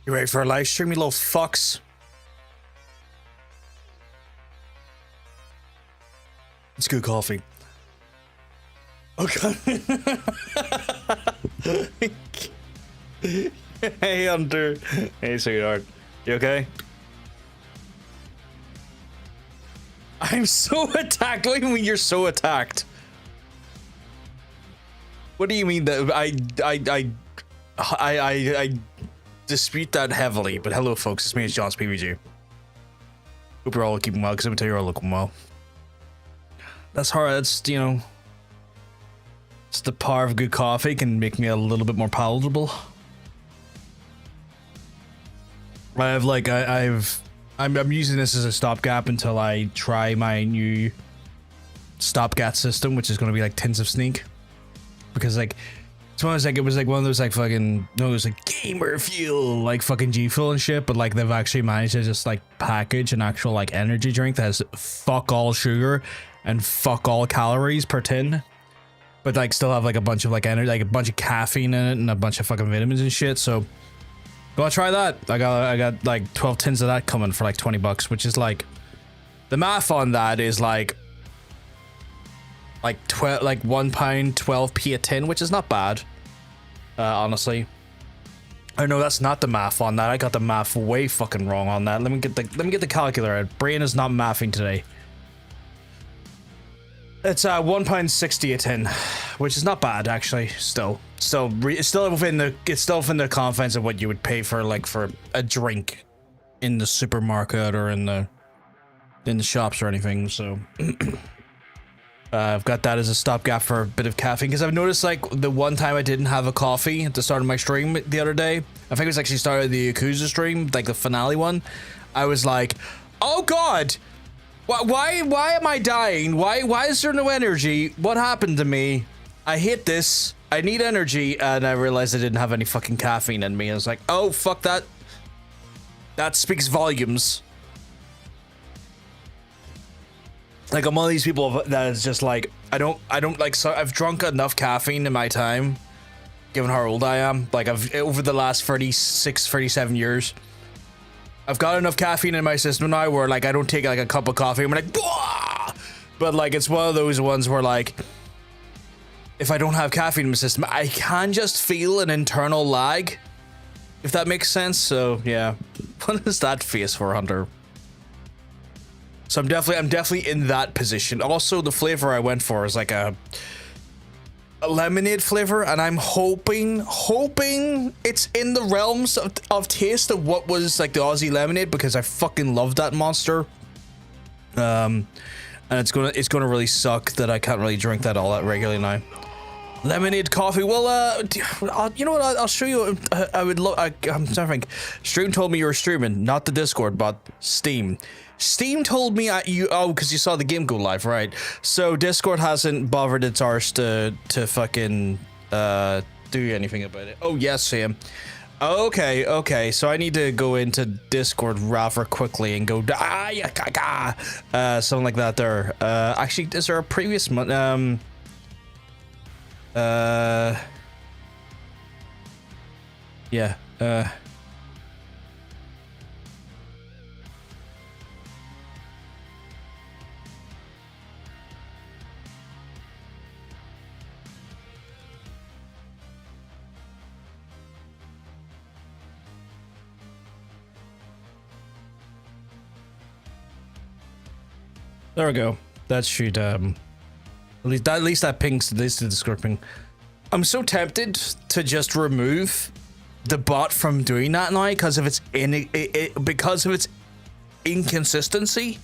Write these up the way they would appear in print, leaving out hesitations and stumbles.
You ready for a live stream, you little fucks? It's good coffee. Okay. Hey, Hunter. Hey, sweetheart. You okay? I'm so attacked. What do you mean you're so attacked? What do you mean that I dispute that heavily? But hello, folks. It's me, it's John's PVG. Hope you're all keeping well, because I'm gonna tell you, you're all looking well. That's hard. That's, you know, it's the power of good coffee can make me a little bit more palatable. I'm using this as a stopgap until I try my new stopgap system, which is going to be like Tins of Sneak, because like it's one of those, like, it was like one of those like fucking, no, it was like gamer fuel, like fucking G Fuel and shit, but like they've actually managed to just like package an actual like energy drink that has fuck all sugar and fuck all calories per tin, but like still have like a bunch of like energy, like a bunch of caffeine in it and a bunch of fucking vitamins and shit. So go try that. I got like 12 tins of that coming for like $20, which is like, the math on that is like £1 12p a tin, which is not bad, honestly. I know that's not the math on that. I got the math way fucking wrong on that. Let me get the calculator out. Brain is not mathing today. It's £1.60 a tin, which is not bad actually. It's still within the confines of what you would pay for like for a drink in the supermarket or in the shops or anything. So I've got that as a stopgap for a bit of caffeine, because I've noticed like the one time I didn't have a coffee at the start of my stream the other day, I think it was actually started the Yakuza stream, like the finale one. I was like, oh god. Why am I dying? Why is there no energy? What happened to me? I hate this. I need energy. And I realized I didn't have any fucking caffeine in me. I was like, oh, fuck that. That speaks volumes. Like, I'm one of these people that is just like, I don't like, so I've drunk enough caffeine in my time, given how old I am. Like, over the last 36, 37 years, I've got enough caffeine in my system now where like I don't take like a cup of coffee and I'm like, "Bwah!" But like it's one of those ones where like if I don't have caffeine in my system, I can just feel an internal lag, if that makes sense. So yeah, what is that face for, Hunter? So I'm definitely in that position. Also, the flavor I went for is like a lemonade flavor, and I'm hoping it's in the realms of taste of what was like the Aussie lemonade, because I fucking love that monster. And it's gonna really suck that I can't really drink that all that regularly now. Lemonade coffee. Well, you know what? I'll show you. I would love. I'm trying to think. Stream told me you were streaming, not the Discord, but Steam. Steam told me because you saw the game go live, right? So Discord hasn't bothered its arse to fucking do anything about it. Oh yes, Sam. Okay. So I need to go into Discord rather quickly and go something like that there. Actually, is there a previous month? Yeah. There we go. That should at least that pings the Discord ping. I'm so tempted to just remove the bot from doing that now because of its inconsistency.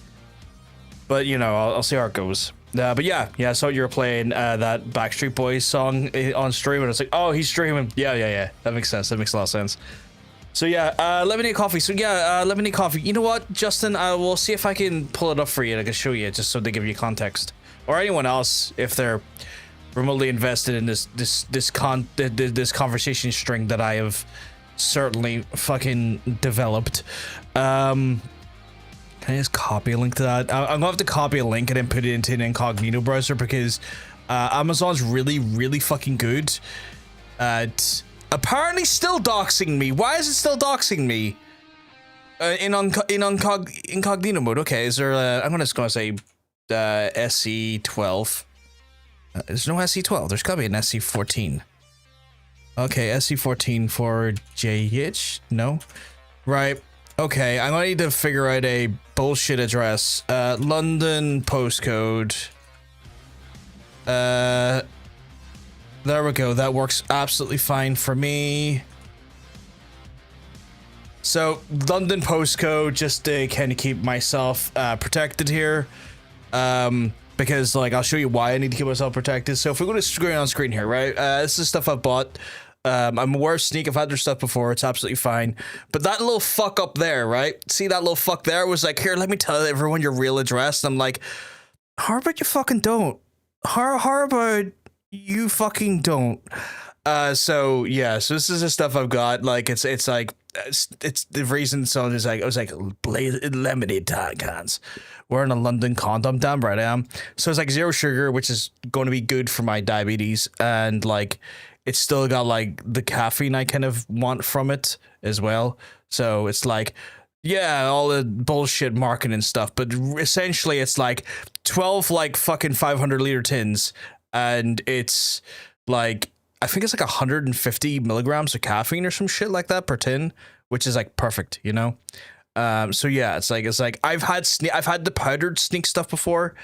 But you know, I'll see how it goes. But yeah. I saw you were playing that Backstreet Boys song on stream, and I was like, oh, he's streaming. Yeah. That makes sense. That makes a lot of sense. So yeah, lemonade coffee. So yeah, lemonade coffee. You know what, Justin? I will see if I can pull it up for you and I can show you just so they give you context, or anyone else if they're remotely invested in this conversation string that I have certainly fucking developed. Can I just copy a link to that? I'm gonna have to copy a link and then put it into an incognito browser, because Amazon's really fucking good at Apparently still doxing me. Why is it still doxing me? In incognito mode. Okay, is there I'm just gonna say SC12. There's no SC12. There's gotta be an SC14. Okay, SC14 for JH? No? Right. Okay, I'm gonna need to figure out a bullshit address. London postcode. There we go. That works absolutely fine for me. So, London postcode, just to kind of keep myself protected here. Because, like, I'll show you why I need to keep myself protected. So, if we go to screen on screen here, right? This is stuff I've bought. I'm aware of Sneak. I've had their stuff before. It's absolutely fine. But that little fuck up there, right? See that little fuck there? Was like, here, let me tell everyone your real address. And I'm like, how about you fucking don't? How about you fucking don't? So yeah, so this is the stuff I've got. Like, it's like, it's the reason. So it's like, I was like, lemonade cans. We're in a London condom, damn right I am. So it's like 0 sugar, which is going to be good for my diabetes, and like, it's still got like the caffeine I kind of want from it as well. So it's like, yeah, all the bullshit marketing stuff, but essentially it's like 12 like fucking 500-liter tins, and it's like, I think it's like 150 milligrams of caffeine or some shit like that per tin, which is like perfect, you know. So yeah, it's like I've had the powdered Sneak stuff before.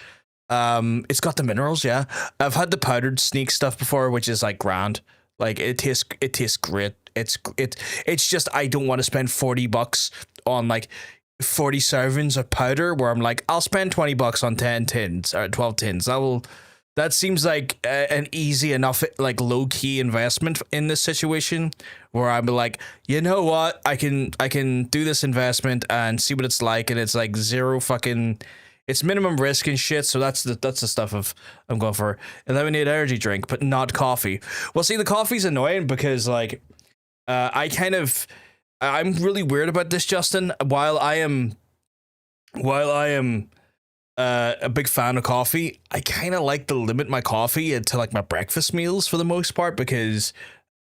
It's got the minerals, yeah. I've had the powdered Sneak stuff before, which is like grand. Like, it tastes great. It's just, I don't want to spend $40 on like 40 servings of powder, where I'm like, I'll spend $20 on 10 tins or 12 tins. That seems like an easy enough, like, low key investment in this situation, where I'm like, you know what, I can do this investment and see what it's like, and it's like zero fucking, it's minimum risk and shit. So that's the stuff I'm going for. A lemonade energy drink, but not coffee. Well, see, the coffee's annoying because like, I'm really weird about this, Justin. While I am a big fan of coffee, I kind of like to limit my coffee to like my breakfast meals for the most part, because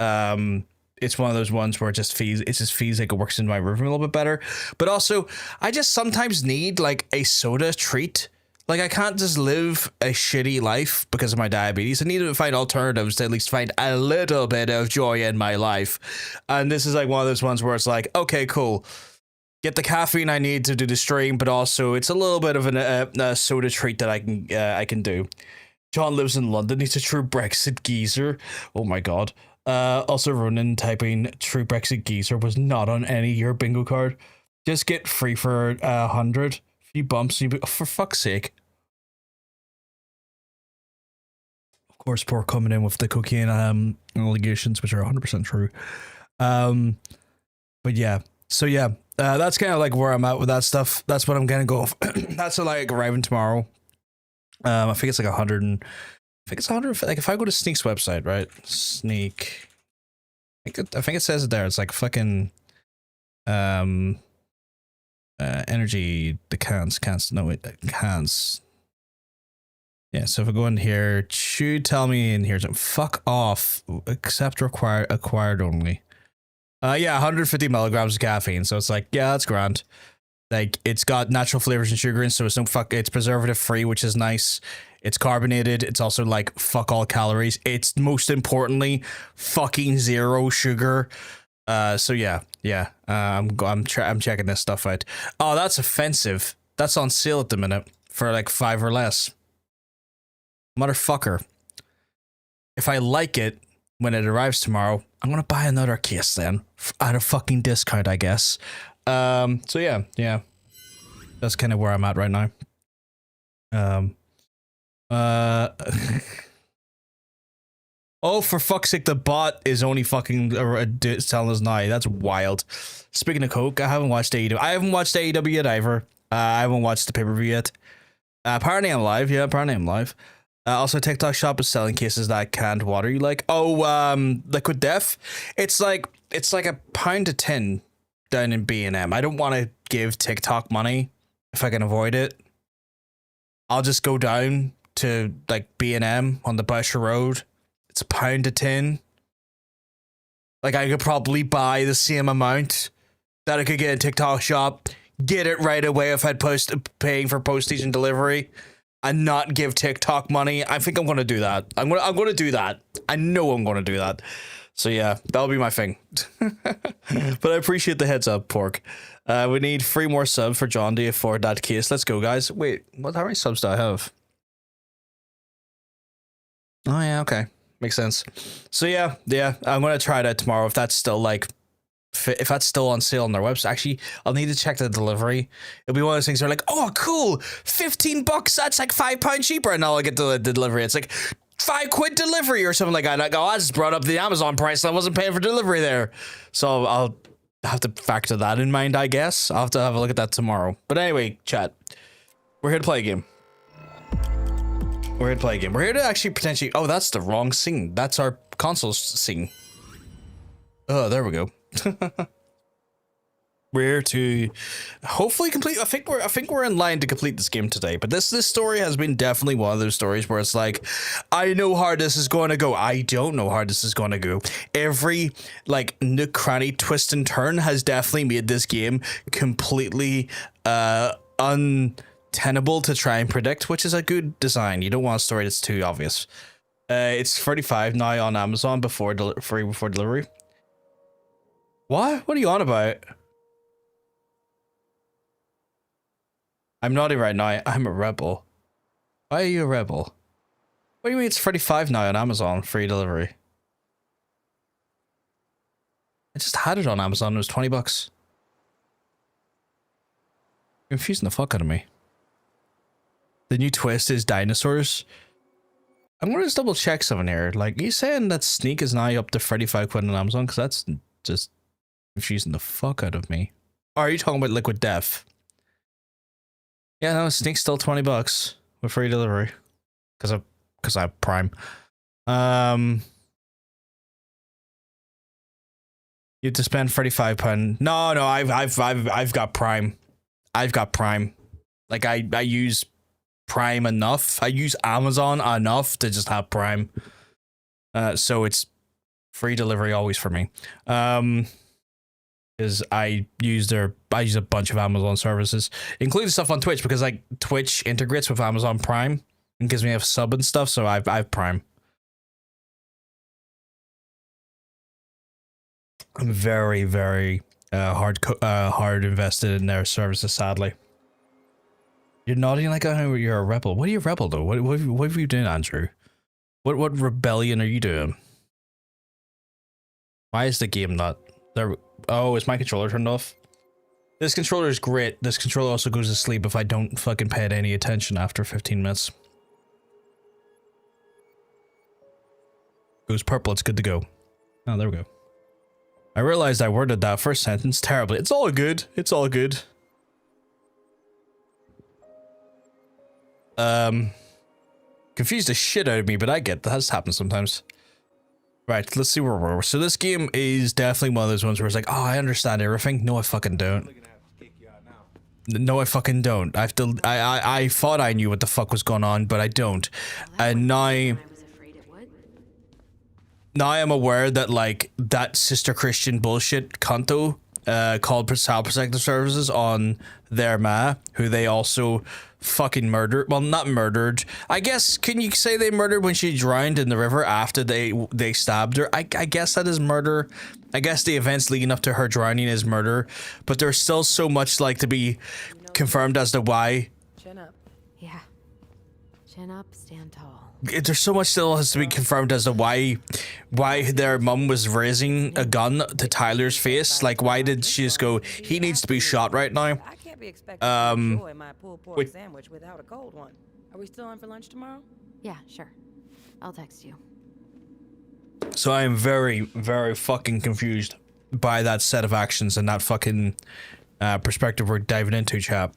it's one of those ones where it just feels like it works into my rhythm a little bit better. But also, I just sometimes need like a soda treat. Like, I can't just live a shitty life because of my diabetes. I need to find alternatives to at least find a little bit of joy in my life. And this is like one of those ones where it's like, okay, cool. Get the caffeine I need to do the stream, but also it's a little bit of a soda treat that I can do. John lives in London. He's a true Brexit geezer. Oh my god. Also, Ronan typing true Brexit geezer was not on any of your bingo card. Just get free for 100. Few bumps. For fuck's sake. Of course, poor coming in with the cocaine allegations, which are 100% true. But yeah. So yeah. That's kind of like where I'm at with that stuff. That's what I'm gonna go. That's like arriving tomorrow. I think it's like 100. I think it's 100. Like, if I go to Sneak's website, right? Sneak. I think it says it there. It's like fucking energy. The cans. No, wait, cans. Yeah. So if I go in here, it should tell me in here. Fuck off. Accept acquired only. Yeah, 150 milligrams of caffeine. So it's like, yeah, that's grand. Like, it's got natural flavors and sugar in, so it's preservative free, which is nice. It's carbonated. It's also like fuck all calories. It's most importantly fucking 0 sugar. So yeah. I'm checking this stuff out. Oh, that's offensive. That's on sale at the minute for like 5 or less. Motherfucker. If I like it when it arrives tomorrow, I'm gonna buy another case then at a fucking discount, I guess. So yeah, that's kind of where I'm at right now. Oh, for fuck's sake, the bot is only fucking telling us now. That's wild. Speaking of coke, I haven't watched AEW. I haven't watched AEW yet either. I haven't watched the pay-per-view yet. Apparently I'm live. Yeah, apparently I'm live. Also, TikTok shop is selling cases that canned water you like. Oh, Liquid Death. It's like £1 to 10 down in B&M. I don't want to give TikTok money if I can avoid it. I'll just go down to like B&M on the Boucher Road. It's £1 to 10. Like, I could probably buy the same amount that I could get in TikTok shop, get it right away if I'd paying for postage and delivery, and not give TikTok money. I think I'm gonna do that. I'm gonna do that. I know I'm gonna do that. So yeah, that'll be my thing. But I appreciate the heads up, Pork. We need 3 more subs for John to afford that case. Let's go, guys. Wait, how many subs do I have? Oh yeah, okay. Makes sense. So yeah, I'm gonna try that tomorrow if that's still like if that's still on sale on their website. Actually, I'll need to check the delivery. It'll be one of those things where like, oh cool, $15, that's like £5 cheaper, and I'll get the delivery. It's like £5 delivery or something like that. And I go, I just brought up the Amazon price and I wasn't paying for delivery there. So I'll have to factor that in mind, I guess. I'll have to have a look at that tomorrow. But anyway, chat, we're here to play a game. We're here to play a game. We're here to actually potentially... Oh, that's the wrong scene. That's our console scene. Oh, there we go. We're here to hopefully complete... I think we're in line to complete this game today. But this story has been definitely one of those stories where it's like, I know how this is going to go. I don't know how this is going to go. Every like nook, cranny, twist and turn has definitely made this game completely untenable to try and predict, which is a good design. You don't want a story that's too obvious. It's 35 now on Amazon free before delivery. What are you on about? I'm naughty right now. I'm a rebel. Why are you a rebel? What do you mean it's 35 now on Amazon free delivery? I just had it on Amazon. It was $20. You're confusing the fuck out of me. The new twist is dinosaurs. I'm gonna just double check something here. Like, you saying that Sneak is now up to 35 quid on Amazon? Because that's just confusing the fuck out of me. Or are you talking about Liquid Death? Yeah, no, Sneak's still $20 with free delivery. Because I have Prime. You have to spend £35. No, I've got Prime. I've got Prime. Like, I use Prime enough. I use Amazon enough to just have Prime. So it's free delivery always for me. Because I use a bunch of Amazon services, including stuff on Twitch, because like Twitch integrates with Amazon Prime and gives me a sub and stuff. So I've Prime. I'm very, very hard invested in their services. Sadly, you're nodding like you're a rebel. What are you a rebel though? What have you done, Andrew? What rebellion are you doing? Why is the game not there? Oh, is my controller turned off? This controller is great. This controller also goes to sleep if I don't fucking pay it any attention after 15 minutes. Goes purple, it's good to go. Oh, there we go. I realized I worded that first sentence terribly. It's all good. It's all good. Confused the shit out of me, but I get that. This happens sometimes. Right, let's see where we're. So this game is definitely one of those ones where it's like, oh, I understand everything. No, I fucking don't. No, I fucking don't. I thought I knew what the fuck was going on, but I don't. And now I'm aware that like that Sister Christian bullshit Kanto called Child Protective Services on their ma, who they also fucking murdered. Well, not murdered. I guess, can you say they murdered when she drowned in the river after they stabbed her? I guess that is murder. I guess the events leading up to her drowning is murder, but there's still so much like to be confirmed as to why. Chin up. Yeah. Chin up, stand tall. There's so much still has to be confirmed as to why their mum was raising a gun to Tyler's face. Like, why did she just go, he needs to be shot right now? I can't be expected to enjoy my pulled pork sandwich without a cold one. Are we still on for lunch tomorrow? Yeah, sure. I'll text you. So I am very, very fucking confused by that set of actions and that fucking perspective we're diving into, chap.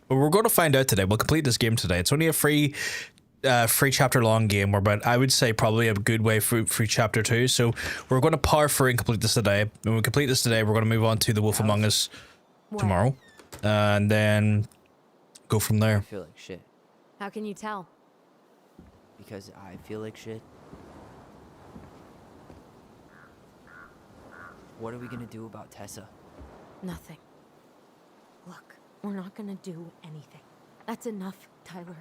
But we're going to find out today. We'll complete this game today. It's only a free chapter long game, but I would say probably a good way through chapter 2. So we're going to power through and complete this today. When we complete this today, we're going to move on to The Wolf Among Us tomorrow, and then go from there. I feel like shit. How can you tell? Because I feel like shit. What are we gonna do about Tessa? Nothing. Look, we're not gonna do anything. That's enough, Tyler.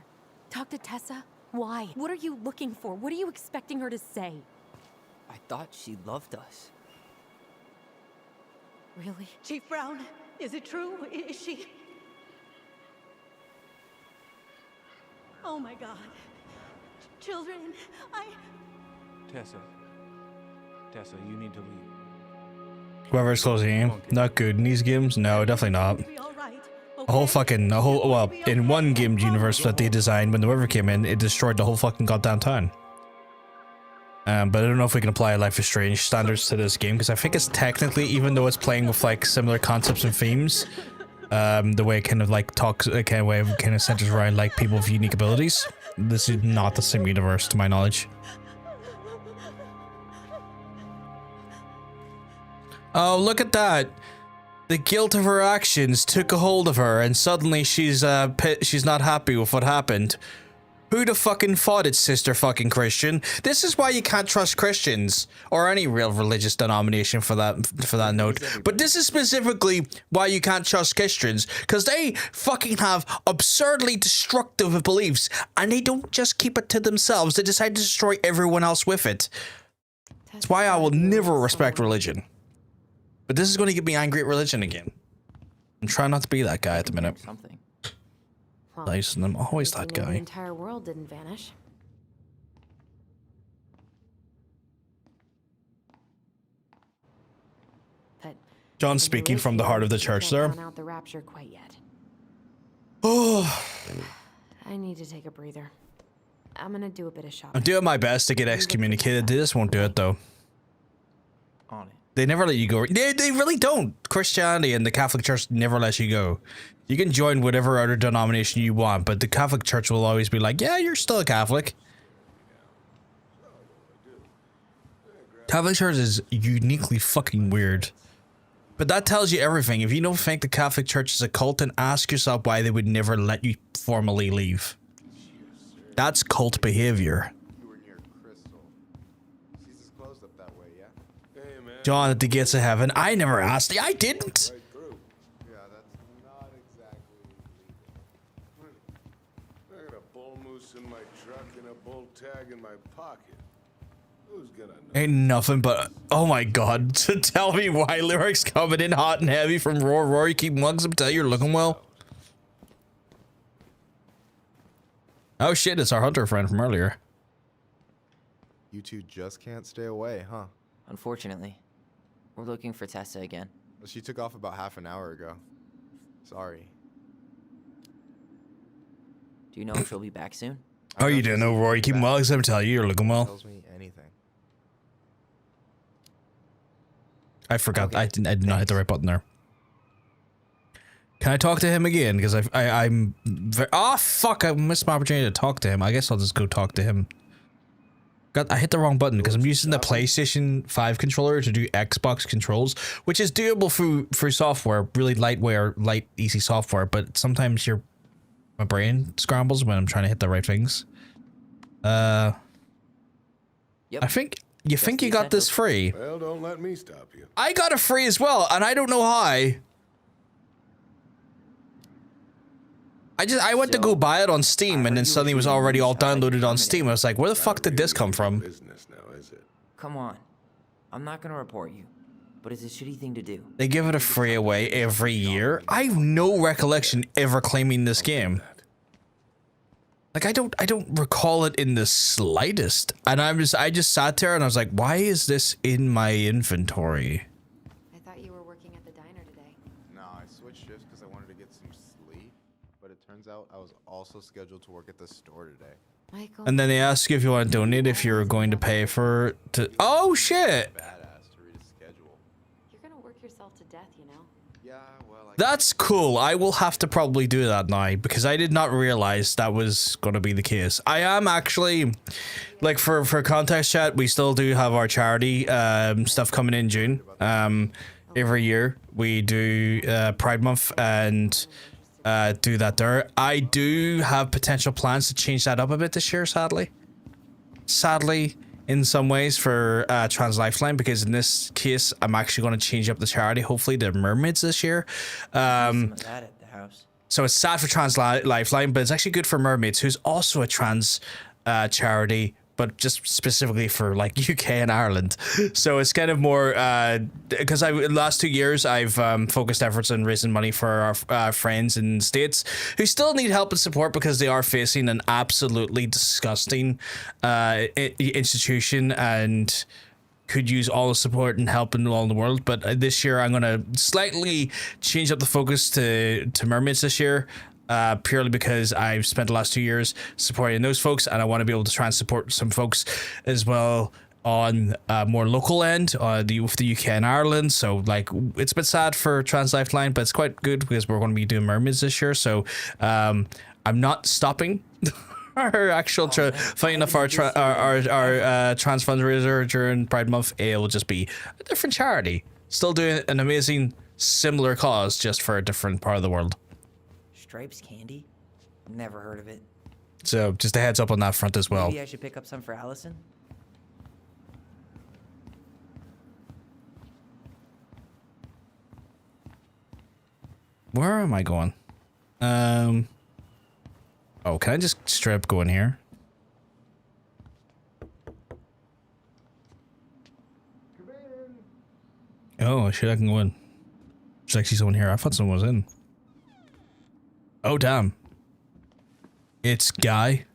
Talk to Tessa? Why? What are you looking for? What are you expecting her to say? I thought she loved us. Really? Chief Brown, is it true? Is she... Oh my God. Children, Tessa, you need to leave. Whoever's closing game, not good in these games. No, definitely not. be all right. Well, in one game universe that they designed when the river came in, it destroyed the whole fucking goddamn town. But I don't know if we can apply Life is Strange standards to this game, because I think it's technically, even though it's playing with like similar concepts and themes, the way it kind of like talks, kind of centers around like people with unique abilities. This is not the same universe, to my knowledge. Oh, look at that! The guilt of her actions took a hold of her, and suddenly she's not happy with what happened. Who'da fucking thought it, sister fucking Christian? This is why you can't trust Christians, or any real religious denomination for that note. But this is specifically why you can't trust Christians, because they fucking have absurdly destructive beliefs, and they don't just keep it to themselves, they decide to destroy everyone else with it. That's why I will never respect religion. But this is going to get me angry at religion again. I'm trying not to be that guy at the minute. Something. Well, Nice, and I'm always that the guy. entire world didn't vanish. But John speaking from the heart of the church there. Out the rapture quite yet. Oh, I need to take a breather. I'm gonna do a bit of shopping. I'm doing my best to get excommunicated. They just won't do it though. On it. They never let you go. They really don't. Christianity and the Catholic Church never let you go. You can join whatever other denomination you want, but the Catholic Church will always be like, yeah, you're still a Catholic. Catholic Church is uniquely fucking weird. But that tells you everything. If you don't think the Catholic Church is a cult, then ask yourself why they would never let you formally leave. That's cult behavior. John at the gates of heaven. I never asked. I didn't. Yeah, that's not exactly legal. I got a bull moose in my truck and a bull tag in my pocket. Who's gonna know? Ain't nothing but, oh my god, to tell me why lyrics coming in hot and heavy from Rory keep mugs up tell you're looking well. Oh shit, it's our hunter friend from earlier. You two just can't stay away, huh? Unfortunately, we're looking for Tessa again. Well, she took off about half an hour ago. Sorry. Do you know if she'll be back soon? Oh, you didn't know Rory keep mugs up tell you you're looking well. Tells me anything. I forgot. Okay. I did not hit the right button there. Can I talk to him again? Because I'm very, oh fuck! I missed my opportunity to talk to him. I guess I'll just go talk to him. I hit the wrong button because I'm using the PlayStation 5 controller to do Xbox controls, which is doable through software, really light, easy software. But sometimes my brain scrambles when I'm trying to hit the right things. Yep. I think. You think you got this free? Well, don't let me stop you. I got it free as well, and I don't know how. I went to go buy it on Steam, and then suddenly it was already all downloaded on Steam. I was like, where the fuck did this come from? Business now, is it? Come on. I'm not gonna report you, but it's a shitty thing to do. They give it a free away every year. I have no recollection ever claiming this game. Like I don't recall it in the slightest. And I just sat there and I was like, why is this in my inventory? I thought you were working at the diner today. No, I switched shifts because I wanted to get some sleep, but it turns out I was also scheduled to work at the store today. Michael. And then they ask you if you want to donate, if you're going to pay for oh shit! Badass to read a schedule. You're gonna work yourself to death, you know. Yeah, well, That's cool. I will have to probably do that now because I did not realize that was going to be the case. I am actually, like for context chat, we still do have our charity stuff coming in June. Every year we do Pride Month and do that there. I do have potential plans to change that up a bit this year, sadly. in some ways for Trans Lifeline, because in this case, I'm actually going to change up the charity, hopefully to mermaids this year. Some of that at the house. So it's sad for Trans Lifeline, but it's actually good for mermaids, who's also a trans charity, but just specifically for like UK and Ireland. So it's kind of more because in the last 2 years I've focused efforts on raising money for our friends in the States who still need help and support because they are facing an absolutely disgusting institution and could use all the support and help in all the world. But this year I'm gonna slightly change up the focus to mermaids this year. Purely because I've spent the last 2 years supporting those folks, and I want to be able to try and support some folks as well on more local end, with the UK and Ireland. So like, it's a bit sad for Trans Lifeline, but it's quite good because we're going to be doing mermaids this year. So I'm not stopping our actual fighting of our trans fundraiser during Pride Month. It will just be a different charity, still doing an amazing similar cause, just for a different part of the world. Stripes candy? Never heard of it. So just a heads up on that front as well. Maybe I should pick up some for Allison? Where am I going? Oh, can I just straight up go in here? Oh shit, I can go in. There's actually someone here. I thought someone was in. Oh damn. It's Guy.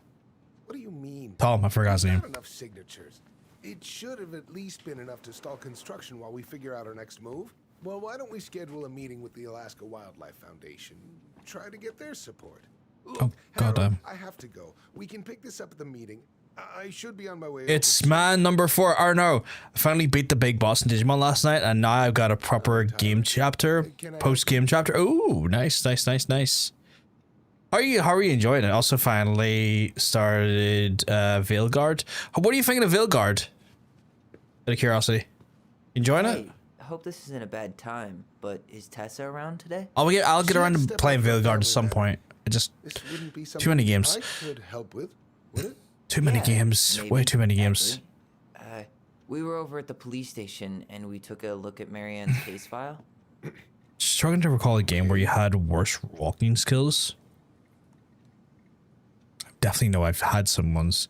What do you mean? Tom, I forgot his name. Not enough signatures. It should have at least been enough to stall construction while we figure out our next move. Well, why don't we schedule a meeting with the Alaska Wildlife Foundation? Try to get their support. Look, Oh, goddamn. Harold, I have to go. We can pick this up at the meeting. I should be on my way. It's over man number 4. Or no, I finally beat the big boss in Digimon last night, and now I've got a proper game chapter, post-game chapter. Oh, nice. How are you enjoying it? Also finally started Veilguard. What are you thinking of Veilguard? Out of curiosity. Enjoying it? I hope this isn't a bad time, but is Tessa around today? I'll get around to playing Veilguard at some point. It just This wouldn't be too many games. I could help with, would it? Too many games. Maybe, Way too many games. actually. We were over at the police station and we took a look at Marianne's case file. Struggling to recall a game where you had worse walking skills. I definitely know I've had some ones.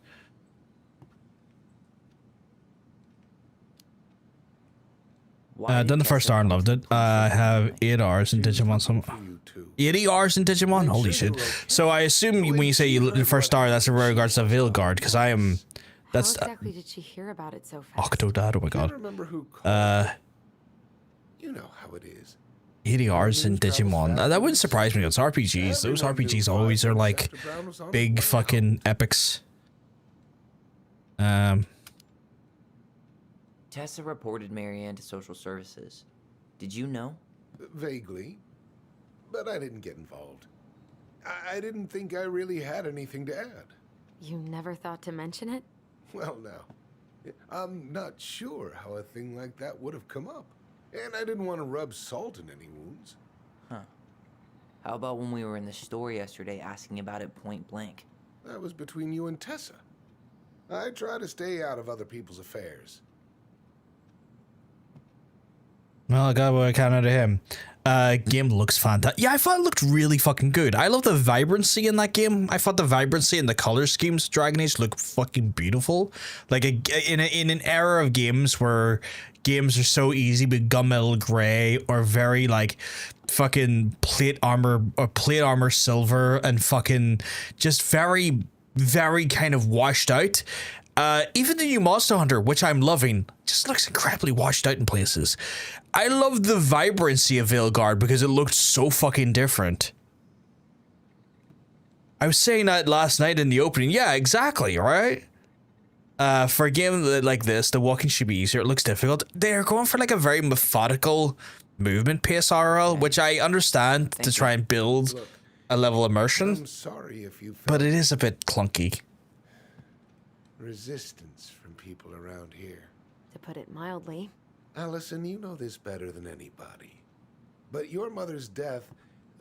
Why Done the did first Tessa hour and come loved to it. the I police have 8 hours in Digimon. Some For you too. 80 hours in Digimon. Holy shit! So I assume when you say the first hour, that's in regards to Veilguard, because I am. That's How exactly did she hear about it so fast? Octodad. Oh my I god. remember who called. You know how it is. 80 hours in Digimon. That wouldn't surprise me. It's RPGs. Those RPGs always are like big fucking epics. Tessa reported Marianne to social services. Did you know? Vaguely. But I didn't get involved. I didn't think I really had anything to add. You never thought to mention it? Well, now, I'm not sure how a thing like that would have come up. And I didn't want to rub salt in any wounds. Huh. How about when we were in the store yesterday asking about it point blank? That was between you and Tessa. I try to stay out of other people's affairs. Well, I got what I can out of him. Game looks fantastic. Yeah, I thought it looked really fucking good. I love the vibrancy in that game. I thought the vibrancy and the color schemes of Dragon Age look fucking beautiful. Like in an era of games where games are so easy with gunmetal gray or very like fucking plate armor silver and fucking just very kind of washed out. Even the new Monster Hunter, which I'm loving, just looks incredibly washed out in places. I love the vibrancy of Veilguard because it looked so fucking different. I was saying that last night in the opening. Yeah, exactly, right? For a game like this, the walking should be easier. It looks difficult. They're going for like a very methodical movement pace RL, which I understand to try and build a level of immersion. I'm sorry if you felt But it is a bit clunky. resistance from people around here. To put it mildly. Allison, you know this better than anybody. But your mother's death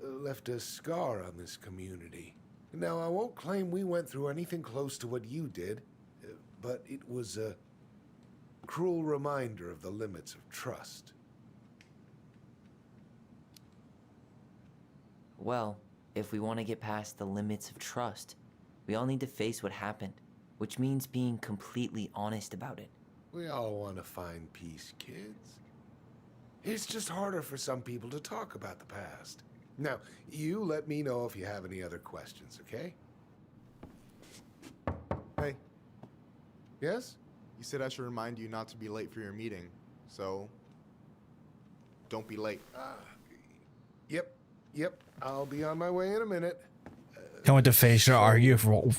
left a scar on this community. Now, I won't claim we went through anything close to what you did, but it was a cruel reminder of the limits of trust. Well, if we want to get past the limits of trust, we all need to face what happened, which means being completely honest about it. We all want to find peace, kids. It's just harder for some people to talk about the past. Now, you let me know if you have any other questions, okay? Hey, Yes? you said I should remind you not to be late for your meeting, so don't be late. Yep. I'll be on my way in a minute. Can't wait to face or argue for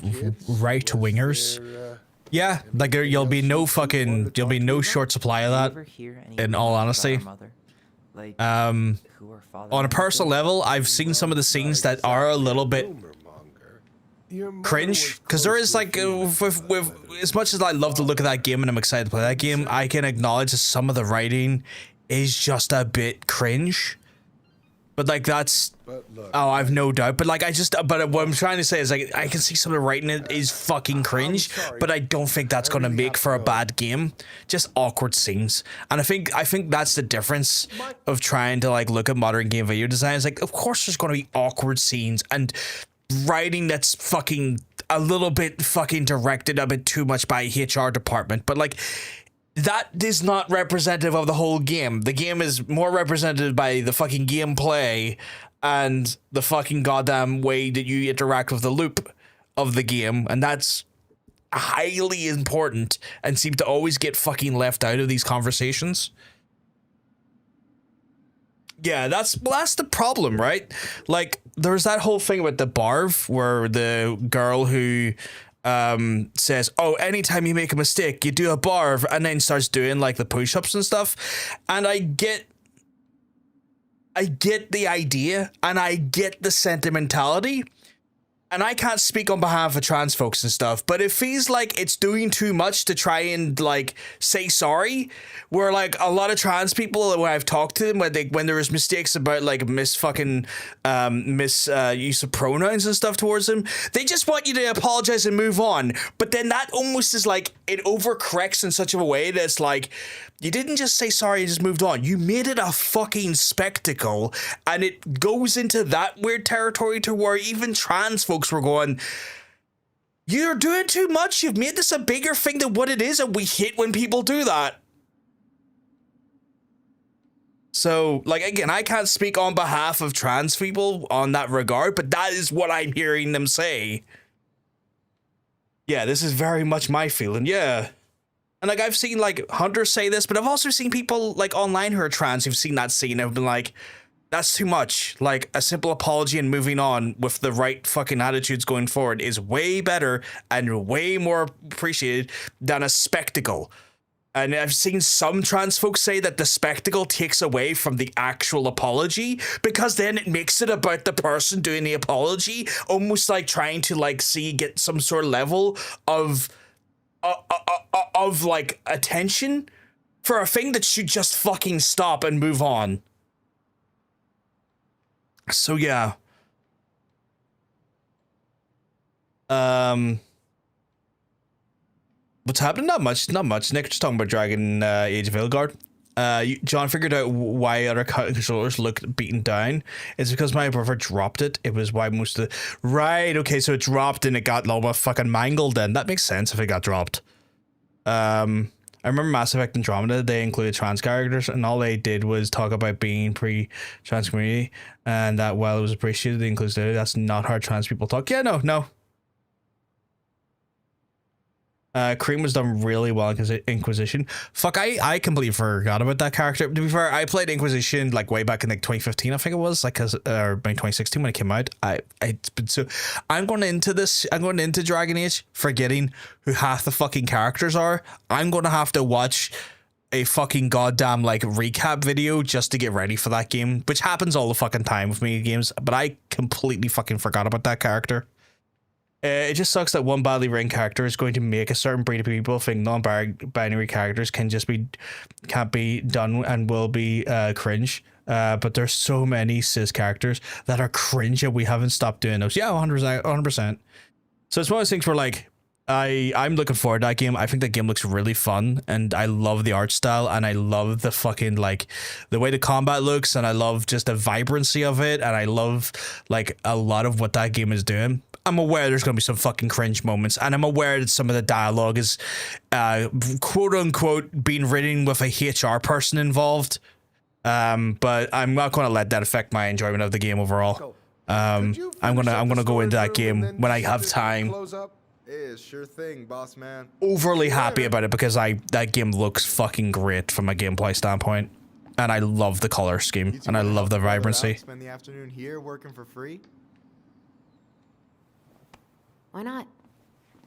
right wingers. Yeah, like you'll be no short supply of Do you that. ever hear any In all rumors about honesty. our mother? Like, who her father On a was? personal level, I've seen some of the scenes that are a little bit cringe, because there is like with as much as I love to look at that game and I'm excited to play that game, I can acknowledge that some of the writing is just a bit cringe. But like that's I've no doubt. But like but what I'm trying to say is like I can see some of the writing is fucking cringe, but I don't think that's gonna make for a bad game. Just awkward scenes. And I think that's the difference of trying to like look at modern game video design. It's like of course there's gonna be awkward scenes and writing that's fucking a little bit fucking directed a bit too much by HR department, but like that is not representative of the whole game. The game is more represented by the fucking gameplay and the fucking goddamn way that you interact with the loop of the game, and that's highly important and seems to always get fucking left out of these conversations. Yeah, that's the problem, right? Like there's that whole thing with the barv where the girl who says, oh, anytime you make a mistake you do a barv, and then starts doing like the push-ups and stuff. And I get the idea and I get the sentimentality, and I can't speak on behalf of trans folks and stuff, but it feels like it's doing too much to try and like say sorry. Where like a lot of trans people, when I've talked to them, when there was mistakes about like use of pronouns and stuff towards them, they just want you to apologize and move on. But then that almost is like it overcorrects in such a way that it's like you didn't just say sorry and just moved on. You made it a fucking spectacle, and it goes into that weird territory to where even trans folks were going, you're doing too much. You've made this a bigger thing than what it is, and we hate when people do that. So, like, again, I can't speak on behalf of trans people on that regard, but that is what I'm hearing them say. Yeah, this is very much my feeling, yeah. And, like, I've seen, like, hunters say this, but I've also seen people, like, online who are trans who've seen that scene and have been like, that's too much. Like, a simple apology and moving on with the right fucking attitudes going forward is way better and way more appreciated than a spectacle. And I've seen some trans folks say that the spectacle takes away from the actual apology, because then it makes it about the person doing the apology, almost like trying to, like, get some sort of level of like attention for a thing that should just fucking stop and move on. So yeah. What's happening? Not much. Nick just talking about Dragon Age of Ilgard. John figured out why other controllers looked beaten down. It's because my brother dropped it. It was why most of the... Right, okay, so it dropped and it got all fucking mangled then. That makes sense if it got dropped. I remember Mass Effect Andromeda, they included trans characters, and all they did was talk about being pre-trans community, and that while it was appreciated, they included that's not how trans people talk. Yeah, no. Cream was done really well in Inquisition. Fuck, I completely forgot about that character. To be fair, I played Inquisition like way back in like 2015, I think it was, like, or maybe 2016 when it came out. I'm going into Dragon Age forgetting who half the fucking characters are. I'm going to have to watch a fucking goddamn like recap video just to get ready for that game, which happens all the fucking time with me in games, but I completely fucking forgot about that character. It just sucks that one badly written character is going to make a certain breed of people think non-binary characters can't be done and will be cringe. But there's so many cis characters that are cringe and we haven't stopped doing those. Yeah, 100%. So it's one of those things where like, I'm looking forward to that game. I think that game looks really fun, and I love the art style, and I love the fucking like the way the combat looks, and I love just the vibrancy of it, and I love like a lot of what that game is doing. I'm aware there's gonna be some fucking cringe moments, and I'm aware that some of the dialogue is quote unquote being written with a HR person involved. But I'm not gonna let that affect my enjoyment of the game overall. I'm gonna go into that game when I have time. Close up? Yeah, sure thing, boss man. Overly happy about it because that game looks fucking great from a gameplay standpoint, and I love the color scheme and I love the vibrancy. Spend the afternoon here working for free. Why not?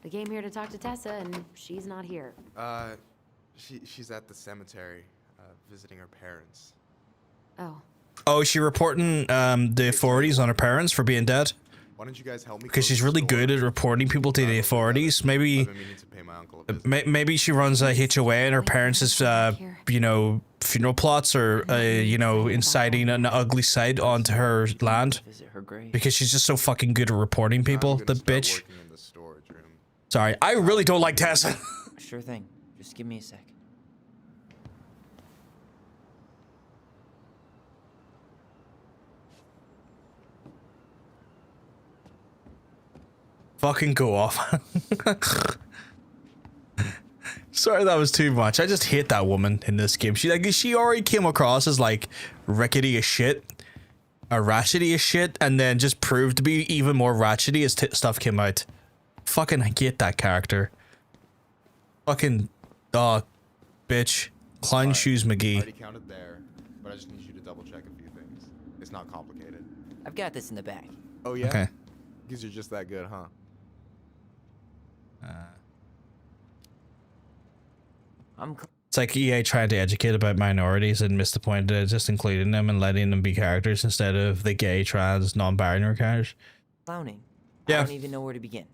We came here to talk to Tessa, and she's not here. She's at the cemetery, visiting her parents. Oh. Oh, is she reporting the authorities on her parents for being dead? Why don't you guys help me? Because she's really good at reporting people to the authorities. Maybe, maybe she runs a HOA and her parents is, you know, funeral plots or, you know, inciting an ugly sight onto her land. Because she's just so fucking good at reporting people, the bitch. Sorry, I really don't like Tessa. Sure thing. Just give me a sec. Fucking go off. Sorry, that was too much. I just hate that woman in this game. She already came across as like rickety as shit, or ratchety as shit, and then just proved to be even more ratchety as stuff came out. Fucking hate that character. Fucking dog, bitch, Clown Shoes McGee. I already counted there, but I just need you to double check a few things. It's not complicated. I've got this in the bag. Oh yeah. Okay. Because you're just that good, huh? It's like EA trying to educate about minorities and missed the point of just including them and letting them be characters instead of the gay, trans, non-binary characters. Clowning. Yeah. I don't even know where to begin.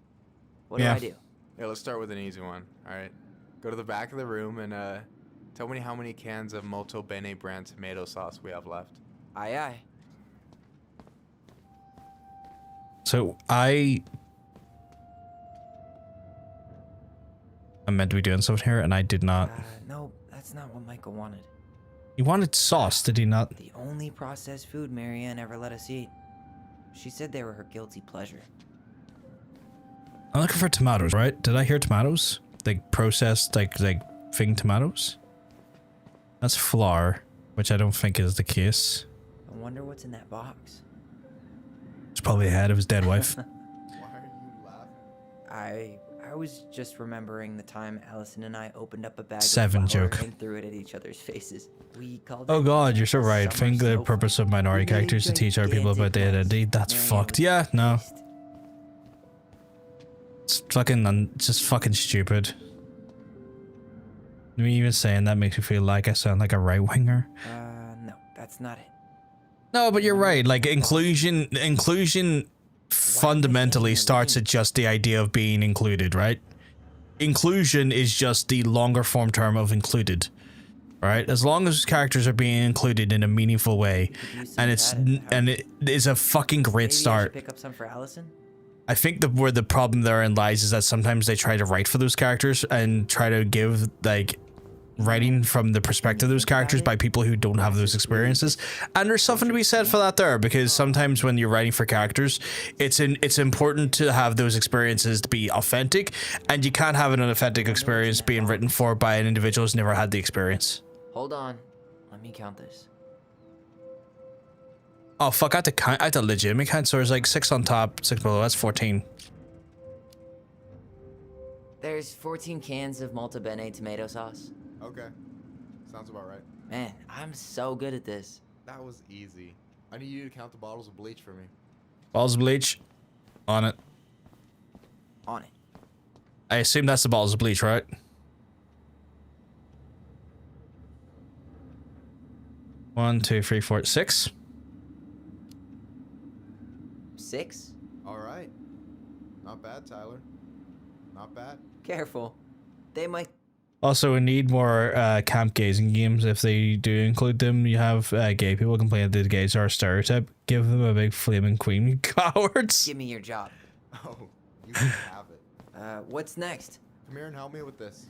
What do Yeah. I do? Yeah, let's start with an easy one. All right. Go to the back of the room and tell me how many cans of Molto Bene brand tomato sauce we have left. Aye, aye. So I'm meant to be doing something here, and I did not. No, that's not what Michael wanted. He wanted sauce, did he not? The only processed food Marianne ever let us eat. She said they were her guilty pleasure. I'm looking for tomatoes, right? Did I hear tomatoes? Like processed, like thing tomatoes? That's flour, which I don't think is the case. I wonder what's in that box. It's probably the head of his dead wife. Why are you laughing? I was just remembering the time Allison and I opened up a bag Seven of flour joke. and threw it at each other's faces. We called Oh it god, you're so right. I Summer think the Snow purpose of Fun. minority We made characters to teach our people about their gigantic identity. That's Marianne fucked. was Yeah, no. pissed. It's fucking, just fucking stupid. Me even saying that makes me feel like I sound like a right-winger. No, that's not it. No, but you're right. Like inclusion fundamentally starts at just the idea of being included, right? Inclusion is just the longer form term of included, right? As long as characters are being included in a meaningful way, and it is a fucking great Maybe I should start. pick up some for Allison. I think where the problem therein lies is that sometimes they try to write for those characters and try to give like writing from the perspective of those characters by people who don't have those experiences, and there's something to be said for that there, because sometimes when you're writing for characters, it's important to have those experiences to be authentic, and you can't have an authentic experience being written for by an individual who's never had the experience. Hold on. Let me count this. Oh fuck, I have to legitimately count, so there's like 6 on top, 6 below, that's 14. There's 14 cans of Malta Bene tomato sauce. Okay. Sounds about right. Man, I'm so good at this. That was easy. I need you to count the bottles of bleach for me. Bottles of bleach. On it. On it. I assume that's the bottles of bleach, right? One, 2, 3, 4, 6. 6? All right. Not bad, Tyler. Not bad. Careful. They might... Also, we need more camp gazing games. If they do include them, you have gay people complain that the gays are a stereotype. Give them a big flaming queen, you cowards. Give me your job. Oh, you can have it. What's next? Come here and help me with this.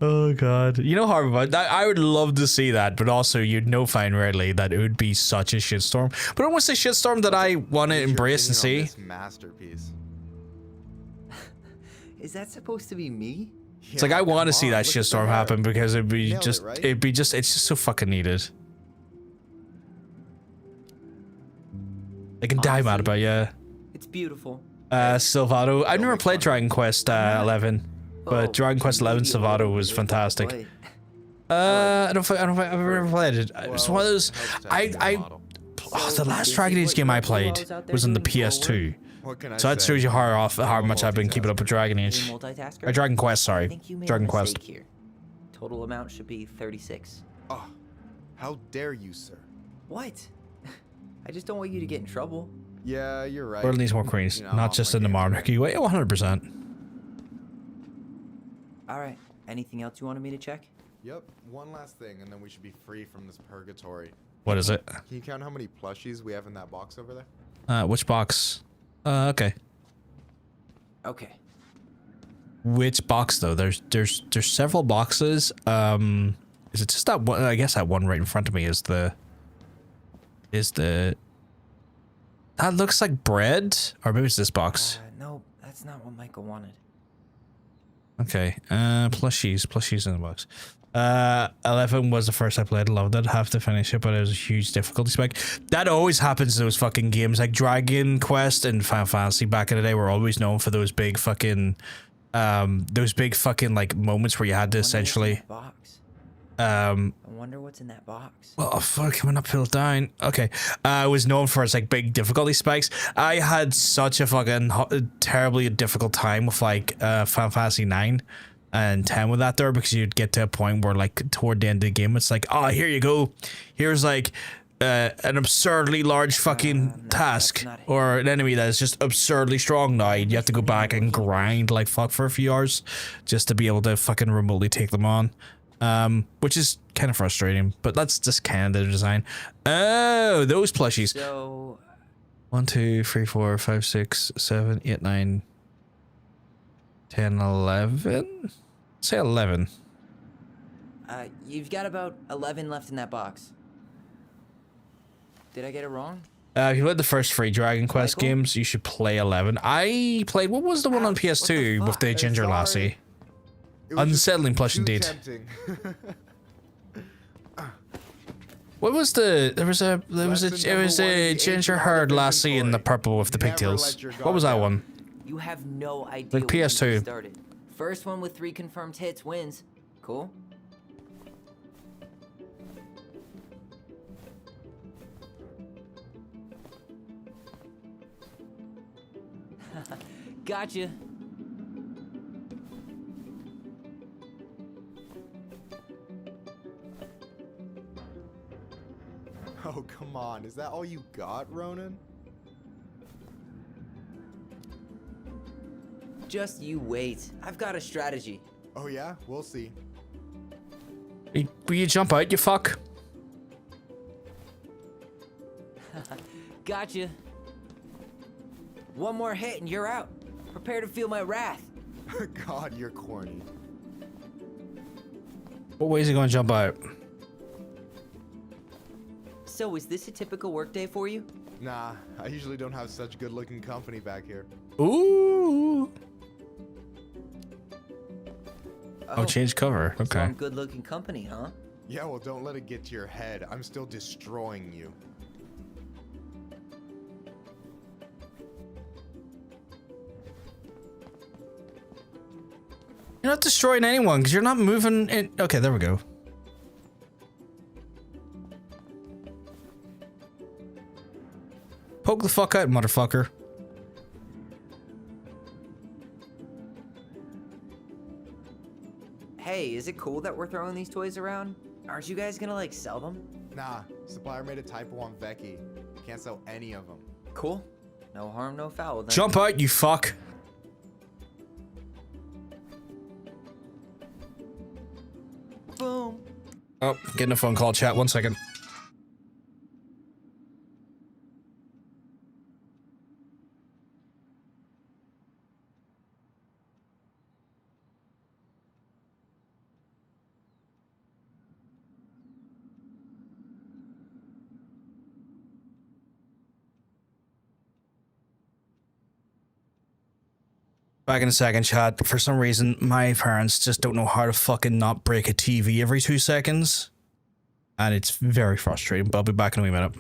Oh god. You know hard about that. I would love to see that, but also you'd know fine rarely that it would be such a shitstorm. But almost a shitstorm that I want to What's your embrace and opinion on see. this masterpiece. Is that supposed to be me? It's like I want to see that shitstorm happen because it'd be Nailed it, just, right? it's just so fucking needed. I can die mad about yeah. It's beautiful. Silvato. I've never make played fun Dragon Quest 11, but Oh, Dragon Quest 11 maybe a Silvato little was bit, fantastic. but- I don't think I've ever played it. It's one of those. The last Dragon Age game I played was on the PS2, What can I so that say? shows you how much I've been keeping up with Dragon Are you Age a multitasker? or Dragon Quest. I Sorry, think you made Dragon a Quest. mistake here. Total amount should be 36. Oh, how dare you, sir? What? I just don't want you to get in trouble. Yeah, you're right. World needs more queens, You know, not just my in the games are monarchy way. 100%. All right. Anything else you wanted me to check? Yep, one last thing, and then we should be free from this purgatory. What is it? Can you count how many plushies we have in that box over there? Which box? Okay. Okay. Which box though? There's several boxes. Is it just that one? I guess that one right in front of me is the. That looks like bread, or maybe it's this box. No, that's not what Michael wanted. Okay. Plushies in the box. 11 was the first I played. Loved it. Have to finish it, but it was a huge difficulty spike. That always happens in those fucking games, like Dragon Quest and Final Fantasy back in the day were always known for those big fucking like moments where you had to essentially. I wonder what's in that box. Oh fuck, coming uphill down. Okay. I was known for its like big difficulty spikes. I had such a fucking terribly difficult time with like Final Fantasy 9 and 10 with that there, because you'd get to a point where like toward the end of the game it's like, oh, here you go. Here's like an absurdly large fucking task or an enemy that is just absurdly strong now. You have to go back and grind like fuck for a few hours just to be able to fucking remotely take them on. Which is kind of frustrating, but that's just kind of the design. Oh, those plushies. So 1, 2, 3, 4, 5, 6, 7, 8, 9, 10, 11. Say 11. you've got about 11 left in that box. Did I get it wrong? If you played the first 3 Dragon Quest Michael? games, you should play 11. I played, what was the one on Ouch, what the PS2 with the fuck? ginger Sorry. lassie? It was just Unsettling plush too indeed. tempting. What was the, there was a ginger haired lassie in the purple with the Never pigtails. let your What guard was that down. one? You have no idea. Like what you just PS2. started. First one with 3 confirmed hits wins. Cool. Gotcha. Oh, come on. Is that all you got, Ronan? Just you wait. I've got a strategy. Oh, yeah? We'll see. Will you jump out, you fuck? Gotcha. One more hit and you're out. Prepare to feel my wrath. God, you're corny. What way is he going to jump out? So, is this a typical workday for you? Nah, I usually don't have such good-looking company back here. Ooh. Oh, change cover. So Okay. I'm good-looking company, huh? Yeah, well, don't let it get to your head. I'm still destroying you. You're not destroying anyone because you're not moving in. Okay, there we go. Poke the fuck out, motherfucker. Hey, is it cool that we're throwing these toys around? Aren't you guys gonna, like, sell them? Nah, supplier made a typo on Vecchi. Can't sell any of them. Cool. No harm, no foul then. Jump out, you fuck. Boom. Oh, getting a phone call, chat. 1 second. Back in a second, chat. But for some reason, my parents just don't know how to fucking not break a TV every 2 seconds. And it's very frustrating, but I'll be back in a wee minute.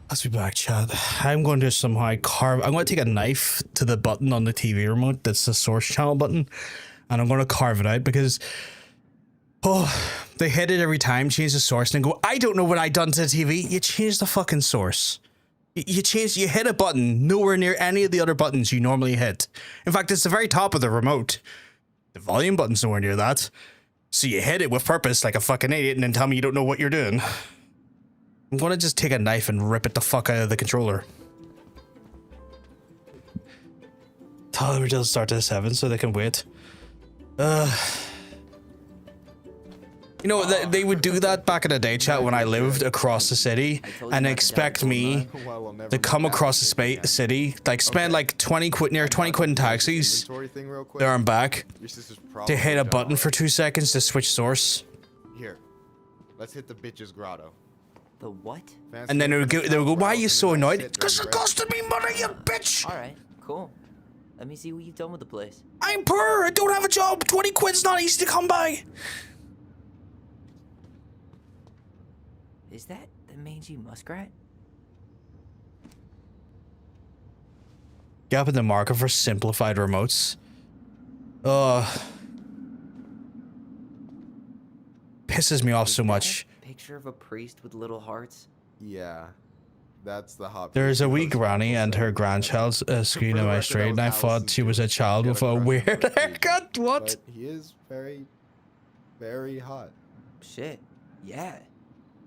Let's be back, chat. I'm going to somehow carve. I'm going to take a knife to the button on the TV remote. That's the source channel button. And I'm going to carve it out because, they hit it every time, change the source, and go, I don't know what I done to the TV. You change the fucking source. You hit a button nowhere near any of the other buttons you normally hit. In fact, it's the very top of the remote. The volume button's nowhere near that. So you hit it with purpose like a fucking idiot and then tell me you don't know what you're doing. I'm gonna just take a knife and rip it the fuck out of the controller. Tell them to start at 7 so they can wait. You know, they would do that back in the day, chat, when I lived across the city and expect me to come across the city, like spend like 20 quid in taxis there and back to hit a button for 2 seconds to switch source. Here, let's hit the bitch's grotto. The what? And then they would go, why are you so annoyed? Because it costed me money, you bitch! Alright, cool. Let me see what you've done with the place. I'm poor, I don't have a job, 20 quid's not easy to come by. Is that the mangy muskrat? Gap in the market for simplified remotes. Pisses me off so much. Picture of a priest with little hearts? Yeah, that's the hot. There's a wee granny and her grandchild screen on my street, and I thought she was a child with a weird haircut. What? But he is very, very hot. Shit, yeah.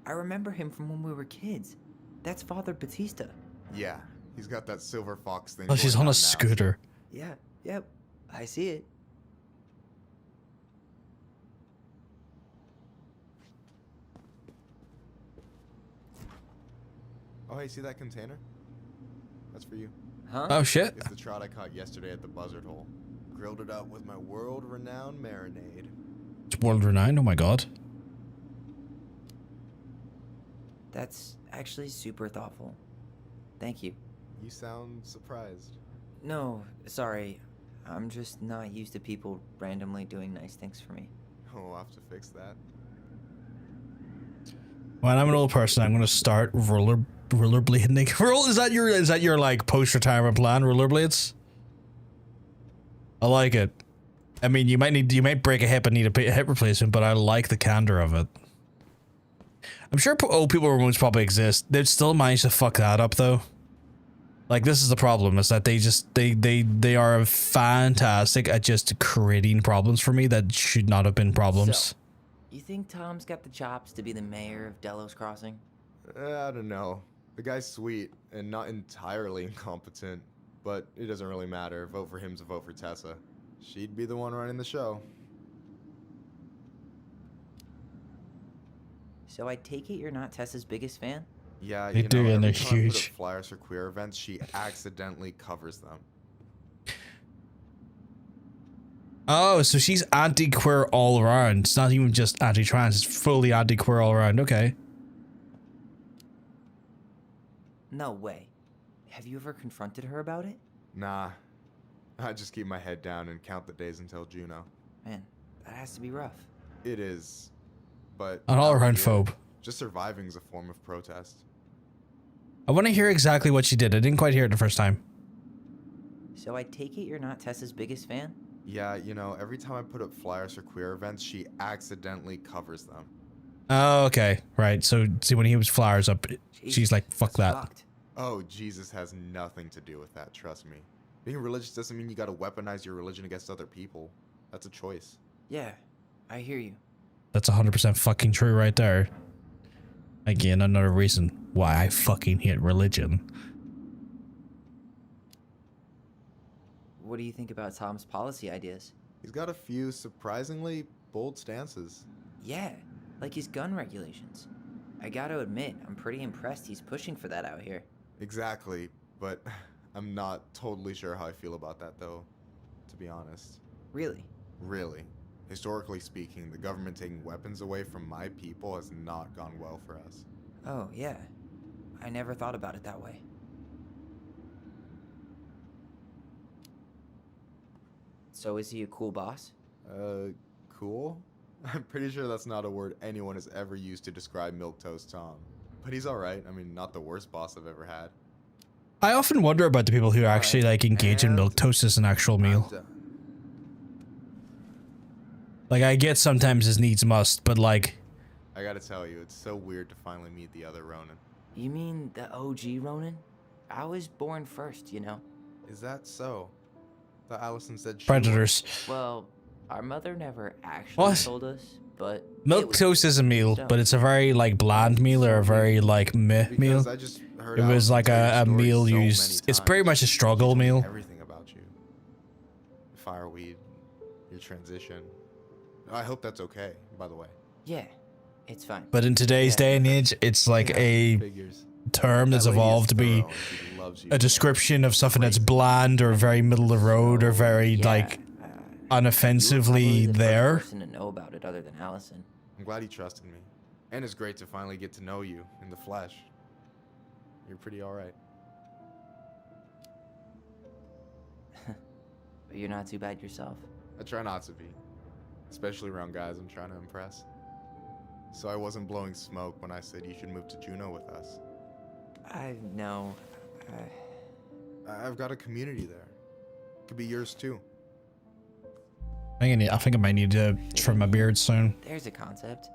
I remember him from when we were kids. That's Father Batista. Yeah, he's got that silver fox thing. Oh, she's going on a now. scooter. Yeah, yep, I see it. Oh, hey, see that container? That's for you. Huh? Oh shit. It's the trout I caught yesterday at the buzzard hole. Grilled it up with my world-renowned marinade. It's world renowned, oh my god. That's actually super thoughtful. Thank you. You sound surprised. No, sorry. I'm just not used to people randomly doing nice things for me. Oh, we'll have to fix that. When I'm an old person, I'm gonna start rollerblading. Is that your like post-retirement plan, rollerblades? I like it. I mean, you might break a hip and need a hip replacement, but I like the candor of it. I'm sure old people remotes probably exist. They'd still manage to fuck that up though. Like, this is the problem, is that they are fantastic at just creating problems for me that should not have been problems. So, you think Tom's got the chops to be the mayor of Delos Crossing? I don't know. The guy's sweet and not entirely incompetent, but it doesn't really matter. Vote for him's a vote for Tessa. She'd be the one running the show. So I take it you're not Tessa's biggest fan? Yeah, They do, and every they're time I put up huge. flyers for queer events, she accidentally covers them. Oh, so she's anti-queer all around. It's not even just anti-trans, it's fully anti-queer all around. Okay. No way. Have you ever confronted her about it? Nah. I just keep my head down and count the days until Juno. Man, that has to be rough. It is. But An all-around phobe. just surviving is a form of protest. I want to hear exactly what she did. I didn't quite hear it the first time. So I take it you're not Tessa's biggest fan? Yeah, you know, every time I put up flyers for queer events, she accidentally covers them. Oh, okay. Right. So, see, when he was flowers up, she's like, fuck That's that. fucked. Oh, Jesus has nothing to do with that, trust me. Being religious doesn't mean you gotta weaponize your religion against other people. That's a choice. Yeah, I hear you. That's 100% fucking true right there. Again, another reason why I fucking hate religion. What do you think about Tom's policy ideas? He's got a few surprisingly bold stances. Yeah, like his gun regulations. I gotta admit, I'm pretty impressed he's pushing for that out here. Exactly, but I'm not totally sure how I feel about that though, to be honest. Really? Really. Historically speaking, the government taking weapons away from my people has not gone well for us. Oh, yeah. I never thought about it that way. So is he a cool boss? Cool? I'm pretty sure that's not a word anyone has ever used to describe Milquetoast Tom. But he's alright. I mean, not the worst boss I've ever had. I often wonder about the people who actually like engage in milquetoast as an actual meal. Like, I get sometimes his needs must, but like... I gotta tell you, it's so weird to finally meet the other Ronin. You mean the OG Ronin? I was born first, you know? Is that so? The Allison said she Predators. Well, our mother never actually What? told us, but... Milquetoast is a meal, but it's a very like bland meal or a very like meh meal. Because I just heard It was Allison like tell your a story meal so many used... It's pretty times. much a struggle She told me meal. Everything about you. Fireweed, your transition. I hope that's okay, by the way. Yeah, it's fine. But in today's Yeah. day and age, it's like a Figures. term that's That lady is evolved to be thorough and she loves you. a description of something that's bland or very middle of the road or very Yeah, like you were probably unoffensively the first there. person to know about it other than Allison. I'm glad he trusted me. And it's great to finally get to know you in the flesh. You're pretty alright. But you're not too bad yourself. I try not to be. Especially around guys I'm trying to impress. So I wasn't blowing smoke when I said you should move to Juneau with us. I know. I've got a community there. Could be yours too. I think I might need to trim my beard soon. There's a concept.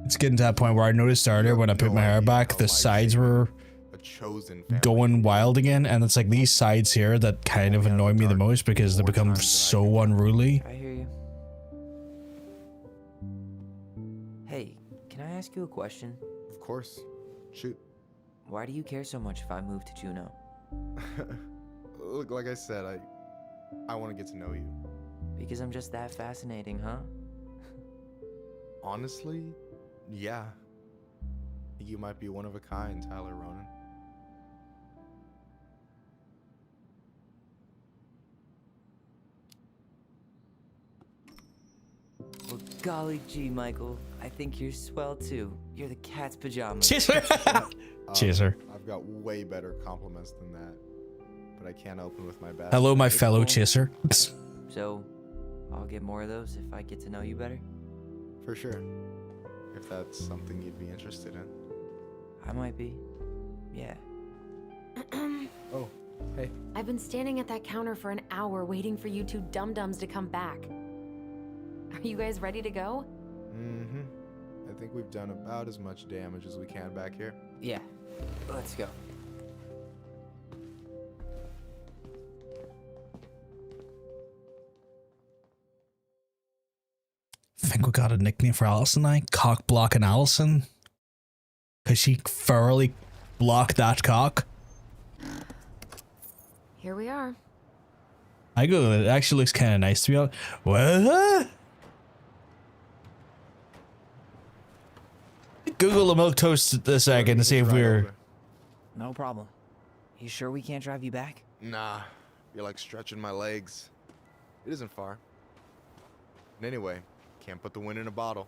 It's getting to that point where I noticed earlier when I put my hair back, the sides were A chosen family. going wild again, and it's like these sides here that kind of annoy me the most because they become so unruly. I hear you. Hey, can I ask you a question? Of course. Shoot. Why do you care so much if I move to Juneau? Look, like I said, I want to get to know you. Because I'm just that fascinating, huh? Honestly, yeah. You might be one of a kind, Tyler Ronan. Well, golly gee, Michael. I think you're swell too. You're the cat's pajamas. Chaser. Chaser. I've got way better compliments than that. But I can't open with my best. Hello, my fellow chaser. So, I'll get more of those if I get to know you better. For sure. If that's something you'd be interested in. I might be. Yeah. Oh, hey. I've been standing at that counter for an hour waiting for you two dum-dums to come back. Are you guys ready to go? Mm-hmm. I think we've done about as much damage as we can back here. Yeah. Let's go. I think we got a nickname for Allison and I. Cock blocking Allison. Because she thoroughly blocked that cock. Here we are. I go, it actually looks kind of nice to be honest. What? Google a milquetoast a second to see if Right we're... over. No problem. You sure we can't drive you back? Nah, you're like stretching my legs. It isn't far. And anyway, can't put the wind in a bottle.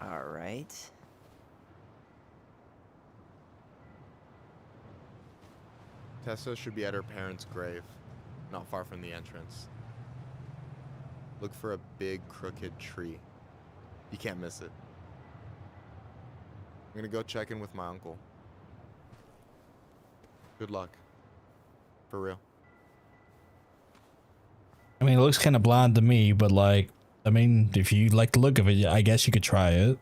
All right. Tessa should be at her parents' grave, not far from the entrance. Look for a big crooked tree. You can't miss it. I'm gonna go check in with my uncle. Good luck. For real. I mean, it looks kind of bland to me, but like, I mean, if you like the look of it, I guess you could try it.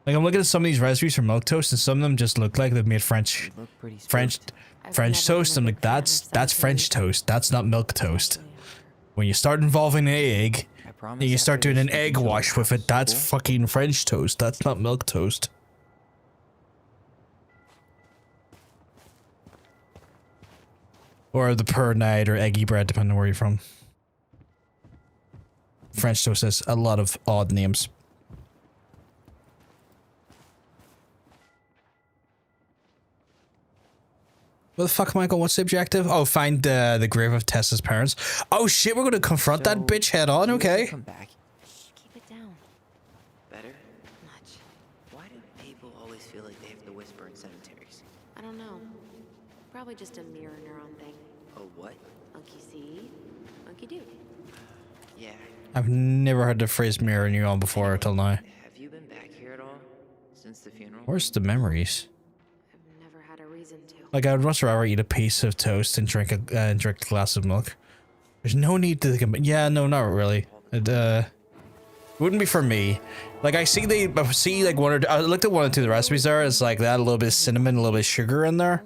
Like, I'm looking at some of these recipes for milk toast, and some of them just look like they've made French toast. I'm like, that's French toast. That's not milk toast. When you start involving an egg, and you start doing an egg wash with it, that's fucking French toast. That's not milk toast. Or the per night or eggy bread, depending on where you're from. French toast has a lot of odd names. What the fuck, Michael? What's the objective? Oh, find the grave of Tessa's parents. Oh shit, we're gonna confront that bitch head on, okay? Come back. Keep it down. Better? Much. Why do people always feel like they have to whisper in cemeteries? I don't know. Probably just a mirror neuron thing. Oh, what? Monkey see, monkey do. Yeah. I've never heard the phrase mirror neuron before till now. Have you been back here at all? Since the funeral? Where's the memories? I've never had a reason to. Like, I'd much rather eat a piece of toast and drink a glass of milk. There's no need to think about. Yeah, no, not really. It wouldn't be for me. Like, I see like one or I looked at one or two of the recipes there. It's like that, a little bit of cinnamon, a little bit of sugar in there,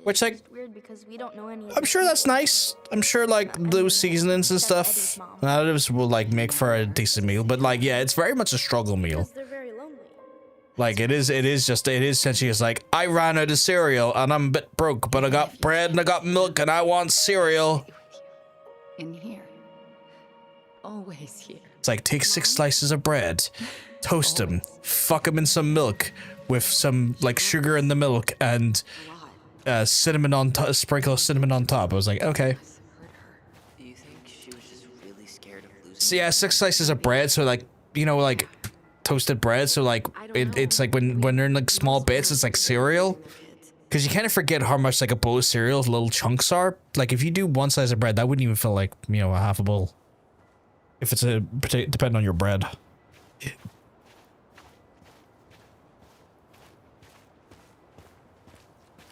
which like Weird because we don't know any. I'm sure that's nice. I'm sure like those seasonings and stuff, additives will like make for a decent meal. But like, yeah, it's very much a struggle meal. They're very lonely. Like it is essentially it's like, I ran out of cereal and I'm a bit broke, but I got bread and I got milk and I want cereal. In here. Always here. It's like, take 6 slices of bread, toast them, fuck them in some milk with some like sugar in the milk and cinnamon on top, sprinkle of cinnamon on top. I was like, okay. Do you think she was just really scared of losing? So yeah, 6 slices of bread, so like, you know, like toasted bread, so like it's like when they're in like small bits, it's like cereal. Because you kind of forget how much like a bowl of cereal little chunks are. Like if you do 1 slice of bread, that wouldn't even feel like, you know, a half a bowl. If it's depending on your bread.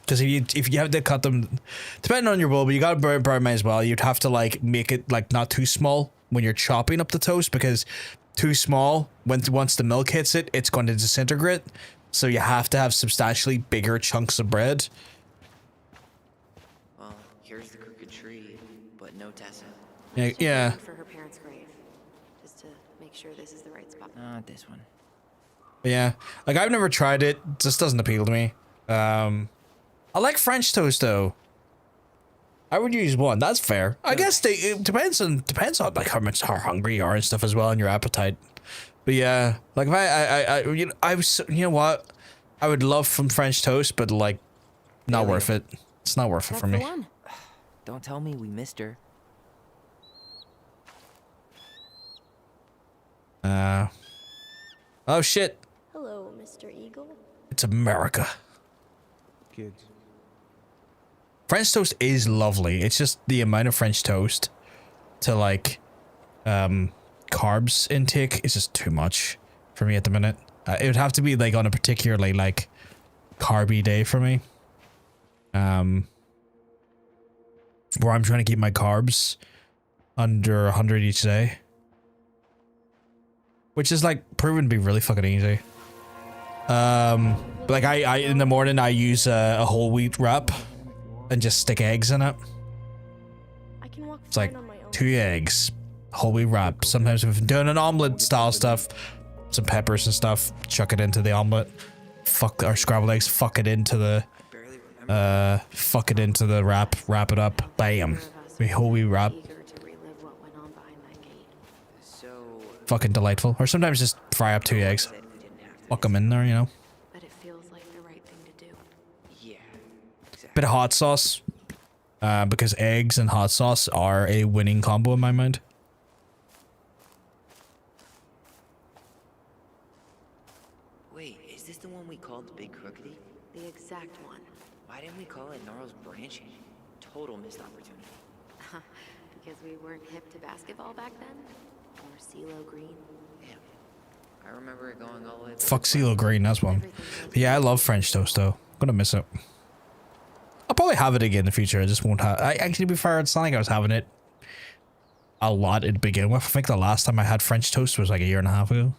Because if you have to cut them, depending on your bowl, but you gotta burn mine as well. You'd have to like make it like not too small when you're chopping up the toast, because too small, once the milk hits it, it's going to disintegrate. So you have to have substantially bigger chunks of bread. Well, here's the crooked tree, but no Tessa. Yeah. For her parents' grave, just to make sure this is the right spot. Not this one. Yeah. Like I've never tried it. It just doesn't appeal to me. I like French toast though. I would use one. That's fair. I guess it depends on like how hungry you are and stuff as well, and your appetite. But yeah, like if you know what, I would love from French toast, but like, not worth it. It's not worth it for me. Don't tell me we missed her. Oh shit. Hello, Mr. Eagle. It's America. Kids. French toast is lovely. It's just the amount of French toast to like carbs intake is just too much for me at the minute. It would have to be like on a particularly like carby day for me. Where I'm trying to keep my carbs under 100 each day. Which is like proven to be really fucking easy. Like I in the morning I use a whole wheat wrap and just stick eggs in it. It's like 2 eggs, whole wheat wrap. Sometimes if I'm doing an omelet style stuff, some peppers and stuff, chuck it into the omelet. Or scrambled eggs, fuck it into the wrap it up, bam. We whole wheat wrap. Fucking delightful. Or sometimes just fry up 2 eggs. Fuck them in there, you know. But it feels like the right thing to do. Yeah, exactly. Bit of hot sauce. Because eggs and hot sauce are a winning combo in my mind. Wait, is this the one we called the Big Crookedy? The exact one. Why didn't we call it Gnarl's Branching? Total missed opportunity. Because we weren't hip to basketball back then? Or CeeLo Green? Damn. I remember it going all the way back. Fuck CeeLo Green, that's one. But yeah, I love French toast though. I'm gonna miss it. I'll probably have it again in the future. I just won't have. I actually, to be fair, it's not like I was having it a lot to begin with. I think the last time I had French toast was like a year and a half ago.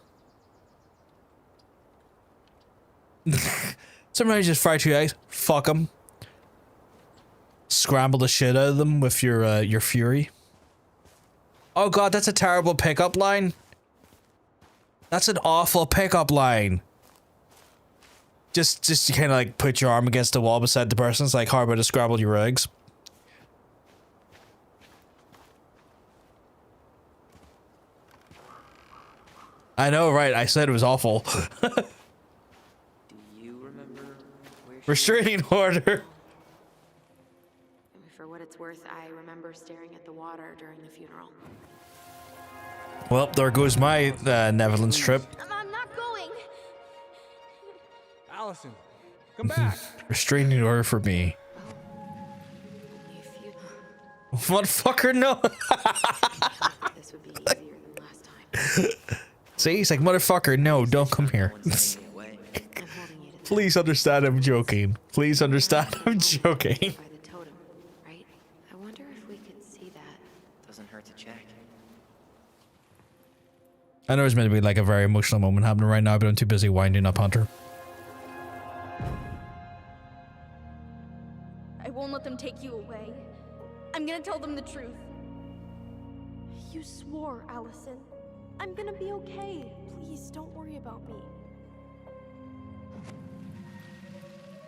Sometimes just fry 2 eggs. Fuck them. Scramble the shit out of them with your fury. Oh god, that's a terrible pickup line. That's an awful pickup line. Just kind of like put your arm against the wall beside the person. It's like, how about to scramble your eggs? I know, right? I said it was awful. Do you remember where she Restraining order. For what it's worth, I remember staring at the water during the funeral. Well, there goes my Netherlands trip. I'm not going. Allison, come back. Restraining order for me. Only a few. Motherfucker, no. This would be easier than last time. See, he's like, motherfucker, no, don't come here. I'm holding you to Please understand I'm joking. Please understand I'm joking. by the totem, right? I wonder if we could see that. doesn't hurt to check. I know it's meant to be like a very emotional moment happening right now, but I'm too busy winding up Hunter. I won't let them take you away. I'm gonna tell them the truth. You swore, Allison. I'm gonna be okay. Please don't worry about me.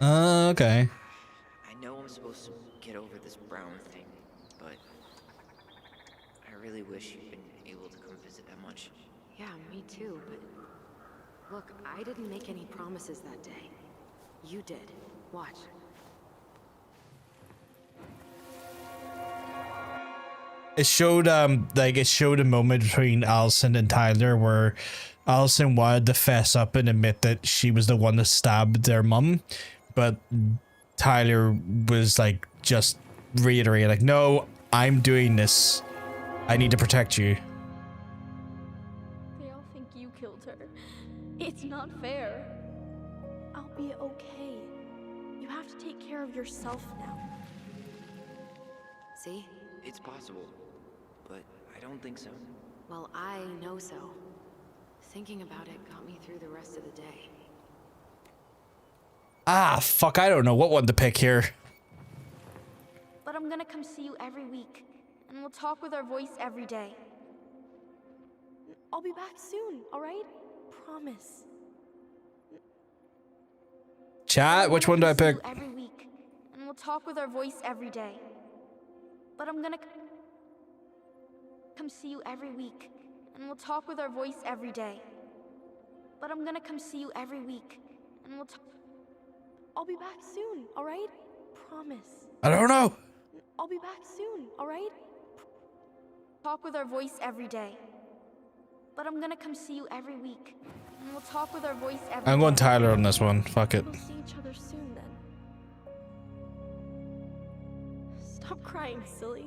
Okay. I know I'm supposed to get over this Brown thing, but I really wish you'd been able to come visit that much. Yeah, me too, but look, I didn't make any promises that day. You did. Watch. It showed it showed a moment between Allison and Tyler where Allison wanted to fess up and admit that she was the one that stabbed their mum, but Tyler was like just reiterating like, no, I'm doing this. I need to protect you. They all think you killed her. It's not fair. I'll be okay. You have to take care of yourself now. See? It's possible, but I don't think so. Well, I know so. Thinking about it got me through the rest of the day. Ah, fuck, I don't know what one to pick here. But I'm gonna come see you every week, and we'll talk with our voice every day. I'll be back soon, alright? Promise. Chat, which one do I pick? Every week, and we'll talk with our voice every day. But I'm gonna come see you every week, and we'll talk with our voice every day. But I'm gonna come see you every week, and we'll I'll be back soon, alright? Promise. I don't know. I'll be back soon, alright? Talk with our voice every day. But I'm gonna come see you every week, and we'll talk with our voice every I'm going day. Tyler on this one. Fuck it. We'll see each other soon then. Stop crying, silly.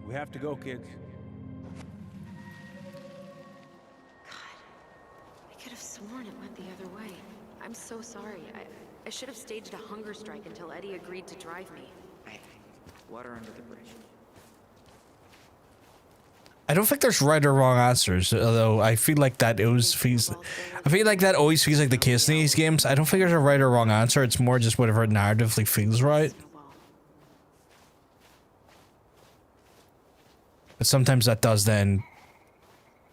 We have to go, kids. I could have sworn it went the other way. I'm so sorry. I should have staged a hunger strike until Eddie agreed to drive me. Water under the bridge. I don't think there's right or wrong answers, although I feel like that always feels. I feel like that always feels like the case in these games. I don't think there's a right or wrong answer. It's more just whatever narratively feels right. But sometimes that does then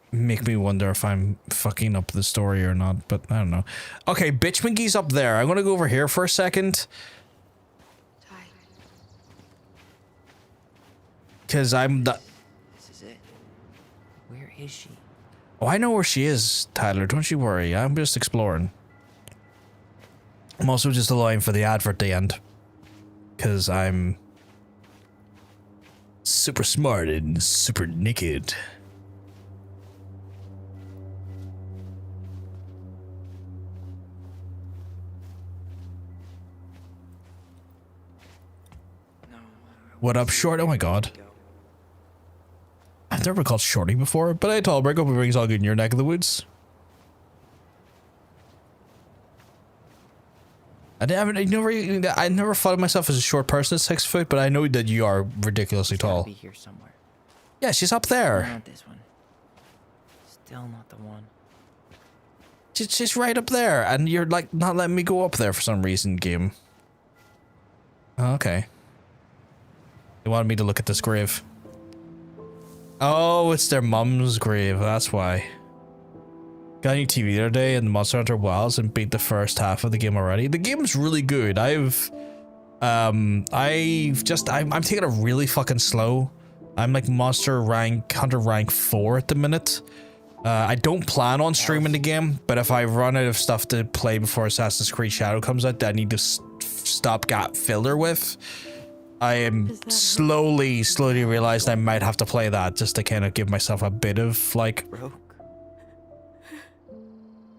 make me wonder if I'm fucking up the story or not. But I don't know. Okay, Bitch Monkey's up there. I'm gonna go over here for a second. Cause I'm the. This is it. Where is she? Oh, I know where she is, Tyler. Don't you worry. I'm just exploring. I'm also just allowing for the advert at the end. Because I'm super smart and super naked. What up, Short? Oh my god. I've never called Shorty before, but I told her, hope everything's all good in your neck of the woods. I never thought of myself as a short person at 6 foot, but I know that you are ridiculously tall. Be here somewhere. Yeah, she's up there. Not this one. Still not the one. She's right up there, and you're like not letting me go up there for some reason, game. Oh, okay. They wanted me to look at this grave. Oh, it's their mum's grave, that's why. Got a new TV the other day in Monster Hunter Wilds and beat the first half of the game already. The game's really good. I'm taking it really fucking slow. I'm like Hunter rank 4 at the minute. I don't plan on streaming the game, but if I run out of stuff to play before Assassin's Creed Shadow comes out that I need to stopgap filler with, I am slowly realizing I might have to play that just to kind of give myself a bit of like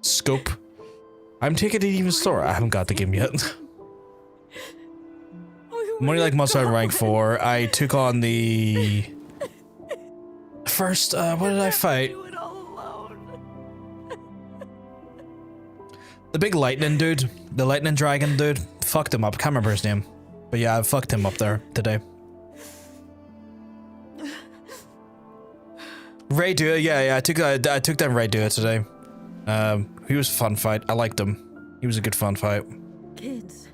scope. I'm taking it even slower. I haven't got the game yet. I'm only like Monster Hunter rank 4. I took on the first, what did I fight? The big lightning dude. The lightning dragon dude. Fucked him up. Can't remember his name. But yeah, I fucked him up there today. Ray Dua, yeah, I took down Ray Dua today. He was a fun fight. I liked him. He was a good fun fight. Kids,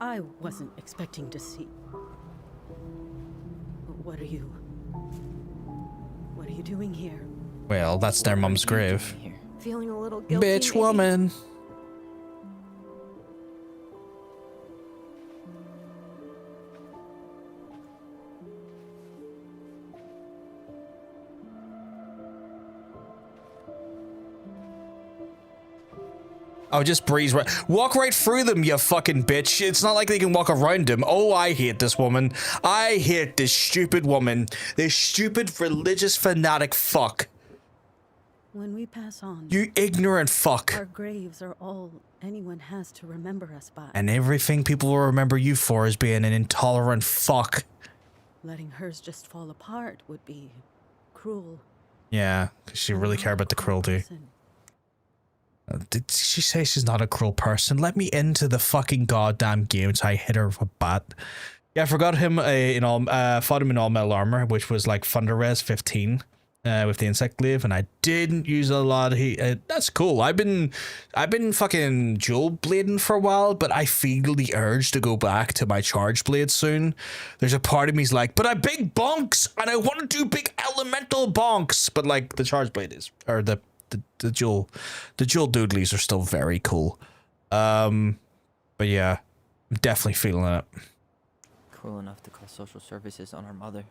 I wasn't expecting to see. What are you doing here? Well, that's their mum's grave. Feeling a little guilty. Bitch maybe? woman. Oh, just breeze right. Walk right through them, you fucking bitch. It's not like they can walk around them. Oh, I hate this woman. I hate this stupid woman. This stupid religious fanatic fuck. When we pass on, You ignorant fuck. our graves are all anyone has to remember us by. And everything people will remember you for is being an intolerant fuck. Letting hers just fall apart would be cruel. Yeah, because she really care about the cruelty. Did she say she's not a cruel person? Let me into the fucking goddamn game so I hit her with a bat. Yeah, I forgot him fought him in all metal armor, which was like Thunder Res 15 with the insect glaive, and I didn't use a lot of heat. That's cool. I've been fucking dual blading for a while, but I feel the urge to go back to my charge blade soon. There's a part of me's like, but I big bonks and I want to do big elemental bonks, but like the charge blade is, or the dual doodlies are still very cool. But yeah, I'm definitely feeling it. Cruel enough to call social services on our mother.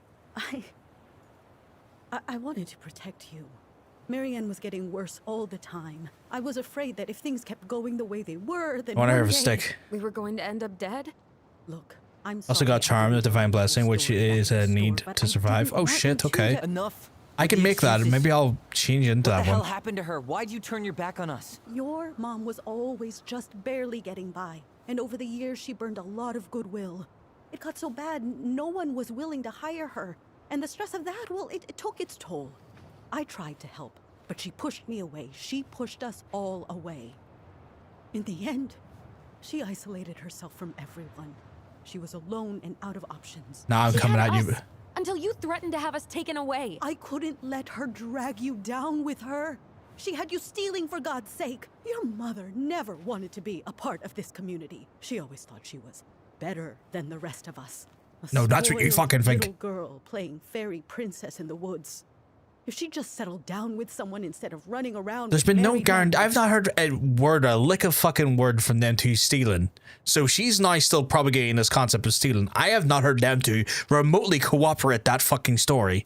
I wanted to protect you. Marianne was getting worse all the time. I was afraid that if things kept going the way they were, then I want to one have a day- stick. We were going to end up dead? Look, I'm Also sorry got I Charm, the didn't Divine tell Blessing, the which story is about a the need store, but to I survive. didn't Oh want shit, you okay. to- Enough. I can make that, and maybe I'll change into What that the hell one. happened to her? Why'd you turn your back on us? Your mom was always just barely getting by, and over the years she burned a lot of goodwill. It got so bad, no one was willing to hire her, and the stress of that, well, it took its toll. I tried to help, but she pushed me away. She pushed us all away. In the end, she isolated herself from everyone. She was alone and out of options. Now I'm She coming had at you. us until you threatened to have us taken away. I couldn't let her drag you down with her. She had you stealing for God's sake. Your mother never wanted to be a part of this community. She always thought she was better than the rest of us. A No, that's what you spoiled fucking think. little girl playing fairy princess in the woods. If she just settled down with someone instead of running around. There's with been no married guarantee. men- I've not heard a lick of fucking word from them two stealing. So she's now still propagating this concept of stealing. I have not heard them two remotely cooperate that fucking story.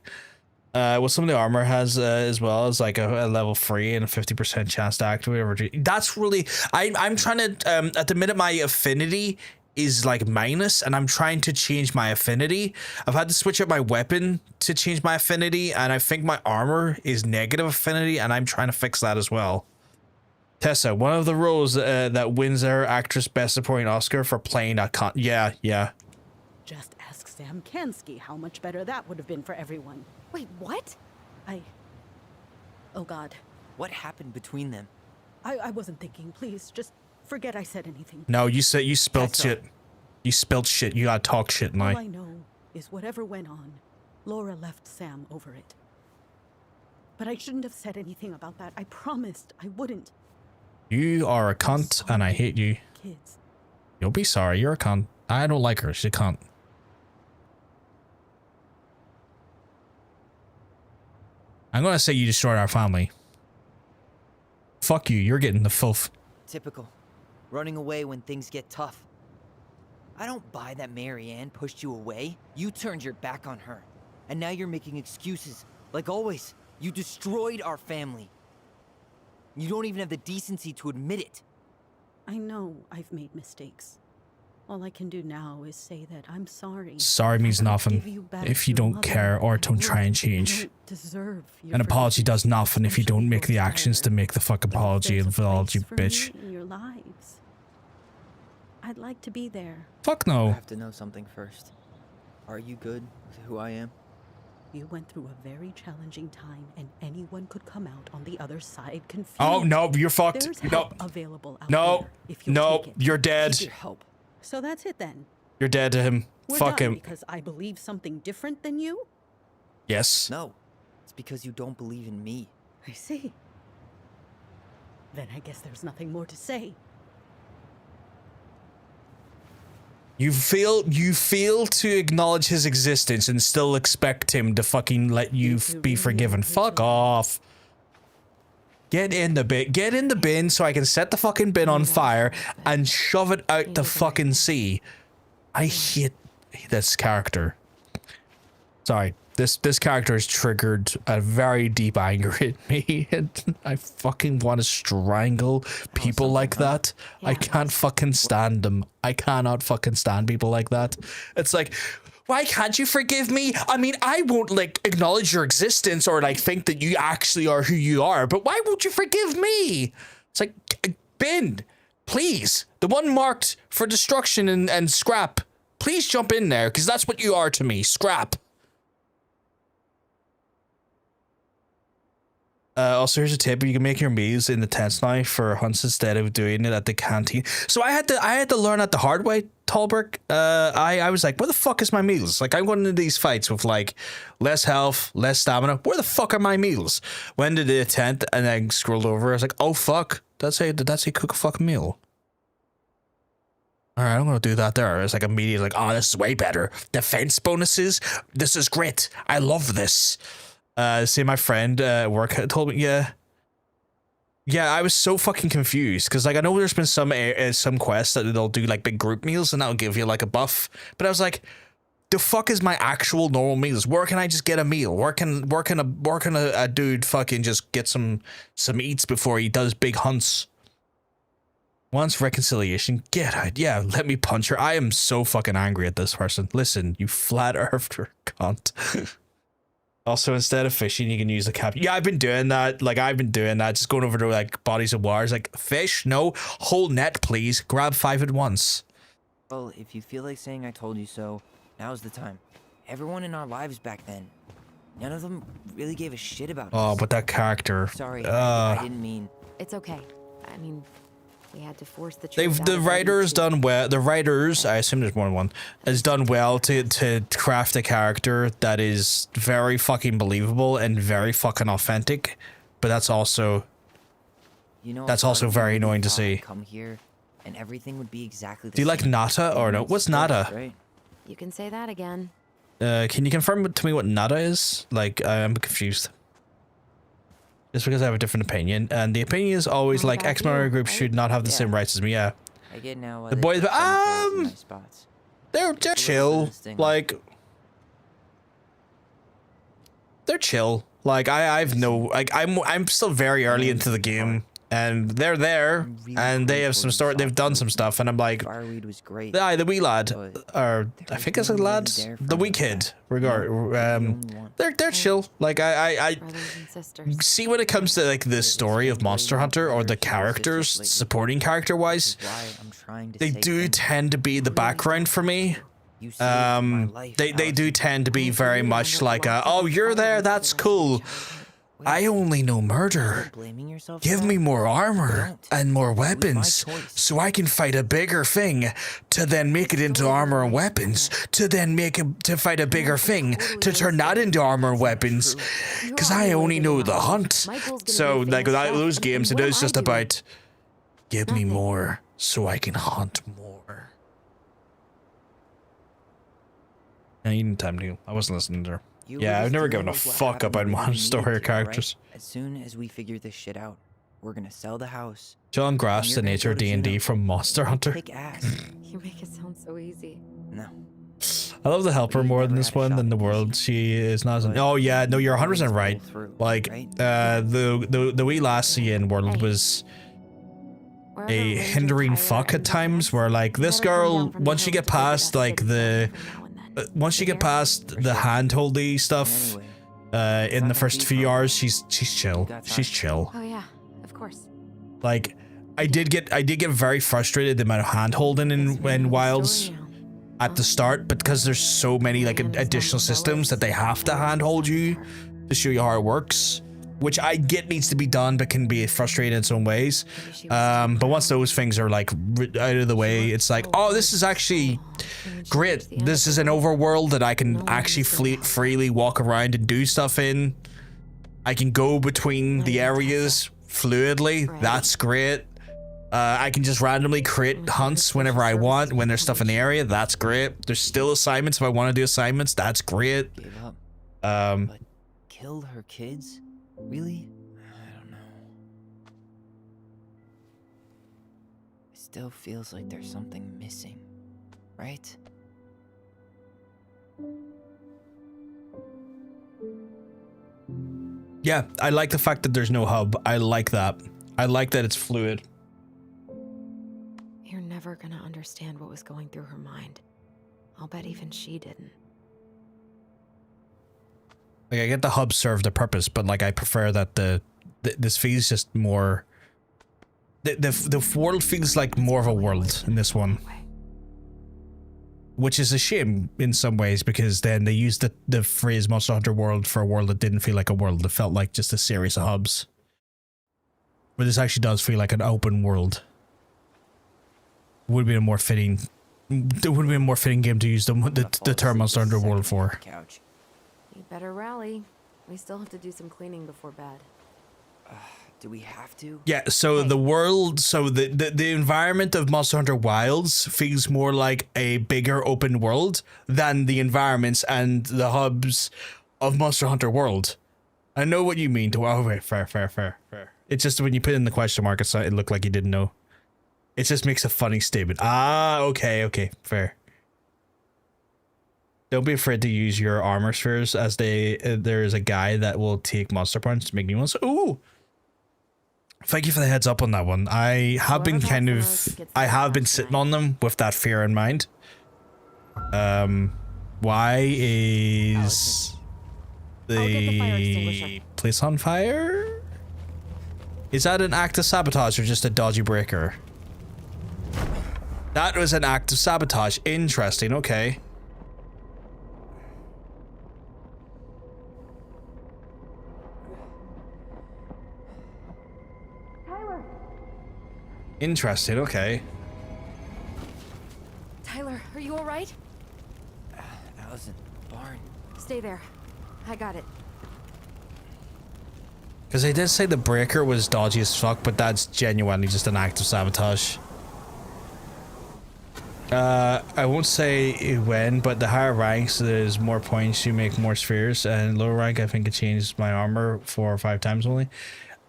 Well, some of the armor has as well as like a level 3 and a 50% chance to activate. That's really. I'm trying to. At the minute, my affinity is like minus, and I'm trying to change my affinity. I've had to switch up my weapon to change my affinity, and I think my armor is negative affinity, and I'm trying to fix that as well. Tessa, one of the roles that wins our actress best supporting Oscar for playing a con. Yeah. Just ask Sam Kansky how much better that would have been for everyone. Wait, what? Oh God. What happened between them? I wasn't thinking. Please, just forget I said anything. No, you said you spilled Tessa. shit. You spilled shit. You gotta talk shit, All now. I know is whatever went on, Laura left Sam over it. But I shouldn't have said anything about that. I promised I wouldn't. You are a cunt, and I hate you. Kids. You'll be sorry. You're a cunt. I don't like her. She's a cunt. I'm gonna say you destroyed our family. Fuck you. You're getting the filth. Typical. Running away when things get tough. I don't buy that Marianne pushed you away. You turned your back on her. And now you're making excuses. Like always, you destroyed our family. You don't even have the decency to admit it. I know I've made mistakes. All I can do now is say that I'm sorry. Sorry means nothing if you don't care or don't try and change. An apology does nothing if you don't make the actions to make the fucking apology involved, you bitch. In your lives. I'd like to be there. Fuck I no. have to know something first. Are you good with who I am? You went through a very challenging time, and anyone could come out on the other side confused. Oh no, you're fucked. There's No, help available out no, there if you no, take it. you're dead. Your help. So that's it then. You're dead to him. We're Fuck done him. because I believe something different than you? Yes. No. It's because you don't believe in me. I see. Then I guess there's nothing more to say. You fail to acknowledge his existence and still expect him to fucking let you be forgiven. Fuck off. Get in the bin. Get in the bin so I can set the fucking bin on fire and shove it out the fucking sea. I hate this character. Sorry. This character has triggered a very deep anger in me, and I fucking want to strangle people like that. I can't fucking stand them. I cannot fucking stand people like that. It's like, why can't you forgive me? I mean, I won't like acknowledge your existence or like think that you actually are who you are, but why won't you forgive me? It's like, bin, please, the one marked for destruction and scrap. Please jump in there, because that's what you are to me, scrap. Also, here's a tip: you can make your meals in the tents now for hunts instead of doing it at the canteen. So I had to learn it the hard way, Talberg. I was like, where the fuck is my meals? Like, I'm going into these fights with like less health, less stamina. Where the fuck are my meals? Went to the tent and then scrolled over. I was like, oh fuck, did that say cook a fucking meal? All right, I'm gonna do that there. It's like immediately like, oh, this is way better. Defense bonuses. This is great. I love this. See, my friend at work told me, yeah, I was so fucking confused because like I know there's been some quests that they'll do like big group meals and that'll give you like a buff, but I was like, the fuck is my actual normal meals? Where can I just get a meal? Where can a dude fucking just get some eats before he does big hunts? Wants reconciliation? Get out. Yeah, let me punch her. I am so fucking angry at this person. Listen, you flat earther cunt. Also, instead of fishing, you can use the cap. Yeah, I've been doing that. Like, just going over to, like, bodies of water. It's like, fish? No. Whole net, please. Grab 5 at once. Well, if you feel like saying I told you so, now's the time. Everyone in our lives back then, none of them really gave a shit about us. Oh, but that character. Sorry, I didn't mean... It's okay. I mean, we had to force the The writers done well. The writers, I assume there's more than one, has done well to craft a character that is very fucking believable and very fucking authentic. But that's also very annoying to see. Come here, and everything would be exactly the Do you like same. Nata or no? What's Nata? Right? You can say that again. Can you confirm to me what Nata is? Like, I'm confused. Just because I have a different opinion, and the opinion is always Not like about ex-member you, groups right? should not have the same rights as me. Yeah, I get now. the boys, they're chill. Like, they're chill. Like, I've no, like, I'm still very early into the game, and they're there, and they have some story. They've done some stuff, and I'm like, Fireweed was great. the wee lad, or I think it's a lad, the wee kid. They're chill. Like I see when it comes to like the story of Monster Hunter or the characters, supporting character wise, they do tend to be the background for me. They do tend to be very much like, oh, you're there, that's cool. I only know murder. Give me more armor and more weapons so I can fight a bigger thing to then make it into armor and weapons to then to fight a bigger thing to turn that into armor and weapons because I only know the hunt. So like with those games, it is just about give me more so I can hunt more. I need time to. I wasn't listening to her. Yeah, I've never given a fuck about Monster Hunter characters. As soon as we figure this shit out, we're gonna sell the house. John grasps the nature of D&D from Monster Hunter. You make it sound so easy. No. I love the helper more than this one than the world. She is not. Oh yeah, no, you're 100% right. Like the wee lassie in world was a hindering fuck at times. Where like this girl, once you get past like once you get past the handholdy stuff in the first few hours, she's chill. She's chill. Oh yeah, of course. Like I did get very frustrated the amount of handholding in Wilds at the start, but because there's so many like additional systems that they have to handhold you to show you how it works, which I get needs to be done but can be frustrating in some ways. But once those things are like out of the way, it's like, oh, this is actually great. This is an overworld that I can actually freely walk around and do stuff in. I can go between the areas fluidly. That's great. I can just randomly create hunts whenever I want when there's stuff in the area. That's great. There's still assignments if I want to do assignments. That's great. But killed her kids? Really? I don't know. It still feels like there's something missing, right? Yeah, I like the fact that there's no hub. I like that. I like that it's fluid. You're never gonna understand what was going through her mind. I'll bet even she didn't. Like I get the hub served a purpose, but like I prefer that this feels just more. The world feels like more of a world in this one, which is a shame in some ways because then they used the phrase Monster Hunter World for a world that didn't feel like a world. It felt like just a series of hubs. But this actually does feel like an open world. Would be a more fitting. It would be a more fitting game to use the term Monster Hunter World for. You better rally. We still have to do some cleaning before bed. Do we have to? Yeah, so the world, so the environment of Monster Hunter Wilds feels more like a bigger open world than the environments and the hubs of Monster Hunter World. I know what you mean. Oh, wait, fair. It's just when you put in the question mark, it looked like you didn't know. It just makes a funny statement. Ah, okay, fair. Don't be afraid to use your armor spheres as there is a guy that will take monster points to make new ones. Ooh! Thank you for the heads up on that one. I have been sitting on them with that fear in mind. Why is the place on fire? Is that an act of sabotage or just a dodgy breaker? That was an act of sabotage. Interesting, okay. Interesting, okay. Tyler, are you alright? Allison, barn. Stay there. I got it. Because they did say the breaker was dodgy as fuck, but that's genuinely just an act of sabotage. I won't say when, but the higher ranks, there's more points, you make more spheres, and lower rank, I think it changed my armor 4 or 5 times only.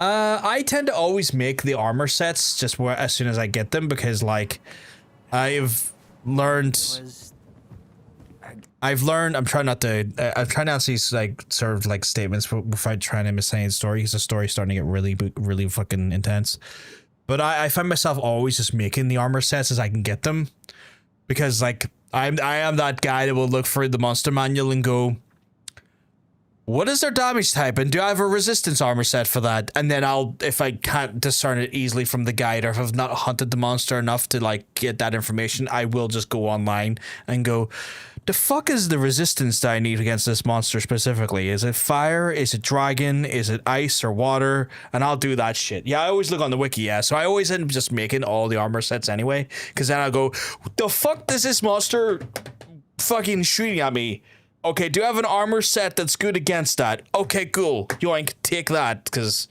I tend to always make the armor sets just as soon as I get them because, like, I've learned I've learned. I'm trying not to see like sort of like statements without trying to miss any story. Because the story's starting to get really fucking intense. But I find myself always just making the armor sets as I can get them, because like I am that guy that will look for the monster manual and go, what is their damage type, and do I have a resistance armor set for that? And then if I can't discern it easily from the guide, or if I've not hunted the monster enough to like get that information, I will just go online and go, the fuck is the resistance that I need against this monster specifically? Is it fire? Is it dragon? Is it ice or water? And I'll do that shit. Yeah, I always look on the wiki, yeah. So I always end up just making all the armor sets anyway, because then I'll go, what the fuck does this monster fucking shooting at me? Okay, do I have an armor set that's good against that? Okay, cool. Yoink, take that, because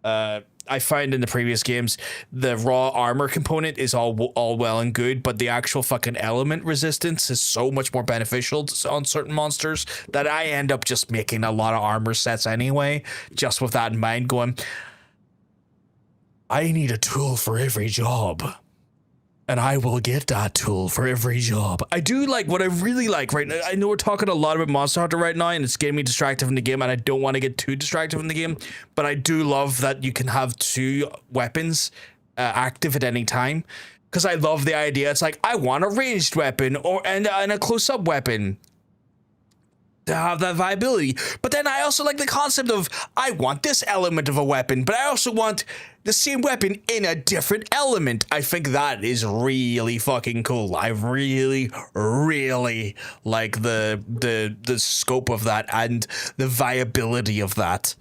I find in the previous games the raw armor component is all well and good, but the actual fucking element resistance is so much more beneficial on certain monsters that I end up just making a lot of armor sets anyway, just with that in mind, going, I need a tool for every job. And I will get that tool for every job. I do like what I really like right now. I know we're talking a lot about Monster Hunter right now, and it's getting me distracted from the game, and I don't want to get too distracted from the game, but I do love that you can have two weapons active at any time, because I love the idea. It's like, I want a ranged weapon and a close-up weapon to have that viability. But then I also like the concept of, I want this element of a weapon, but I also want the same weapon in a different element. I think that is really fucking cool. I really, really like the scope of that and the viability of that.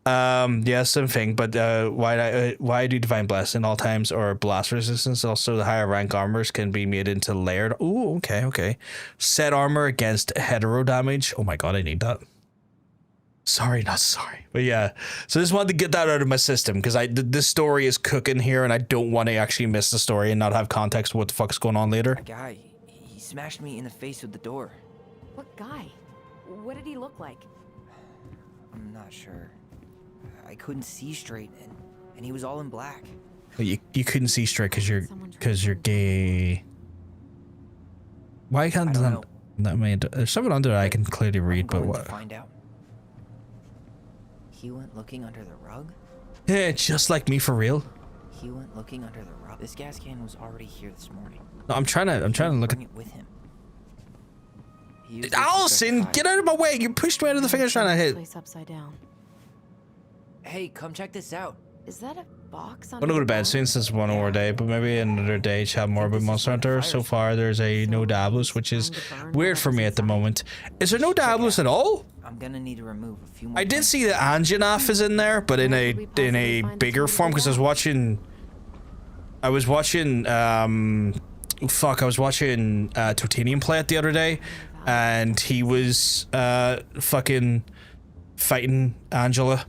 Yeah, same thing, but why do Divine Blessing all times or blast resistance? Also, the higher rank armors can be made into layered. Ooh, okay. Set armor against hetero damage. Oh my god, I need that. Sorry, not sorry. But yeah, so I just wanted to get that out of my system, because this story is cooking here, and I don't want to actually miss the story and not have context of what the fuck's going on later. That guy, he smashed me in the face with the door. What guy? What did he look like? I'm not sure. I couldn't see straight, and he was all in black. Well, you couldn't see straight because you're gay. Why can't that? There's something under it I can clearly read, but what? To find out. He went looking under the rug? Yeah, just like me for real. He went looking under the rug. This gas can was already here this morning. No, I'm trying to look at it with him. Allison, get out of my way! You pushed me out of the thing I was trying to hit. Place upside down. Hey, come check this out. Is that a box on? I'm gonna go to bed soon since it's 1 more day, but maybe another day to have more about Monster Hunter. So far, there's a no Diablos, which is weird for me at the moment. Is there no Diablos at all? I'm gonna need to remove a few more. I did see that Anjanath is in there, but in a bigger form, because I was watching Titanium play it the other day, and he was fucking fighting Angela.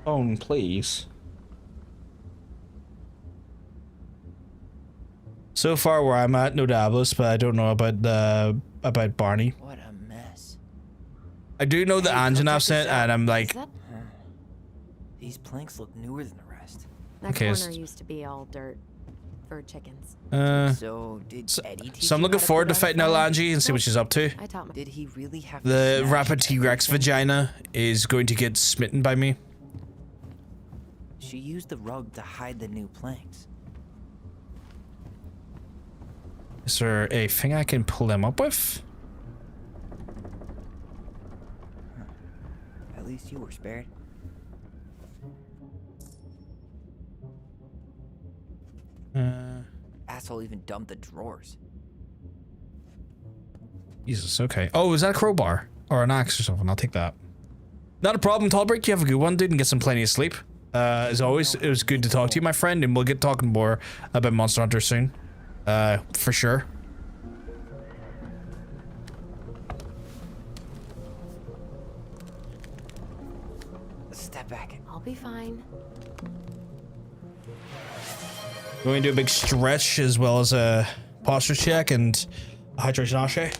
Phone, please. So far where I'm at, no Diablos, but I don't know about Barney. What a mess. I do know the Anjanath sent, and I'm like, these planks look newer than the rest. That corner used to be all dirt for chickens. So did Eddie teach so I'm you looking how to forward to put on fighting a fire? Elanji and see what she's up to. Did he really have The to smash rapid T-Rex everything? vagina is going to get smitten by me. She used the rug to hide the new planks. Is there a thing I can pull them up with? At least you were spared. Asshole even dumped the drawers. Jesus, okay. Oh, is that a crowbar? Or an axe or something? I'll take that. Not a problem, Tallbreak. You have a good one, dude, and get some plenty of sleep. As always, it was good to talk to you, my friend, and we'll get talking more about Monster Hunter soon. For sure. Step back. I'll be fine. We're going to do a big stretch as well as a posture check and a hydration ashe.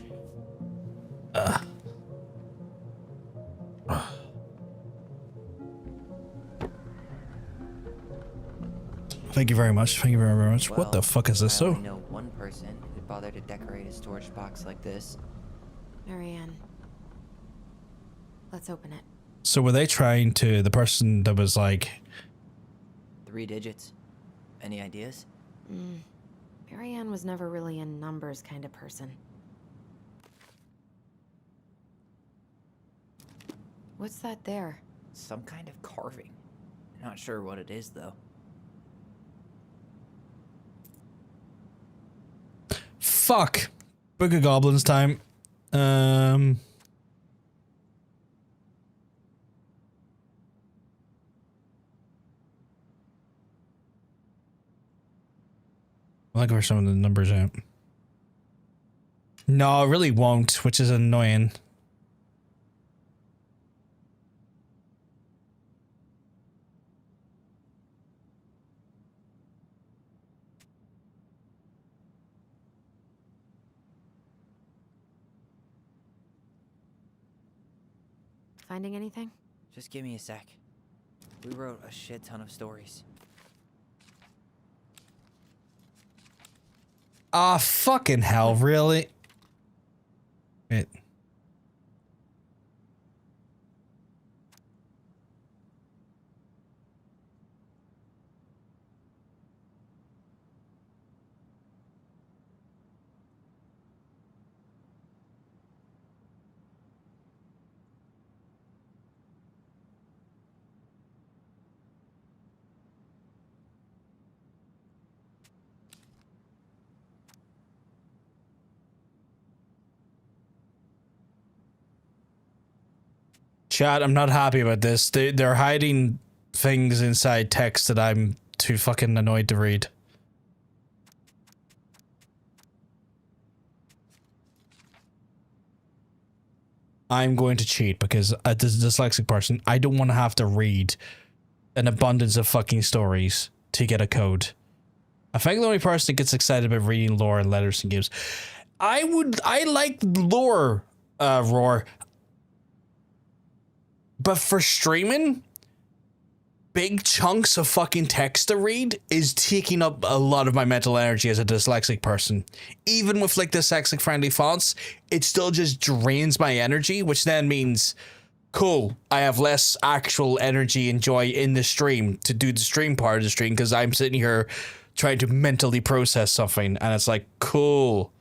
Thank you very much. Thank you very, very much. Well, what the fuck is this? I only So? know one person who'd bother to decorate a storage box like this. Marianne. Let's open it. So were they trying to, the person that was like... 3 digits. Any ideas? Marianne was never really a numbers kind of person. What's that there? Some kind of carving. Not sure what it is, though. Fuck. Book of Goblins time. I'm looking for some of the numbers out. No, it really won't, which is annoying. Finding anything? Just give me a sec. We wrote a shit ton of stories. Ah, fucking hell, really? Wait. Chat, I'm not happy about this. They're hiding things inside text that I'm too fucking annoyed to read. I'm going to cheat because as a dyslexic person, I don't want to have to read an abundance of fucking stories to get a code. I think the only person that gets excited about reading lore and letters and games. I like lore, Roar. But for streaming, big chunks of fucking text to read is taking up a lot of my mental energy as a dyslexic person. Even with like dyslexic friendly fonts, it still just drains my energy, which then means, cool, I have less actual energy and joy in the stream to do the stream part of the stream because I'm sitting here trying to mentally process something and it's like, cool.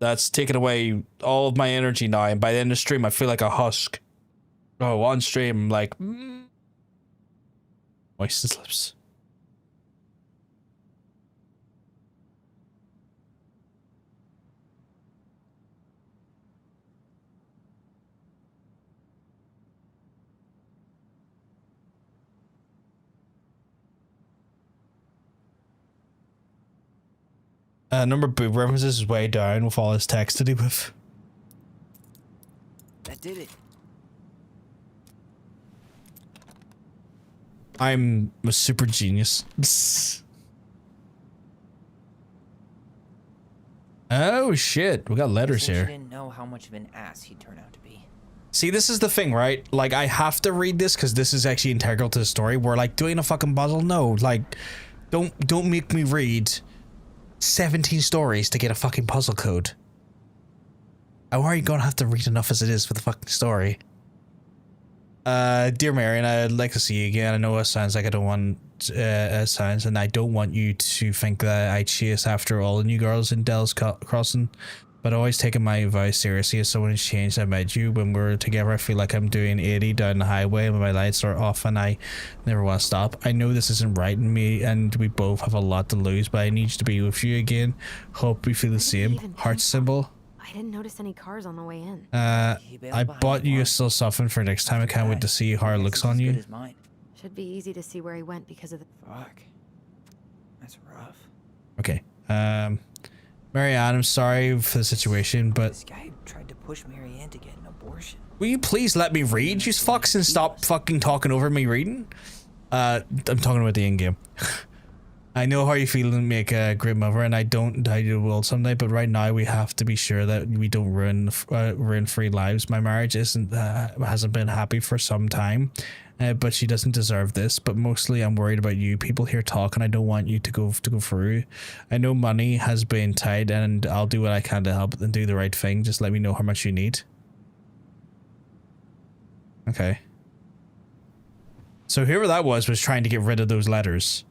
That's taking away all of my energy now, and by the end of the stream I feel like a husk. Oh, on stream, I'm like, moist his lips. Number of boob references is way down with all his text to do with. That did it. I'm a super genius. Oh shit, we got letters here. I didn't know how much of an ass he'd turn out to be. See, this is the thing, right? Like, I have to read this because this is actually integral to the story. We're like doing a fucking puzzle. No, like, don't make me read 17 stories to get a fucking puzzle code. I'm already gonna have to read enough as it is for the fucking story. Dear Marion, I'd like to see you again. I know it sounds like I don't want sounds, and I don't want you to think that I chase after all the new girls in Dell's Crossing, but always taking my advice seriously. As someone has changed, I met you when we're together. I feel like I'm doing 80 down the highway when my lights are off and I never want to stop. I know this isn't right in me, and we both have a lot to lose, but I need to be with you again. Hope we feel the same. Heart symbol. I didn't notice any cars on the way in. I bought you a still soften for next time. I can't wait to see how it looks on you. Should be easy to see where he went because of the... Fuck. That's rough. Okay. Marianne, I'm sorry for the situation, but... This guy tried to push Marianne to get an abortion. Will you please let me read, you fucks, and stop fucking talking over me reading? I'm talking about the in-game. I know how you feel and make a great mother, and I don't doubt you will someday. But right now, we have to be sure that we don't ruin free lives. My marriage hasn't been happy for some time, but she doesn't deserve this. But mostly, I'm worried about you. People here talk, and I don't want you to go through. I know money has been tight, and I'll do what I can to help and do the right thing. Just let me know how much you need. Okay. So whoever that was trying to get rid of those letters.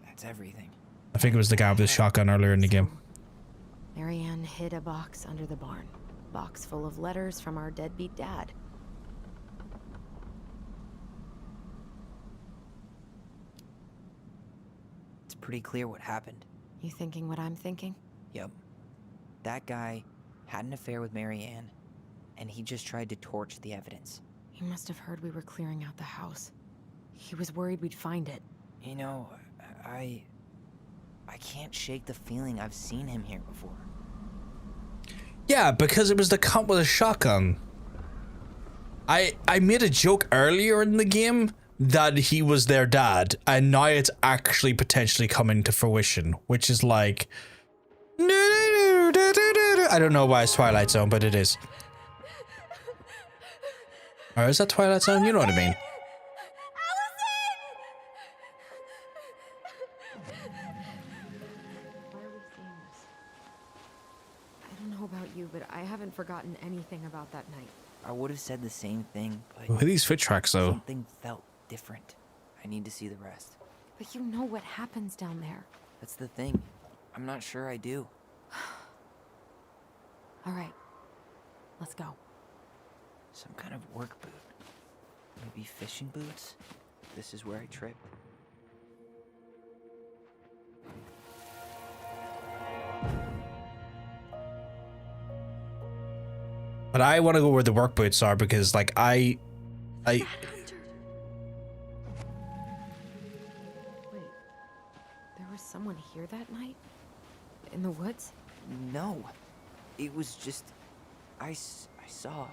That's everything. I think it was the guy with the shotgun earlier in the game. Marianne hid a box under the barn. Box full of letters from our deadbeat dad. It's pretty clear what happened. You thinking what I'm thinking? Yep. That guy had an affair with Marianne, and he just tried to torch the evidence. He must have heard we were clearing out the house. He was worried we'd find it. You know, I can't shake the feeling I've seen him here before. Yeah, because it was the cunt with a shotgun. I made a joke earlier in the game that he was their dad, and now it's actually potentially coming to fruition, which is like... I don't know why it's Twilight Zone, but it is. Or is that Twilight Zone? You know what I mean. But I haven't forgotten anything about that night. I would have said the same thing, but Look at these foot tracks, though. Something felt different. I need to see the rest. But you know what happens down there. That's the thing. I'm not sure I do. All right, let's go. Some kind of work boot. Maybe fishing boots? This is where I tripped. But I want to go where the work boots are because, like, I... Wait, there was someone here that night? In the woods? No. It was just... I saw...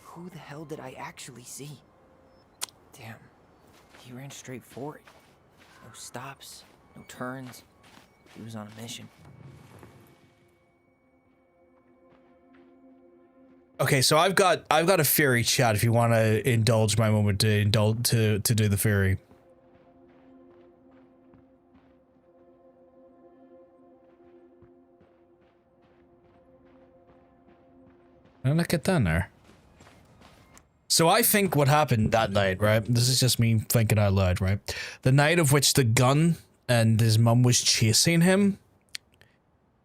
Who the hell did I actually see? Damn. He ran straight for it. No stops, no turns. He was on a mission. Okay, so I've got a theory, chat. If you want to indulge my moment to do the theory. Did I not get down there? So I think what happened that night, right? This is just me thinking out loud, right? The night of which the gun and his mum was chasing him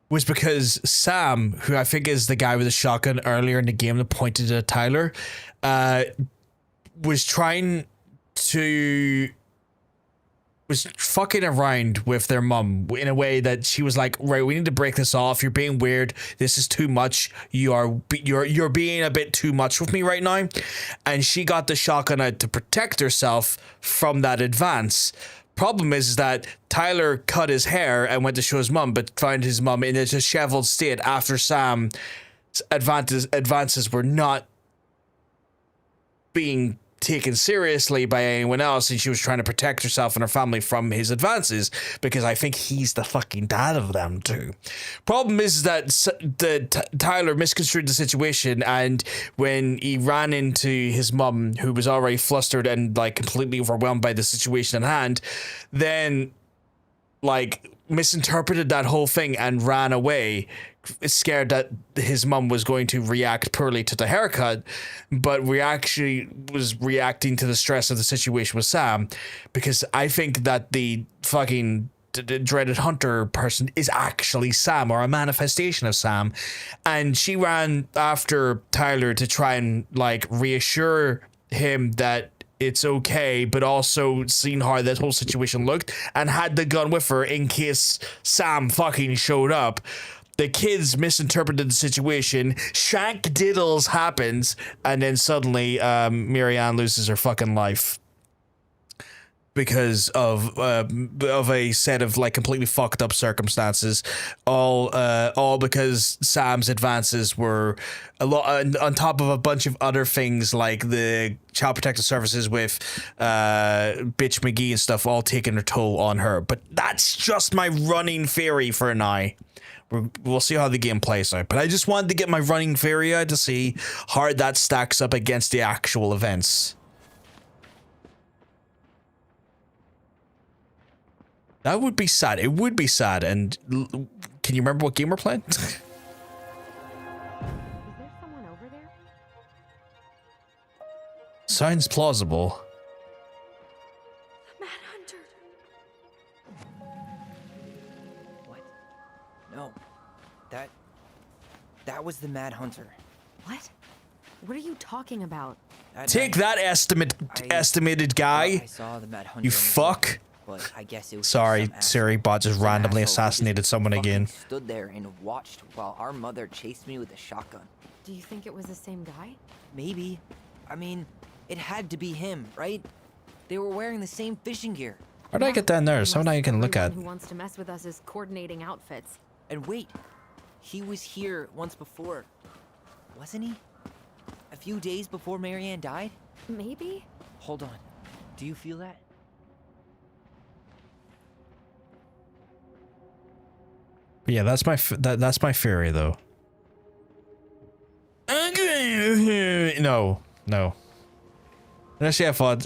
was because Sam, who I think is the guy with the shotgun earlier in the game that pointed at Tyler, was fucking around with their mum in a way that she was like, right, we need to break this off. You're being weird. This is too much. You're being a bit too much with me right now. And she got the shotgun out to protect herself from that advance. Problem is that Tyler cut his hair and went to show his mum, but found his mum in a disheveled state after Sam's advances were not being taken seriously by anyone else, and she was trying to protect herself and her family from his advances because I think he's the fucking dad of them too. Problem is that Tyler misconstrued the situation, and when he ran into his mum, who was already flustered and like completely overwhelmed by the situation at hand, then like misinterpreted that whole thing and ran away, scared that his mum was going to react poorly to the haircut, but we actually was reacting to the stress of the situation with Sam, because I think that the fucking dreaded hunter person is actually Sam, or a manifestation of Sam, and she ran after Tyler to try and like reassure him that it's okay, but also seeing how that whole situation looked, and had the gun with her in case Sam fucking showed up. The kids misinterpreted the situation. Shank diddles happens, and then suddenly Marianne loses her fucking life. because of a set of like completely fucked up circumstances, all because Sam's advances were a lot on top of a bunch of other things like the Child Protective Services with Bitch McGee and stuff, all taking their toll on her. But that's just my running theory for now. We'll see how the game plays out. But I just wanted to get my running theory out to see how that stacks up against the actual events. That would be sad. It would be sad. And can you remember what game we're playing? Is there someone over there? Sounds plausible. Mad Hunter. What? No. That was the Mad Hunter. What? What are you talking about? Take that, estimated guy. I saw the Mad Hunter. You fuck. But I guess it was Sorry, Siri bot just randomly assassinated someone again. Stood there and watched while our mother chased me with a shotgun. Do you think it was the same guy? Maybe. I mean, it had to be him, right? They were wearing the same fishing gear. How do I get down there? Someone I can look at. Who wants to mess with us is coordinating outfits. And wait, he was here once before, wasn't he? A few days before Marianne died? Maybe? Hold on. Do you feel that? Yeah, that's my that's my theory though. No. Initially, I thought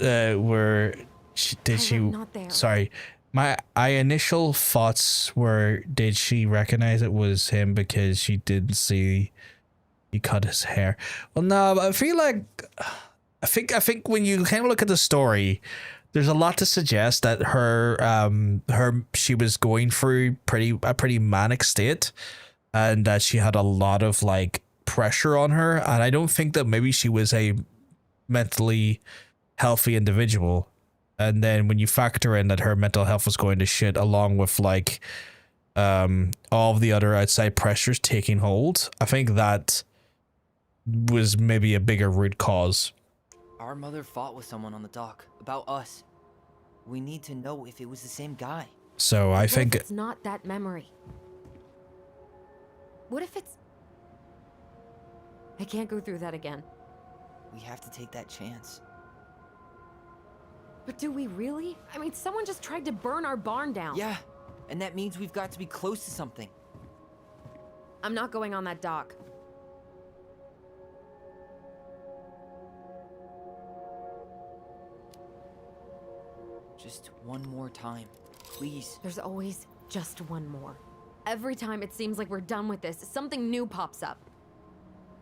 Sorry, my initial thoughts were, did she recognize it was him because she didn't see he cut his hair? Well, no, I feel like I think when you kind of look at the story, there's a lot to suggest that she was going through a pretty manic state, and that she had a lot of like pressure on her, and I don't think that maybe she was a mentally healthy individual. And then when you factor in that her mental health was going to shit, along with like all of the other outside pressures taking hold, I think that was maybe a bigger root cause. Our mother fought with someone on the dock about us. We need to know if it was the same guy. So I think it's not that memory. What if it's... I can't go through that again. We have to take that chance. But do we really? I mean, someone just tried to burn our barn down. Yeah, and that means we've got to be close to something. I'm not going on that dock. Just one more time, please. There's always just one more. Every time it seems like we're done with this, something new pops up.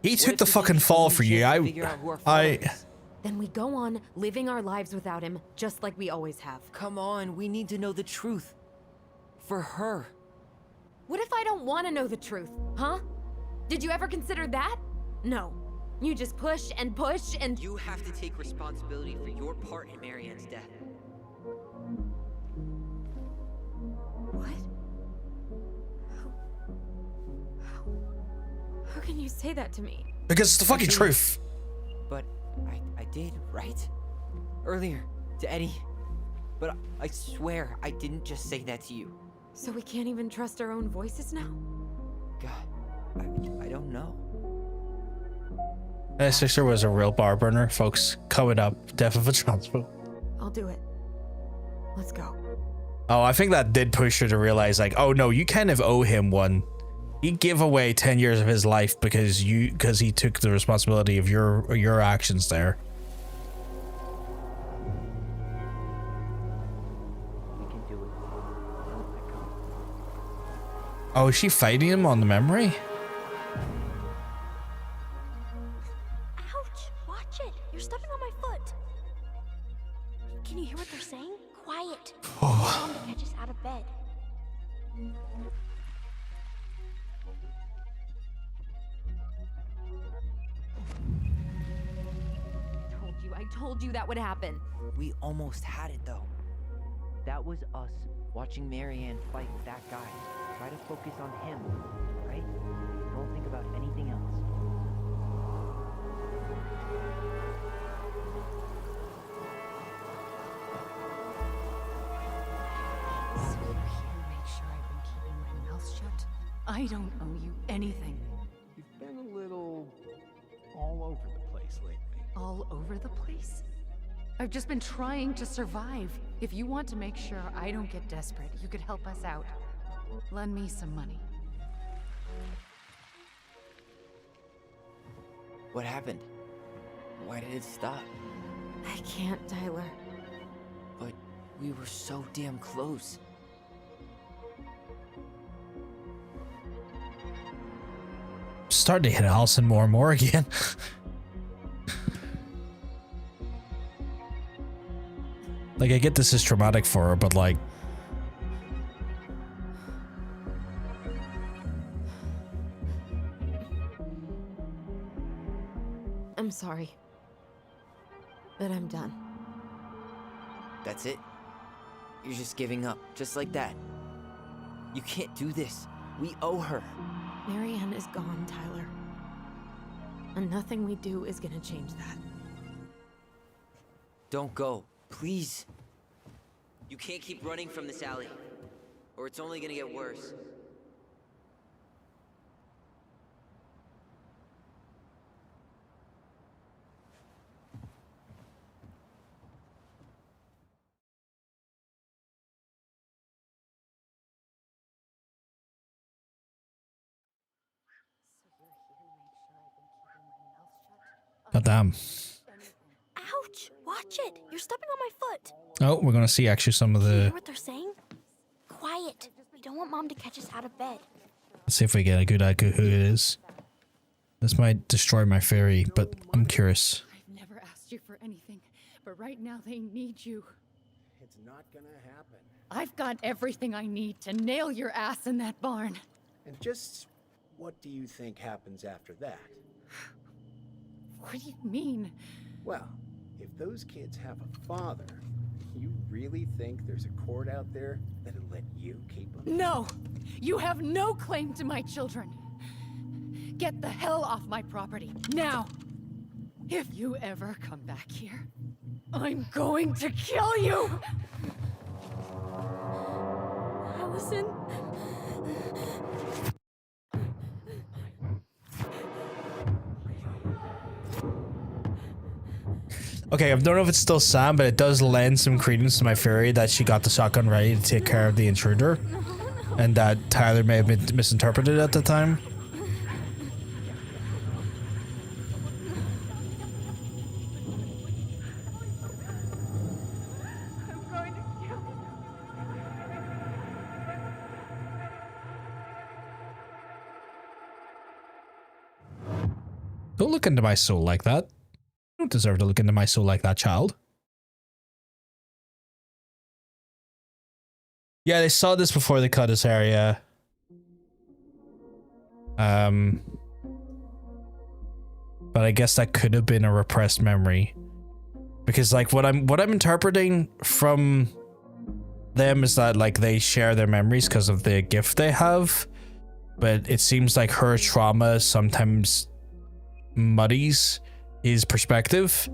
He took the fucking fall for you. Then we go on living our lives without him, just like we always have. Come on, we need to know the truth. For her. What if I don't want to know the truth, huh? Did you ever consider that? No. You just push and push and... You have to take responsibility for your part in Marianne's death. What? How can you say that to me? Because it's the fucking truth. But I did, right? Earlier, to Eddie. But I swear I didn't just say that to you. So we can't even trust our own voices now? God, I don't know. My sister was a real bar burner, folks. Coming up, death of a transpo. I'll do it. Let's go. Oh, I think that did push her to realize, like, oh no, you kind of owe him one. He gave away 10 years of his life because he took the responsibility of your actions there. We can do it. Oh, is she fighting him on the memory? Ouch! Watch it! You're stepping on my foot. Can you hear what they're saying? Quiet. Mom to catch us out of bed. I told you that would happen. We almost had it though. That was us watching Marianne fight that guy. Try to focus on him, right? Don't think about anything else. I don't owe you anything. You've been a little all over the place lately. All over the place? I've just been trying to survive. If you want to make sure I don't get desperate, you could help us out. Lend me some money. What happened? Why did it stop? I can't, Tyler. But we were so damn close. Starting to hit Allison more and more again. Like, I get this is traumatic for her, but like... I'm sorry. But I'm done. That's it? You're just giving up, just like that. You can't do this. We owe her. Marianne is gone, Tyler. And nothing we do is gonna change that. Don't go, please. You can't keep running from this alley, or it's only gonna get worse. God damn. Ouch! Watch it! You're stepping on my foot! Oh, we're gonna see actually some of You the... hear what they're saying? Quiet! We don't want Mom to catch us out of bed. Let's see if we get a good idea who it is. This might destroy my theory, but I'm curious. I've never asked you for anything, but right now they need you. It's not gonna happen. I've got everything I need to nail your ass in that barn. And just what do you think happens after that? What do you mean? Well, if those kids have a father, you really think there's a court out there that'll let you keep them? No! You have no claim to my children. Get the hell off my property, now! If you ever come back here, I'm going to kill you! Allison? Okay, I don't know if it's still Sam, but it does lend some credence to my theory that she got the shotgun ready to take care of the intruder. And that Tyler may have been misinterpreted at the time. Don't look into my soul like that. You don't deserve to look into my soul like that, child. Yeah, they saw this before they cut his hair, yeah. But I guess that could have been a repressed memory. Because like what I'm interpreting from them is that like they share their memories because of the gift they have. But it seems like her trauma sometimes muddies his perspective,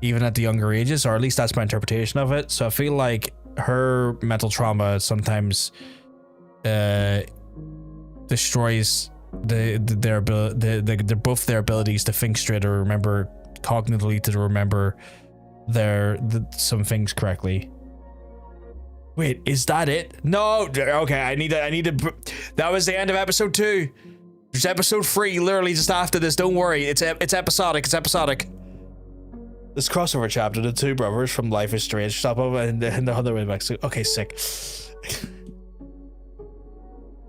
even at the younger ages, or at least that's my interpretation of it. So I feel like her mental trauma sometimes destroys their both their abilities to think straight or remember cognitively to remember some things correctly. Wait, is that it? No. Okay, I need to. That was the end of episode 2. There's episode 3 literally just after this. Don't worry, it's episodic. It's episodic. This crossover chapter, the two brothers from Life is Strange stop over and the other way back. So, okay, sick.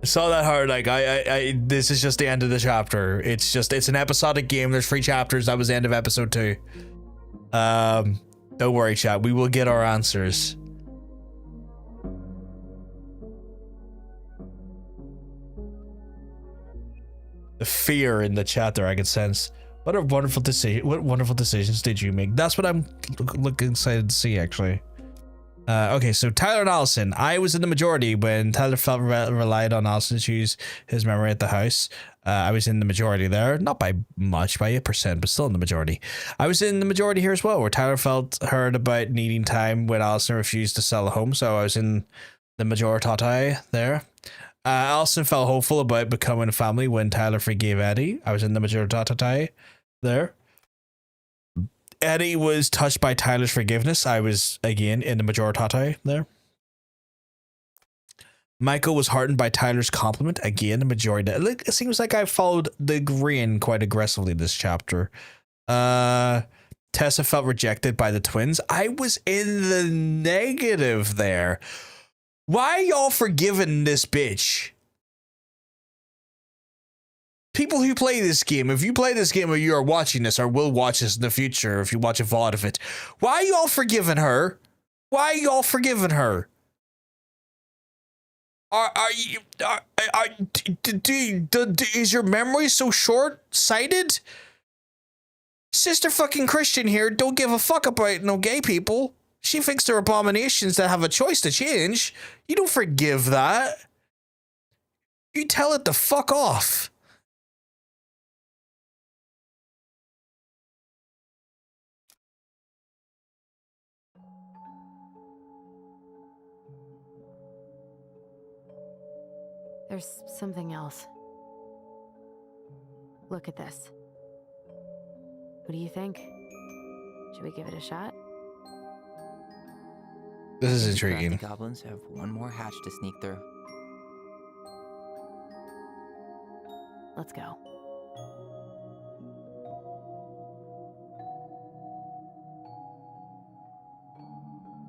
I saw that hard. Like I this is just the end of the chapter. It's an episodic game. There's 3 chapters. That was the end of episode 2. Don't worry, chat. We will get our answers. The fear in the chat there, I can sense. What wonderful decisions did you make? That's what I'm looking excited to see, actually. Okay, so Tyler and Allison. I was in the majority when Tyler felt relied on Allison to use his memory at the house. I was in the majority there, not by much, by 8%, but still in the majority. I was in the majority here as well, where Tyler felt heard about needing time when Allison refused to sell a home. So I was in the majority there. Allison felt hopeful about becoming a family when Tyler forgave Eddie. I was in the majority there. Eddie was touched by Tyler's forgiveness. I was, again, in the majority there. Michael was heartened by Tyler's compliment. Again, the majority. It seems like I followed the grain quite aggressively this chapter. Tessa felt rejected by the twins. I was in the negative there. Why are y'all forgiving this bitch? People who play this game, if you play this game or you are watching this or will watch this in the future, if you watch a VOD of it, why are y'all forgiving her? Why are y'all forgiving her? Is your memory so short-sighted? Sister fucking Christian here don't give a fuck about no gay people. She thinks they're abominations that have a choice to change. You don't forgive that. You tell it to fuck off. There's something else. Look at this. What do you think? Should we give it a shot? This is The intriguing. goblins have one more hatch to sneak through. Let's go.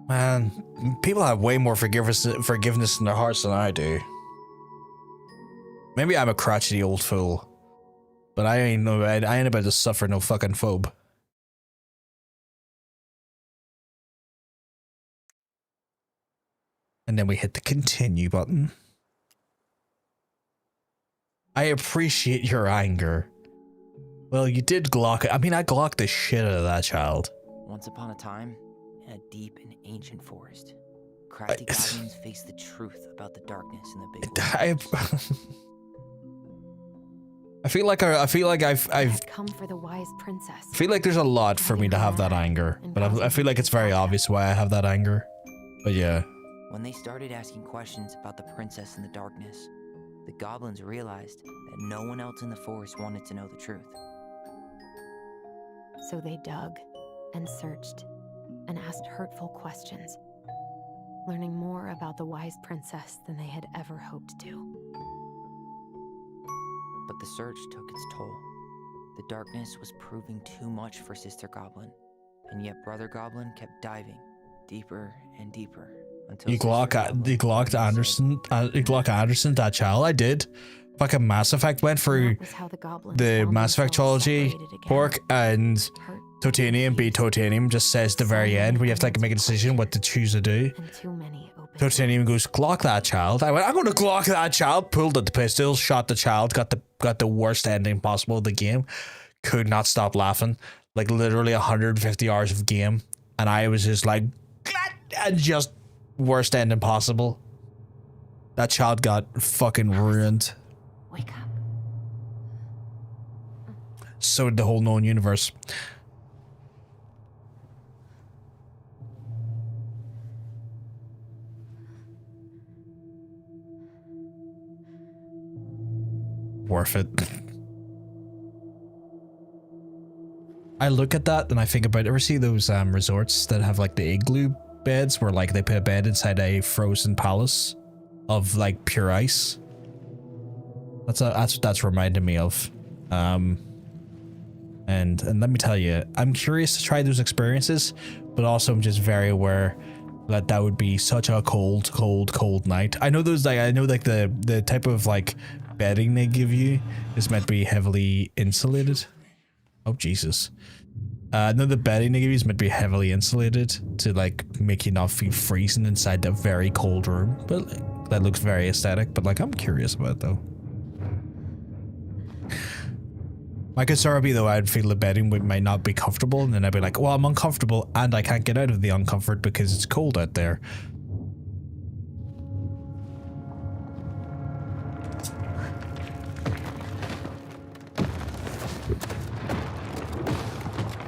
Man, people have way more forgiveness in their hearts than I do. Maybe I'm a crotchety old fool, but I ain't about to suffer no fucking phobe. And then we hit the continue button. I appreciate your anger. Well, you did Glock. I mean, I Glocked the shit out of that child. Once upon a time, in a deep and ancient forest, crafty goblins face the truth about the darkness in the big woods. I feel like I've come for the wise princess. I feel like there's a lot for me to have that anger, but I feel like it's very obvious why I have that anger. But yeah. When they started asking questions about the princess in the darkness, the goblins realized that no one else in the forest wanted to know the truth. So they dug and searched and asked hurtful questions, learning more about the wise princess than they had ever hoped to. But the search took its toll. The darkness was proving too much for Sister Goblin, and yet Brother Goblin kept diving deeper and deeper until You Glock Anderson, that child. I did. Fucking Mass Effect went for the Mass Effect trilogy. Pork and Totanium beat Totanium just says the very end where you have to like make a decision what to choose to do. Totanium goes, Glock that child. I went, I'm gonna Glock that child, pulled at the pistol, shot the child, got the worst ending possible of the game. Could not stop laughing. Like literally 150 hours of game. And I was just like, and just worst ending possible. That child got fucking ruined. Wake up. So did the whole known universe. Worth it. I look at that and I think about, ever see those resorts that have like the igloo beds where like they put a bed inside a frozen palace of like pure ice? That's what that's reminding me of. And let me tell you, I'm curious to try those experiences, but also I'm just very aware that would be such a cold night. I know those like the type of like bedding they give you is meant to be heavily insulated. Oh Jesus. I know the bedding they give you is meant to be heavily insulated to like make you not feel freezing inside the very cold room. But like, that looks very aesthetic, but like I'm curious about it though. My concern would be though, I'd feel the bedding might not be comfortable, and then I'd be like, well, I'm uncomfortable and I can't get out of the uncomfort because it's cold out there.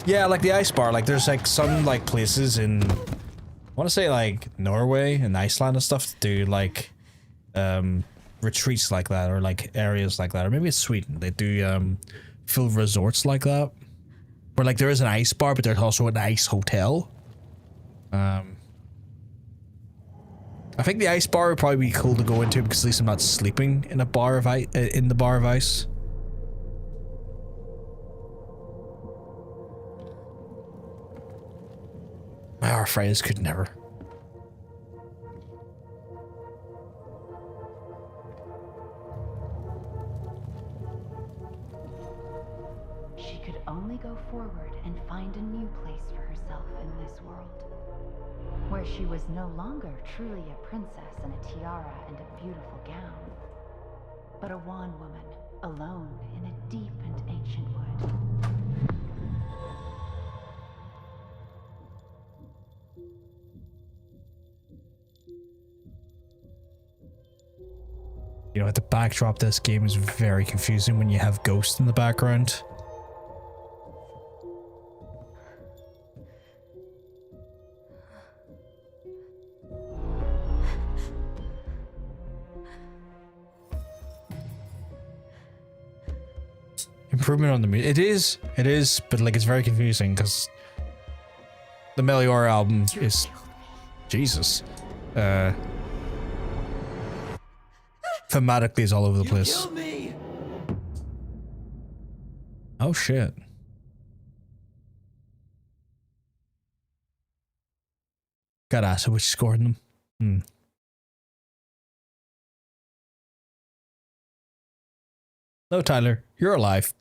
Yeah, like the ice bar, like there's like some like places in, I want to say like Norway and Iceland and stuff that do like retreats like that, or like areas like that, or maybe it's Sweden. They do full resorts like that, where like there is an ice bar, but there's also an ice hotel. I think the ice bar would probably be cool to go into because at least I'm not sleeping in a bar of ice. In the bar of ice. My arthritis could never. She could only go forward and find a new place for herself in this world, where she was no longer truly a princess in a tiara and a beautiful gown, but a wan woman, alone in a deep and ancient wood. You know, at the backdrop, this game is very confusing when you have ghosts in the background. Improvement on the music. It is, but like it's very confusing because the Melior album is Jesus. Thematically is all over the place. Oh shit. Gotta ask her which scored them. No, Tyler, you're alive.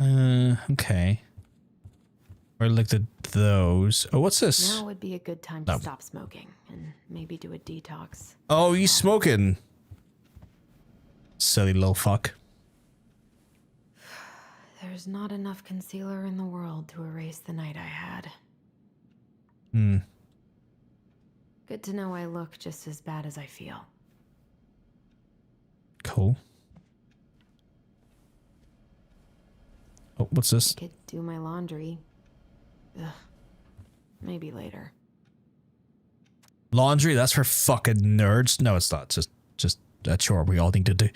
Okay. I looked at those. Oh, what's this? Now would be a good time to stop smoking and maybe do a detox. Oh, you smoking? Silly little fuck. There's not enough concealer in the world to erase the night I had. Good to know I look just as bad as I feel. Cool. Oh, what's this? I could do my laundry. Ugh. Maybe later. Laundry? That's for fucking nerds. No, it's not. Just a chore we all need to do.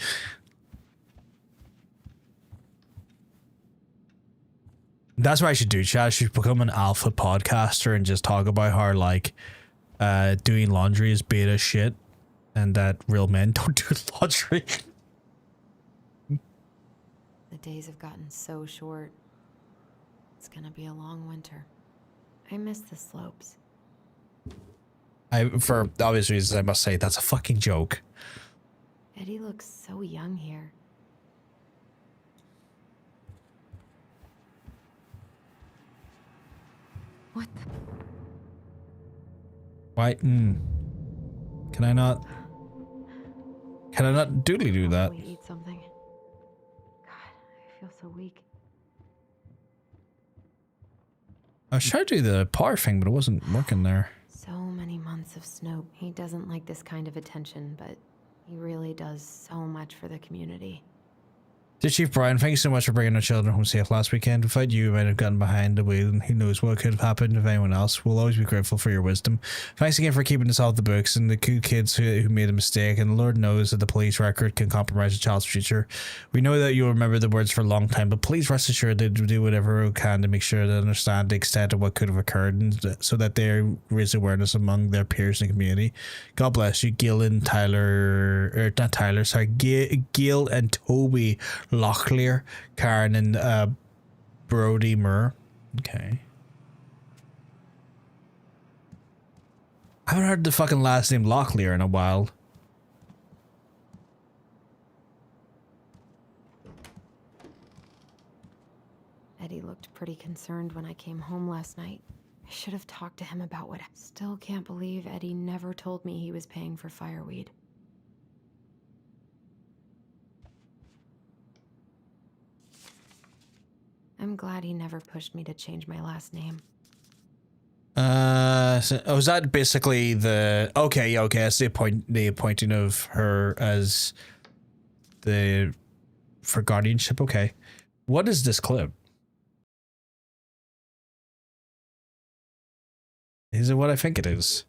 That's what I should do, Chad. I should become an alpha podcaster and just talk about how, like, doing laundry is beta shit and that real men don't do laundry. The days have gotten so short. It's gonna be a long winter. I miss the slopes. For obvious reasons, I must say that's a fucking joke. Eddie looks so young here. What the? Why? Can I not? Can I not doodly do that? Probably eat something. God, I feel so weak. I was trying to do the power thing, but it wasn't working there. So many months of Snoop. He doesn't like this kind of attention, but he really does so much for the community. Dear Chief Brian, thank you so much for bringing our children home safe last weekend. Without you, we might have gotten behind the wheel, and who knows what could have happened if anyone else. We'll always be grateful for your wisdom. Thanks again for keeping us off the books and the cool kids who made a mistake, and the Lord knows that the police record can compromise a child's future. We know that you'll remember the words for a long time, but please rest assured that we'll do whatever we can to make sure they understand the extent of what could have occurred, and so that they raise awareness among their peers in the community. God bless you, Gail and Gail and Toby Locklear, Karen and Brody Murr. Okay. I haven't heard the fucking last name Locklear in a while. Eddie looked pretty concerned when I came home last night. I should have talked to him about what. Still can't believe Eddie never told me he was paying for fireweed. I'm glad he never pushed me to change my last name. Is that basically the okay, that's the appointing of her as the for guardianship, okay. What is this clip? Is it what I think it is?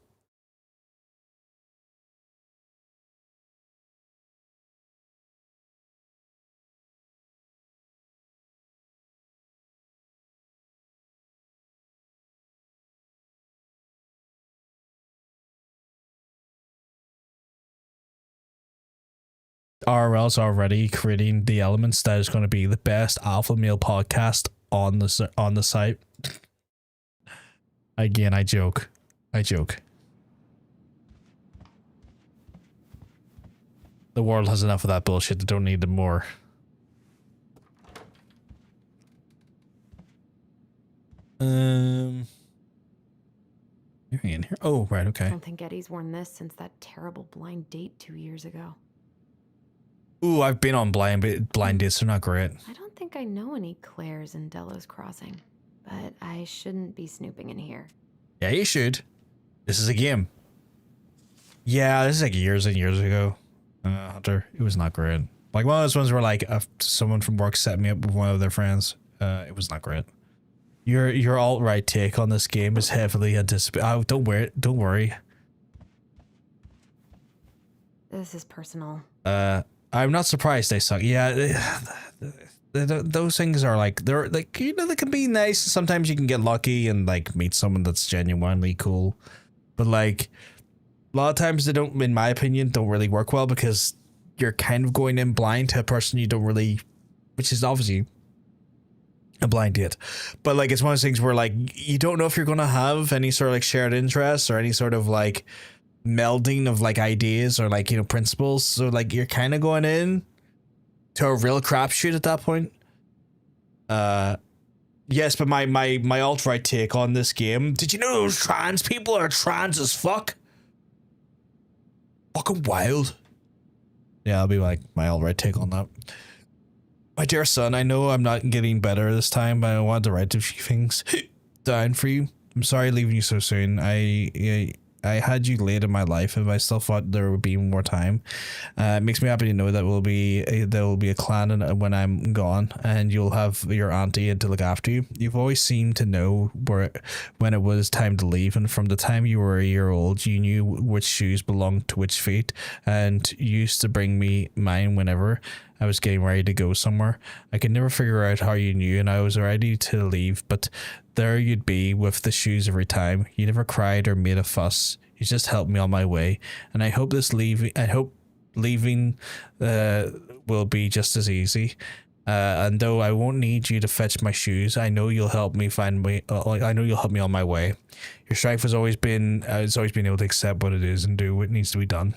RL's already creating the elements that is going to be the best alpha male podcast on the site. Again, I joke. The world has enough of that bullshit. They don't need more. You're in here. Oh, right, okay. I don't think Eddie's worn this since that terrible blind date 2 years ago. Ooh, I've been on blind dates. They're not great. I don't think I know any Claires in Delos Crossing, but I shouldn't be snooping in here. Yeah, you should. This is a game. Yeah, this is like years and years ago. Hunter, it was not great. Like one of those ones where like someone from work set me up with one of their friends. It was not great. Your alt-right take on this game is heavily anticipated. Oh, don't worry. This is personal. I'm not surprised they suck. Yeah, those things are like they're like they can be nice. Sometimes you can get lucky and like meet someone that's genuinely cool, but like a lot of times they don't, in my opinion, don't really work well because you're kind of going in blind to a person you don't really, which is obviously a blind date, but like it's one of those things where like you don't know if you're gonna have any sort of like shared interests or any sort of like melding of like ideas or like principles, so like you're kind of going in to a real crapshoot at that point. Yes, but my alt-right take on this game. Did you know those trans people are trans as fuck? Fucking wild. Yeah, I'll be like my alt-right take on that. My dear son, I know I'm not getting better this time, but I wanted to write a few things down for you. I'm sorry leaving you so soon. I had you late in my life, and I still thought there would be more time. It makes me happy to know that there will be a clan when I'm gone, and you'll have your auntie to look after you. You've always seemed to know when it was time to leave, and from the time you were a year old, you knew which shoes belonged to which feet, and you used to bring me mine whenever I was getting ready to go somewhere. I could never figure out how you knew, and I was ready to leave, but there you'd be with the shoes every time. You never cried or made a fuss. You just helped me on my way, and I hope leaving will be just as easy. And though I won't need you to fetch my shoes, I know you'll help me I know you'll help me on my way. Your strength has always been able to accept what it is and do what needs to be done.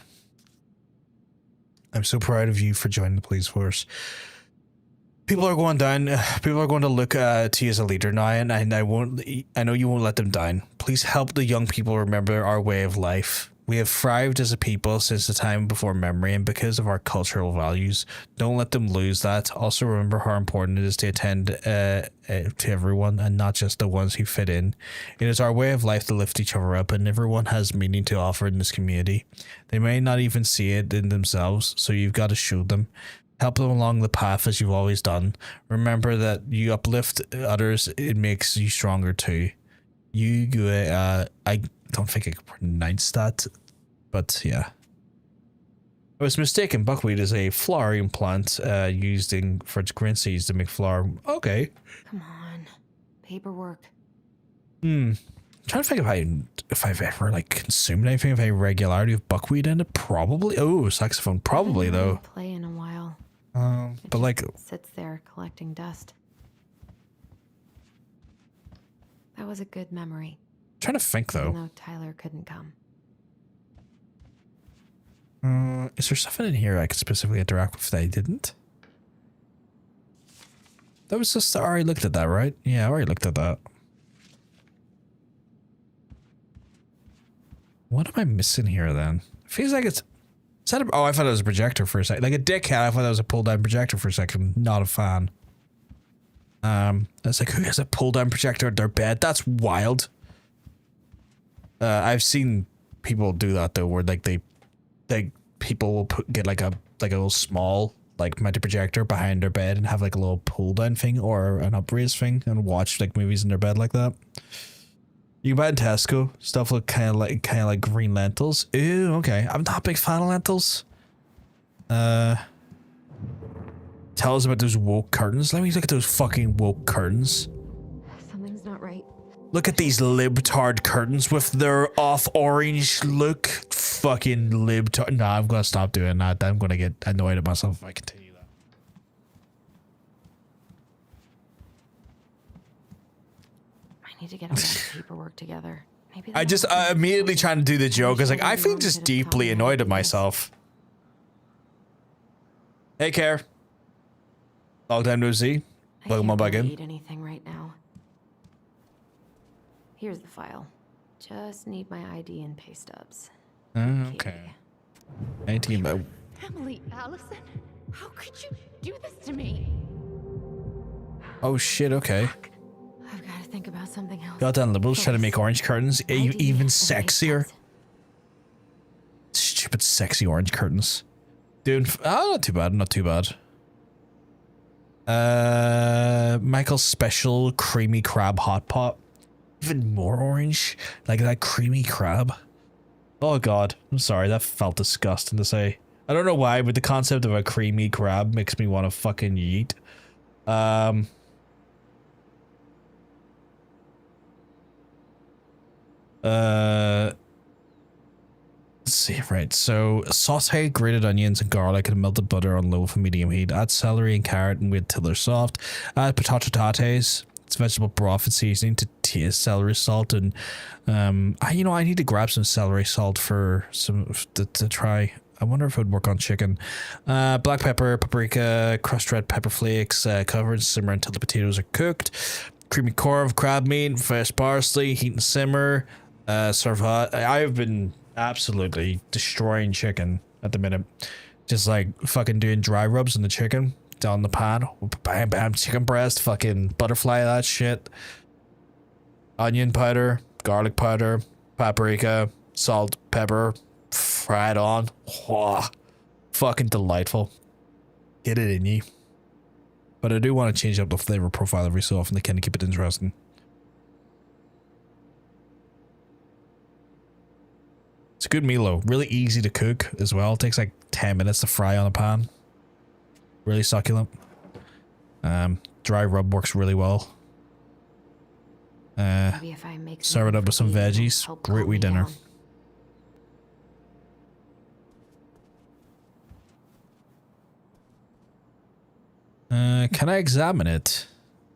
I'm so proud of you for joining the police force. People are going down. People are going to look to you as a leader now, and I know you won't let them down. Please help the young people remember our way of life. We have thrived as a people since the time before memory, and because of our cultural values, don't let them lose that. Also, remember how important it is to attend to everyone, and not just the ones who fit in. It is our way of life to lift each other up, and everyone has meaning to offer in this community. They may not even see it in themselves, so you've got to show them. Help them along the path as you've always done. Remember that you uplift others, it makes you stronger too. I don't think I can pronounce that, but yeah. I was mistaken. Buckwheat is a flowering plant used for its green seeds to make flour. Okay. Come on. Paperwork. I'm trying to think if I've ever like consumed anything of any regularity of buckwheat in it. Probably. Oh, saxophone. Probably though. I haven't play in a while. But like sits there collecting dust. That was a good memory. I'm trying to think though. Even though Tyler couldn't come. Is there something in here I could specifically interact with that I didn't? That was just I already looked at that, right? Yeah, I already looked at that. What am I missing here then? It feels like it's oh, I thought it was a projector for a second. Like a dickhead, I thought that was a pull-down projector for a second. Not a fan. It's like, who has a pull-down projector at their bed? That's wild. I've seen people do that though, where like people will get like a little small like mounted projector behind their bed and have like a little pull-down thing or an upraise thing and watch like movies in their bed like that. You can buy it in Tesco. Stuff look kind of like green lentils. Ew, okay. I'm not a big fan of lentils. Tell us about those woke curtains. Let me look at those fucking woke curtains. Something's not right. Look at these libtard curtains with their off-orange look. Fucking libtard. Nah, I'm gonna stop doing that. I'm gonna get annoyed at myself if I continue that. I need to get all that paperwork together. Maybe I just immediately trying to do the joke. I was like, I feel just deeply annoyed at myself. Hey, Care. Long time no see. Welcome on back in. I can't eat anything right now. Here's the file. Just need my ID and pay stubs. Okay. 19 by Emily, Allison, how could you do this to me? Oh shit, okay. I've got to think about something else. Goddamn liberals trying to make orange curtains even sexier. Stupid sexy orange curtains. Dude, not too bad, not too bad. Michael's special creamy crab hot pot. Even more orange. Like that creamy crab. Oh god, I'm sorry, that felt disgusting to say. I don't know why, but the concept of a creamy crab makes me want to fucking yeet. Let's see, right, so saute grated onions and garlic and melted butter on low for medium heat. Add celery and carrot and wait till they're soft. Add potato tates. It's vegetable broth and seasoning to taste celery salt and I need to grab some celery salt for to try. I wonder if it would work on chicken. Black pepper, paprika, crushed red pepper flakes, cover and simmer until the potatoes are cooked. Creamy core of crab meat, fresh parsley, heat and simmer. Serve hot. I've been absolutely destroying chicken at the minute. Just like fucking doing dry rubs on the chicken down the pan. Bam, bam, chicken breast, fucking butterfly that shit. Onion powder, garlic powder, paprika, salt, pepper, fried on. Whoa, fucking delightful. Get it in ye. But I do want to change up the flavor profile every so often to kind of keep it interesting. It's a good meal though. Really easy to cook as well. It takes like 10 minutes to fry on a pan. Really succulent. Dry rub works really well. Maybe if I make serve it up with some veggies. Great wee dinner. Can I examine it?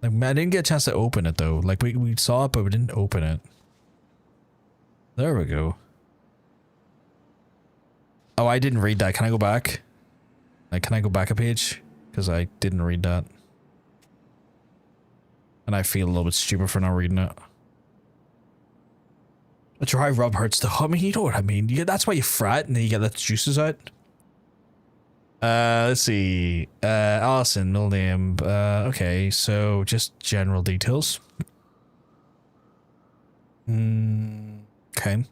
Like, I didn't get a chance to open it though. Like we saw it, but we didn't open it. There we go. Oh, I didn't read that. Can I go back? Like, can I go back a page? Because I didn't read that. And I feel a little bit stupid for not reading it. A dry rub hurts though. I mean, you know what I mean. That's why you fry it and then you get the juices out. Let's see. Allison, middle name. Okay, so just general details. Okay.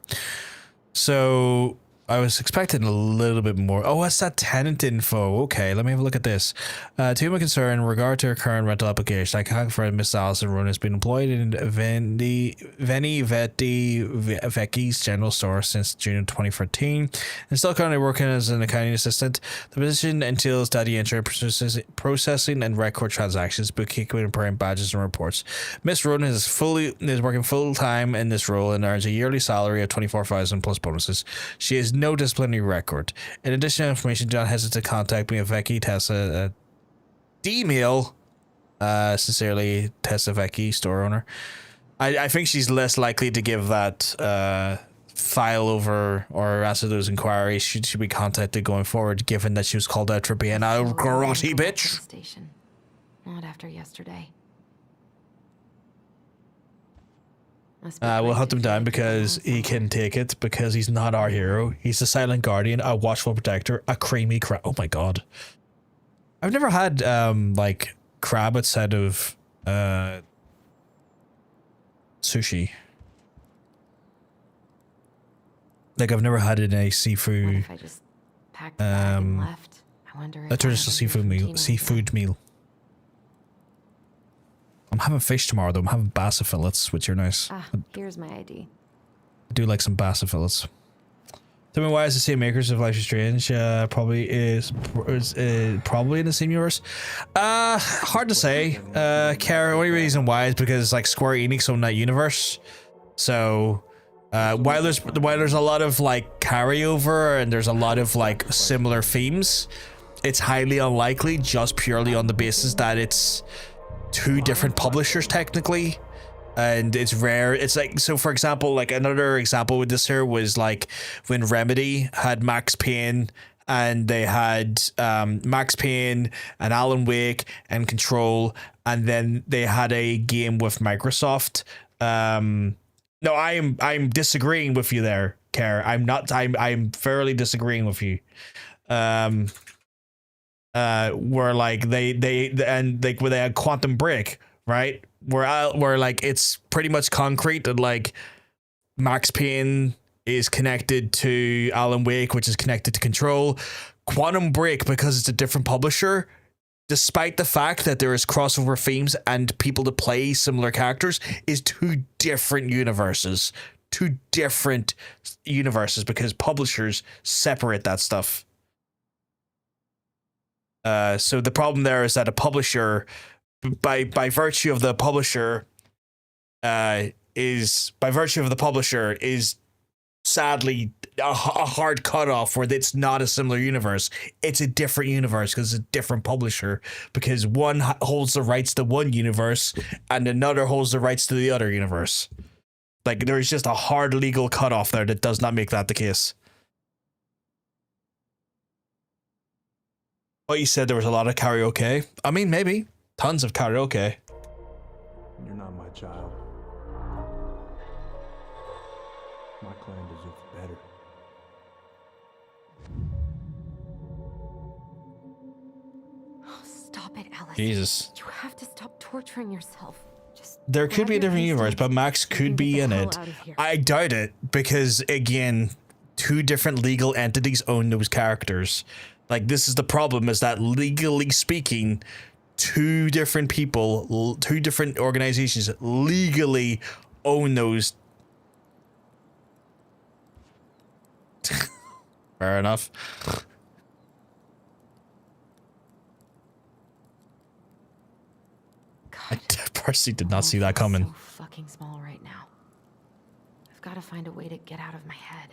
So I was expecting a little bit more. Oh, what's that tenant info? Okay, let me have a look at this. To my concern, in regard to her current rental application, I can confirm Miss Allison Rowan has been employed in Veni Vecchi's general store since June 2014 and still currently working as an accounting assistant. The position entails data entry, processing and record transactions, bookkeeping and preparing badges and reports. Miss Rowan is working full time in this role and earns a yearly salary of $24,000 plus bonuses. She is no disciplinary record. In addition to information, John hesitated to contact me at Vecchi Tessa D-mail. Sincerely, Tessa Vecchi, store owner. I think she's less likely to give that file over or answer those inquiries. She should be contacted going forward, given that she was called out for being a grotty bitch. Station. Not after yesterday. We'll hunt him down because he can take it, because he's not our hero. He's a silent guardian, a watchful protector, a creamy crab. Oh my god. I've never had, like, crab outside of, sushi. Like, I've never had it in a seafood, What if I just packed the bag and left? I wonder if a traditional seafood meal. I'm having fish tomorrow though. I'm having bass fillets, which are nice. Here's my ID. I do like some bass fillets. Tell me why is the same makers of Life is Strange probably in the same universe? Hard to say. Kara, only reason why is because like Square Enix own that universe. So while there's a lot of like carryover and there's a lot of like similar themes, it's highly unlikely just purely on the basis that it's two different publishers technically, and it's rare. It's like, so for example, like another example with this here was like when Remedy had Max Payne, and they had Max Payne and Alan Wake and Control, and then they had a game with Microsoft. No, I'm disagreeing with you there, Kerr. I'm fairly disagreeing with you. Where like they had Quantum Break, right? Where like it's pretty much concrete that like Max Payne is connected to Alan Wake, which is connected to Control. Quantum Break, because it's a different publisher, despite the fact that there is crossover themes and people to play similar characters, is two different universes. Because publishers separate that stuff. So the problem there is that a publisher, by virtue of the publisher, is sadly a hard cutoff where it's not a similar universe. It's a different universe because it's a different publisher, because one holds the rights to one universe and another holds the rights to the other universe. Like, there's just a hard legal cutoff there that does not make that the case. But you said there was a lot of karaoke. I mean, maybe. Tons of karaoke. You're not my child. My clan deserves better. Oh, stop it, Alice. Jesus. You have to stop torturing yourself. Just There could be a different universe, but Max could be in it. I doubt it, because again, two different legal entities own those characters. Like, this is the problem, is that legally speaking, two different people, two different organizations legally own those. Fair enough. I personally did not see that coming. So fucking small right now. I've got to find a way to get out of my head.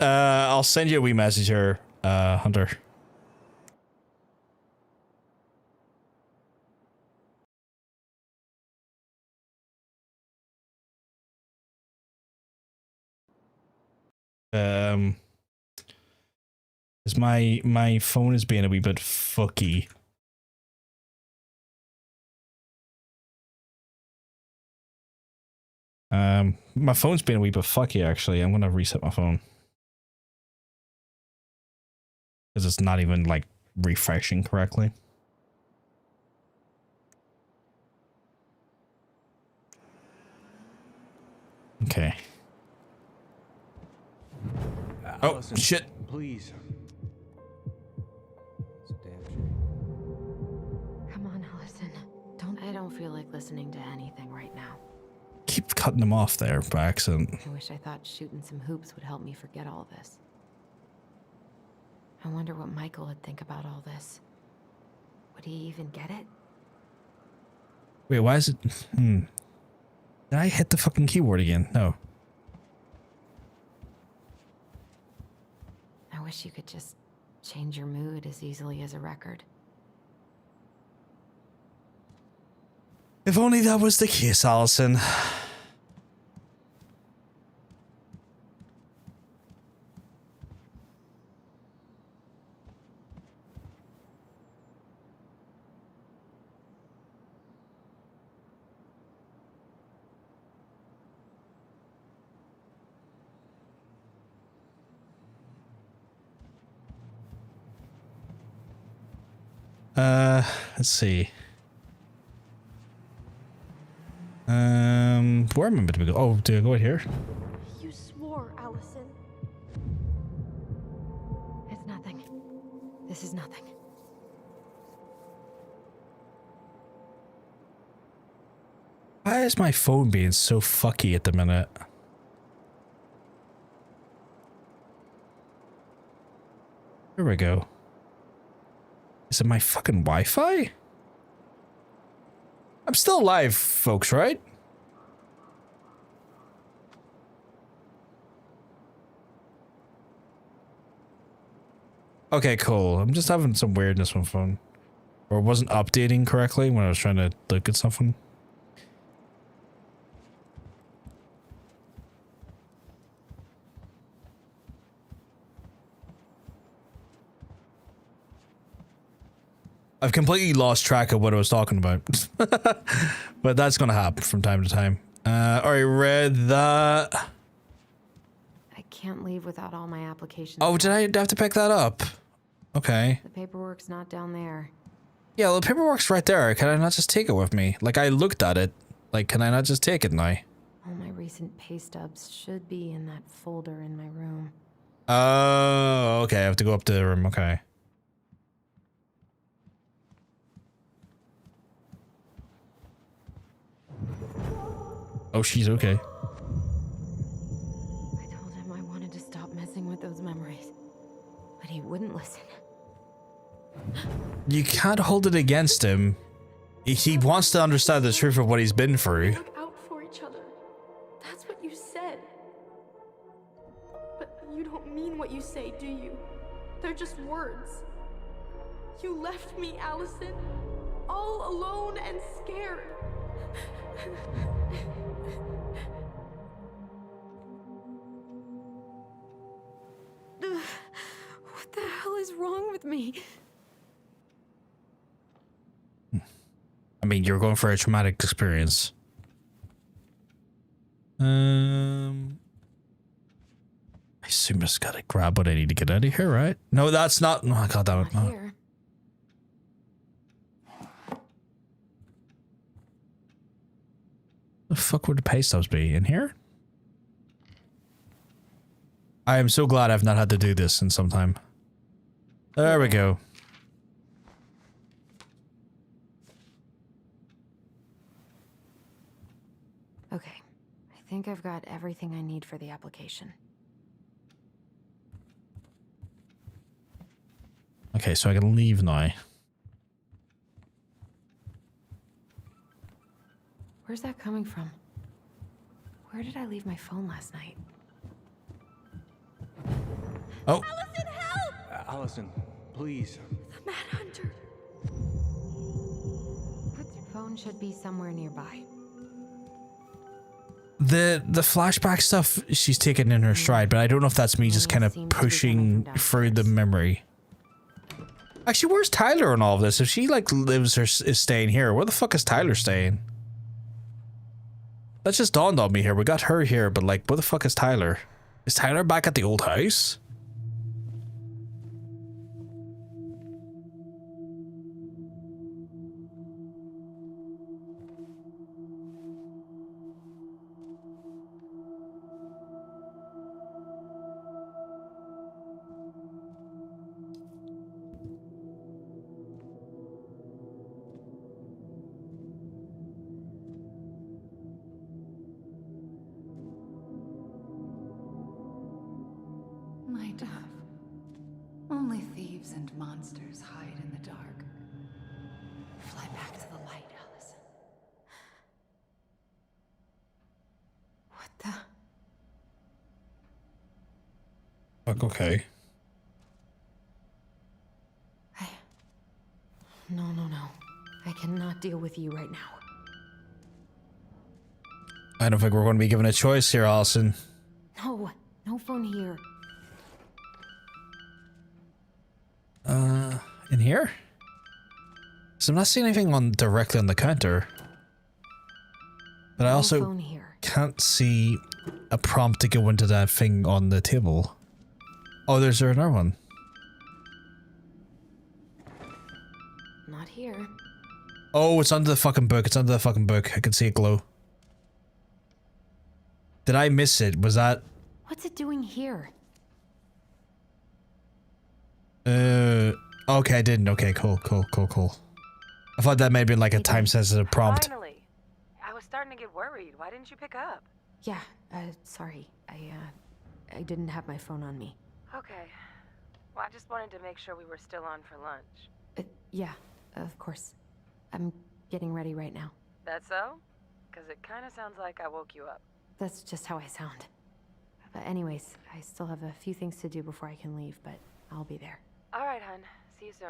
I'll send you a wee message here, Hunter. Is my phone is being a wee bit fucky. My phone's being a wee bit fucky actually. I'm gonna reset my phone. Because it's not even like refreshing correctly. Okay. Oh, Allison, shit. Please. Come on, Allison. I don't feel like listening to anything right now. Keep cutting them off there by accident. I wish I thought shooting some hoops would help me forget all this. I wonder what Michael would think about all this. Would he even get it? Wait, why is it? Did I hit the fucking keyboard again? No. I wish you could just change your mood as easily as a record. If only that was the case, Allison. Let's see. Where am I meant to go? Oh, do I go right here? You swore, Allison. It's nothing. This is nothing. Why is my phone being so fucky at the minute? Here we go. Is it my fucking Wi-Fi? I'm still live, folks, right? Okay, cool. I'm just having some weirdness with my phone. Or it wasn't updating correctly when I was trying to look at something. I've completely lost track of what I was talking about. But that's gonna happen from time to time. Alright, read that. I can't leave without all my applications. Oh, did I have to pick that up? Okay. The paperwork's not down there. Yeah, the paperwork's right there. Can I not just take it with me? Like, I looked at it. Like, can I not just take it now? All my recent pay stubs should be in that folder in my room. Oh, okay. I have to go up to the room. Okay. Oh, she's okay. I told him I wanted to stop messing with those memories, but he wouldn't listen. You can't hold it against him. He wants to understand the truth of what he's been through. Look out for each other. That's what you said. But you don't mean what you say, do you? They're just words. You left me, Allison, all alone and scared. What the hell is wrong with me? I mean, you're going for a traumatic experience. I assume I just gotta grab what I need to get out of here, right? No, that's not. Oh, God damn it. Not No. here. The fuck would the pay stubs be? In here? I am so glad I've not had to do this in some time. There we go. Okay, I think I've got everything I need for the application. Okay, so I can leave now. Where's that coming from? Where did I leave my phone last night? Oh. Allison, help! Allison, please. The Mad Hunter. Your phone should be somewhere nearby. The flashback stuff she's taken in her stride, but I don't know if that's me just kind of pushing through the memory. Actually, where's Tyler in all of this? If she like lives or is staying here, where the fuck is Tyler staying? That just dawned on me here. We got her here, but like, where the fuck is Tyler? Is Tyler back at the old house? My dove. Only thieves and monsters hide in the dark. Fly back to the light, Allison. What the? Fuck, okay. No. I cannot deal with you right now. I don't think we're going to be given a choice here, Allison. No phone here. In here? So I'm not seeing anything on directly on the counter. But I No also phone here. can't see a prompt to go into that thing on the table. Oh, there's another one. Not here. Oh, it's under the fucking book. It's under the fucking book. I can see it glow. Did I miss it? Was that... What's it doing here? Okay, I didn't. Okay, cool. I thought that may have been like a time-sensitive prompt. Finally. I was starting to get worried. Why didn't you pick up? Yeah, sorry. I didn't have my phone on me. Okay. Well, I just wanted to make sure we were still on for lunch. Yeah, of course. I'm getting ready right now. That so? Because it kind of sounds like I woke you up. That's just how I sound. But anyways, I still have a few things to do before I can leave, but I'll be there. All right, hun. See you soon.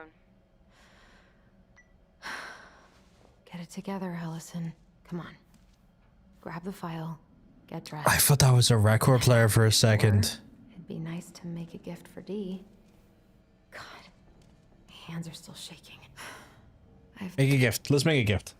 Get it together, Allison. Come on. Grab the file. Get dressed. I thought that was a record player for a second. It'd be nice to make a gift for Dee. God, my hands are still shaking. Make a gift. Let's make a gift.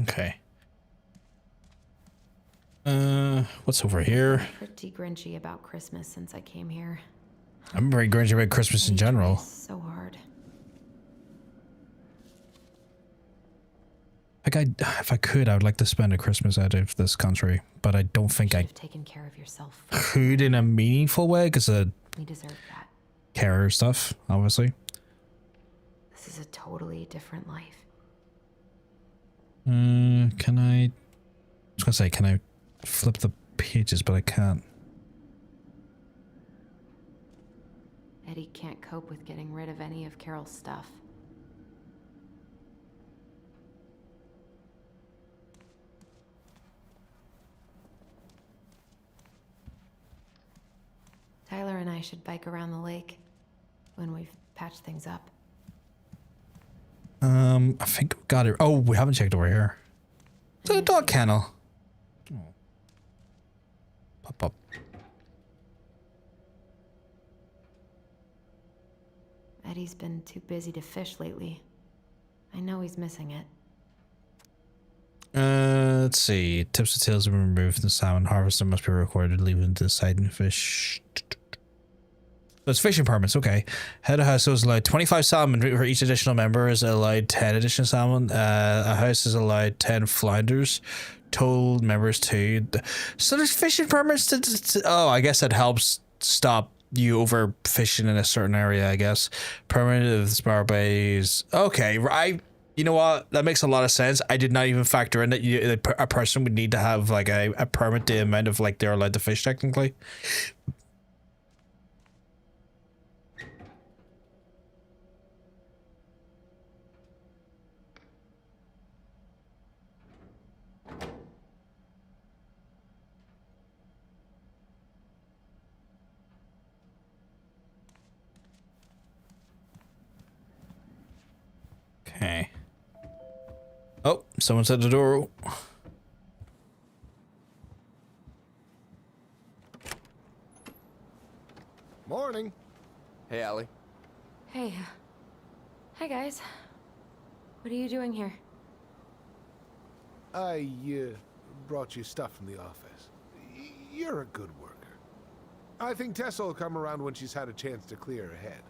Okay. What's over here? Pretty grinchy about Christmas since I came here. I'm very grinchy about Christmas in general. So hard. Like if I could, I would like to spend a Christmas out of this country, but I don't think I Taken care of yourself. could in a meaningful way because of We deserve that. care stuff, obviously. This is a totally different life. Can I was gonna say, can I flip the pages, but I can't. Eddie can't cope with getting rid of any of Carol's stuff. Tyler and I should bike around the lake when we've patched things up. I think we got it. Oh, we haven't checked over here. It's a dog kennel. Oh. Pop up. Eddie's been too busy to fish lately. I know he's missing it. Let's see. Tips and tails have been removed from the salmon harvester must be recorded, leaving to the side and fish. It's fishing permits, okay. Head of household is allowed 25 salmon for each additional member, is allowed 10 additional salmon. A house is allowed 10 flounders. Total members 2. So there's fishing permits oh, I guess that helps stop you overfishing in a certain area, I guess. Permit of the spar bays. Okay, you know what? That makes a lot of sense. I did not even factor in that a person would need to have like a permit the amount of like they're allowed to fish technically. Okay. Oh, someone's at the door. Morning. Hey, Allie. Hey. Hi, guys. What are you doing here? I brought you stuff from the office. You're a good worker. I think Tessa will come around when she's had a chance to clear her head.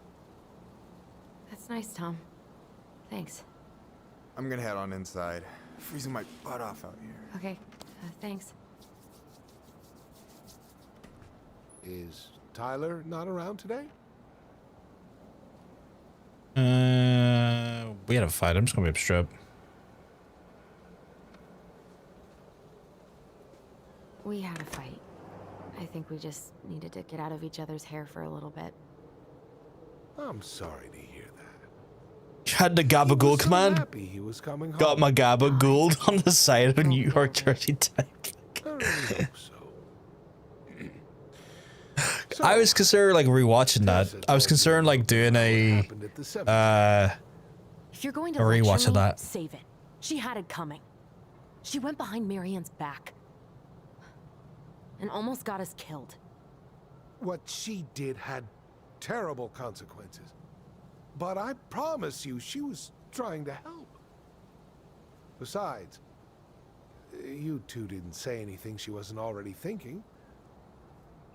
That's nice, Tom. Thanks. I'm gonna head on inside. Freezing my butt off out here. Okay, thanks. Is Tyler not around today? We had a fight. I'm just gonna be strip. We had a fight. I think we just needed to get out of each other's hair for a little bit. I'm sorry to hear that. Had the gabagool command. Happy he was coming home. Got my gabagooled on the side of a New York Jersey type. I really hope so. I was considering like rewatching that. I was considering like doing a If you're going to rewatch lecture of me, that. save it. She had it coming. She went behind Marianne's back and almost got us killed. What she did had terrible consequences. But I promise you, she was trying to help. Besides, you two didn't say anything she wasn't already thinking.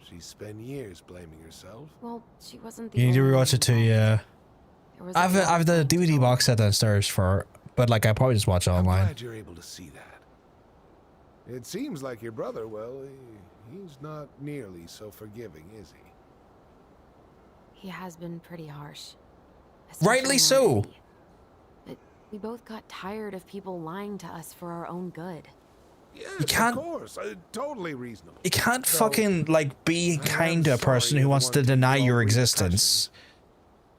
She spent years blaming herself. Well, she wasn't the You need to only rewatch one it too, involved. yeah. I've the DVD box set downstairs for, but like I probably just watch it I'm online. glad you're able to see that. It seems like your brother, well, he's not nearly so forgiving, is he? He has been pretty harsh. Rightly Especially so. on Eddie. But we both got tired of people lying to us for our own good. Yes, You can't- of course. Totally reasonable. You can't So, fucking like be kind to a person who wants to deny your existence.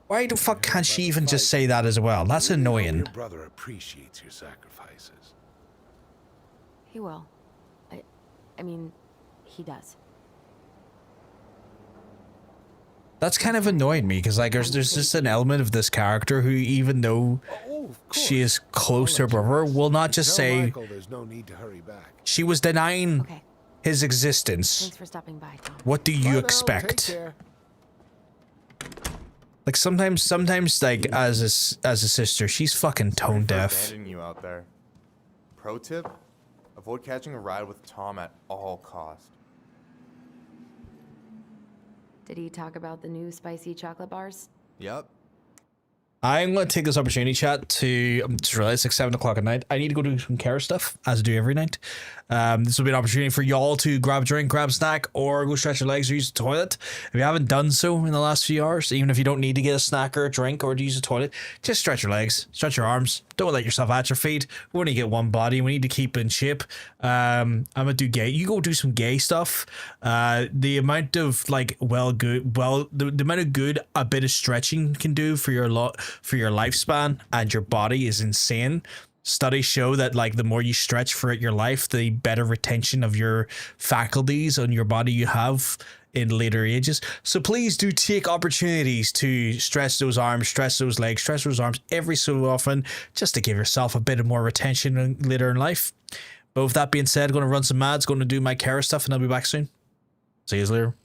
Why the fuck can't she even just say that as well? That's Your annoying. brother appreciates your sacrifices. He will. I mean, he does. That's kind of annoying me because like there's just an element of this character who, even though she is close to her brother, will not just Tell say Michael there's no need to hurry back. she was denying his existence. Thanks for stopping by, Tom. What do Bye you now, expect? take care. Like sometimes like as a sister, she's fucking tone deaf. Abandoning you out there. Pro tip, avoid catching a ride with Tom at all costs. Did he talk about the new spicy chocolate bars? Yep. I'm going to take this opportunity, chat, to just realize it's like 7 o'clock at night. I need to go do some care stuff, as I do every night. This will be an opportunity for y'all to grab a drink, grab a snack, or go stretch your legs or use the toilet. If you haven't done so in the last few hours, even if you don't need to get a snack or a drink or to use the toilet, just stretch your legs, stretch your arms. Don't let yourself atrophy. We only get one body. We need to keep in shape. I'm gonna do gay. You go do some gay stuff. The amount of like the amount of good a bit of stretching can do for your lifespan and your body is insane. Studies show that like the more you stretch throughout your life, the better retention of your faculties on your body you have in later ages. So please do take opportunities to stretch those arms, stretch those legs, stretch those arms every so often, just to give yourself a bit of more retention later in life. But with that being said, I'm going to run some ads, going to do my Kara stuff, and I'll be back soon. See you later.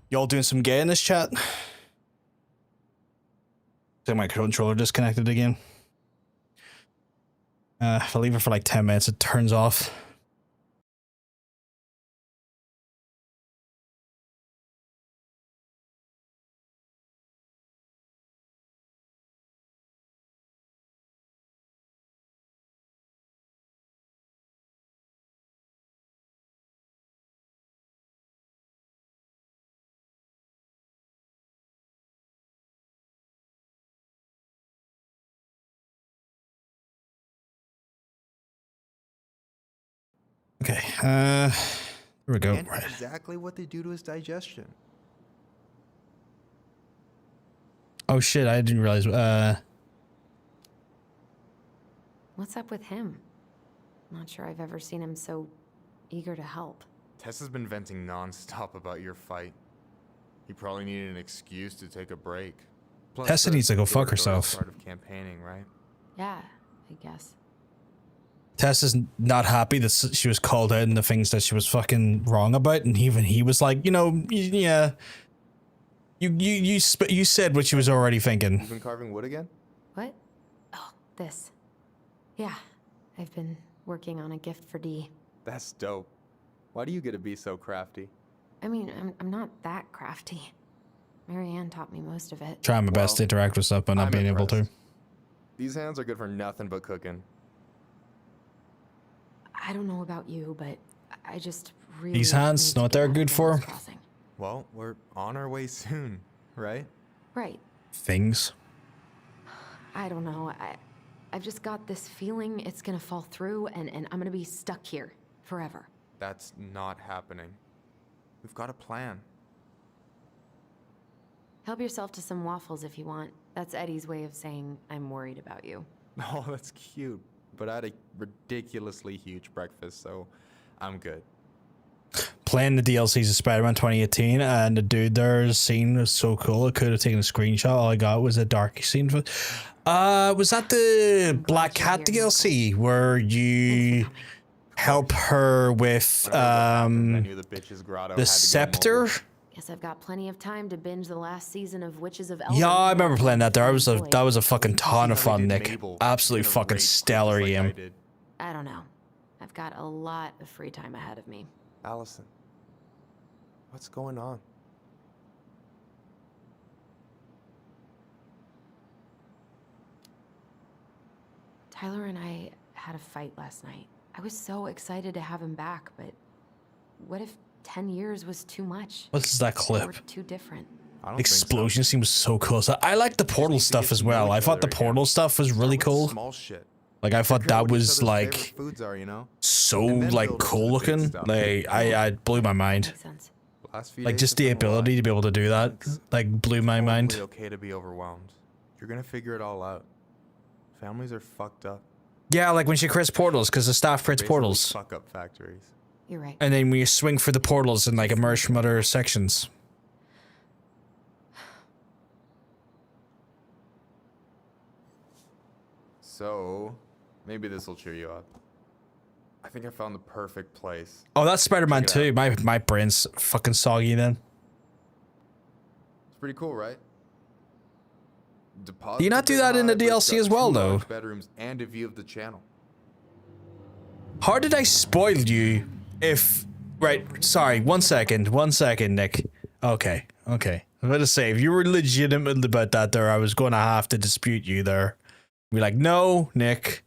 Y'all doing some gay in this chat? I think my controller disconnected again. If I leave it for like 10 minutes, it turns off. Okay, there we go. And exactly what they do to his digestion. Oh shit, I didn't realize. What's up with him? Not sure I've ever seen him so eager to help. Tessa's been venting nonstop about your fight. He probably needed an excuse to take a break. Plus, Tessa needs to go fuck Theodore is herself. Part of campaigning, right? Yeah, I guess. Tessa's not happy that she was called out and the things that she was fucking wrong about, and even he was like, you know, yeah, you said what she was already thinking. You've been carving wood again? What? Oh, this. Yeah, I've been working on a gift for Dee. That's dope. Why do you get to be so crafty? I mean, I'm not that crafty. Marianne taught me most of it. Trying my best to interact with stuff, but not I'm being able to. impressed. These hands are good for nothing but cooking. I don't know about you, but I just really These hands, need know to what get they're out of good for? Animal Crossing. Well, we're on our way soon, right? Right. Things. I don't know. I've just got this feeling it's gonna fall through, and I'm gonna be stuck here forever. That's not happening. We've got a plan. Help yourself to some waffles if you want. That's Eddie's way of saying I'm worried about you. Oh, that's cute. But I had a ridiculously huge breakfast, so I'm good. Playing the DLCs of Spider-Man 2018, and the dude there's scene was so cool. I could have taken a screenshot. All I got was a dark scene. Was that the Black Cat DLC where you help her with the scepter? Guess I've got plenty of time to binge the last season of Witches of Yeah, I remember playing that there. That was a fucking ton of fun, Nick. Absolutely fucking stellar game. I don't know. I've got a lot of free time ahead of me. Allison, what's going on? Tyler and I had a fight last night. I was so excited to have him back, but what if 10 years was too much? What's that clip? We're too different. Explosion seems so cool. So I like the portal stuff as well. I thought the portal stuff was really cool. Small shit. Like I thought that was like Foods are, you know? so like cool looking. Like I blew my mind. Like just the ability to be able to do that like blew my mind. It's okay to be overwhelmed. You're gonna figure it all out. Families are fucked up. Yeah, like when she creates portals, because the staff creates portals. Fuck up factories. You're right. And then we swing for the portals and like emerge from other sections. So, maybe this will cheer you up. I think I found the perfect place. Oh, that's Spider-Man 2. My brain's fucking soggy then. It's pretty cool, right? Do you not do that in the DLC as well, though? Bedrooms and a view of the channel. How did I spoil you if... Right, sorry, one second, Nick. Okay. I'm about to say, if you were legitimate about that there, I was going to have to dispute you there. Be like, no, Nick.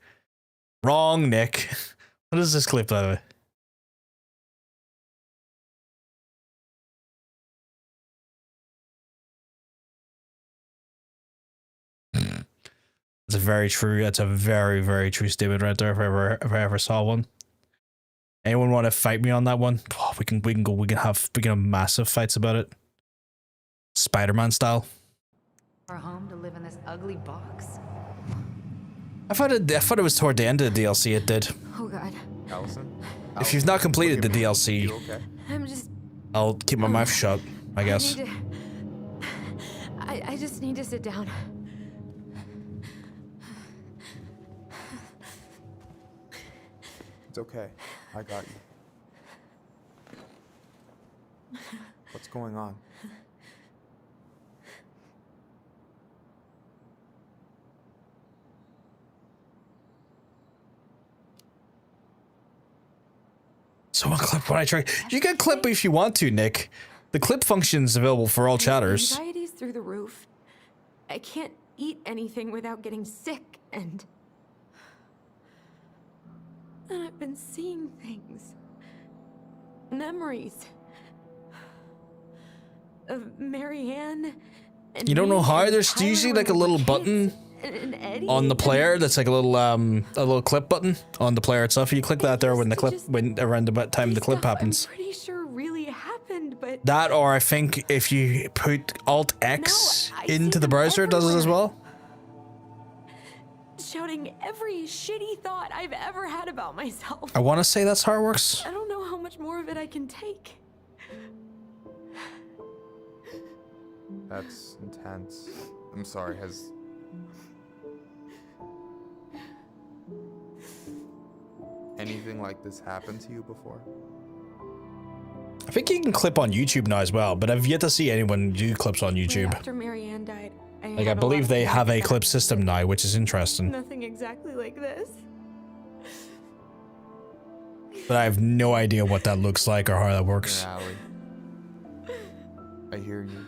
Wrong, Nick. What is this clip of? That's a very, very true statement right there if I ever saw one. Anyone want to fight me on that one? Oh, we can have massive fights about it. Spider-Man style. Our home to live in this ugly box. I thought it was toward the end of the DLC it did. Oh god. Allison? If you've not completed the DLC, Okay. I'm just... I'll keep my mouth shut, I guess. I just need to sit down. It's okay. I got you. What's going on? Someone clip when I try. You can clip if you want to, Nick. The clip function is available for all chatters. Anxiety's through the roof. I can't eat anything without getting sick, and I've been seeing things. Memories. Of Marianne. And You don't know me how? and There's Tyler usually when like a we were little kids, button and Eddie, on the and- player that's like a little clip button on the player itself. You click that there when the clip when around the time the clip happens. I'm pretty sure really happened, but That, or I think if you put Alt X into the browser, it does it as well. shouting every shitty thought I've ever had about myself. I want to say that's how it works. I don't know how much more of it I can take. That's intense. I'm sorry, has... anything like this happened to you before? I think you can clip on YouTube now as well, but I've yet to see anyone do clips on YouTube. After Marianne died, Like, I believe they have a clip system now, which is interesting. Nothing exactly like this. But I have no idea what that looks like or how that works. Yeah, Allie. I hear you.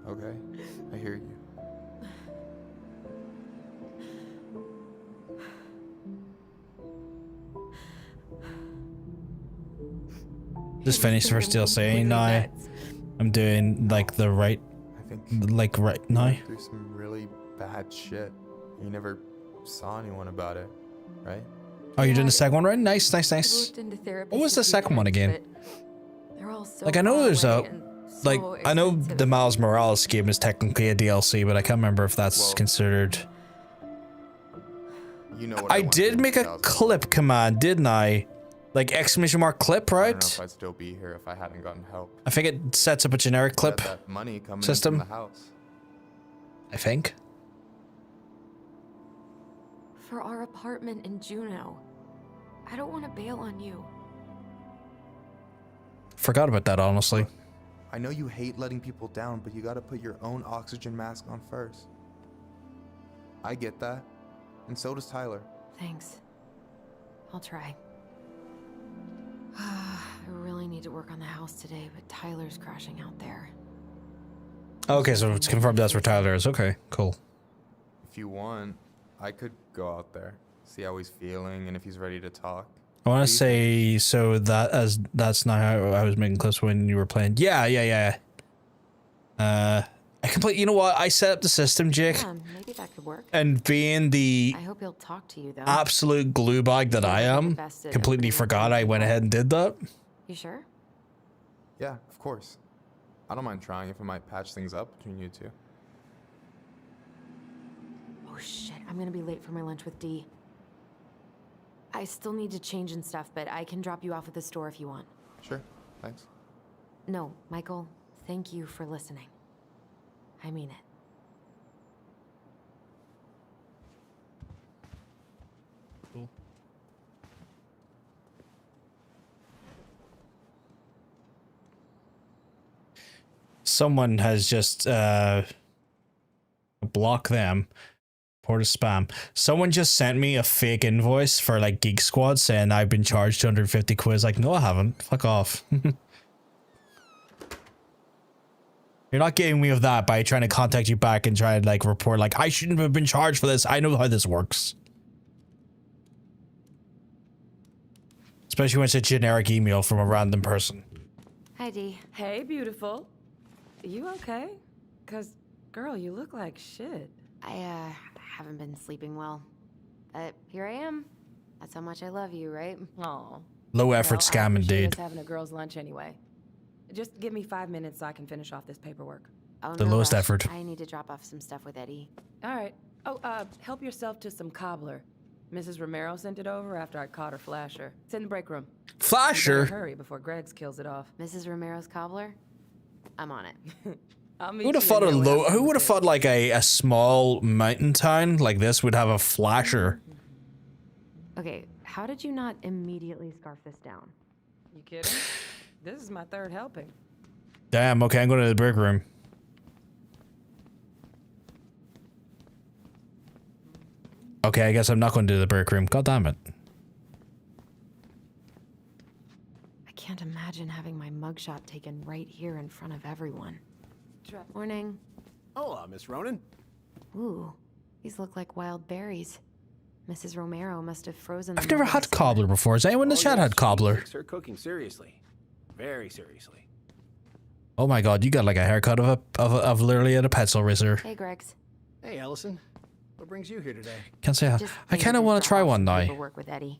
Okay? I hear you. Just finished for still saying now. I'm doing like the right, like right now. Through some really bad shit. You never saw anyone about it, right? Oh, you're doing the second one, right? Nice, nice, nice. What was the second one again? Like I know there's a, like I know the Miles Morales game is technically a DLC, but I can't remember if that's considered. You know what I did make a clip command, didn't I? Like exclamation mark clip, I right? don't know if I'd still be here if I hadn't gotten help. I think it sets up a generic clip That money coming system. in from the house. I think. For our apartment in Juneau. I don't want to bail on you. Forgot about that, honestly. I know you hate letting people down, but you gotta put your own oxygen mask on first. I get that. And so does Tyler. Thanks. I'll try. I really need to work on the house today, but Tyler's crashing out there. Okay, so it's confirmed that's where Tyler is. Okay, cool. If you want, I could go out there, see how he's feeling, and if he's ready to talk. I want to say so that that's not how I was making clips when you were playing. Yeah. I complete. You know what? I set up the system, Jake. Yeah, maybe that could work. And being the I hope he'll talk to you though. absolute glue bag that I am, invested in completely putting forgot I went ahead and did that. You sure? Yeah, of course. I don't mind trying if it might patch things up between you two. Oh shit, I'm gonna be late for my lunch with Dee. I still need to change and stuff, but I can drop you off at the store if you want. Sure, thanks. No, Michael, thank you for listening. I mean it. Cool. Someone has just block them. Report as spam. Someone just sent me a fake invoice for like Geek Squad saying I've been charged 250 quid. Like, no, I haven't. Fuck off. You're not getting me of that by trying to contact you back and try and like report like I shouldn't have been charged for this. I know how this works. Especially when it's a generic email from a random person. Hi, Dee. Hey, beautiful. You okay? 'Cause, girl, you look like shit. I haven't been sleeping well. But here I am. That's how much I love you, right? Aw. Low effort scam indeed. Us having a girls' lunch anyway. Just give me 5 minutes so I can finish off this paperwork. Oh, The no lowest rush. effort. I need to drop off some stuff with Eddie. All right. Oh, help yourself to some cobbler. Mrs. Romero sent it over after I caught her flasher. It's in the break room. Flasher? You better hurry before Greggs kills it off. Mrs. Romero's cobbler? I'm on it. I'll meet Who would have you thought in a there low? without Who would have thought like a small mountain town like this would have a flasher? Okay, how did you not immediately scarf this down? You kidding? This is my third helping. Damn, okay, I'm going to the break room. Okay, I guess I'm not going to the break room. God damn it. I can't imagine having my mugshot taken right here in front of everyone. Morning. Hola, Miss Ronan. Ooh, these look like wild berries. Mrs. Romero must have frozen them. I've never over had the summer. cobbler before. Has anyone in the chat had cobbler? She takes her cooking seriously. Very seriously. Oh my god, you got like a haircut of literally a pencil razor. Hey, Gregs. Hey, Allison. What brings you here today? Can't say Just I kind of needed want to to try drop one some now. paperwork with Eddie.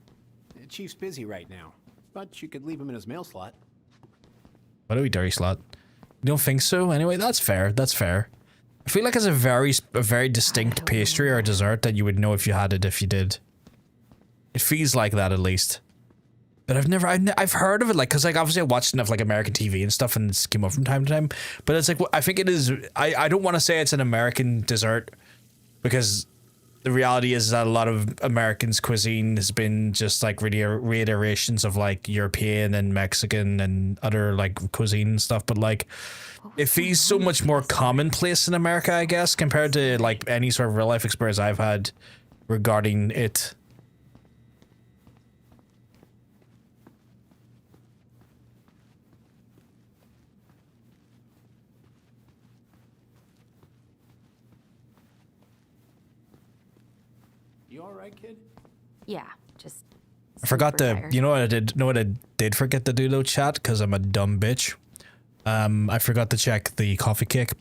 The chief's busy right now, but you could leave him in his mail slot. What do we dirty slot? You don't think so? Anyway, that's fair. That's fair. I feel like it's a very distinct pastry or dessert that you would know if you had it if you did. It feels like that at least. But I've heard of it, like, cause like obviously I watched enough like American TV and stuff and it's came up from time to time. But it's like, I think it is, I don't want to say it's an American dessert because the reality is that a lot of Americans' cuisine has been just like reiterations of like European and Mexican and other like cuisine and stuff. But like, it feels so much more commonplace in America, I guess, compared to like any sort of real life experience I've had regarding it. You all right, kid? Yeah, just. I forgot super to, tired. you know what I did? Know what I did forget to do though, chat? Because I'm a dumb bitch. I forgot to check the coffee cake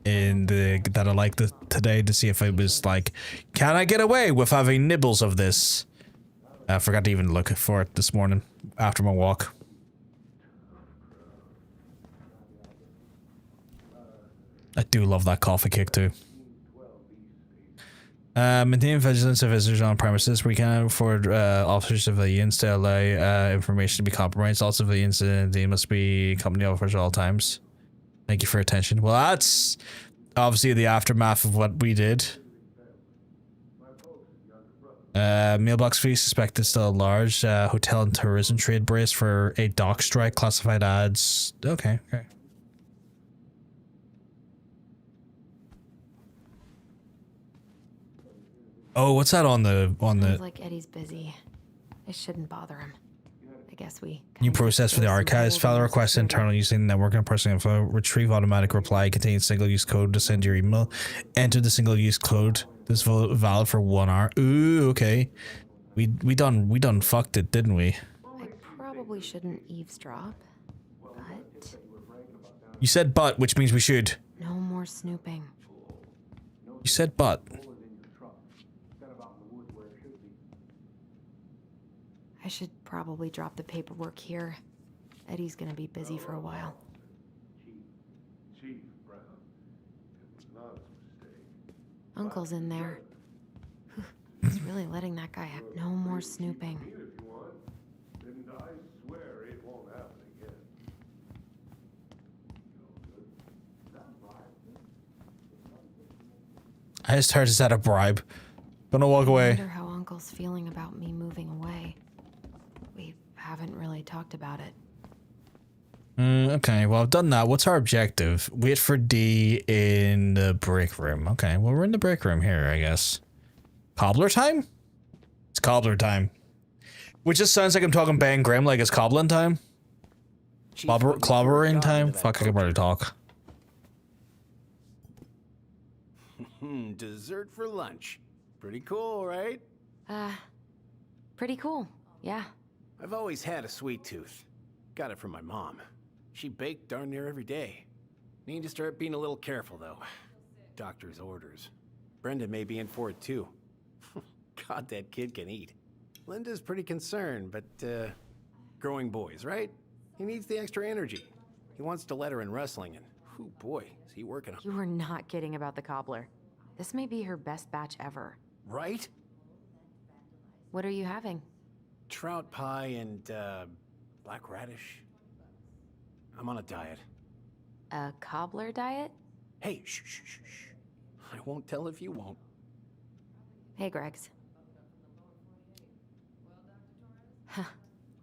that I liked today to see if it was like, can I get away with having nibbles of this? I forgot to even look for it this morning after my walk. I do love that coffee cake too. Maintain vigilance of visitors on premises. We can afford officers, civilians to allow information to be compromised. All civilians they must be company officers at all times. Thank you for your attention. Well, that's obviously the aftermath of what we did. Mailbox fee suspected still large. Hotel and tourism trade brace for a dock strike. Classified ads. Okay. Oh, what's that on the Sounds like Eddie's busy. I shouldn't bother him. I guess we. New process for the archives. File request internal using network and personal info. Retrieve automatic reply containing single-use code to send your email. Enter the single-use code. This is valid for 1 hour. Ooh, okay. We done fucked it, didn't we? I probably shouldn't eavesdrop, but You said but, which means we should. no more snooping. You said but. I should probably drop the paperwork here. Eddie's gonna be busy for a while. Uncle's in there. He's really letting that guy have no more snooping. I just heard it's at a bribe. Gonna walk I away. wonder how Uncle's feeling about me moving away. We haven't really talked about it. Okay, well, I've done that. What's our objective? Wait for D in the break room. Okay, well, we're in the break room here, I guess. Cobbler time? It's cobbler time. Which just sounds like I'm talking Bang Grim, like it's cobbling time. Clobbering time? Fuck, I can barely talk. Dessert for lunch. Pretty cool, right? Pretty cool, yeah. I've always had a sweet tooth. Got it from my mom. She baked darn near every day. Need to start being a little careful, though. Doctor's orders. Brenda may be in for it, too. God, that kid can eat. Linda's pretty concerned, but, growing boys, right? He needs the extra energy. He wants to let her in wrestling, and, oh boy, is he working on. You were not kidding about the cobbler. This may be her best batch ever. Right? What are you having? Trout pie and, black radish. I'm on a diet. A cobbler diet? Hey, shh. I won't tell if you won't. Hey, Gregs. Huh.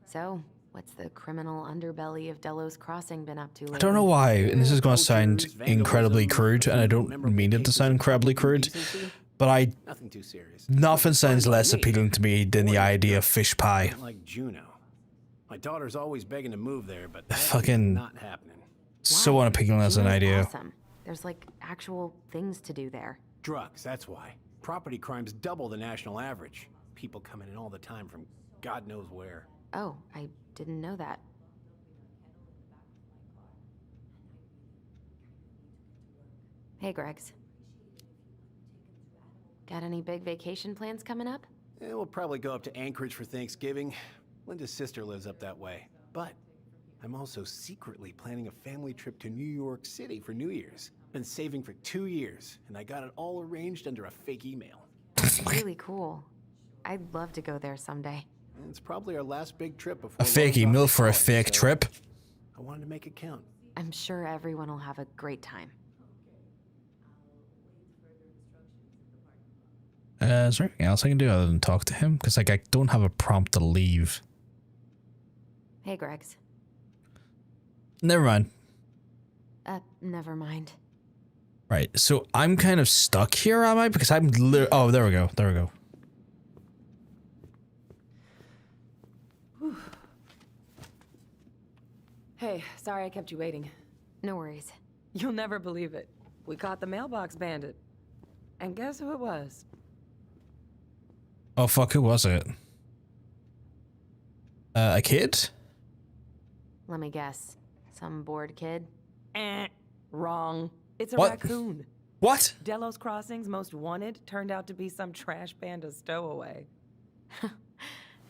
So, What's the criminal underbelly of Delos Crossing been up to lately? I don't know why, and this is going to sound incredibly crude, and I don't mean it to sound incredibly crude, but Nothing too serious. nothing sounds less appealing to me than the idea of fish pie. Like Juneau. My daughter's always begging to move there, but Fucking not happening. so unappealing as an Juneau's idea. Awesome. There's like actual things to do there. Drugs, that's why. Property crimes double the national average. People coming in all the time from God knows where. Oh, I didn't know that. Hey, Gregs. Got any big vacation plans coming up? We'll probably go up to Anchorage for Thanksgiving. Linda's sister lives up that way. But I'm also secretly planning a family trip to New York City for New Year's. Been saving for 2 years, and I got it all arranged under a fake email. Really cool. I'd love to go there someday. And it's probably our last big trip before A fake Lauren's email off for a to college, fake so trip? I wanted to make it count. I'm sure everyone will have a great time. Is there anything else I can do other than talk to him? Because, like, I don't have a prompt to leave. Hey, Gregs. Never mind. Never mind. Right, so I'm kind of stuck here, am I? Because I'm oh, there we go. There we go. Hey, sorry I kept you waiting. No worries. You'll never believe it. We caught the mailbox bandit. And guess who it was? Oh, fuck, who was it? A kid? Let me guess. Some bored kid? Wrong. It's a What? raccoon. What? Delos Crossing's most wanted turned out to be some trash panda stowaway.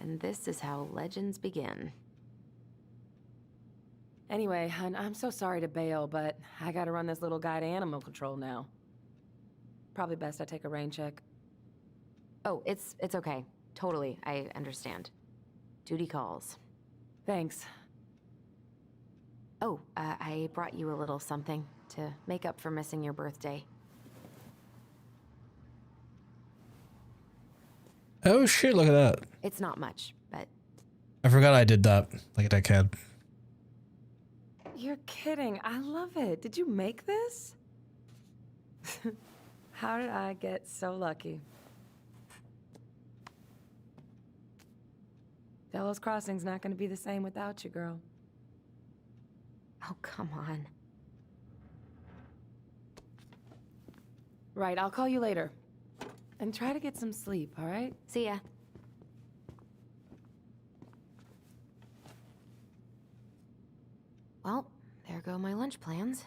And this is how legends begin. Anyway, hun, I'm so sorry to bail, but I gotta run this little guy to animal control now. Probably best I take a rain check. Oh, it's okay. Totally, I understand. Duty calls. Thanks. Oh, I brought you a little something to make up for missing your birthday. Oh shit, look at that. It's not much, but... I forgot I did that. Look at that kid. You're kidding. I love it. Did you make this? How did I get so lucky? Delos Crossing's not gonna be the same without you, girl. Oh, come on. Right, I'll call you later. And try to get some sleep, all right? See ya. Well, there go my lunch plans.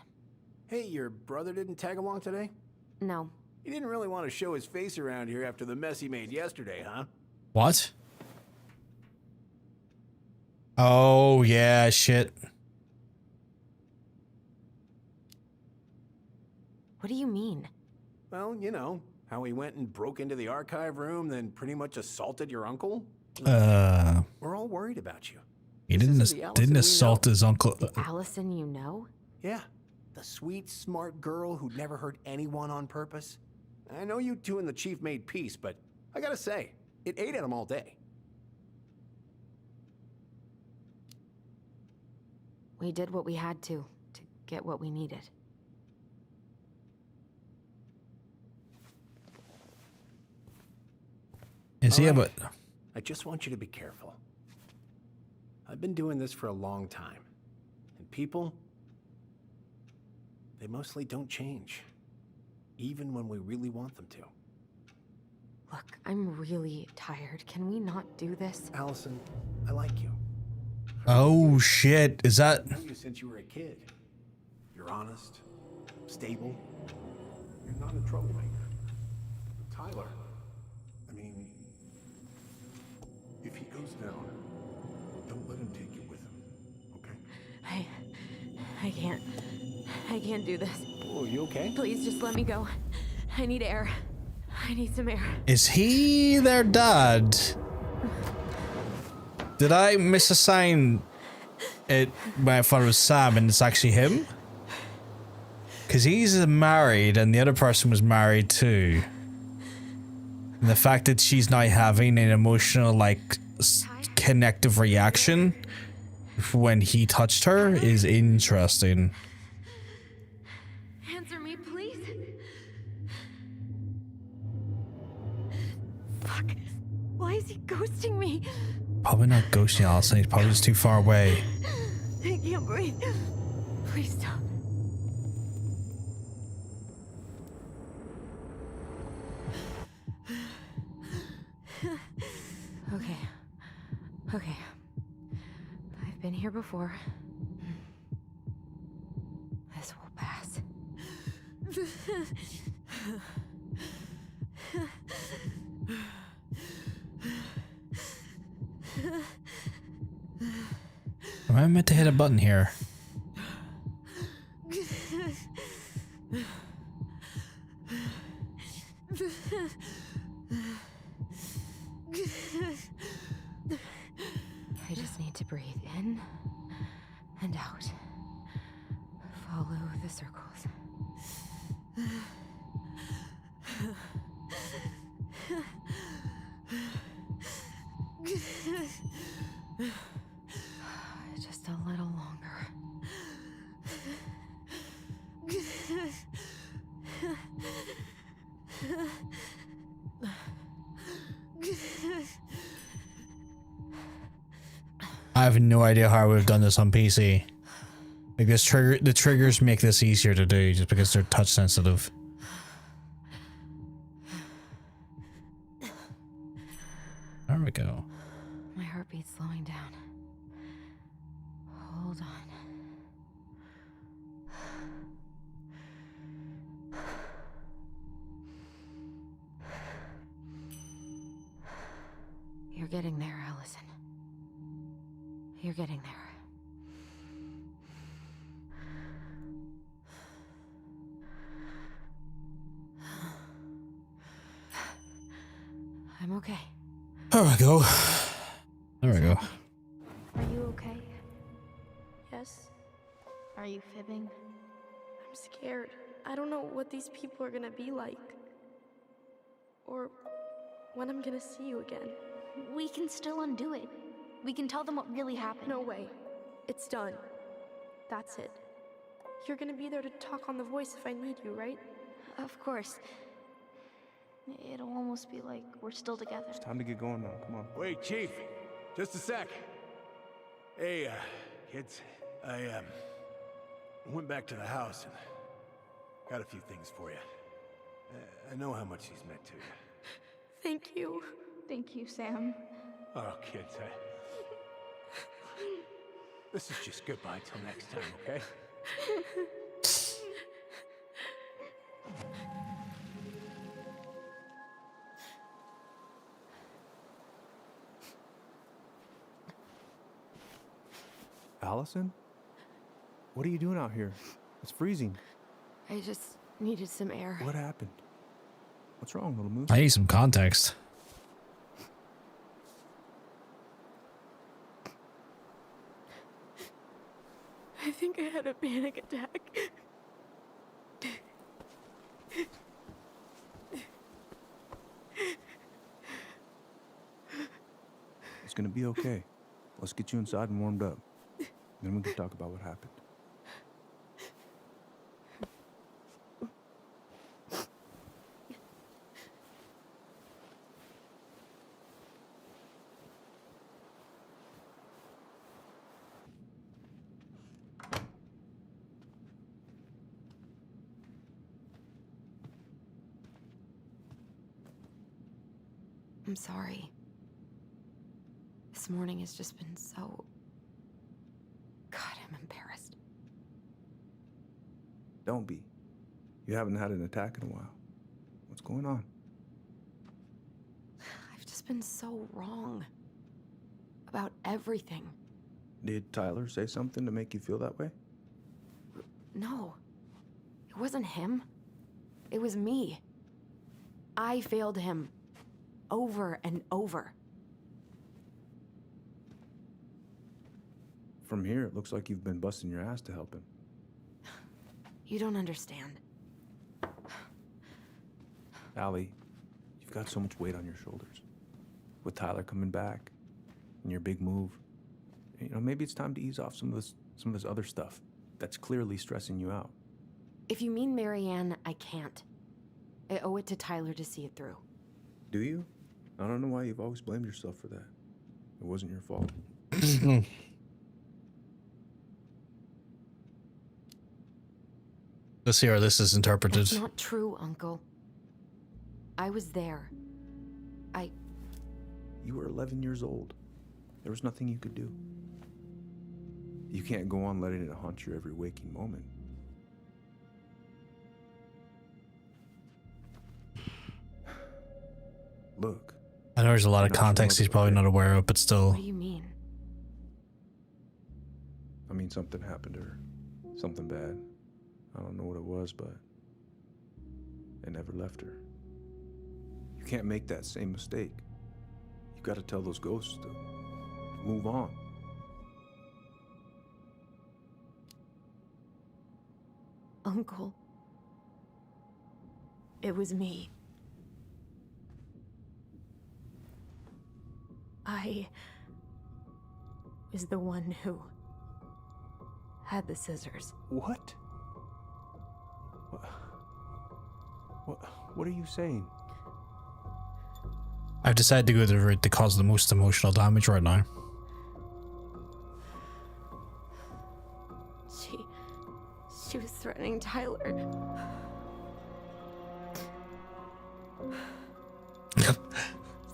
Hey, your brother didn't tag along today? No. He didn't really want to show his face around here after the mess he made yesterday, huh? What? Oh, yeah, shit. What do you mean? Well, you know, how he went and broke into the archive room, then pretty much assaulted your uncle? We're all worried about you. He This didn't isn't the Allison didn't we assault know. his uncle. The Allison you know? Yeah, the sweet, smart girl who'd never hurt anyone on purpose. I know you two and the chief made peace, but I gotta say, it ate at him all day. We did what we had to get what we needed. Is he All right. about... I just want you to be careful. I've been doing this for a long time. And people, they mostly don't change. Even when we really want them to. Look, I'm really tired. Can we not do this? Allison, I like you. Oh, shit. Is that... I've known you since you were a kid. You're honest, stable. You're not a troublemaker. Tyler, I mean, if he goes down, don't let him take you with him, okay? I can't do this. Oh, you okay? Please just let me go. I need air. I need some air. Is he their dad? Did I misassign it when I thought it was Sam and it's actually him? Because he's married and the other person was married too. And the fact that she's not having an emotional, like, connective reaction when he touched her is interesting. Answer me, please. Fuck. Why is he ghosting me? Probably not ghosting Allison. He's probably just too far away. I can't breathe. Please stop. Okay. Okay. I've been here before. This will pass. Am I meant to hit a button here? I just need to breathe in and out. Follow the circles. Just a little longer. I have no idea how I would have done this on PC. Like the triggers make this easier to do just because they're touch sensitive. There we go. My heartbeat's slowing down. Hold on. You're getting there, Allison. You're getting there. I'm okay. There we go. There we go. Are you okay? Yes? Are you fibbing? I'm scared. I don't know what these people are gonna be like. Or when I'm gonna see you again. We can still undo it. We can tell them what really happened. No way. It's done. That's it. You're gonna be there to talk on the voice if I need you, right? Of course. It'll almost be like we're still together. It's time to get going now. Come on. Wait, Chief. Just a sec. Hey, kids. I went back to the house and got a few things for you. I know how much he's meant to you. Thank you. Thank you, Sam. Oh, kids, this is just goodbye till next time, okay? Allison? What are you doing out here? It's freezing. I just needed some air. What happened? What's wrong, little moose? I need some context. I think I had a panic attack. It's gonna be okay. Let's get you inside and warmed up. Then we can talk about what happened. I'm sorry. This morning has just been so... God, I'm embarrassed. Don't be. You haven't had an attack in a while. What's going on? I've just been so wrong. About everything. Did Tyler say something to make you feel that way? No. It wasn't him. It was me. I failed him. Over and over. From here, it looks like you've been busting your ass to help him. You don't understand. Allie, you've got so much weight on your shoulders. With Tyler coming back, and your big move, You know, maybe it's time to ease off some of this other stuff that's clearly stressing you out. If you mean Marianne, I can't. I owe it to Tyler to see it through. Do you? I don't know why you've always blamed yourself for that. It wasn't your fault. Let's see how this is interpreted. That's not true, Uncle. I was there. You were 11 years old. There was nothing you could do. You can't go on letting it haunt your every waking moment. Look. I know there's a lot of context he's probably not aware of, but still. What do you mean? I mean, something happened to her. Something bad. I don't know what it was, but it never left her. You can't make that same mistake. You gotta tell those ghosts to move on. Uncle. It was me. I was the one who had the scissors. What? What are you saying? I've decided to go the route that caused the most emotional damage right now. She was threatening Tyler.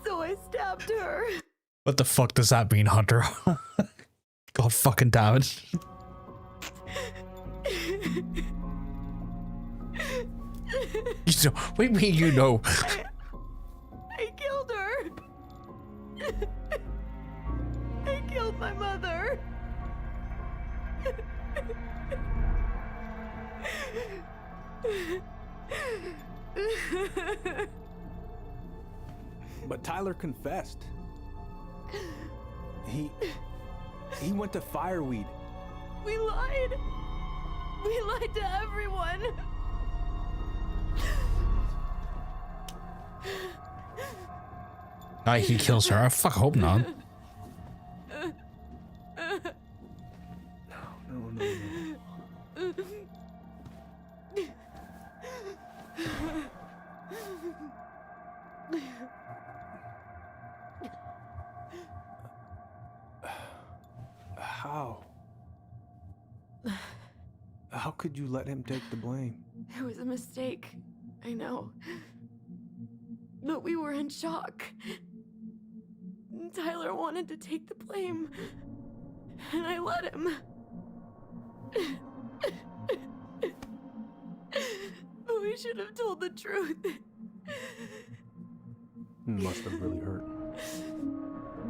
So I stabbed her. What the fuck does that mean, Hunter? God fucking damn it. You know, what do you mean you know? I killed her. I killed my mother. But Tyler confessed. He went to Fireweed. We lied. We lied to everyone. He kills her. I fuck hope not. No. How could you let him take the blame? It was a mistake. I know. But we were in shock. Tyler wanted to take the blame. And I let him. But we should have told the truth. Must have really hurt.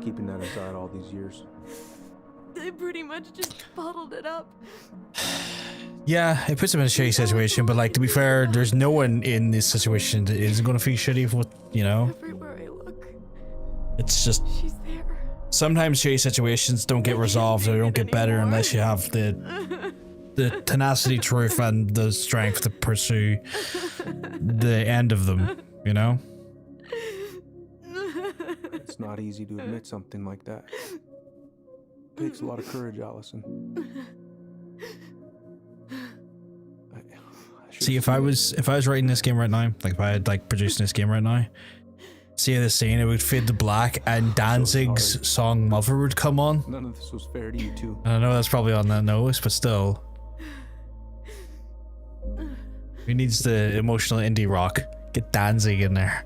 Keeping that inside all these years. They pretty much just bottled it up. Yeah, it puts him in a shitty situation, but like, to be fair, there's no one in this situation that isn't gonna feel shitty for what, you know? Everywhere I look, it's just... she's there. Sometimes shitty situations don't get resolved or don't get better unless you have the tenacity, truth, and the strength to pursue the end of them, you know? It's not easy to admit something like that. It takes a lot of courage, Allison. See, if I was writing this game right now, like if I had like producing this game right now, see this scene, it would fade to black and Danzig's song Mother would come on. None of this was fair to you two. I know that's probably on that nose, but still. Who needs the emotional indie rock? Get Danzig in there.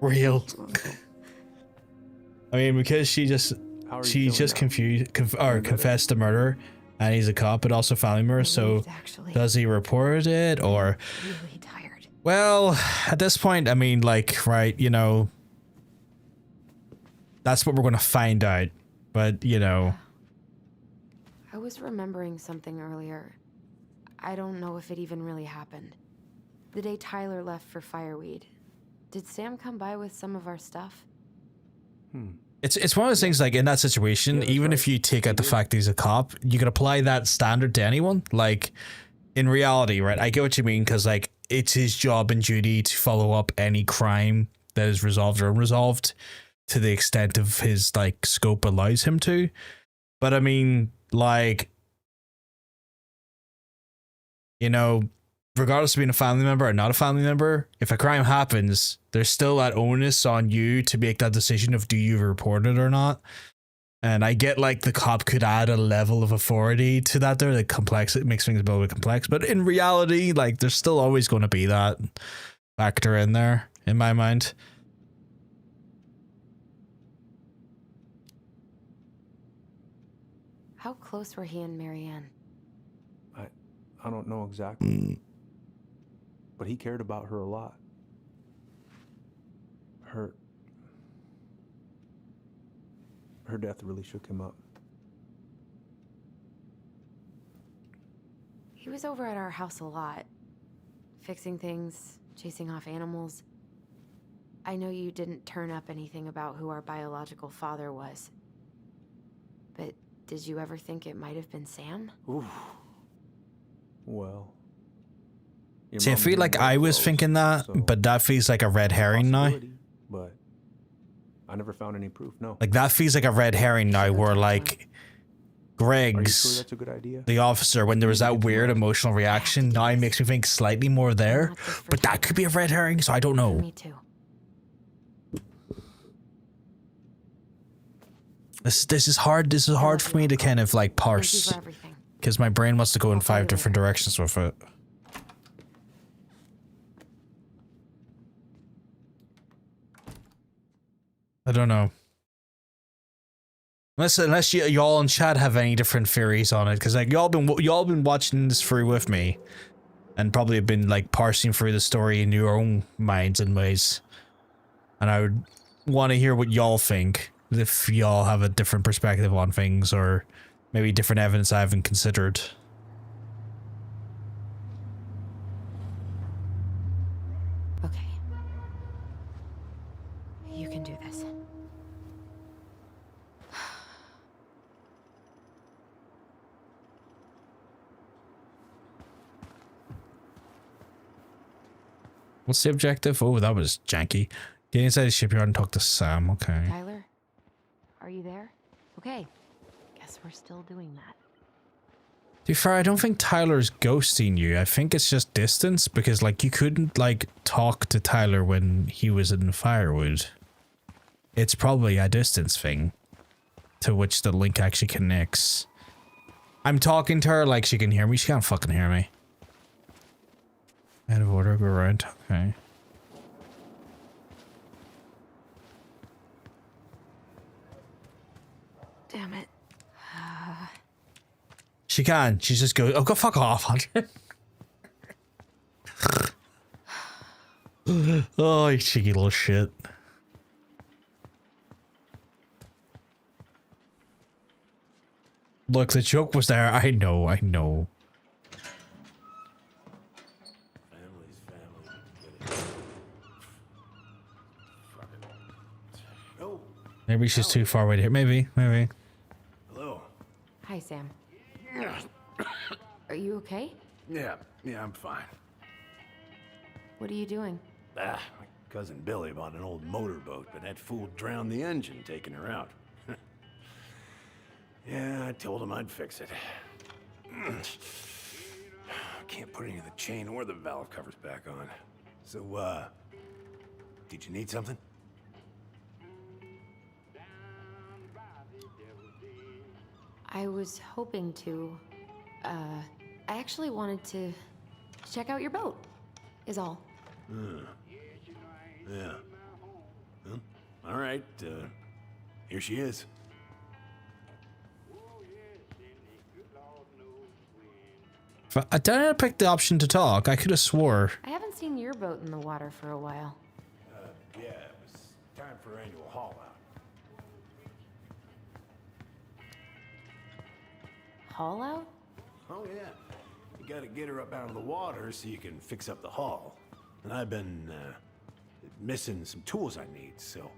Real. I mean, because she just confessed the murder, and he's a cop, but also family member. So does he report it or? Really tired. Well, at this point, I mean, like, right, you know, that's what we're gonna find out. But you know, I was remembering something earlier. I don't know if it even really happened. The day Tyler left for Fireweed. Did Sam come by with some of our stuff? It's one of those things, like, in that situation, even if you take out the fact that he's a cop, you can apply that standard to anyone. Like, in reality, right? I get what you mean, because, like, it's his job and duty to follow up any crime that is resolved or unresolved to the extent of his, like, scope allows him to. But I mean, like, you know, regardless of being a family member or not a family member, if a crime happens, there's still that onus on you to make that decision of do you report it or not. And I get, like, the cop could add a level of authority to that there, like, complex, it makes things a little bit complex. But in reality, like, there's still always going to be that factor in there, in my mind. How close were he and Marianne? I don't know exactly. But he cared about her a lot. Her death really shook him up. He was over at our house a lot, fixing things, chasing off animals. I know you didn't turn up anything about who our biological father was, but did you ever think it might have been Sam? Oof. Well. See, I feel like I was thinking that, but that feels like a red herring now. But I never found any proof, no. Like, that feels like a red herring now, where, like, Greg's, sure that's a good idea? the officer, when there was that weird emotional reaction, now it makes me think slightly more there. But that could be a red herring, so I don't know. Me too. This is hard. This is hard for me to kind of, like, parse, because my brain wants to go in 5 different directions with it. I don't know. Unless y'all in chat have any different theories on it, because, like, y'all been watching this through with me, and probably have been, like, parsing through the story in your own minds and ways. And I would want to hear what y'all think, if y'all have a different perspective on things, or maybe different evidence I haven't considered. Okay. You can do this. What's the objective? Oh, that was janky. Get inside the shipyard and talk to Sam. Okay. Tyler, are you there? Okay. Guess we're still doing that. To be fair, I don't think Tyler's ghosting you. I think it's just distance, because, like, you couldn't, like, talk to Tyler when he was in Firewood. It's probably a distance thing to which the link actually connects. I'm talking to her like she can hear me. She can't fucking hear me. Out of order, go around. Okay. Damn it. She can. She just goes, oh, go fuck off, Hunter. Oh, you cheeky little shit. Look, the joke was there. I know, I know. Maybe she's too far away to hear. Maybe. Hello. Hi, Sam. Are you okay? Yeah, I'm fine. What are you doing? My cousin Billy bought an old motorboat, but that fool drowned the engine taking her out. Yeah, I told him I'd fix it. Can't put any of the chain or the valve covers back on. So, did you need something? I was hoping to. I actually wanted to check out your boat, is all. Yeah. Well, all right, here she is. I didn't pick the option to talk. I could have swore. I haven't seen your boat in the water for a while. Yeah, it was time for annual haul out. Haul out? Oh, yeah. You gotta get her up out of the water so you can fix up the hull. And I've been, missing some tools I need, so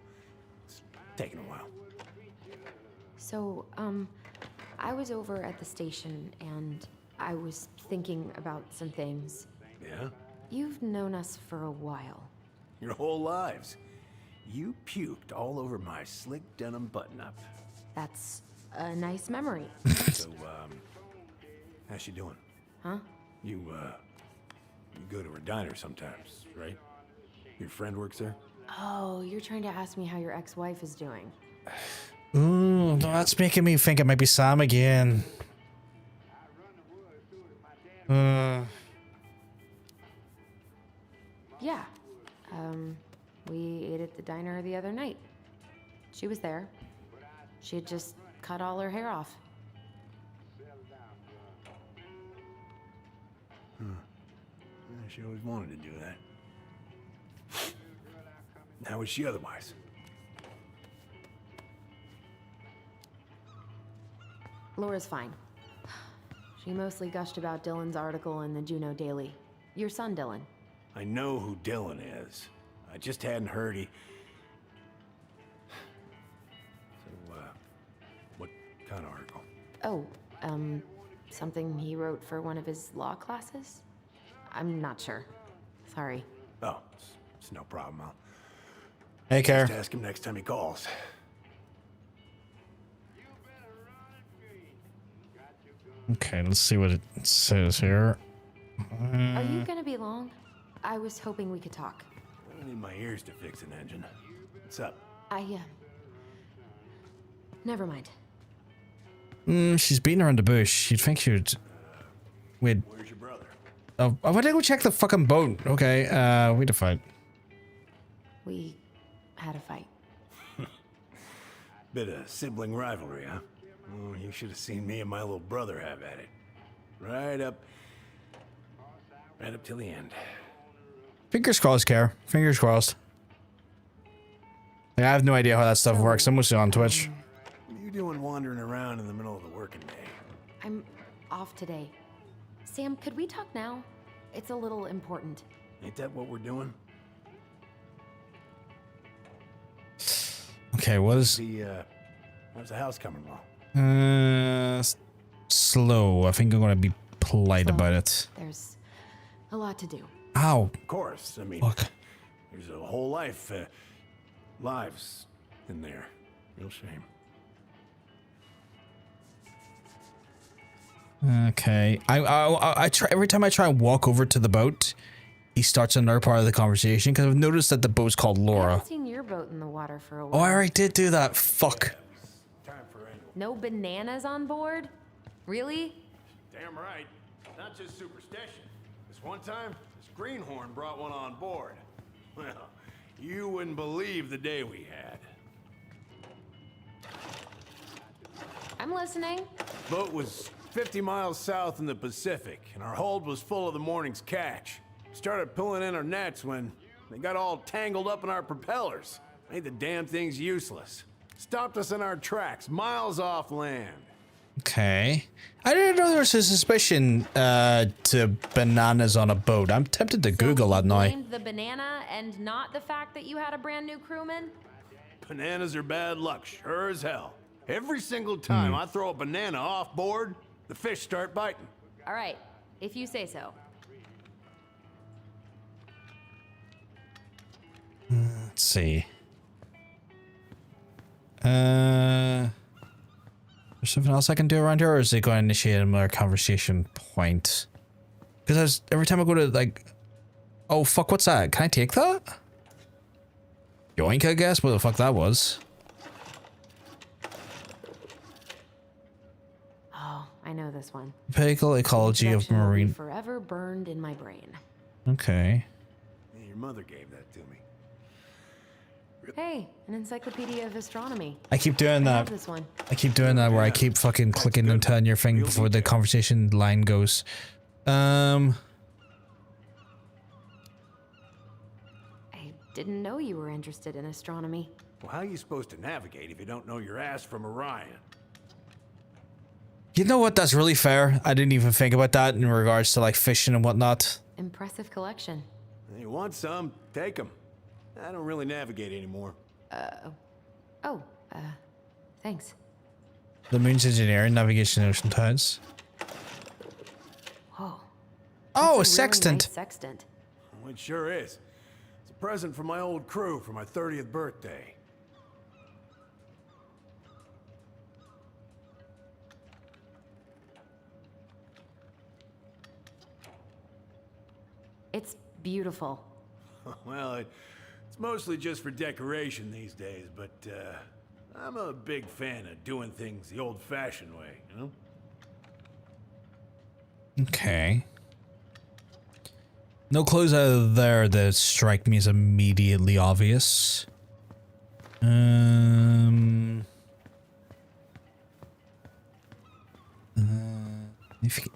it's taking a while. So, I was over at the station and I was thinking about some things. Yeah? You've known us for a while. Your whole lives. You puked all over my slick denim button-up. That's a nice memory. So, how's she doing? Huh? You go to her diner sometimes, right? Your friend works there? Oh, you're trying to ask me how your ex-wife is doing. Ooh, that's making me think it might be Sam again. Yeah. We ate at the diner the other night. She was there. She had just cut all her hair off. She always wanted to do that. How is she otherwise? Laura's fine. She mostly gushed about Dylan's article in the Juneau Daily. Your son, Dylan. I know who Dylan is. I just hadn't heard he... So, what kind of article? Oh, something he wrote for one of his law classes? I'm not sure. Sorry. Oh, it's no problem. I'll Hey, Care. just ask him next time he calls. Okay, let's see what it says here. Are you gonna be long? I was hoping we could talk. I need my ears to fix an engine. What's up? Never mind. She's beating around the bush. You'd think she'd... Wait. Where's your brother? Oh, I went to go check the fucking boat. Okay, we had a fight. We had a fight. Bit of sibling rivalry, huh? Oh, you should have seen me and my little brother have at it. Right up till the end. Fingers crossed, Care. Fingers crossed. Like, I have no idea how that stuff works. I'm mostly on Twitch. What are you doing wandering around in the middle of the working day? I'm off today. Sam, could we talk now? It's a little important. Ain't that what we're doing? Okay, what is... How's the house coming along? Slow. I think I'm gonna be polite about it. There's a lot to do. Ow. Of course. I mean, Look. there's a whole lives in there. Real shame. Okay. I try every time I try and walk over to the boat, he starts another part of the conversation because I've noticed that the boat's called I Laura. haven't seen your boat in the water for a Oh, while. I already did do that. Fuck. No bananas on board? Really? Damn right. Not just superstition. This one time, this greenhorn brought one on board. Well, you wouldn't believe the day we had. I'm listening. Boat was 50 miles south in the Pacific, and our hold was full of the morning's catch. Started pulling in our nets when they got all tangled up in our propellers. Made the damn things useless. Stopped us in our tracks, miles off land. Okay. I didn't know there was a suspicion to bananas on a boat. I'm tempted to Google that now. Blamed the banana and not the fact that you had a brand new crewman? Bananas are bad luck, sure as hell. Every single time I throw a banana off board, the fish start biting. All right, if you say so. Let's see. There's something else I can do around here, or is it going to initiate another conversation point? Because every time I go to, like... Oh, fuck, what's that? Can I take that? Yoink, I guess? What the fuck that was? Oh, I know this one. Vehicle ecology of Introduction will be marine... forever burned in my brain. Okay. Yeah, your mother gave that to me. Hey, an encyclopedia of astronomy. I keep doing I love that. this one. I keep doing that where I keep fucking clicking and turning your thing before the conversation line goes. I didn't know you were interested in astronomy. Well, how are you supposed to navigate if you don't know your ass from Orion? You know what? That's really fair. I didn't even think about that in regards to like fishing and whatnot. Impressive collection. You want some? Take them. I don't really navigate anymore. Thanks. The moon's engineering, navigation, ocean tides. Whoa. Oh, a That's really sextant. nice sextant. Well, it sure is. It's a present from my old crew for my 30th birthday. It's beautiful. Well, it's mostly just for decoration these days, but I'm a big fan of doing things the old-fashioned way, you know? Okay. No clues out of there that strike me as immediately obvious. Anything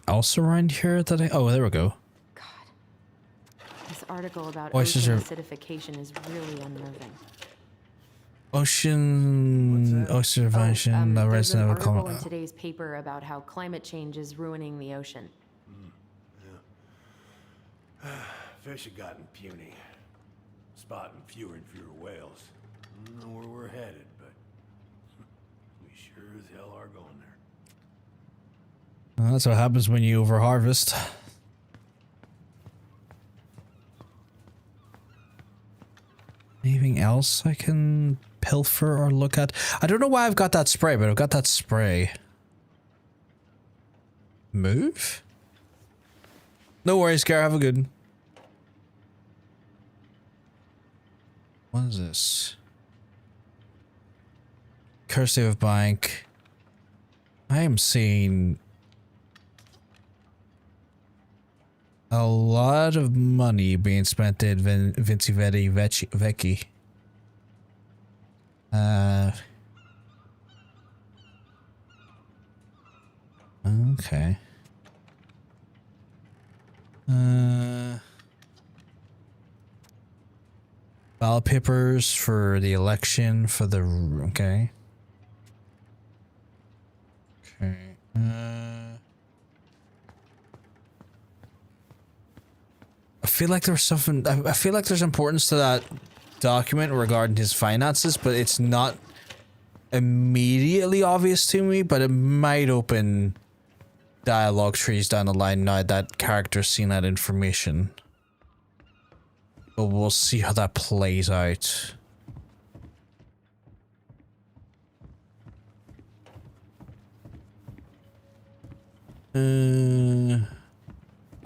else around here that I... Oh, there we go. This article about Oysters ocean are- acidification is really unnerving. Ocean observation. The There's rest an of article in today's paper about how climate change is ruining the ocean. Fish have gotten puny. Spotting fewer and fewer whales. I don't know where we're headed, but we sure as hell are going there. Well, that's what happens when you overharvest. Anything else I can pilfer or look at? I don't know why I've got that spray, but I've got that spray. Move? No worries, Gar. Have a good one. What is this? Curse of Bank. I am seeing a lot of money being spent at Vinci Vecchi. Okay. Ballot papers for the election for the... Okay. Okay. I feel like there's something... I feel like there's importance to that document regarding his finances, but it's not immediately obvious to me, but it might open dialogue trees down the line now that character's seen that information. But we'll see how that plays out. I've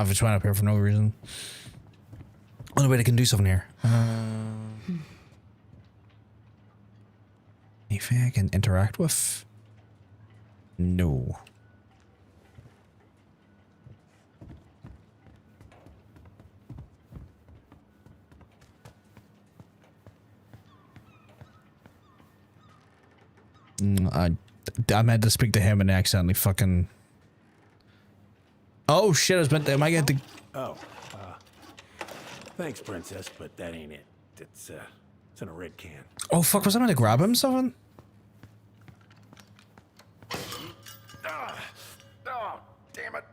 just went up here for no reason. Only way I can do something here. Anything I can interact with? No. I meant to speak to him and accidentally fucking... Oh shit, I was meant to... Am I going to... Oh, thanks, Princess, but that ain't it. It's in a red can. Oh fuck, was I meant to grab him something? Oh, damn it.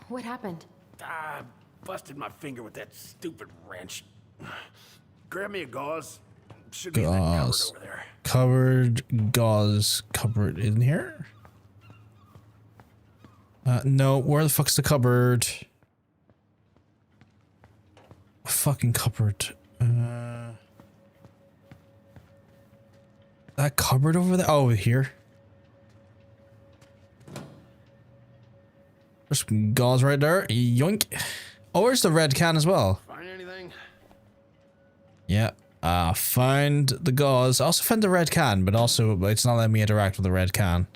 What happened? I busted my finger with that stupid wrench. Grab me a gauze. Should be in that cupboard Gauze. over there. Cupboard, gauze, cupboard in here? No, where the fuck's the cupboard? Fucking cupboard. That cupboard over there? Oh, over here. There's some gauze right there. Yoink. Oh, where's the red can as well? Find anything? Yeah. Found the gauze. I also found the red can, but also it's not letting me interact with the red can.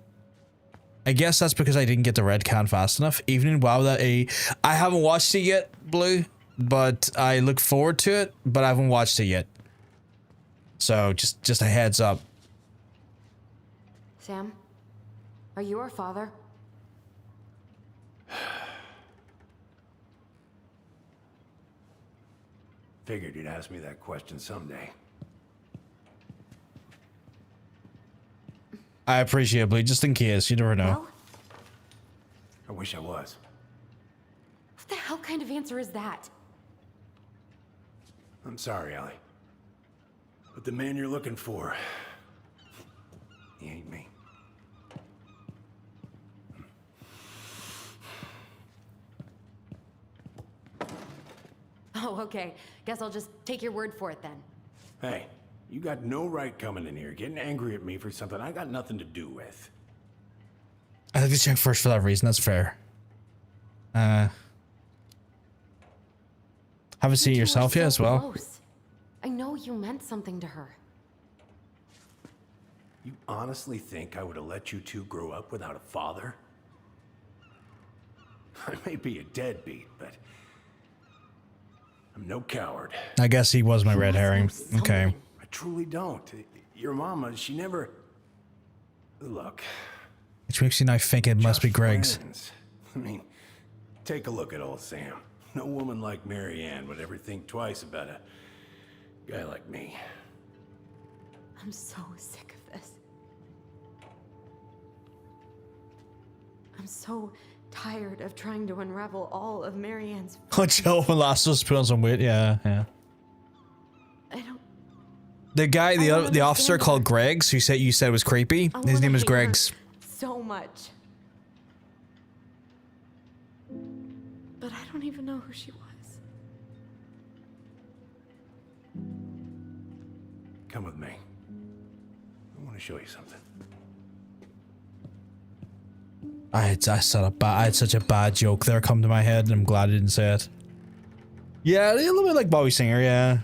I guess that's because I didn't get the red can fast enough. Evening, wow, I haven't watched it yet, Blue, but I look forward to it, but I haven't watched it yet. So just a heads up. Sam? Are you our father? Figured you'd ask me that question someday. I appreciate it, Blue, just in case. You never know. Well, I wish I was. what the hell kind of answer is that? I'm sorry, Ellie. But the man you're looking for, he ain't me. Oh, okay. Guess I'll just take your word for it then. Hey, you got no right coming in here getting angry at me for something I got nothing to do with. I have to check first for that reason. That's fair. Haven't seen it yourself yet as well. Close. I know you meant something to her. You honestly think I would have let you two grow up without a father? I may be a deadbeat, but I'm no coward. I guess he was my red herring. Okay. I truly don't. Your mama, she never... Look. Which makes you now think it must be Greg's. Friends. I mean, take a look at old Sam. No woman like Mary Ann would ever think twice about a guy like me. I'm so sick of this. I'm so tired of trying to unravel all of Mary Ann's... Oh, Joe Velasquez put on some weight. Yeah. I don't... The guy, the officer called Greg's, who you said was creepy. His name is Greg's. So much. But I don't even know who she was. Come with me. I want to show you something. I had such a bad joke there come to my head, and I'm glad I didn't say it. Yeah, a little bit like Bobby Singer, yeah.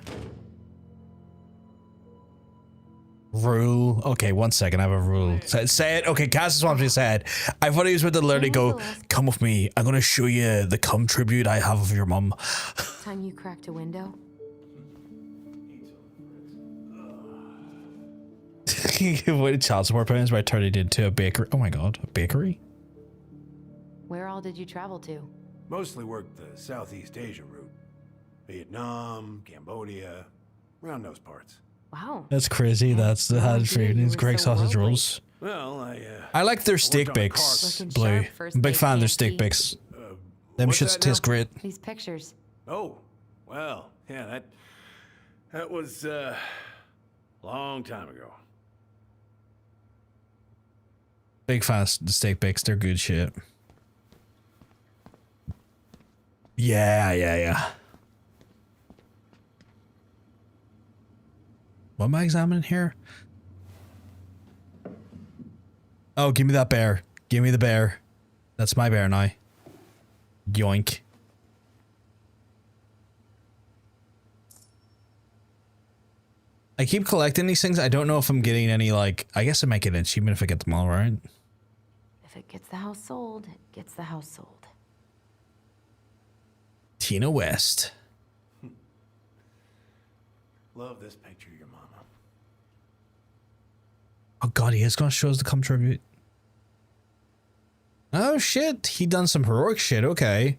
Rule. Okay, 1 second. I have a rule. Say it. Okay, Cassius wants me to say it. I thought he was about to literally go, come with me. I'm going to show you the cum tribute I have of your mum. Time you cracked a window? He avoided child support payments by turning it into a bakery. Oh my god, a bakery? Where all did you travel to? Mostly worked the Southeast Asia route. Vietnam, Cambodia, around those parts. Wow. That's crazy. That's the had food. It's Greg sausage rolls. Well, I like their steak bakes, Blue. I'm a big fan of their steak bakes. Them shits taste great. These pictures. Oh, well, yeah, that was long time ago. Big fan of the steak bakes. They're good shit. Yeah. What am I examining here? Oh, give me that bear. Give me the bear. That's my bear now. Yoink. I keep collecting these things. I don't know if I'm getting any, like... I guess I might get an achievement if I get them all, right? If it gets the house sold, it gets the house sold. Tina West. Love this picture of your mama. Oh god, he is gonna show us the cum tribute. Oh shit, he done some heroic shit, okay.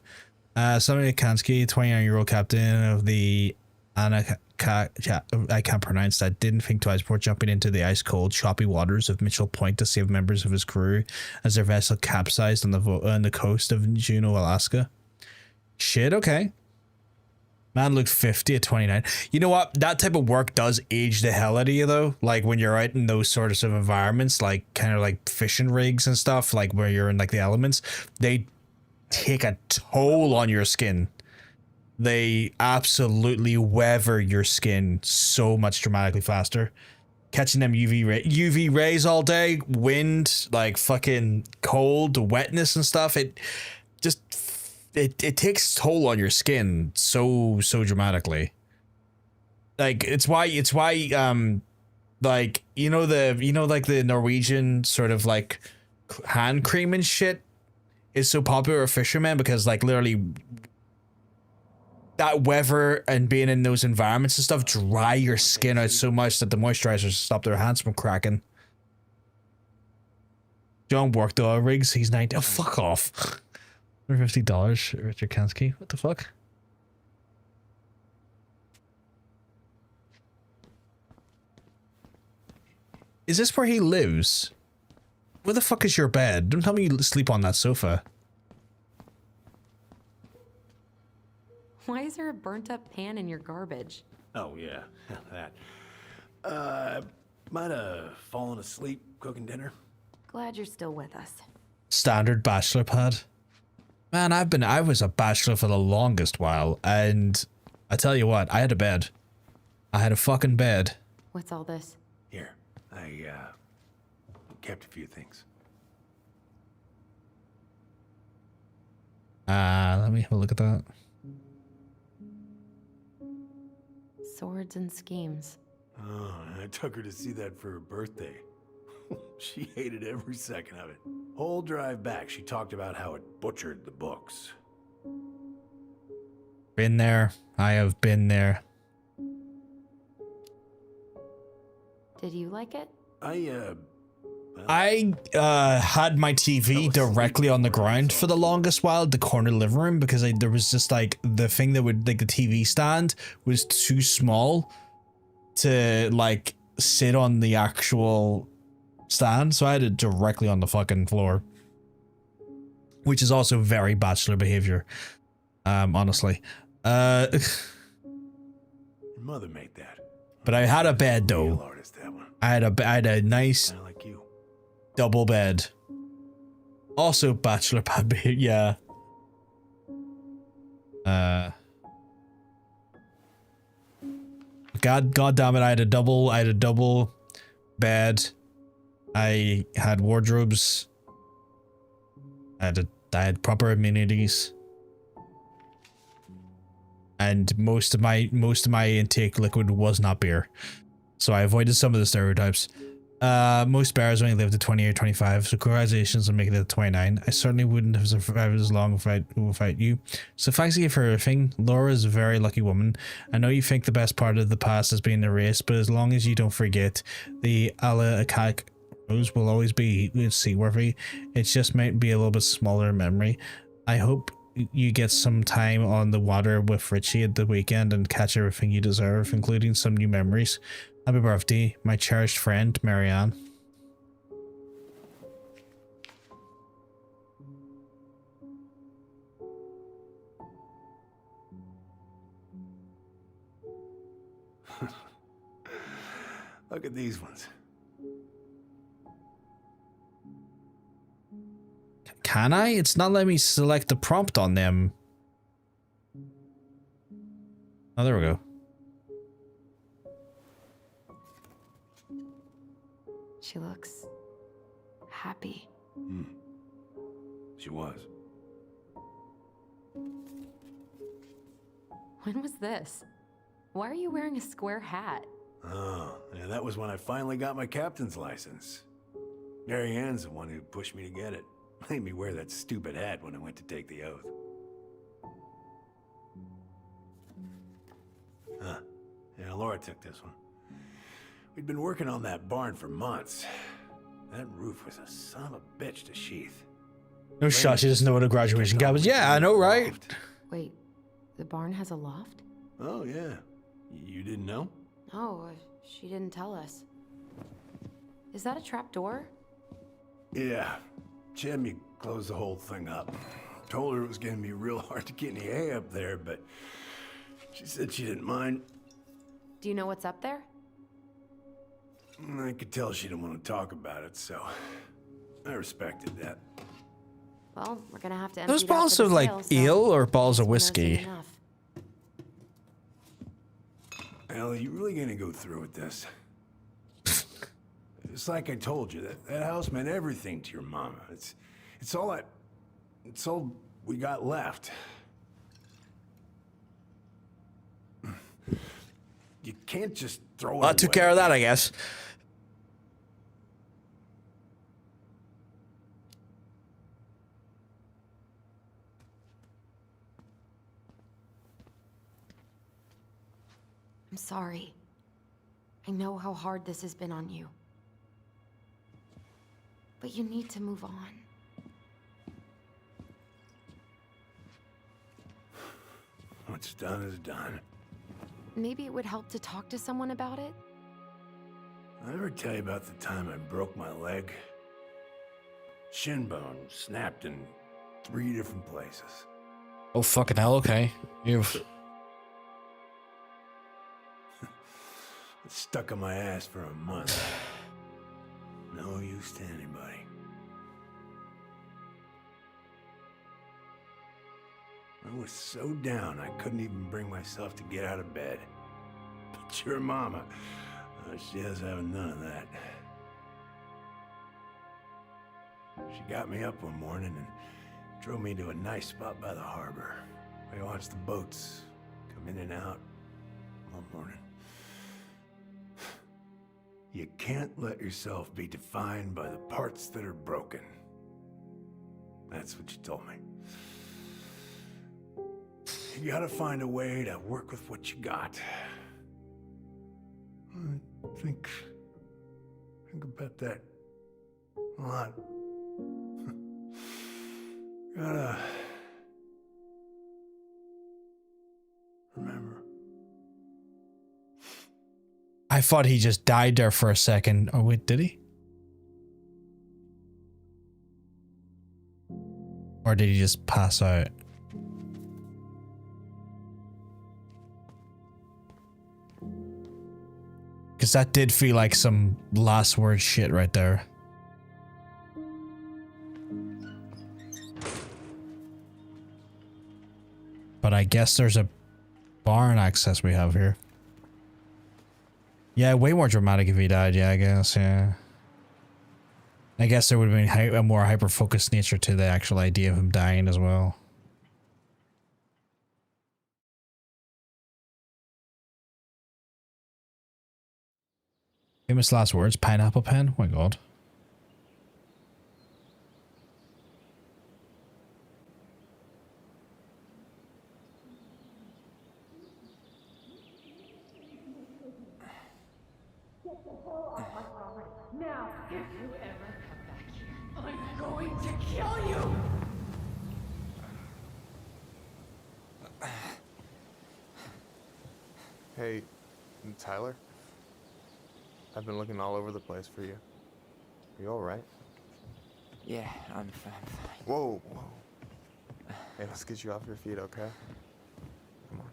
Somebody Kansky, 29-year-old captain of the I can't pronounce that, didn't think twice before jumping into the ice-cold, choppy waters of Mitchell Point to save members of his crew as their vessel capsized on the coast of Juneau, Alaska. Shit, okay. Man looked 50 at 29. You know what? That type of work does age the hell out of you, though. Like, when you're out in those sorts of environments, like, kind of like fishing rigs and stuff, like, where you're in, like, the elements, they take a toll on your skin. They absolutely weather your skin so much dramatically faster. Catching them UV rays all day, wind, like, fucking cold, wetness and stuff, it just... It takes toll on your skin so dramatically. Like it's why like like the Norwegian sort of like hand cream and shit is so popular with fishermen, because like literally that weather and being in those environments and stuff dry your skin out so much that the moisturizers stop their hands from cracking. John worked oil rigs. He's 19. Oh, fuck off. $50, Richard Kansky. What the fuck? Is this where he lives? Where the fuck is your bed? Don't tell me you sleep on that sofa. Why is there a burnt up pan in your garbage? Oh, yeah, that. Might have fallen asleep cooking dinner. Glad you're still with us. Standard bachelor pad. Man, I was a bachelor for the longest while, and I tell you what, I had a bed. I had a fucking bed. What's all this? Here, I kept a few things. Let me have a look at that. Swords and schemes. Oh, I took her to see that for her birthday. She hated every second of it. Whole drive back, she talked about how it butchered the books. Been there. I have been there. Did you like it? I had my TV directly on the ground for the longest while, the corner living room, because there was just like the thing that would, like, the TV stand was too small to like sit on the actual stand, so I had it directly on the fucking floor, which is also very bachelor behavior, honestly. Your mother made that. But I had a bed though. Artist, that one. I had a nice Like you. double bed. Also bachelor pad behavior, yeah. God damn it, I had a double bed. I had wardrobes. I had proper amenities. And most of my intake liquid was not beer. So I avoided some of the stereotypes. Most bears only live to 20 or 25, so congratulations on making it to 29. I certainly wouldn't have survived as long without you. So thanks again for everything. Laura is a very lucky woman. I know you think the best part of the past has been erased, but as long as you don't forget, the Ala Akak Rose will always be seaworthy. It just might be a little bit smaller in memory. I hope you get some time on the water with Richie at the weekend and catch everything you deserve, including some new memories. Happy birthday, my cherished friend, Marianne. Look at these ones. Can I? It's not letting me select the prompt on them. Oh, there we go. She looks happy. She was. When was this? Why are you wearing a square hat? Oh, yeah, that was when I finally got my captain's license. Mary Ann's the one who pushed me to get it. Made me wear that stupid hat when I went to take the oath. Huh. Yeah, Laura took this one. We'd been working on that barn for months. That roof was a son of a bitch to sheath. No shot, she doesn't know what a graduation cap is. Yeah, I know, right? Wait, the barn has a loft? Oh, yeah. You didn't know? Oh, she didn't tell us. Is that a trap door? Yeah. Jimmy closed the whole thing up. Told her it was gonna be real hard to get any hay up there, but she said she didn't mind. Do you know what's up there? I could tell she didn't want to talk about it, so I respected that. Well, we're gonna have to empty Those that balls for the of like sale, so eel or balls of this one knows whiskey? enough. Al, you really gonna go through with this? It's like I told you, that house meant everything to your mama. It's all we got left. You can't just throw it I took away. care of that, I guess. I'm sorry. I know how hard this has been on you. But you need to move on. What's done is done. Maybe it would help to talk to someone about it? I ever tell you about the time I broke my leg? Shin bone snapped in 3 different places. Oh, fucking hell, okay. You've... It stuck in my ass for a month. No use to anybody. I was so down I couldn't even bring myself to get out of bed. But your mama, she has having none of that. She got me up one morning and drove me to a nice spot by the harbor. I watched the boats come in and out all morning. You can't let yourself be defined by the parts that are broken. That's what you told me. You gotta find a way to work with what you got. I think about that a lot. Gotta remember. I thought he just died there for a second. Oh wait, did he? Or did he just pass out? Because that did feel like some last word shit right there. But I guess there's a barn access we have here. Yeah, way more dramatic if he died, yeah, I guess, yeah. I guess there would have been a more hyper-focused nature to the actual idea of him dying as well. Famous last words, pineapple pen? Oh my god. Now, if you ever come back here, I'm going to kill you! Hey, Tyler? I've been looking all over the place for you. Are you alright? Yeah, I'm fine. Whoa, whoa. Hey, let's get you off your feet, okay? Come on.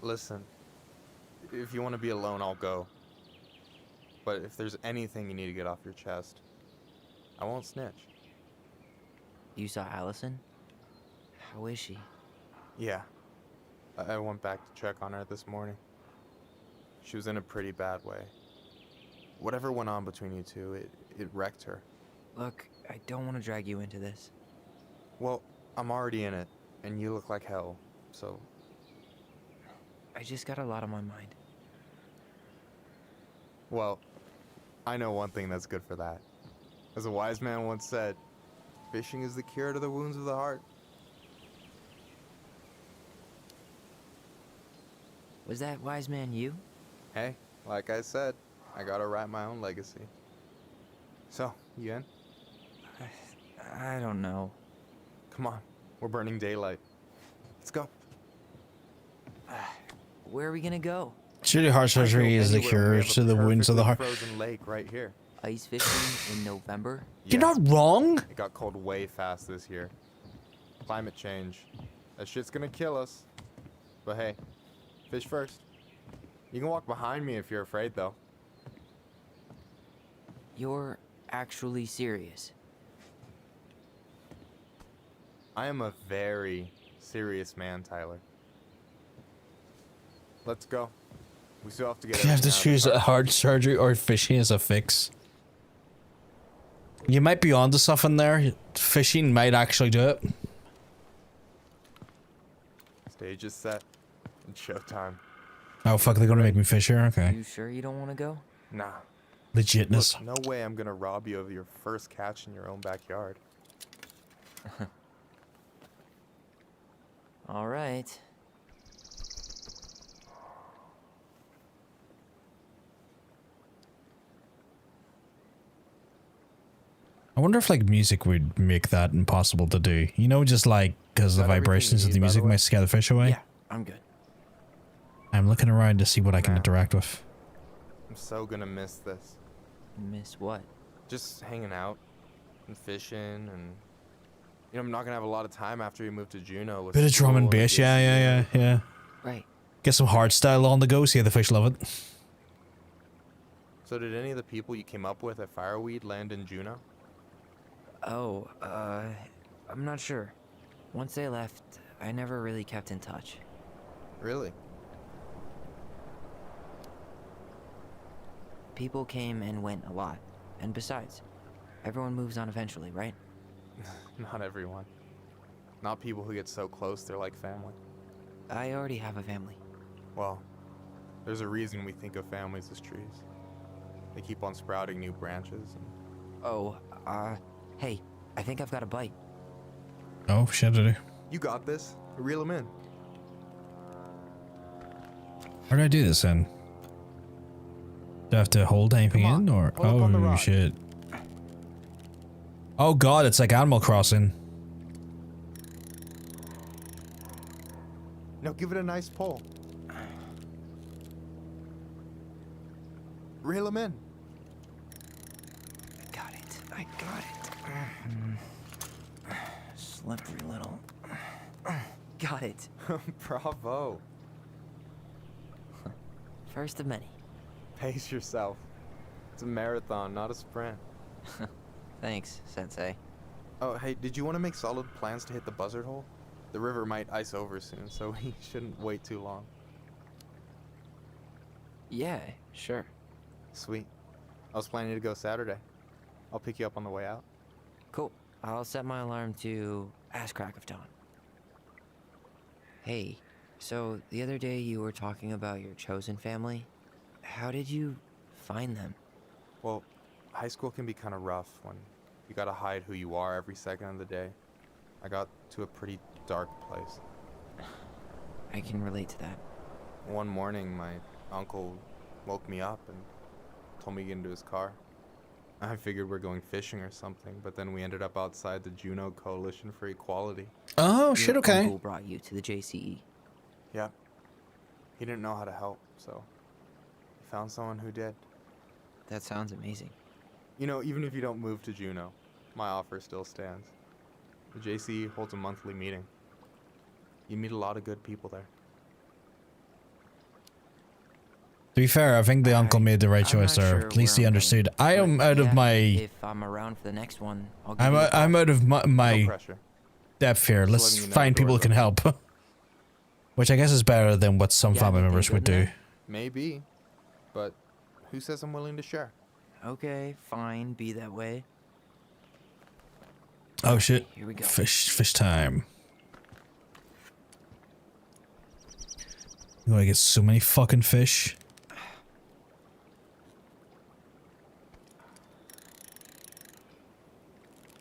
Listen, if you want to be alone, I'll go. But if there's anything you need to get off your chest, I won't snitch. You saw Allison? How is she? Yeah. I went back to check on her this morning. She was in a pretty bad way. Whatever went on between you two, it wrecked her. Look, I don't want to drag you into this. Well, I'm already in it, and you look like hell, so... I just got a lot on my mind. Well, I know one thing that's good for that. As a wise man once said, fishing is the cure to the wounds of the heart. Was that wise man you? Hey, like I said, I gotta write my own legacy. So, you in? I don't know. Come on, we're burning daylight. Let's go. Where are we gonna go? Surely heart surgery is the cure to the wounds of the heart. Frozen lake right here. Ice fishing in November? You're not wrong. It got cold way fast this year. Climate change. That shit's gonna kill us. But hey, fish first. You can walk behind me if you're afraid, though. You're actually serious? I am a very serious man, Tyler. Let's go. We still have to get. You have to choose a heart surgery or fishing as a fix. You might be onto something there. Fishing might actually do it. Stage is set. It's showtime. Oh fuck, they're gonna make me fish here? Okay. You sure you don't want to go? Nah. Legitness. Look, no way I'm gonna rob you of your first catch in your own backyard. All right. I wonder if like music would make that impossible to do. You know, just like because the vibrations of the music might scare the fish away. Yeah, I'm good. I'm looking around to see what I can interact with. I'm so gonna miss this. Miss what? Just hanging out. and fishing, and I'm not gonna have a lot of time after we move to Juneau. With Bit of drum and bass, yeah. Right. Get some hard style on the go, see how the fish love it. So did any of the people you came up with at Fireweed land in Juneau? Oh, I'm not sure. Once they left, I never really kept in touch. Really? People came and went a lot. And besides, everyone moves on eventually, right? Not everyone. Not people who get so close they're like family. I already have a family. Well, there's a reason we think of families as trees. They keep on sprouting new branches and... Oh, hey, I think I've got a bite. Oh, shit, I do. You got this. Reel them in. How do I do this then? Do I have to hold anything in, or... Oh, shit. Oh god, it's like Animal Crossing. Now give it a nice pull. Reel them in. I got it. Slippery little. Got it. Bravo. First of many. Pace yourself. It's a marathon, not a sprint. Thanks, Sensei. Oh, hey, did you want to make solid plans to hit the buzzard hole? The river might ice over soon, so we shouldn't wait too long. Yeah, sure. Sweet. I was planning to go Saturday. I'll pick you up on the way out. Cool. I'll set my alarm to ass crack of dawn. Hey, so the other day you were talking about your chosen family. How did you find them? Well, high school can be kind of rough when you gotta hide who you are every second of the day. I got to a pretty dark place. I can relate to that. One morning, my uncle woke me up and told me to get into his car. I figured we're going fishing or something, but then we ended up outside the Juneau Coalition for Equality. Oh, shit, Your okay. uncle brought you to the JCE. Yeah. He didn't know how to help, so he found someone who did. That sounds amazing. Even if you don't move to Juneau, my offer still stands. The JCE holds a monthly meeting. You meet a lot of good people there. To be fair, I think the uncle made the right choice there. At least he understood. I am out of my... If I'm around for the next one, I'll give you a call. I'm out of my No pressure. depth here. Let's letting you know find the people who door's can help. Which I guess is better than what some family members would do. Maybe, but who says I'm willing to share? Okay, fine, be that way. Oh shit. Here we go. Fish time. I'm gonna get so many fucking fish.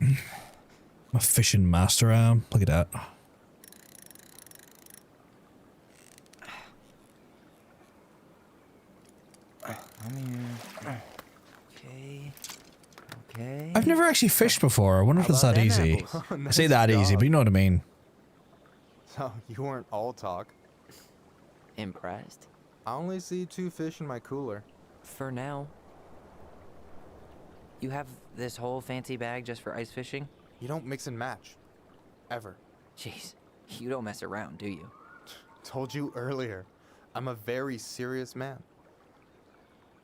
I'm a fishing master, I am. Look at that. Okay. I've never actually fished before. I wonder if it's that easy. I say that easy, but you know what I mean. So, you weren't all talk. Impressed? I only see 2 fish in my cooler. For now. You have this whole fancy bag just for ice fishing? You don't mix and match. Ever. Jeez, you don't mess around, do you? Told you earlier. I'm a very serious man.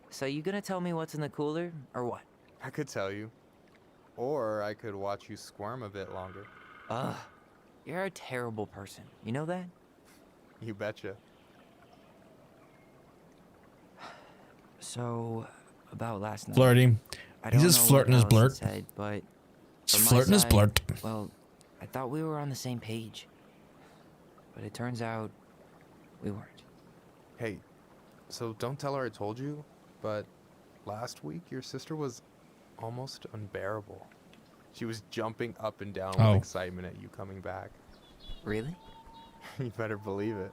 So you gonna tell me what's in the cooler, or what? I could tell you. Or I could watch you squirm a bit longer. Ugh. You're a terrible person. You know that? You betcha. So, about last night. Flirting. I He's don't just know flirting what his blurt. Allison said, but He's from my flirting his side, blurt. Well, I thought we were on the same page. But it turns out we weren't. Hey, so don't tell her I told you, but last week your sister was almost unbearable. She was jumping up and down with excitement at you coming back. Really? You better believe it.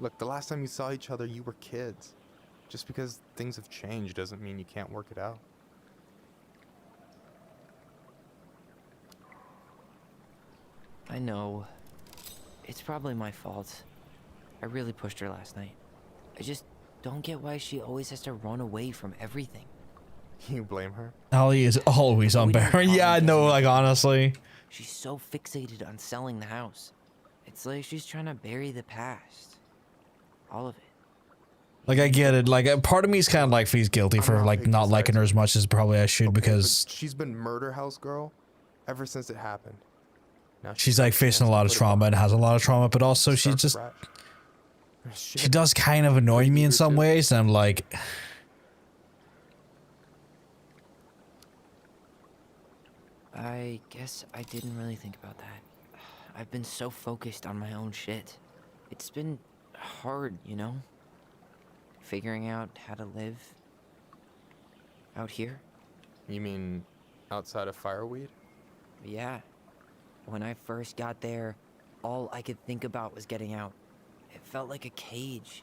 Look, the last time you saw each other, you were kids. Just because things have changed doesn't mean you can't work it out. I know. It's probably my fault. I really pushed her last night. I just don't get why she always has to run away from everything. You blame her? Allie is always unbearable. Yeah, no, like honestly. She's so fixated on selling the house. It's like she's trying to bury the past. All of it. Like I get it. Like part of me is kind of like feels guilty for like not liking her as much as probably I should because she's been murder house girl ever since it happened. Now she's like facing a lot of trauma and has a lot of trauma, but also she just she does kind of annoy me in some ways, and I'm like. I guess I didn't really think about that. I've been so focused on my own shit. It's been hard, you know? Figuring out how to live out here. You mean outside of Fireweed? Yeah. When I first got there, all I could think about was getting out. It felt like a cage.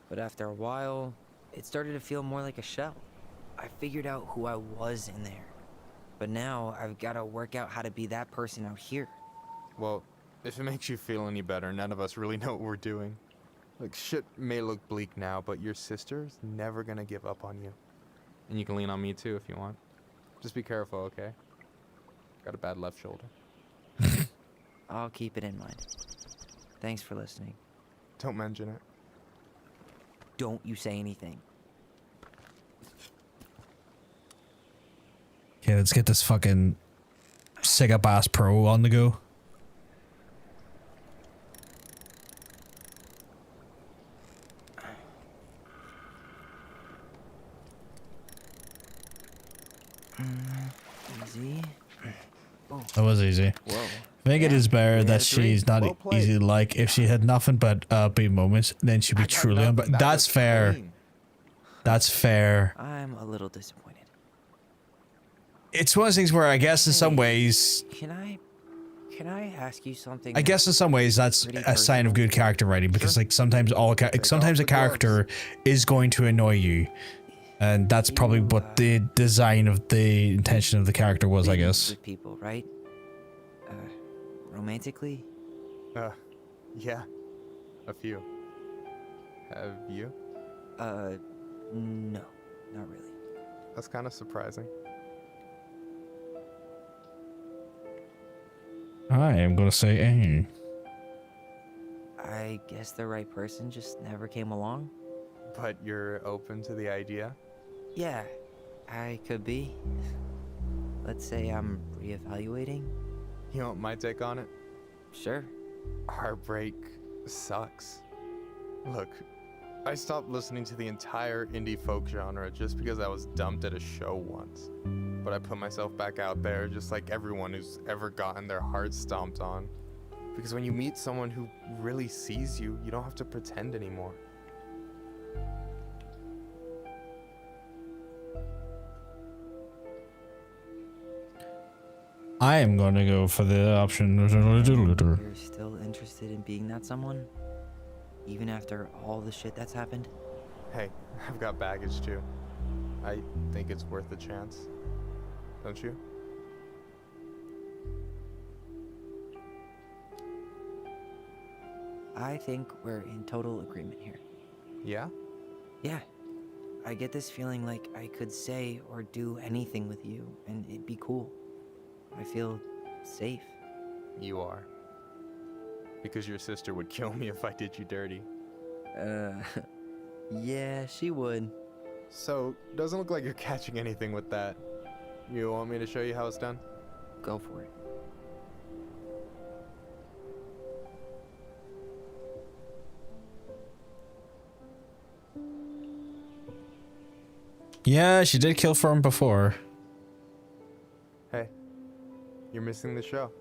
But after a while, it started to feel more like a shell. I figured out who I was in there. But now I've got to work out how to be that person out here. Well, if it makes you feel any better, none of us really know what we're doing. Like, shit may look bleak now, but your sister's never gonna give up on you. And you can lean on me too if you want. Just be careful, okay? Got a bad left shoulder. I'll keep it in mind. Thanks for listening. Don't mention it. Don't you say anything. Okay, let's get this fucking Sega Bass Pro on the go. Easy. Oh. That was easy. Whoa. I think it is better that she's not easy to like. If she had nothing but upbeat moments, then she'd be truly unbearable. That's fair. That's fair. I'm a little disappointed. It's one of those things where I guess in some ways... Can I ask you something? I guess in some ways that's a sign of good character writing because like sometimes sometimes a character is going to annoy you. And that's probably what the design of the intention of the character was, I guess. With people, right? Romantically? Yeah. A few. Have you? No. Not really. That's kind of surprising. I am gonna say A. I guess the right person just never came along. But you're open to the idea? Yeah, I could be. Let's say I'm reevaluating. You want my take on it? Sure. Heartbreak sucks. Look, I stopped listening to the entire indie folk genre just because I was dumped at a show once. But I put myself back out there just like everyone who's ever gotten their heart stomped on. Because when you meet someone who really sees you, you don't have to pretend anymore. I am going to go for the option. You're still interested in being that someone? Even after all the shit that's happened? Hey, I've got baggage too. I think it's worth a chance. Don't you? I think we're in total agreement here. Yeah? Yeah. I get this feeling like I could say or do anything with you, and it'd be cool. I feel safe. You are. Because your sister would kill me if I did you dirty. Yeah, she would. So, doesn't look like you're catching anything with that. You want me to show you how it's done? Go for it. Yeah, she did kill for him before. Hey, you're missing the show.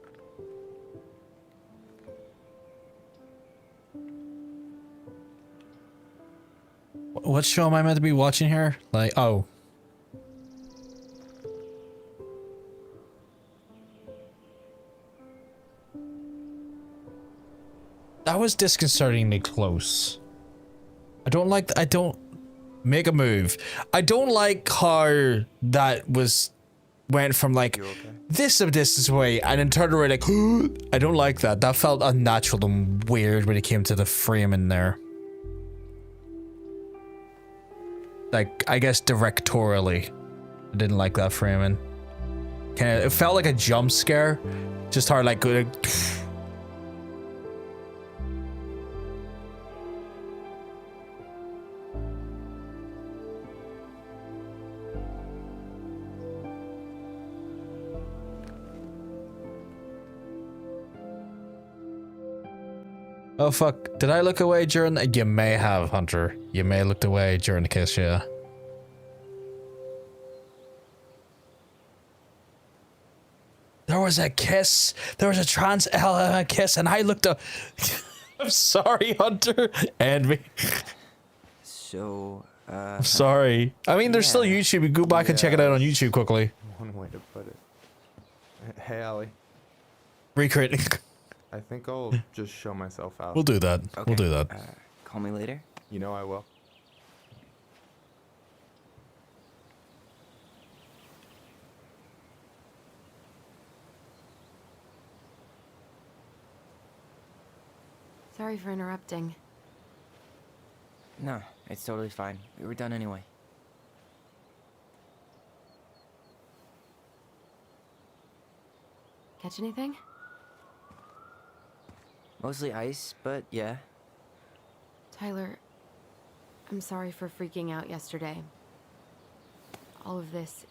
What show am I meant to be watching here? Like, oh. That was disconcertingly close. I don't make a move. I don't like how that went from like this a distance away and then turned around like I don't like that. That felt unnatural and weird when it came to the frame in there. Like, I guess directorially. I didn't like that framing. It felt like a jump scare. Just hard, like good. Oh fuck, did I look away during the— you may have, Hunter. You may have looked away during the kiss, yeah. There was a kiss. There was a trans element kiss, and I looked up. I'm sorry, Hunter. And me. So, I'm sorry. I mean, there's still YouTube. You go back and check it out on YouTube quickly. One way to put it. Hey, Allie. Recreating. I think I'll just show myself out. We'll do that. Okay. We'll do that. Call me later. You know I will. Sorry for interrupting. No, it's totally fine. We were done anyway. Catch anything? Mostly ice, but yeah. Tyler, I'm sorry for freaking out yesterday. All of this,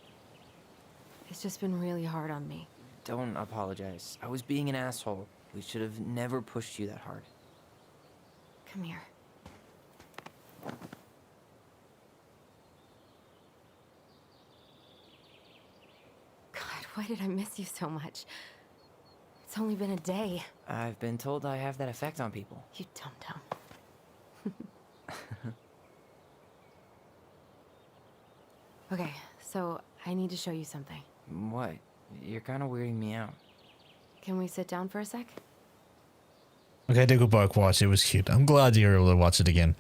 it's just been really hard on me. Don't apologize. I was being an asshole. We should have never pushed you that hard. Come here. God, why did I miss you so much? It's only been a day. I've been told I have that effect on people. You dum-dum. Okay, so I need to show you something. What? You're kind of weirding me out. Can we sit down for a sec? Okay, I did go back watch. It was cute. I'm glad you were able to watch it again.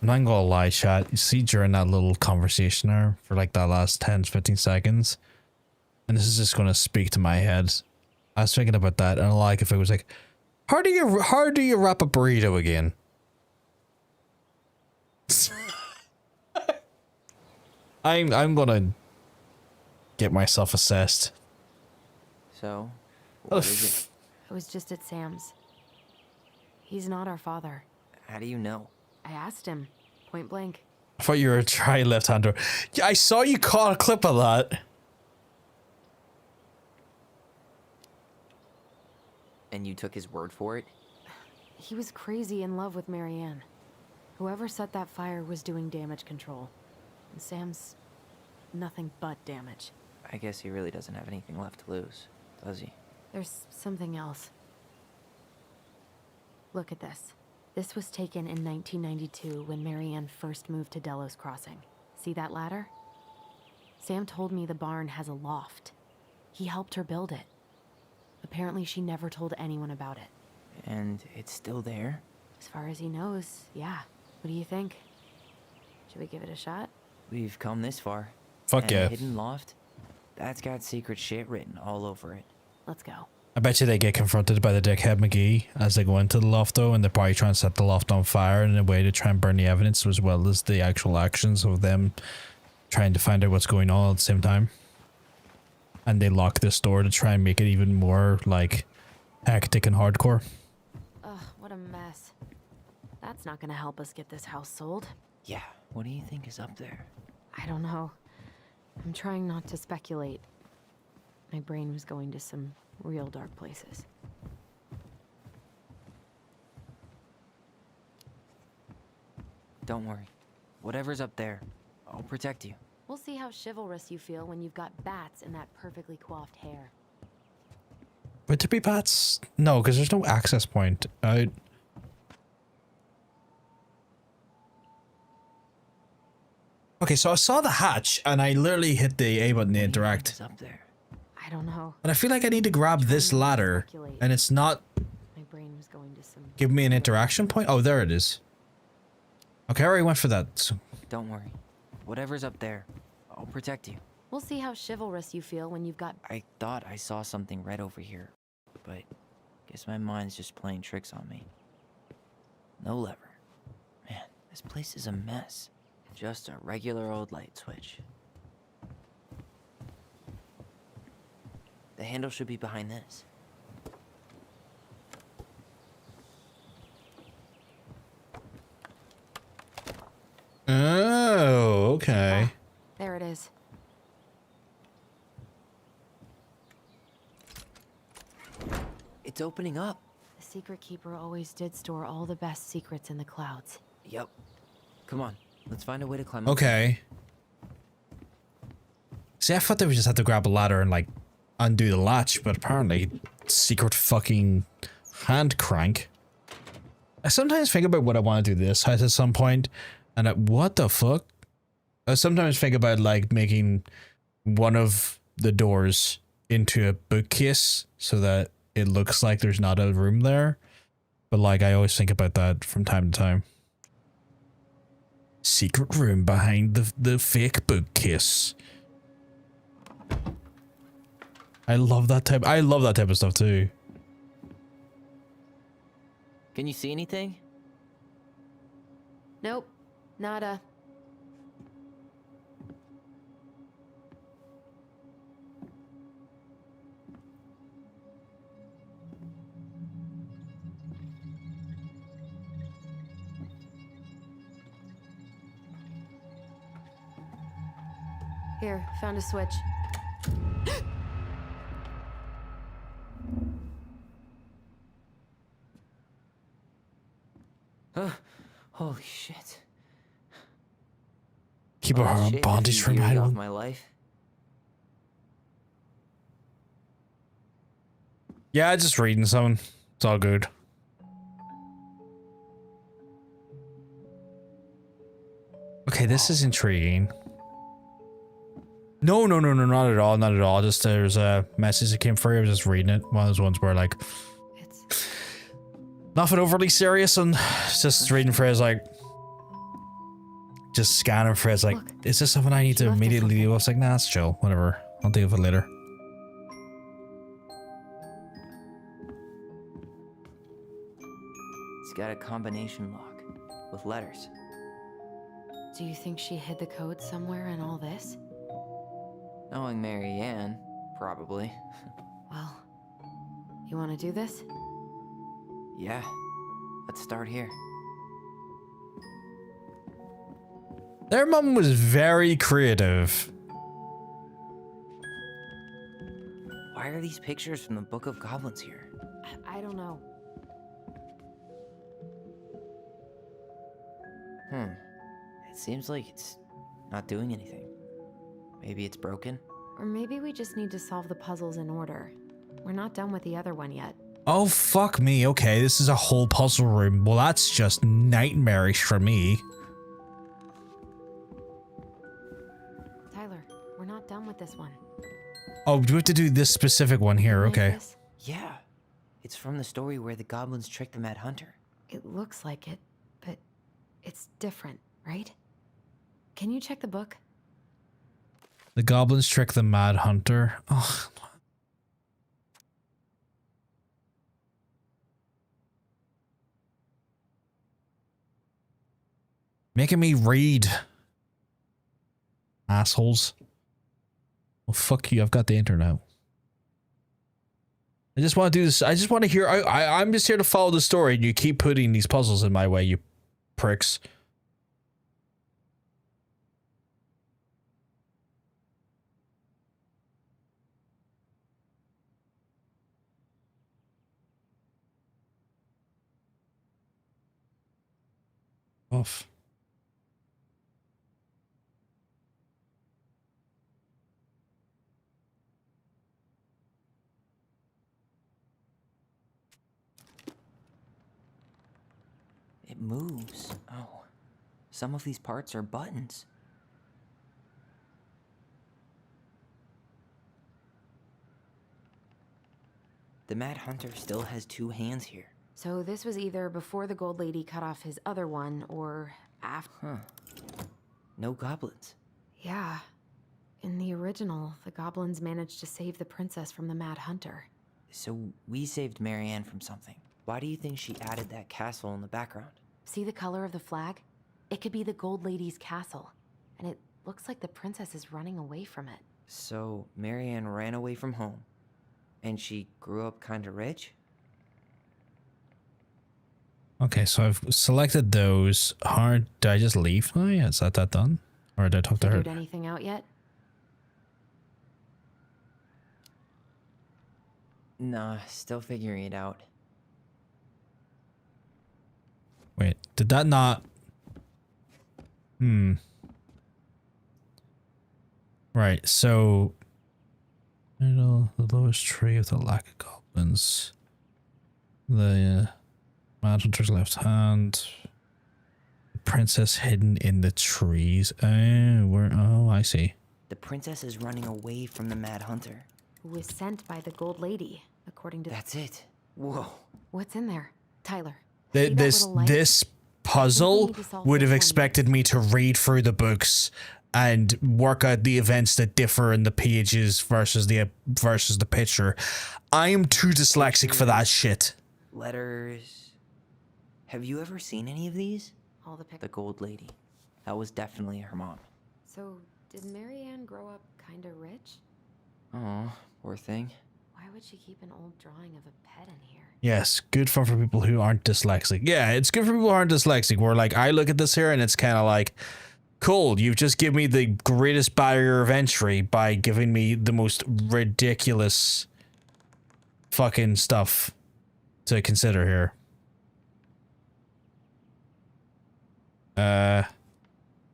I'm not gonna lie, chat. You see during that little conversation there for like that last 10-15 seconds, and this is just gonna speak to my head. I was thinking about that, and I like if it was like, how do you wrap a burrito again? I'm gonna get myself assessed. So, what is it? It was just at Sam's. He's not our father. How do you know? I asked him, point blank. I thought you were a try left-hander. Yeah, I saw you caught a clip of that. And you took his word for it? He was crazy in love with Marianne. Whoever set that fire was doing damage control. And Sam's nothing but damage. I guess he really doesn't have anything left to lose, does he? There's something else. Look at this. This was taken in 1992 when Marianne first moved to Delos Crossing. See that ladder? Sam told me the barn has a loft. He helped her build it. Apparently she never told anyone about it. And it's still there? As far as he knows, yeah. What do you think? Should we give it a shot? We've come this far. Fuck and yeah. A hidden loft? That's got secret shit written all over it. Let's go. I bet you they get confronted by the dickhead McGee as they go into the loft though, and they're probably trying to set the loft on fire in a way to try and burn the evidence as well as the actual actions of them trying to find out what's going on at the same time. And they lock this door to try and make it even more like hectic and hardcore. Ugh, what a mess. That's not gonna help us get this house sold. Yeah, what do you think is up there? I don't know. I'm trying not to speculate. My brain was going to some real dark places. Don't worry. Whatever's up there, I'll protect you. We'll see how chivalrous you feel when you've got bats in that perfectly coiffed hair. Would there be bats? No, because there's no access point. Okay, so I saw the hatch and I literally hit the A button to interact. Up there. I don't know. And I feel like I need to grab this ladder and it's not My brain was going to some giving me an interaction point. Oh, there it is. Okay, I already went for that. So Don't worry. Whatever's up there, I'll protect you. We'll see how chivalrous you feel when you've got... I thought I saw something right over here, but guess my mind's just playing tricks on me. No lever. Man, this place is a mess. Just a regular old light switch. The handle should be behind this. Oh, okay. There it is. It's opening up. The secret keeper always did store all the best secrets in the clouds. Yep. Come on, let's find a way to climb up. Okay. See, I thought they would just have to grab a ladder and like undo the latch, but apparently secret fucking hand crank. I sometimes think about what I want to do this house at some point, and what the fuck? I sometimes think about like making one of the doors into a bookcase so that it looks like there's not a room there. But like I always think about that from time to time. Secret room behind the fake bookcase. I love that type of stuff too. Can you see anything? Nope. Nada. Here, found a switch. Holy shit. Keep our bondage from my off my life. Yeah, just reading something. It's all good. Okay, this is intriguing. No, not at all, not at all. Just there's a message that came through. I was just reading it. One of those ones where like nothing overly serious, and just reading for his like just scanning for his like, is this something I need to immediately deal with? I was like, nah, it's chill. Whatever. I'll deal with it later. It's got a combination lock with letters. Do you think she hid the code somewhere in all this? Knowing Mary Ann, probably. Well, you want to do this? Yeah. Let's start here. Their mum was very creative. Why are these pictures from the Book of Goblins here? I don't know. It seems like it's not doing anything. Maybe it's broken? Or maybe we just need to solve the puzzles in order. We're not done with the other one yet. Oh, fuck me. Okay, this is a whole puzzle room. Well, that's just nightmarish for me. Tyler, we're not done with this one. Oh, do we have to do this specific one here? Okay. Yeah. It's from the story where the goblins tricked the Mad Hunter. It looks like it, but it's different, right? Can you check the book? The goblins trick the Mad Hunter. Oh. Making me read. Assholes. Well, fuck you. I've got the internet. I just want to do this. I just want to hear. I'm just here to follow the story, and you keep putting these puzzles in my way, you pricks. Off. It moves. Oh. Some of these parts are buttons. The Mad Hunter still has two hands here. So this was either before the Gold Lady cut off his other one, or after. Huh. No goblins. Yeah. In the original, the goblins managed to save the princess from the Mad Hunter. So we saved Mary Ann from something. Why do you think she added that castle in the background? See the color of the flag? It could be the Gold Lady's castle. And it looks like the princess is running away from it. So Mary Ann ran away from home, And she grew up kind of rich? Okay, so I've selected those. Hard. Did I just leave now? Is that done? Or did I talk to her? Figured anything out yet? Nah, still figuring it out. Wait, did that not... Right, so... Middle, the lowest tree of the lack of goblins. The mad hunter's left hand. The princess hidden in the trees. Oh, I see. The princess is running away from the Mad Hunter. Who was sent by the Gold Lady, according to... That's it. Whoa. What's in there? Tyler. See that This little light? this puzzle would have expected me to read through the books and work out the events that differ in the pages versus the picture. I am too dyslexic for that shit. Letters. Have you ever seen any of these? All the pictures. The Gold Lady. That was definitely her mom. So, did Marianne grow up kinda rich? Oh, poor thing. Why would she keep an old drawing of a pet in here? Yes, good fun for people who aren't dyslexic. Yeah, it's good for people who aren't dyslexic, where like I look at this here and it's kind of like, cool, you've just given me the greatest barrier of entry by giving me the most ridiculous fucking stuff to consider here.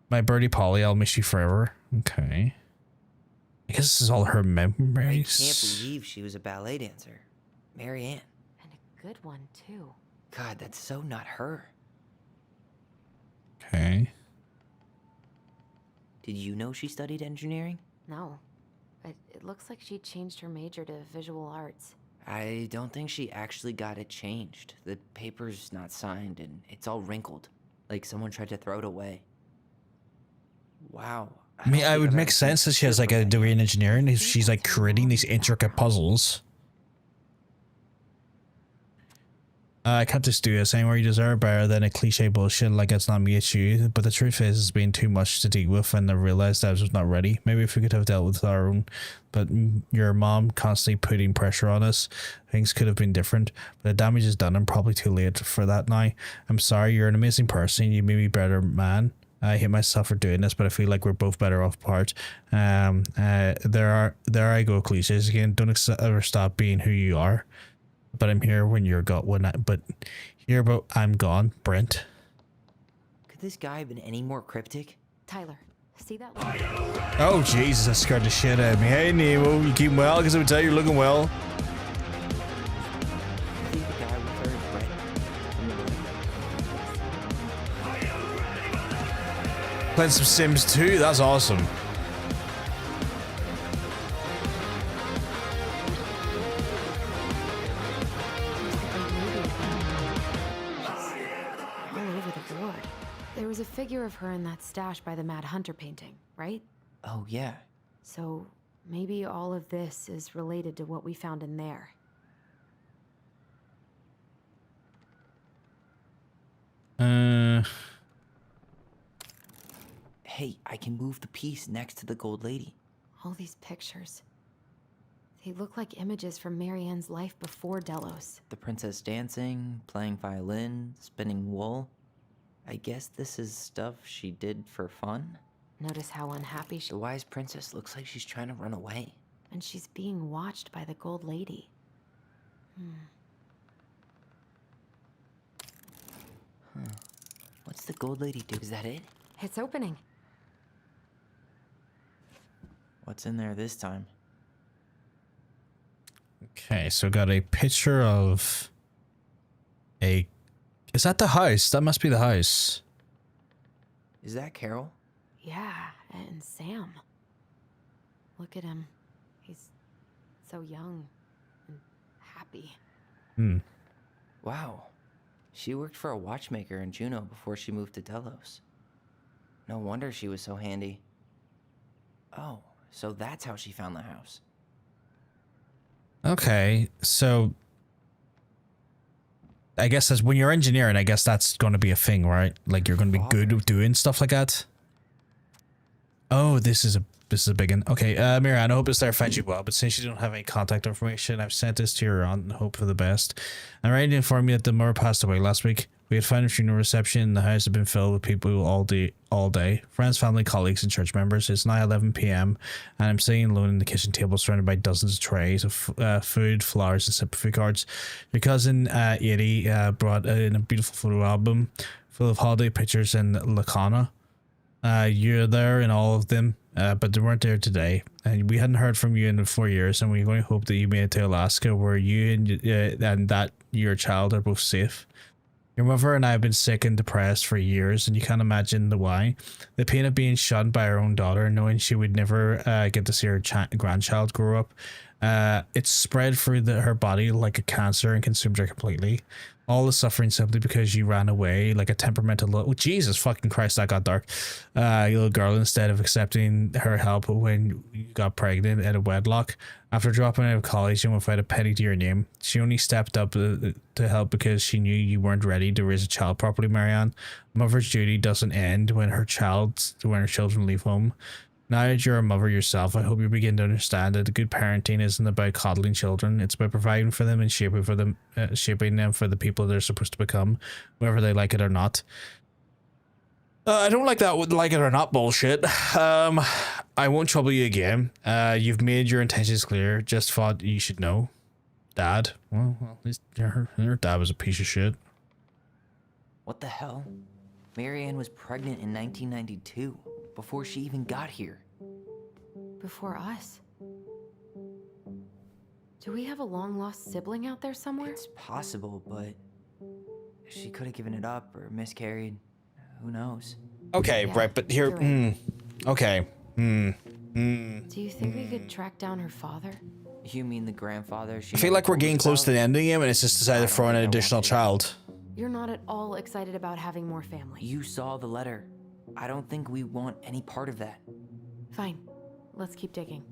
My birdie Polly, I'll miss you forever. Okay. I guess this is all her memories. I can't believe she was a ballet dancer. Marianne. And a good one, too. God, that's so not her. Okay. Did you know she studied engineering? No. But it looks like she changed her major to visual arts. I don't think she actually got it changed. The paper's not signed and it's all wrinkled. Like someone tried to throw it away. Wow. I mean, it would make sense that she has like a degree in engineering if she's like creating these intricate puzzles. I can't just do this anymore. You deserve better than a cliche bullshit like it's not me, it's you. But the truth is, it's been too much to deal with, and I realized I was just not ready. Maybe if we could have dealt with our own, but your mom constantly putting pressure on us, things could have been different. But the damage is done. I'm probably too late for that now. I'm sorry. You're an amazing person. You made me a better man. I hate myself for doing this, but I feel like we're both better off apart. There I go, cliches again. Don't ever stop being who you are. But I'm here when you're gone. But I'm gone, Brent. Could this guy have been any more cryptic? Tyler, see that? Oh Jesus, that scared the shit out of me. Hey Nemo, you keeping well? Because I would tell you you're looking well. I think the guy with her is Brett. Playing some Sims 2, that's awesome. There was a figure of her in that stash by the Mad Hunter painting, right? Oh, yeah. So maybe all of this is related to what we found in there. Hey, I can move the piece next to the Gold Lady. All these pictures. They look like images from Marianne's life before Delos. The princess dancing, playing violin, spinning wool. I guess this is stuff she did for fun? Notice how unhappy she... The wise princess looks like she's trying to run away. And she's being watched by the Gold Lady. Huh. What's the Gold Lady do? Is that it? It's opening. What's in there this time? Okay, so got a picture of a... Is that the house? That must be the house. Is that Carol? Yeah, and Sam. Look at him. He's so young and happy. Wow. She worked for a watchmaker in Juneau before she moved to Delos. No wonder she was so handy. Oh, so that's how she found the house. Okay, so I guess that's when you're engineering, I guess that's going to be a thing, right? Like you're going to be good at doing stuff like that. Oh, this is a this is a big one. Okay, Marianne, I hope it's there finds you well, but since you don't have any contact information, I've sent this to your aunt and hope for the best. I'm ready to inform you that the mother passed away last week. We had found a funeral reception and the house had been filled with people all day. Friends, family, colleagues, and church members. It's now 11 p.m. and I'm sitting alone in the kitchen table surrounded by dozens of trays of food, flowers, and sympathy cards. Your cousin, 80, brought in a beautiful photo album full of holiday pictures and Lacana. You're there in all of them, but they weren't there today. And we hadn't heard from you in 4 years, and we only hope that you made it to Alaska where you and that your child are both safe. Your mother and I have been sick and depressed for years, and you can't imagine the why. The pain of being shunned by her own daughter, knowing she would never get to see her grandchild grow up. It's spread through her body like a cancer and consumed her completely. All the suffering simply because you ran away like a temperamental little... Oh, Jesus fucking Christ, that got dark. Little girl, instead of accepting her help when you got pregnant at a wedlock. After dropping out of college and without a penny to your name, she only stepped up to help because she knew you weren't ready to raise a child properly, Marianne. Mother's duty doesn't end when her children leave home. Now that you're a mother yourself, I hope you begin to understand that good parenting isn't about coddling children. It's about providing for them and shaping them for the people they're supposed to become, whether they like it or not. I don't like that like it or not bullshit. I won't trouble you again. You've made your intentions clear. Just thought you should know. Dad. Well, at least her dad was a piece of shit. What the hell? Marianne was pregnant in 1992, before she even got here. Before us? Do we have a long-lost sibling out there somewhere? It's possible, but she could have given it up or miscarried. Who knows? Okay, yeah, right, but here... Right. Okay. Do you think we could track down her father? You mean the grandfather? I feel like we're getting close to the ending him, and it's just decided to throw in an additional child. You're not at all excited about having more family. You saw the letter. I don't think we want any part of that. Fine. Let's keep digging.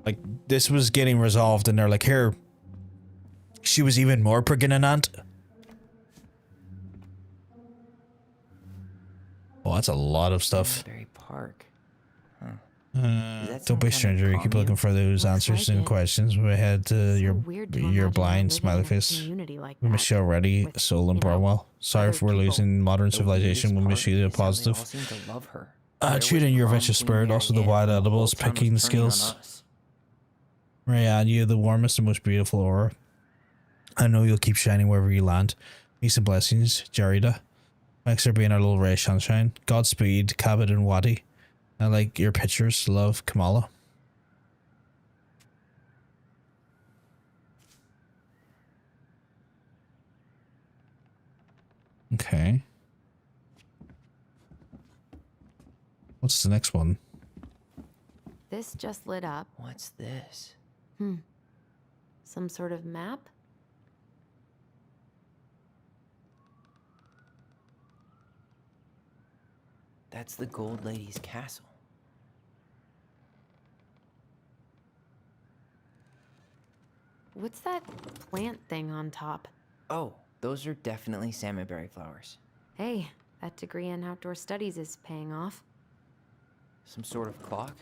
Like, this was getting resolved, and they're like, here. She was even more pregnant. Oh, that's a lot of stuff. Park. Huh. Don't be a stranger. You keep looking for those answers and questions. We head to your blind smiley face. We miss you already, Soul and Bromwell. Sorry if we're losing modern civilization. We miss you the positive. Tune in your adventure spirit, also the wild edibles, picking skills. Marianne, you have the warmest and most beautiful aura. I know you'll keep shining wherever you land. Peace and blessings, Jarida. Thanks for being our little ray of sunshine. Godspeed, Cabot and Wadi. I like your pictures. Love, Kamala. Okay. What's the next one? This just lit up. What's this? Some sort of map? That's the Gold Lady's castle. What's that plant thing on top? Oh, those are definitely salmonberry flowers. Hey, that degree in outdoor studies is paying off. Some sort of clock?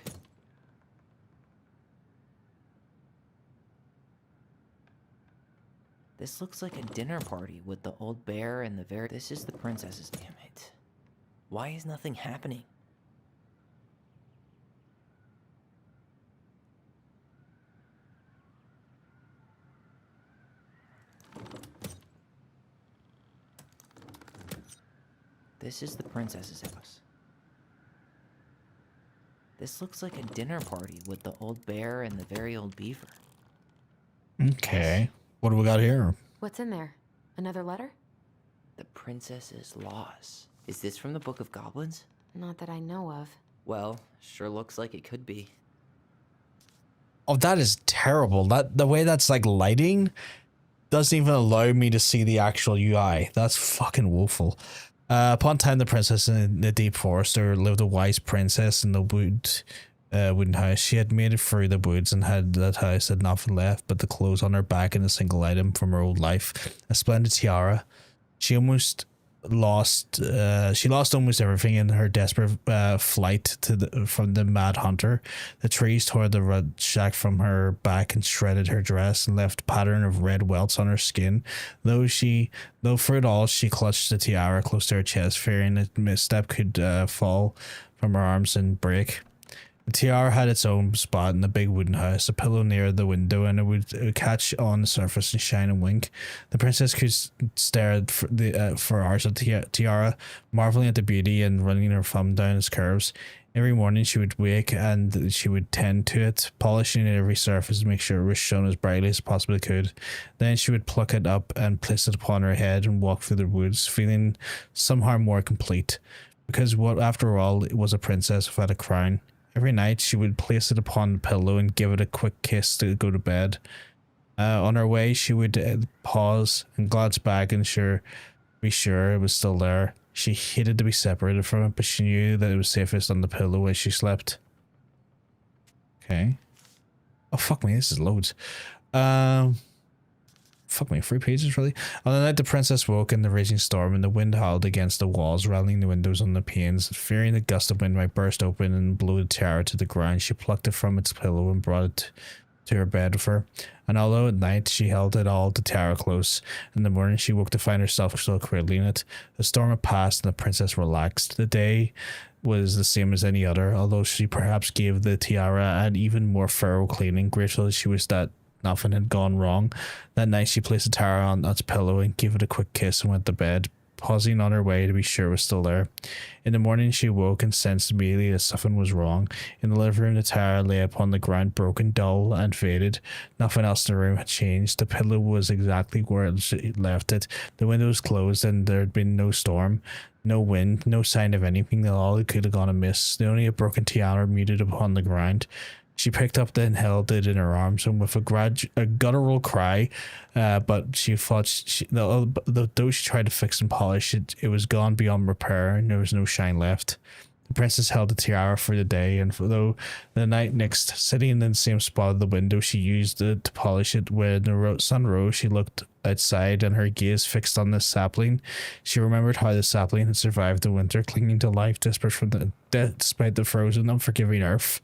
This looks like a dinner party with the old bear and the very... This is the princess's, damn it. Why is nothing happening? This is the princess's house. This looks like a dinner party with the old bear and the very old beaver. Okay. What do we got here? What's in there? Another letter? The princess's loss. Is this from the Book of Goblins? Not that I know of. Well, sure looks like it could be. Oh, that is terrible. The way that's like lighting doesn't even allow me to see the actual UI. That's fucking woeful. Upon time, the princess in the deep forest, there lived a wise princess in the wooden house. She had made it through the woods and that house had nothing left but the clothes on her back and a single item from her old life, a splendid tiara. She almost she lost almost everything in her desperate flight from the Mad Hunter. The trees tore the red shack from her back and shredded her dress and left a pattern of red welts on her skin. Though for it all, she clutched the tiara close to her chest, fearing a misstep could fall from her arms and break. The tiara had its own spot in the big wooden house, a pillow near the window, and it would catch on the surface and shine and wink. The princess could stare for hours at the tiara, marveling at the beauty and running her thumb down its curves. Every morning she would wake and she would tend to it, polishing every surface to make sure it was shone as brightly as possibly could. Then she would pluck it up and place it upon her head and walk through the woods, feeling somehow more complete. Because after all, it was a princess without a crown. Every night she would place it upon the pillow and give it a quick kiss to go to bed. On her way she would pause and glance back and be sure it was still there. She hated to be separated from it, but she knew that it was safest on the pillow as she slept. Okay. Oh fuck me, this is loads. Fuck me, 3 pages really? On the night the princess woke in the raging storm and the wind howled against the walls, rattling the windows on the panes. Fearing the gust of wind might burst open and blow the tiara to the ground, she plucked it from its pillow and brought it to her bed with her. And although at night she held it all the tiara close, in the morning she woke to find herself still cradling it. The storm had passed and the princess relaxed. The day was the same as any other, although she perhaps gave the tiara an even more thorough cleaning, grateful that she was that nothing had gone wrong. That night she placed the tiara on its pillow and gave it a quick kiss and went to bed, pausing on her way to be sure it was still there. In the morning she woke and sensed immediately that something was wrong. In the living room the tiara lay upon the ground, broken, dull, and faded. Nothing else in the room had changed. The pillow was exactly where she left it. The window was closed and there had been no storm, no wind, no sign of anything. All it could have gone amiss. Only a broken tiara muted upon the ground. She picked up and held it in her arms, and with a guttural cry, but she thought though she tried to fix and polish it, it was gone beyond repair, and there was no shine left. The princess held the tiara for the day, and though the night next, sitting in the same spot of the window, she used it to polish it. When the sun rose, she looked outside, and her gaze fixed on the sapling. She remembered how the sapling had survived the winter, clinging to life, despite the frozen, unforgiving earth.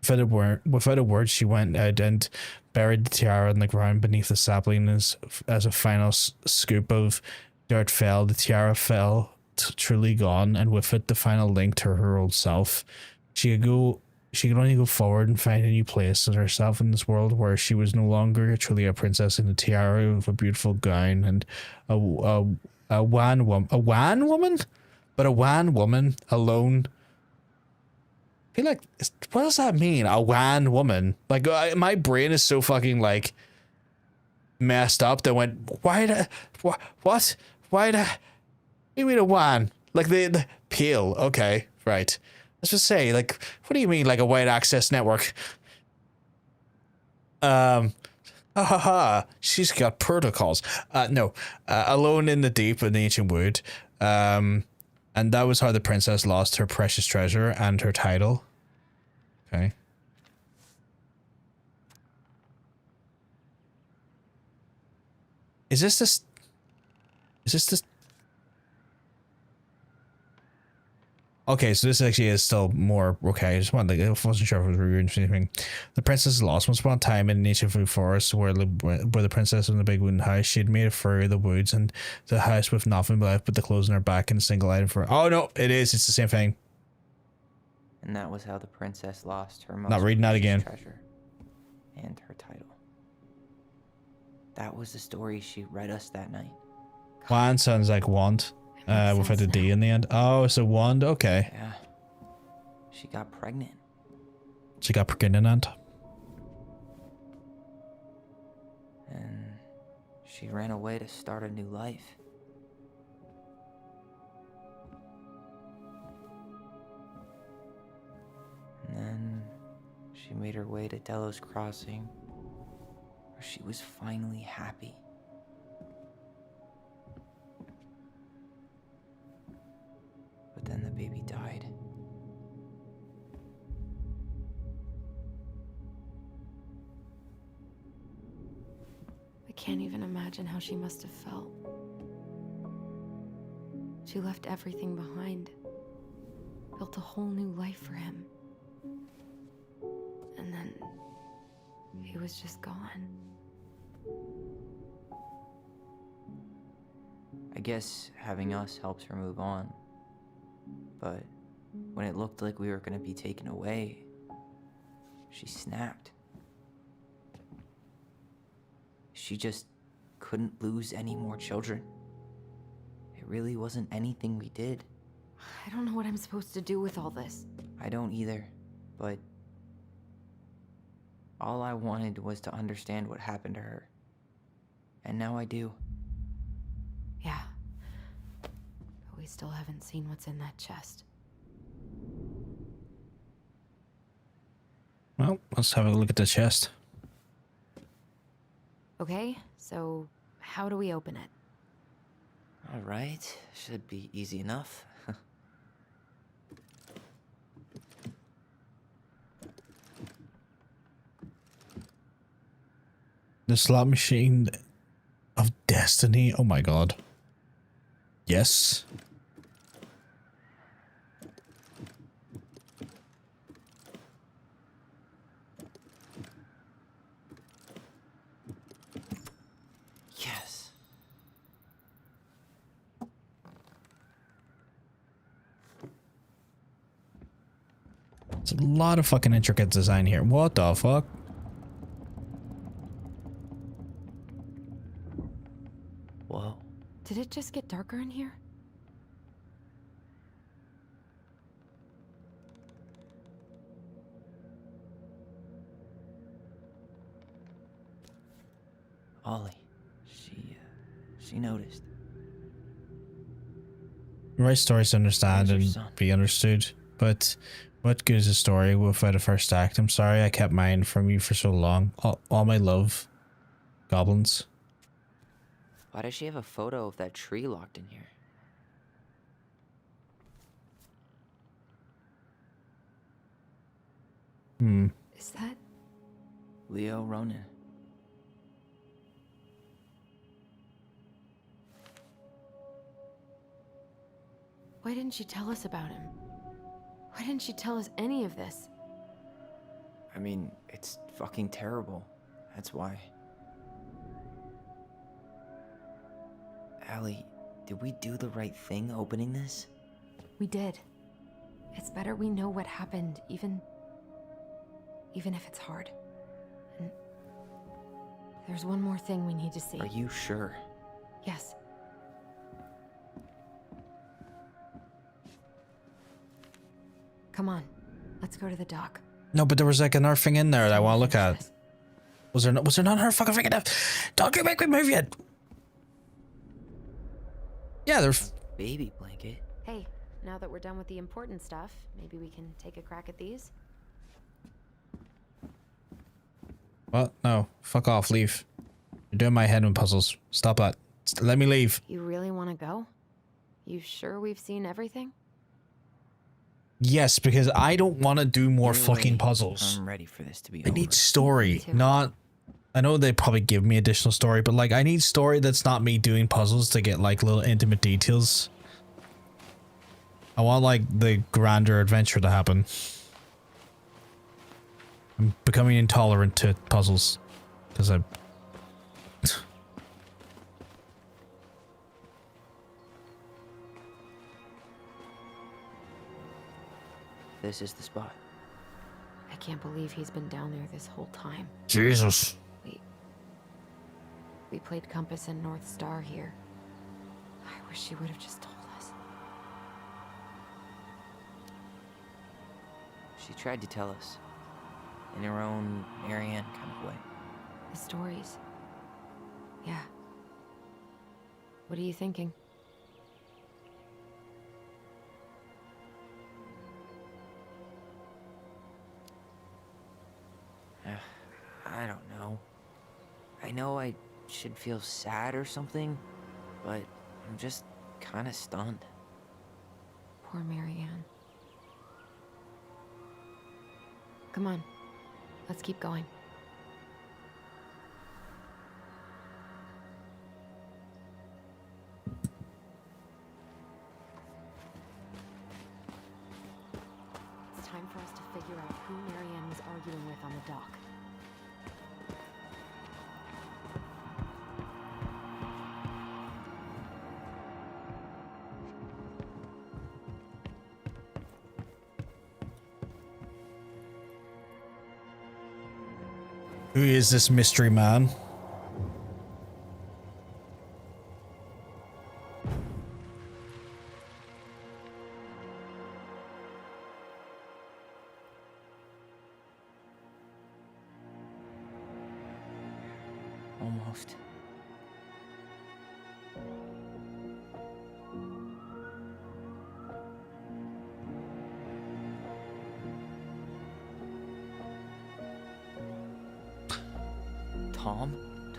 Without a word, she went out and buried the tiara in the ground beneath the sapling. As a final scoop of dirt fell, the tiara fell, truly gone, and with it the final link to her old self. She could only go forward and find a new place in herself in this world where she was no longer truly a princess in a tiara with a beautiful gown and a wan woman alone. I feel like, what does that mean? A wan woman? Like, my brain is so fucking like messed up that went, what? Why you mean a wan? Like the pale? Okay, right. Let's just say, like, what do you mean, like a white access network? She's got protocols. No, alone in the deep in the ancient wood. And that was how the princess lost her precious treasure and her title. Okay. Is this this? Okay, so this actually is still more okay. I just wanted, I wasn't sure if it was ruined or anything. The princess is lost. Once upon a time in an ancient food forest where the princess in the big wooden house, she had made it through the woods and the house with nothing left but the clothes on her back and a single item for her. Oh no, it's the same thing. And that was how the princess lost her most Not reading that again. treasure and her title. That was the story she read us that night. Wand sounds like wand. Without a D in the end. Oh, it's a wand. Okay. Yeah. She got pregnant. She got pregnant. And she ran away to start a new life. And then she made her way to Delos Crossing, where she was finally happy. But then the baby died. I can't even imagine how she must have felt. She left everything behind. Built a whole new life for him. And then he was just gone. I guess having us helps her move on. But when it looked like we were gonna be taken away, she snapped. She just couldn't lose any more children. It really wasn't anything we did. I don't know what I'm supposed to do with all this. I don't either, but all I wanted was to understand what happened to her. And now I do. Yeah. But we still haven't seen what's in that chest. Well, let's have a look at the chest. Okay, so how do we open it? All right, should be easy enough. The slot machine of destiny. Oh my god. Yes. Yes. It's a lot of fucking intricate design here. What the fuck? Whoa. Did it just get darker in here? Ollie. She noticed. Write stories to understand Where's your and son? be understood. But what good is a story without a first act? I'm sorry I kept mine from you for so long. All my love. Goblins. Why does she have a photo of that tree locked in here? Is that... Leo Ronan. Why didn't she tell us about him? Why didn't she tell us any of this? I mean, it's fucking terrible. That's why. Allie, did we do the right thing opening this? We did. It's better we know what happened, even if it's hard. And there's one more thing we need to see. Are you sure? Yes. Come on, let's go to the dock. No, but there was like another thing in there that I want to look at. Was there not another fucking thing in there? Don't you make me move yet. Yeah, there's... Baby blanket. Hey, now that we're done with the important stuff, maybe we can take a crack at these? What? No. Fuck off. Leave. You're doing my head in puzzles. Stop that. Let me leave. You really want to go? You sure we've seen everything? Yes, because I don't want to do more Anyway, fucking puzzles. I'm ready for this to be I over. need story, not... I know they probably give me additional story, but like I need story that's not me doing puzzles to get like little intimate details. I want like the grander adventure to happen. I'm becoming intolerant to puzzles because I... This is the spot. I can't believe he's been down there this whole time. Jesus. We played Compass and North Star here. I wish she would have just told us. She tried to tell us. In her own Marianne kind of way. The stories. Yeah. What are you thinking? I don't know. I know I should feel sad or something, but I'm just kind of stunned. Poor Marianne. Come on. Let's keep going. time for us to figure out who Marianne was arguing with on the dock. Who is this mystery man? Almost.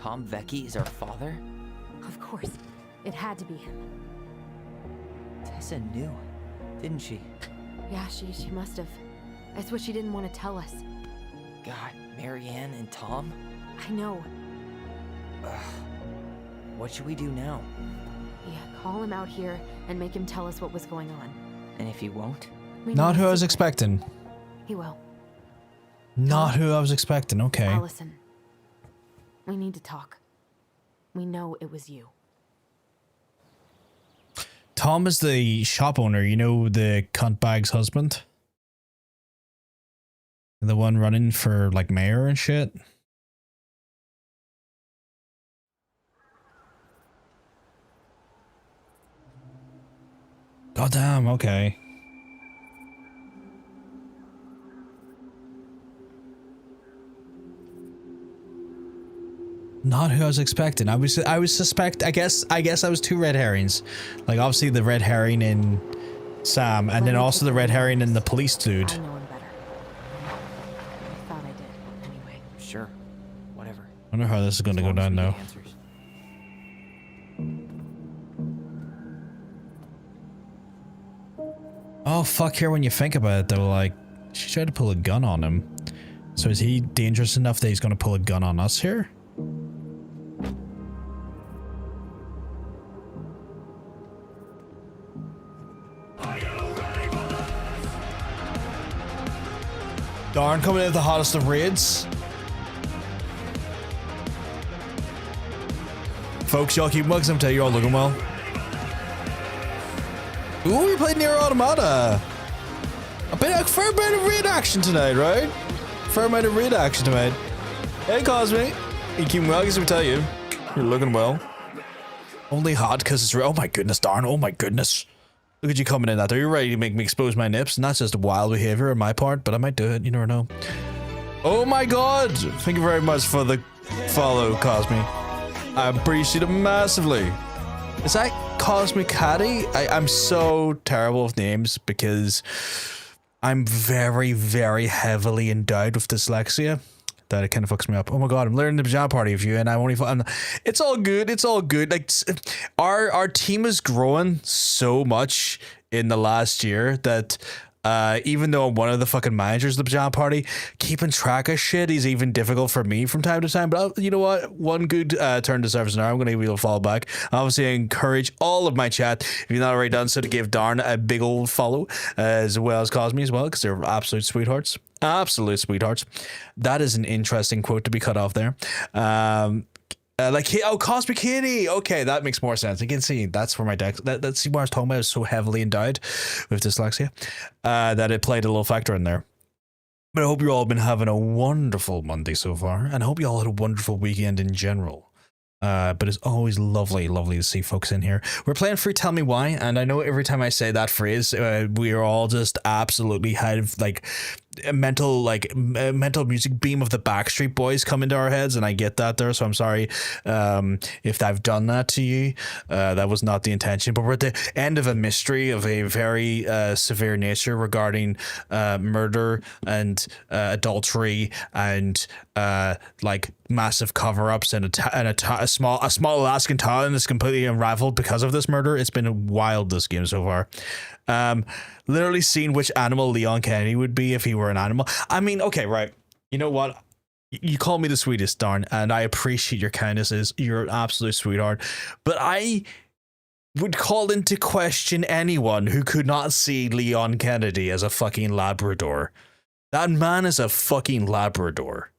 Tom Vecchi is our father? Of course. It had to be him. Tessa knew, didn't she? Yeah, she must have. That's what she didn't want to tell us. God, Marianne and Tom? I know. What should we do now? Yeah, call him out here and make him tell us what was going on. And if he won't? Not who I was expecting. He will. Not who I was expecting, okay. Allison, we need to talk. We know it was you. Tom is the shop owner, you know, the cuntbag's husband? The one running for, like, mayor and shit? Goddamn, okay. Not who I was expecting. I was suspect. I guess I was two red herrings, like obviously the red herring in Sam, and then also the red herring in the police dude. I know him better. I thought I did. Anyway. Sure. Whatever. I wonder how this is going to go down now. Oh fuck! Here, when you think about it, though, like she tried to pull a gun on him. So is he dangerous enough that he's going to pull a gun on us here? Darn, coming in with the hottest of raids. Folks, y'all keep mugs. I'm telling you, you're all looking well. Ooh, we played Nier Automata. A fair bit of raid action tonight, right? Fair amount of raid action tonight. Hey, Cosme. You keep well, I guess we tell you. You're looking well. Only hot because it's real. Oh my goodness, darn. Oh my goodness. Look at you coming in out there. You're ready to make me expose my nips. And that's just wild behavior on my part, but I might do it. You never know. Oh my god. Thank you very much for the follow, Cosme. I appreciate it massively. Is that Cosme Caddy? I'm so terrible with names because I'm very, very heavily endowed with dyslexia. That it kind of fucks me up. Oh my god, I'm learning the pajama party of you, and it's all good. It's all good. Like our team is growing so much in the last year that even though I'm one of the fucking managers of the pajama party, keeping track of shit is even difficult for me from time to time. But you know what? One good turn deserves an hour. I'm going to give you a fall back. Obviously, I encourage all of my chat, if you've not already done so, to give Darn a big old follow, as well as Cosme as well, because they're absolute sweethearts. Absolute sweethearts. That is an interesting quote to be cut off there. Cosmic Kitty. Okay, that makes more sense. You can see that's where my deck. That's what I was talking about. Is so heavily endowed with dyslexia that it played a little factor in there. But I hope you all been having a wonderful Monday so far, and I hope you all had a wonderful weekend in general. But it's always lovely to see folks in here. We're playing Free Tell Me Why, and I know every time I say that phrase, we are all just absolutely have like a mental music beam of the Backstreet Boys come into our heads, and I get that there, so I'm sorry if I've done that to you. That was not the intention, but we're at the end of a mystery of a very severe nature regarding murder and adultery and like massive cover-ups and a small Alaskan town that's completely unraveled because of this murder. It's been wild, this game so far. Literally seen which animal Leon Kennedy would be if he were an animal. I mean, okay, right. You know what? You call me the sweetest, Darn, and I appreciate your kindnesses. You're an absolute sweetheart. But would call into question anyone who could not see Leon Kennedy as a fucking Labrador. That man is a fucking Labrador.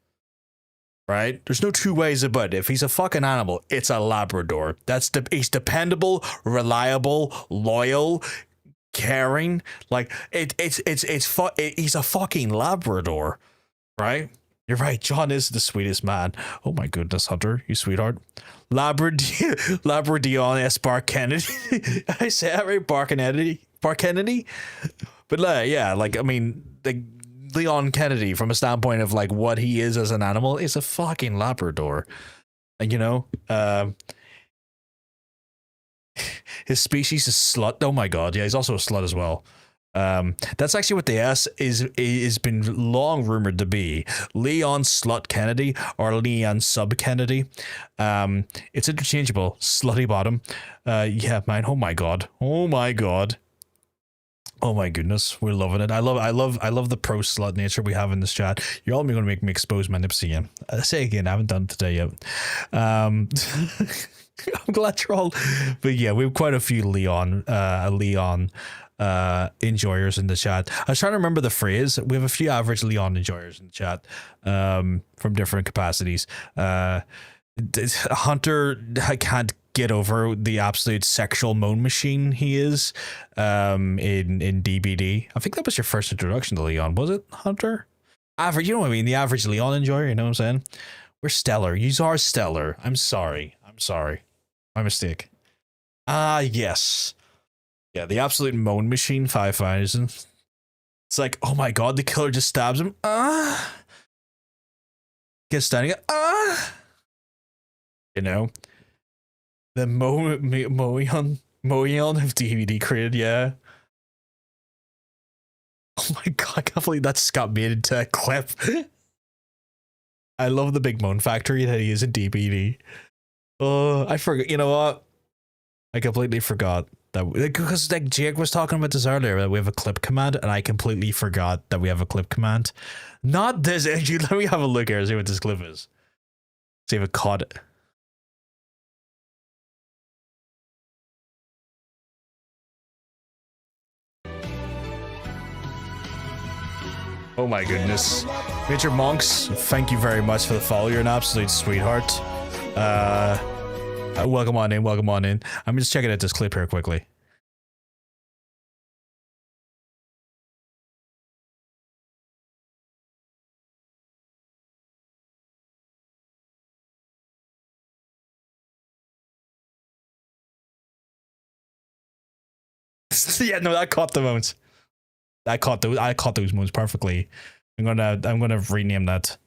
Right? There's no two ways about it. If he's a fucking animal, it's a Labrador. He's dependable, reliable, loyal, caring. Like he's a fucking Labrador, right? You're right. John is the sweetest man. Oh my goodness, Hunter, you sweetheart. Labrador S. Bark Kennedy. I say that right, Bark Kennedy. But yeah, like I mean, Leon Kennedy, from a standpoint of like what he is as an animal, is a fucking Labrador. And you know, his species is slut. Oh my god, yeah, he's also a slut as well. That's actually what the S is been long rumored to be. Leon Slut Kennedy or Leon Sub Kennedy. It's interchangeable. Slutty bottom. Yeah, man. Oh my god. Oh my god. Oh my goodness, we're loving it. I love the pro slut nature we have in this chat. You're all going to make me expose my nips again. I say again, I haven't done it today yet. I'm glad you're all. But yeah, we have quite a few Leon enjoyers in the chat. I was trying to remember the phrase. We have a few average Leon enjoyers in the chat, from different capacities. Hunter, I can't get over the absolute sexual moan machine he is in DBD. I think that was your first introduction to Leon, was it, Hunter? Average, you know what I mean? The average Leon enjoyer, you know what I'm saying? We're stellar. You are stellar. I'm sorry. My mistake. Yes. Yeah, the absolute moan machine 5000. It's like, oh my god, the killer just stabs him. Gets standing up. You know? The Moeon of DVD created, yeah. Oh my god, I can't believe that just got made into a clip. I love the big moan factory that he is in DBD. Oh, I forgot. You know what? I completely forgot that, because like Jake was talking about this earlier, that we have a clip command, and I completely forgot that we have a clip command. Not this. Let me have a look here and see what this clip is. See if it caught it. Oh my goodness. Major Monks, thank you very much for the follow. You're an absolute sweetheart. Welcome on in. I'm just checking out this clip here quickly. Yeah, no, that caught the moments. I caught those moans perfectly. I'm gonna rename that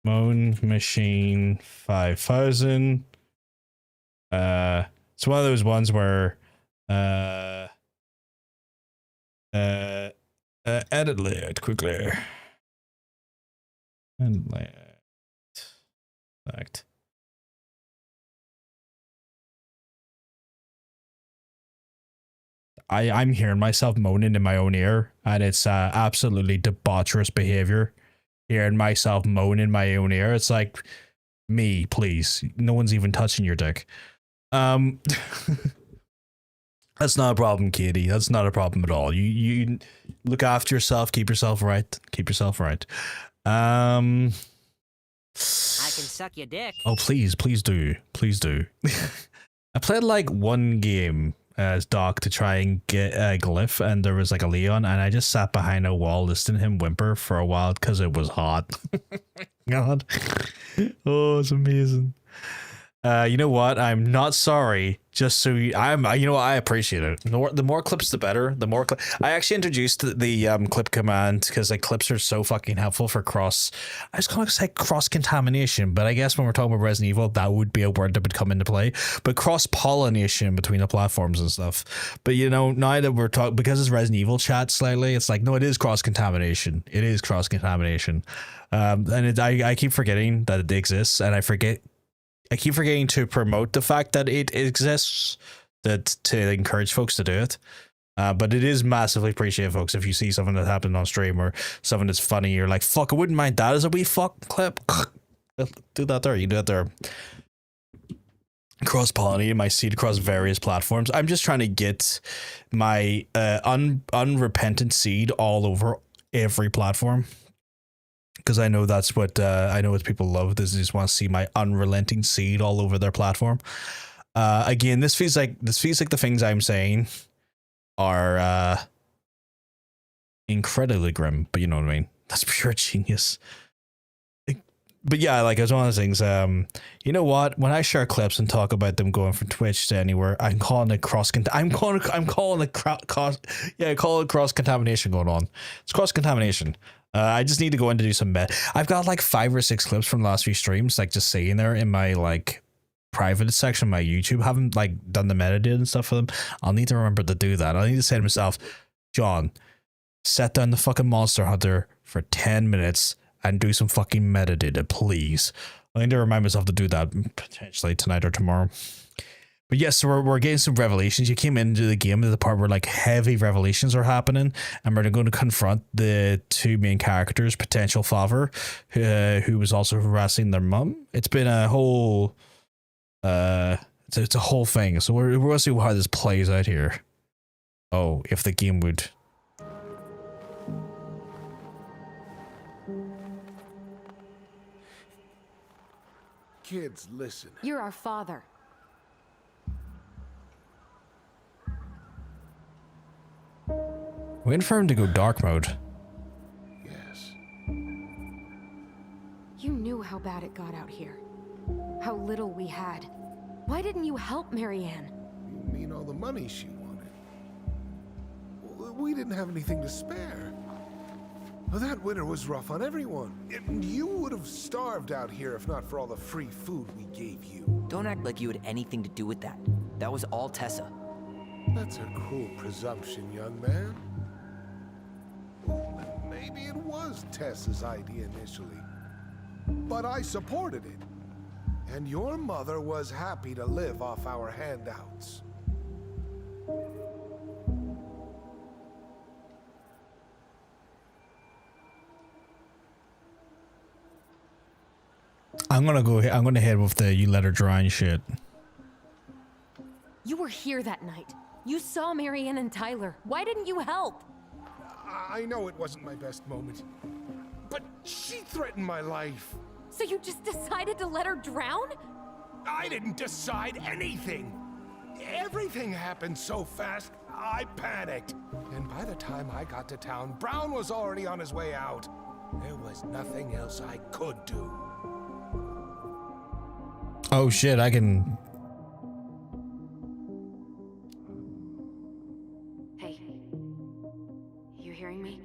Moan Machine 5000. It's one of those ones where edit layout quickly. And layout. Select. I'm hearing myself moaning in my own ear, and it's absolutely debaucherous behavior. Hearing myself moan in my own ear, it's like, me, please. No one's even touching your dick. That's not a problem, Katie. That's not a problem at all. You look after yourself. Keep yourself right. I can suck your dick. Oh, please do. I played like one game as Doc to try and get a glyph, and there was like a Leon, and I just sat behind a wall listening to him whimper for a while because it was hot. God. Oh, it's amazing. You know what? I'm not sorry. Just so you know what? I appreciate it. The more clips, the better. The more I actually introduced the clip command because like clips are so fucking helpful for cross. I was going to say cross contamination, but I guess when we're talking about Resident Evil, that would be a word that would come into play. But cross pollination between the platforms and stuff. But you know, now that we're talking, because it's Resident Evil chat slightly, it's like no, it is cross contamination. It is cross contamination, and I keep forgetting that it exists, and I keep forgetting to promote the fact that it exists, that to encourage folks to do it. But it is massively appreciated, folks, if you see something that happened on stream or something that's funny, you're like, fuck, I wouldn't mind that as a wee fuck clip. Do that there. You do that there. cross-pollinate my seed across various platforms. I'm just trying to get my unrepentant seed all over every platform, because I know that's what people love. They just want to see my unrelenting seed all over their platform. Again, this feels like the things I'm saying are incredibly grim, but you know what I mean. That's pure genius. But yeah, like, it's one of those things. You know what? When I share clips and talk about them going from Twitch to anywhere, I'm calling it cross contamination going on. It's cross contamination. I just need to go in to do some I've got like 5 or 6 clips from the last few streams, like just sitting there in my like private section of my YouTube. Haven't like done the metadata and stuff for them. I'll need to remember to do that. I need to say to myself, John, set down the fucking Monster Hunter for 10 minutes and do some fucking metadata, please. I need to remind myself to do that potentially tonight or tomorrow. But yes, so we're getting some revelations. You came into the game to the part where like heavy revelations are happening, and we're going to confront the 2 main characters' potential father, who was also harassing their mum. It's been a whole, it's a whole thing. So we're going to see how this plays out here. Oh, if the game would. Kids, listen. You're our father. Waiting for him to go dark mode. Yes. You knew how bad it got out here. How little we had. Why didn't you help Marianne? You mean all the money she wanted? We didn't have anything to spare. Well, that winter was rough on everyone. And you would have starved out here if not for all the free food we gave you. Don't act like you had anything to do with that. That was all Tessa. That's a cruel presumption, young man. Maybe it was Tessa's idea initially, but I supported it. And your mother was happy to live off our handouts. I'm gonna head with the you let her drown shit. You were here that night. You saw Marianne and Tyler. Why didn't you help? I know it wasn't my best moment, but she threatened my life. So you just decided to let her drown? I didn't decide anything. Everything happened so fast, I panicked. And by the time I got to town, Brown was already on his way out. There was nothing else I could do. Oh shit, I can... Hey. You hearing me?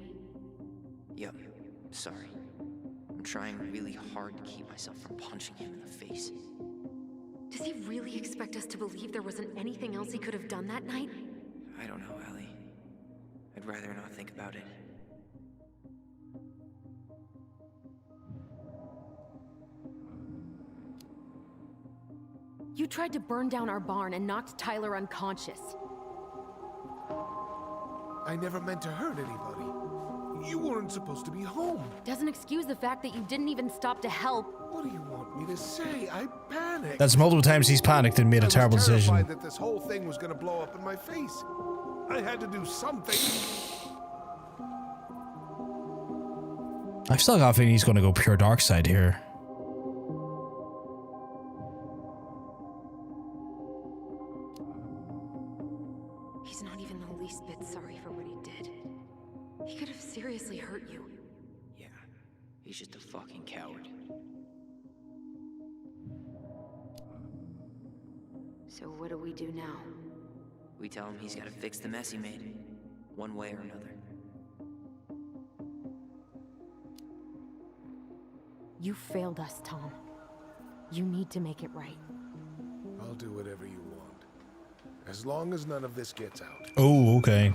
Yep, sorry. I'm trying really hard to keep myself from punching him in the face. Does he really expect us to believe there wasn't anything else he could have done that night? I don't know, Ellie. I'd rather not think about it. You tried to burn down our barn and knocked Tyler unconscious. I never meant to hurt anybody. You weren't supposed to be home. Doesn't excuse the fact that you didn't even stop to help. What do you want me to say? I panicked. That's multiple times he's panicked and made a terrible decision. I was terrified that this whole thing was going to blow up in my face. I had to do something. I've still got a feeling he's going to go pure dark side here. He's not even the least bit sorry for what he did. He could have seriously hurt you. Yeah, he's just a fucking coward. So what do we do now? We tell him he's gotta fix the mess he made, one way or another. You failed us, Tom. You need to make it right. I'll do whatever you want. As long as none of this gets out. Oh, okay.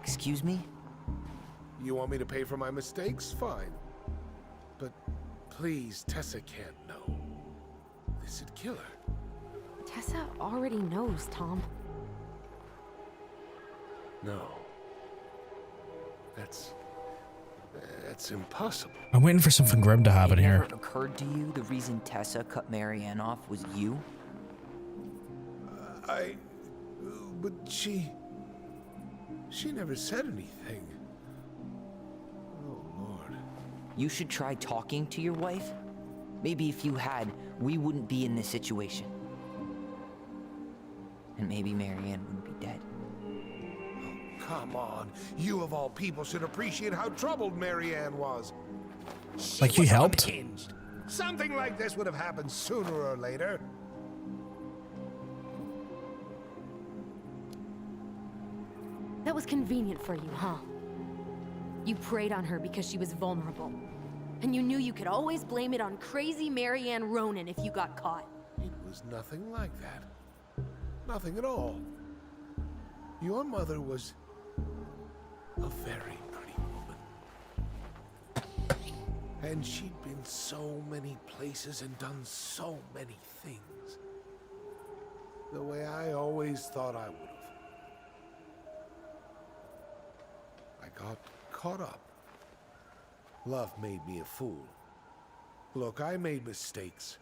Excuse me? You want me to pay for my mistakes? Fine. But please, Tessa can't know. This'd kill her. Tessa already knows, Tom. No. That's impossible. I'm waiting for something grim to happen It here. never occurred to you the reason Tessa cut Marianne off was you? But she never said anything. Oh, Lord. You should try talking to your wife. Maybe if you had, we wouldn't be in this situation. And maybe Marianne wouldn't be dead. Oh, come on. You of all people should appreciate how troubled Marianne was. Like you helped? Unhinged. Something like this would have happened sooner or later. That was convenient for you, huh? You preyed on her because she was vulnerable. And you knew you could always blame it on crazy Marianne Ronan if you got caught. It was nothing like that. Nothing at all. Your mother was a very pretty woman. And she'd been so many places and done so many things. The way I always thought I would have. I got caught up. Love made me a fool. Look, I made mistakes.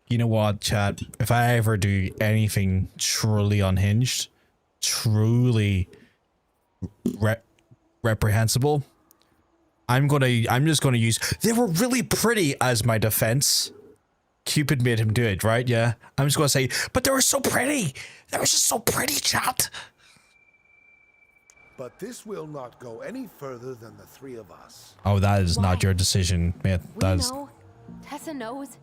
You know what, Chad? If I ever do anything truly unhinged, truly reprehensible, I'm just gonna use they were really pretty as my defense. Cupid made him do it, right? Yeah. I'm just gonna say, but they were so pretty. They were just so pretty, chat. But this will not go any further than the three of us. Oh, that is not your decision, man. We know. Tessa knows.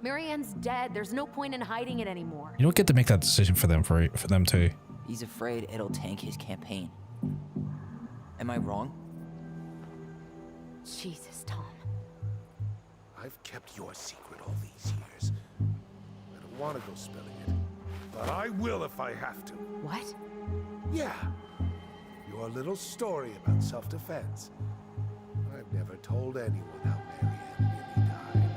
Marianne's dead. There's no point in hiding it anymore. You don't get to make that decision for them too. He's afraid it'll tank his campaign. Am I wrong? Jesus, Tom. I've kept your secret all these years. I don't want to go spilling it, but I will if I have to. What? Yeah. Your little story about self-defense. I've never told anyone how Marianne really died.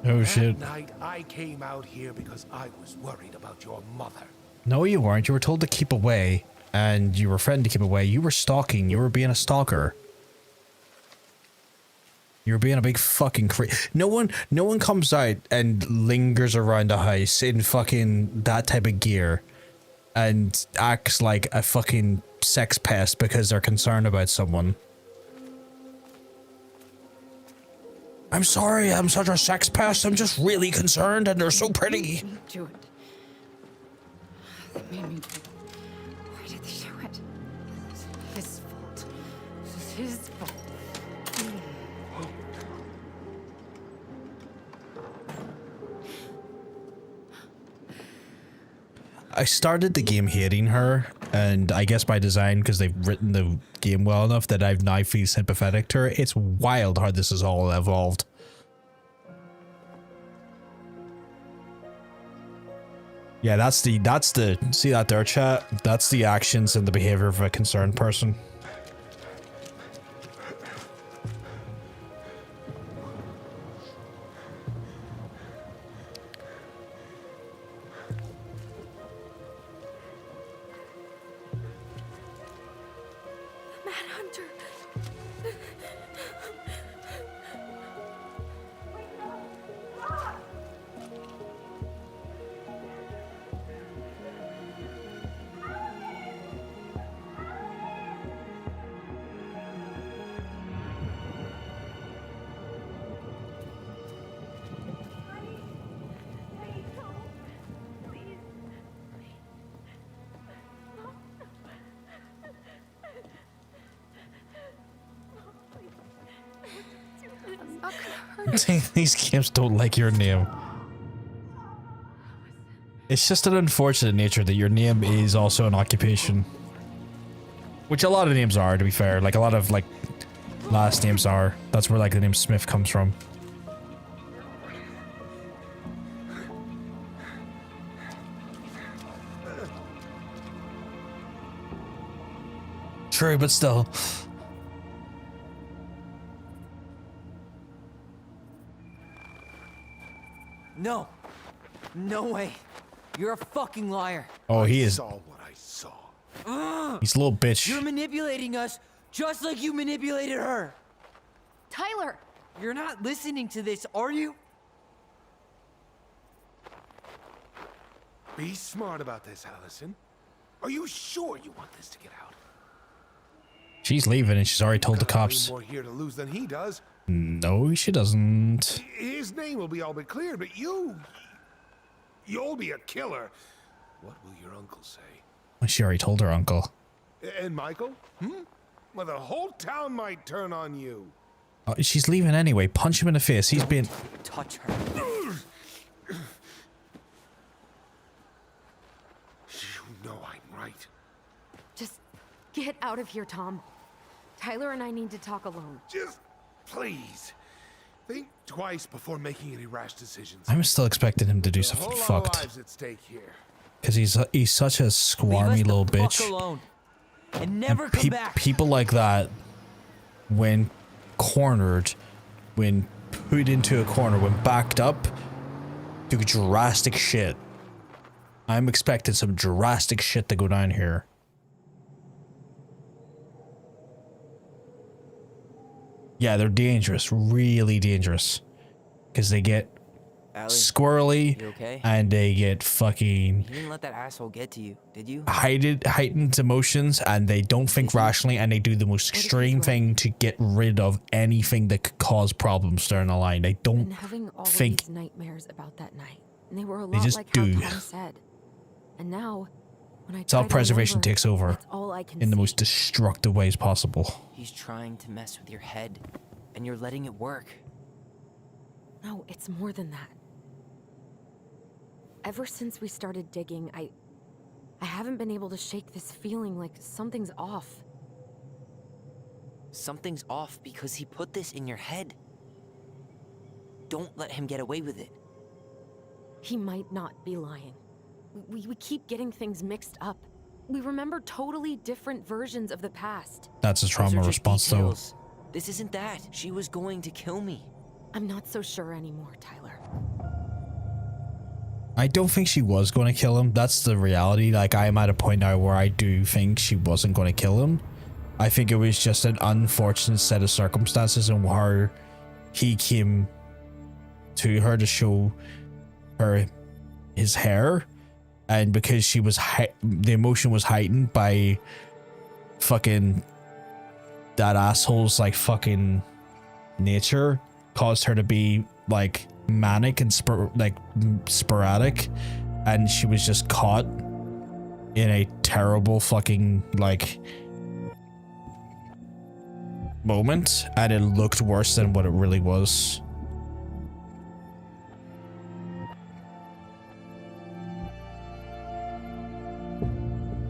Oh shit. That night, I came out here because I was worried about your mother. No, you weren't. You were told to keep away, and you were threatened to keep away. You were stalking. You were being a stalker. You were being a big fucking No one comes out and lingers around the house in fucking that type of gear and acts like a fucking sex pest because they're concerned about someone. I'm sorry, I'm such a sex pest. I'm just really concerned and they're so pretty. Do it. They made me do it. Why did they do it? It's his fault. This is his fault. I started the game hating her, and I guess by design, because they've written the game well enough that I've now feel sympathetic to her. It's wild how this has all evolved. Yeah, that's the, see that there, chat? That's the actions and the behavior of a concerned person. These games don't like your name. It's just an unfortunate nature that your name is also an occupation. Which a lot of names are, to be fair. Like a lot of like last names are. That's where like the name Smith comes from. True, but still. No. No way. You're a fucking liar. Oh, he is. I saw what I saw. He's a little bitch. You're manipulating us just like you manipulated her. Tyler! You're not listening to this, are you? Be smart about this, Allison. Are you sure you want this to get out? She's leaving and she's already told the cops. More here to lose than he does. No, she doesn't. His name will be all but cleared, but you'll be a killer. What will your uncle say? She already told her uncle. And Michael? Well, the whole town might turn on you. Oh, she's leaving anyway. Punch him in the face. He's been... Touch her. You know I'm right. Just get out of here, Tom. Tyler and I need to talk alone. Just please think twice before making any rash decisions. I'm still expecting him to do something fucked. Because he's such a squirmy little bitch. Alone and never come back. People like that, when cornered, when put into a corner, when backed up, do drastic shit. I'm expecting some drastic shit to go down here. Yeah, they're dangerous, really dangerous. Because they get Allie, squirrely, you okay? and they get fucking... You didn't let that asshole get to you, did you? heightened emotions, and they don't think rationally, and they do the most extreme thing to get rid of anything that could cause problems down the line. They don't Having all think... of these nightmares about that night, and they were a They lot just like do. how Tom said. And now, when I Self-preservation takes over that's all I can in the see. most destructive ways possible. He's trying to mess with your head, and you're letting it work. No, it's more than that. Ever since we started digging, I haven't been able to shake this feeling like something's off. Something's off because he put this in your head. Don't let him get away with it. He might not be lying. We keep getting things mixed up. We remember totally different versions of the past. That's a Those trauma are just response, though. details. This isn't that. She was going to kill me. I'm not so sure anymore, Tyler. I don't think she was going to kill him. That's the reality. Like, I am at a point now where I do think she wasn't going to kill him. I think it was just an unfortunate set of circumstances and where he came to her to show her his hair, and because she was the emotion was heightened by fucking that asshole's like fucking nature, caused her to be like manic and sporadic, and she was just caught in a terrible fucking like moment, and it looked worse than what it really was.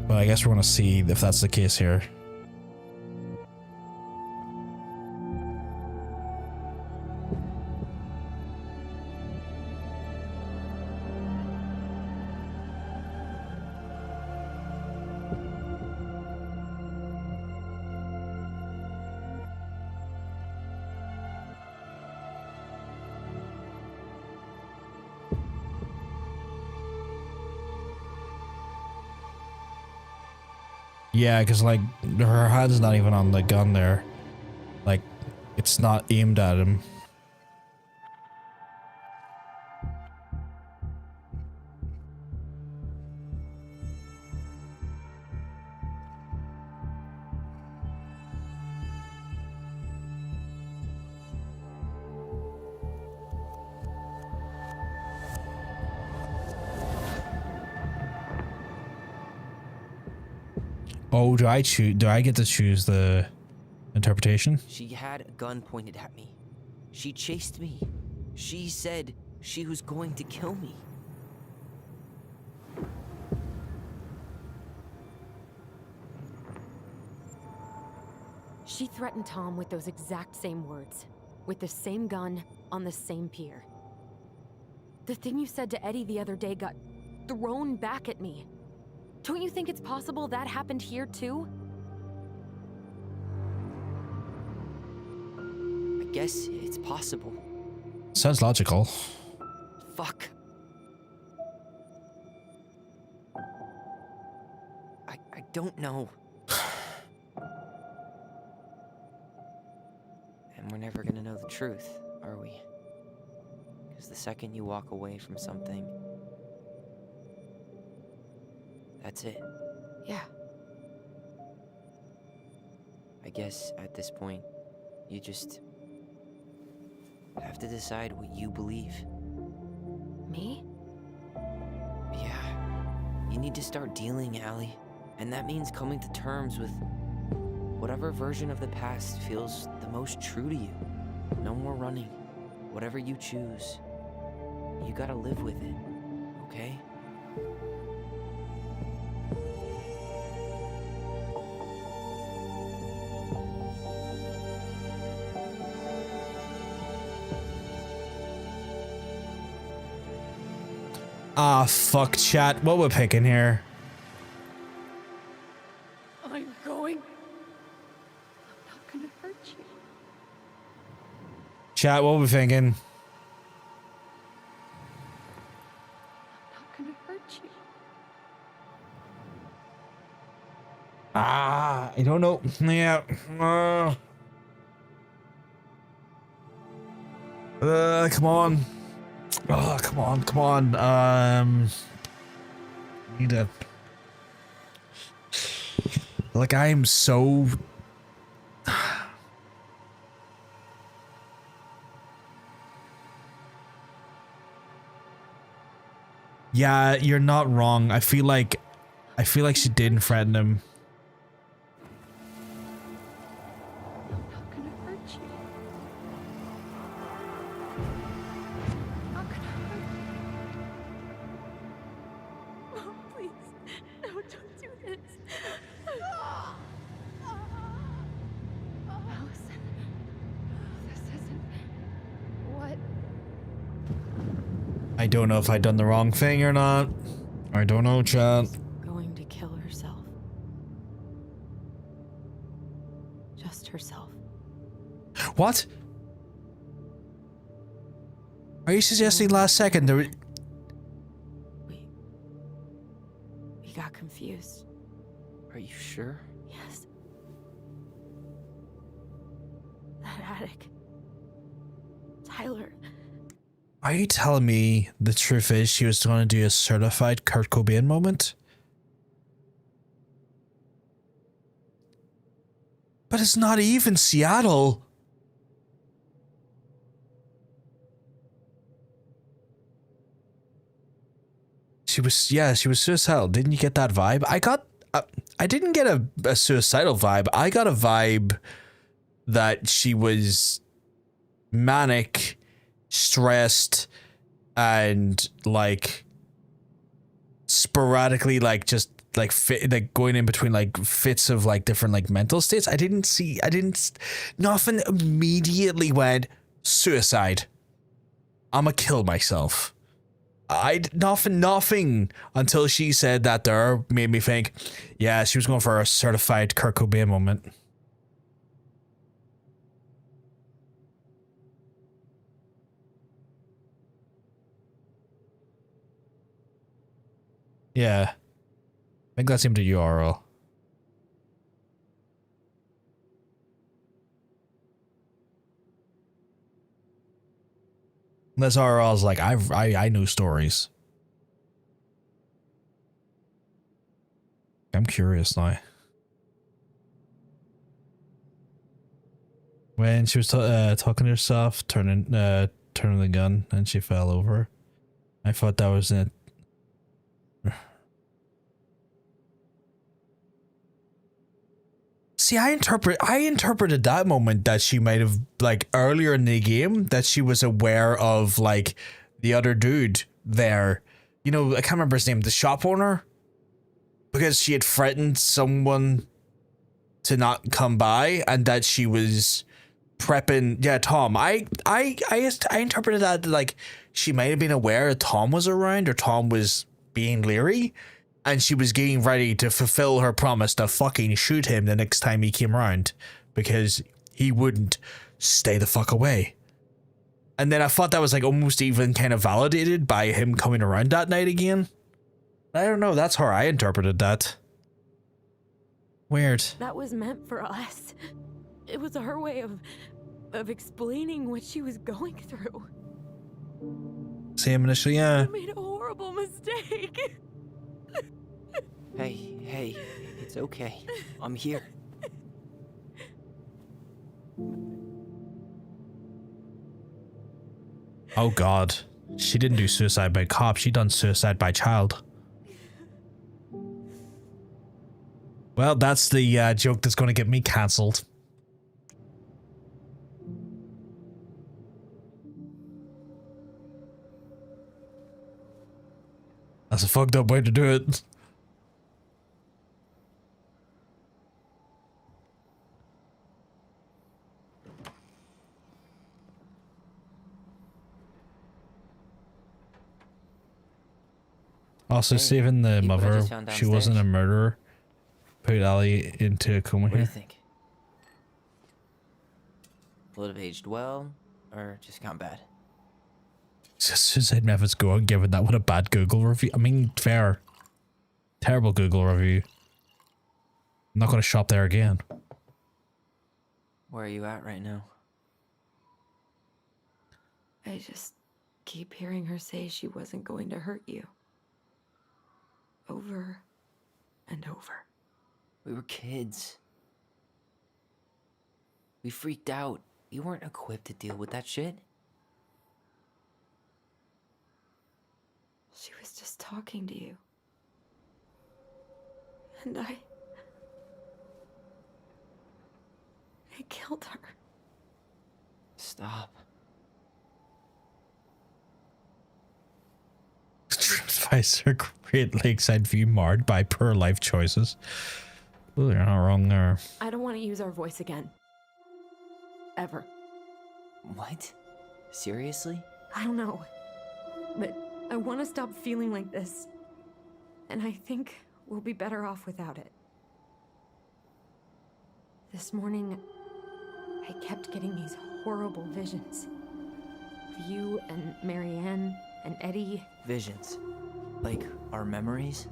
But I guess we're gonna see if that's the case here. Yeah, because like her hand's not even on the gun there. Like, it's not aimed at him. Oh, do I get to choose the interpretation? She had a gun pointed at me. She chased me. She said she was going to kill me. She threatened Tom with those exact same words, with the same gun on the same pier. The thing you said to Eddie the other day got thrown back at me. Don't you think it's possible that happened here too? I guess it's possible. Sounds logical. Fuck. I don't know. And we're never gonna know the truth, are we? Because the second you walk away from something, That's it. Yeah. I guess at this point, you just have to decide what you believe. Me? Yeah. You need to start dealing, Allie. And that means coming to terms with whatever version of the past feels the most true to you. No more running. Whatever you choose, you gotta live with it, okay? Ah, fuck, chat. What we're picking here? I'm going. I'm not gonna hurt you. Chat, what we thinking? I'm not gonna hurt you. Ah, I don't know. Yeah. Come on. Oh, come on, come on. Need to. Like, I'm so. Yeah, you're not wrong. I feel like she didn't threaten him. I'm not gonna hurt you. I'm not gonna hurt you. Oh, please. No, don't do this. Allison, this isn't what. I don't know if I done the wrong thing or not. I don't know, chat. Going to kill herself. Just herself. What? Are you suggesting last second there? We got confused. Are you sure? Yes. That attic. Tyler. Are you telling me the truth is she was going to do a certified Kurt Cobain moment? But it's not even Seattle. She was suicidal. Didn't you get that vibe? I didn't get a suicidal vibe. I got a vibe that she was manic, stressed, and like sporadically going in between like fits of like different like mental states. Nothing immediately went suicide. I'ma kill myself. Nothing until she said that there made me think, yeah, she was going for a certified Kurt Cobain moment. Yeah. I think that's him to URL. Unless RL's like, I know stories. I'm curious now. When she was talking to herself, turning the gun, and she fell over. I thought that was it. See, I interpreted that moment that she might have, like, earlier in the game, that she was aware of, like, the other dude there. You know, I can't remember his name, the shop owner? Because she had threatened someone to not come by, and that she was prepping. Yeah, Tom. I interpreted that like she might have been aware Tom was around, or Tom was being leery, and she was getting ready to fulfill her promise to fucking shoot him the next time he came around, because he wouldn't stay the fuck away. And then I thought that was like almost even kind of validated by him coming around that night again. I don't know, that's how I interpreted that. Weird. That was meant for us. It was her way of explaining what she was going through. Same initially, yeah. I made a horrible mistake. Hey, it's okay. I'm here. Oh God. She didn't do suicide by cop, she done suicide by child. Well, that's the joke that's going to get me cancelled. That's a fucked up way to do it. Also, Hey, saving the peep what I mother, just found she wasn't a downstairs. murderer, put Ellie into a coma What do you here. think? Would have aged well, or just gone bad? Suicide methods go on given that what a bad Google review. I mean, fair. Terrible Google review. I'm not going to shop there again. Where are you at right now? I just keep hearing her say she wasn't going to hurt you. Over and over. We were kids. We freaked out. You weren't equipped to deal with that shit. She was just talking to you. And I killed her. Stop. Advisor, Great Lakeside view marred by poor life choices. Well, you're not wrong there. I don't want to use our voice again. Ever. What? Seriously? I don't know. But I want to stop feeling like this. And I think we'll be better off without it. This morning, I kept getting these horrible visions. Of you and Marianne and Eddie. Visions. Like our memories?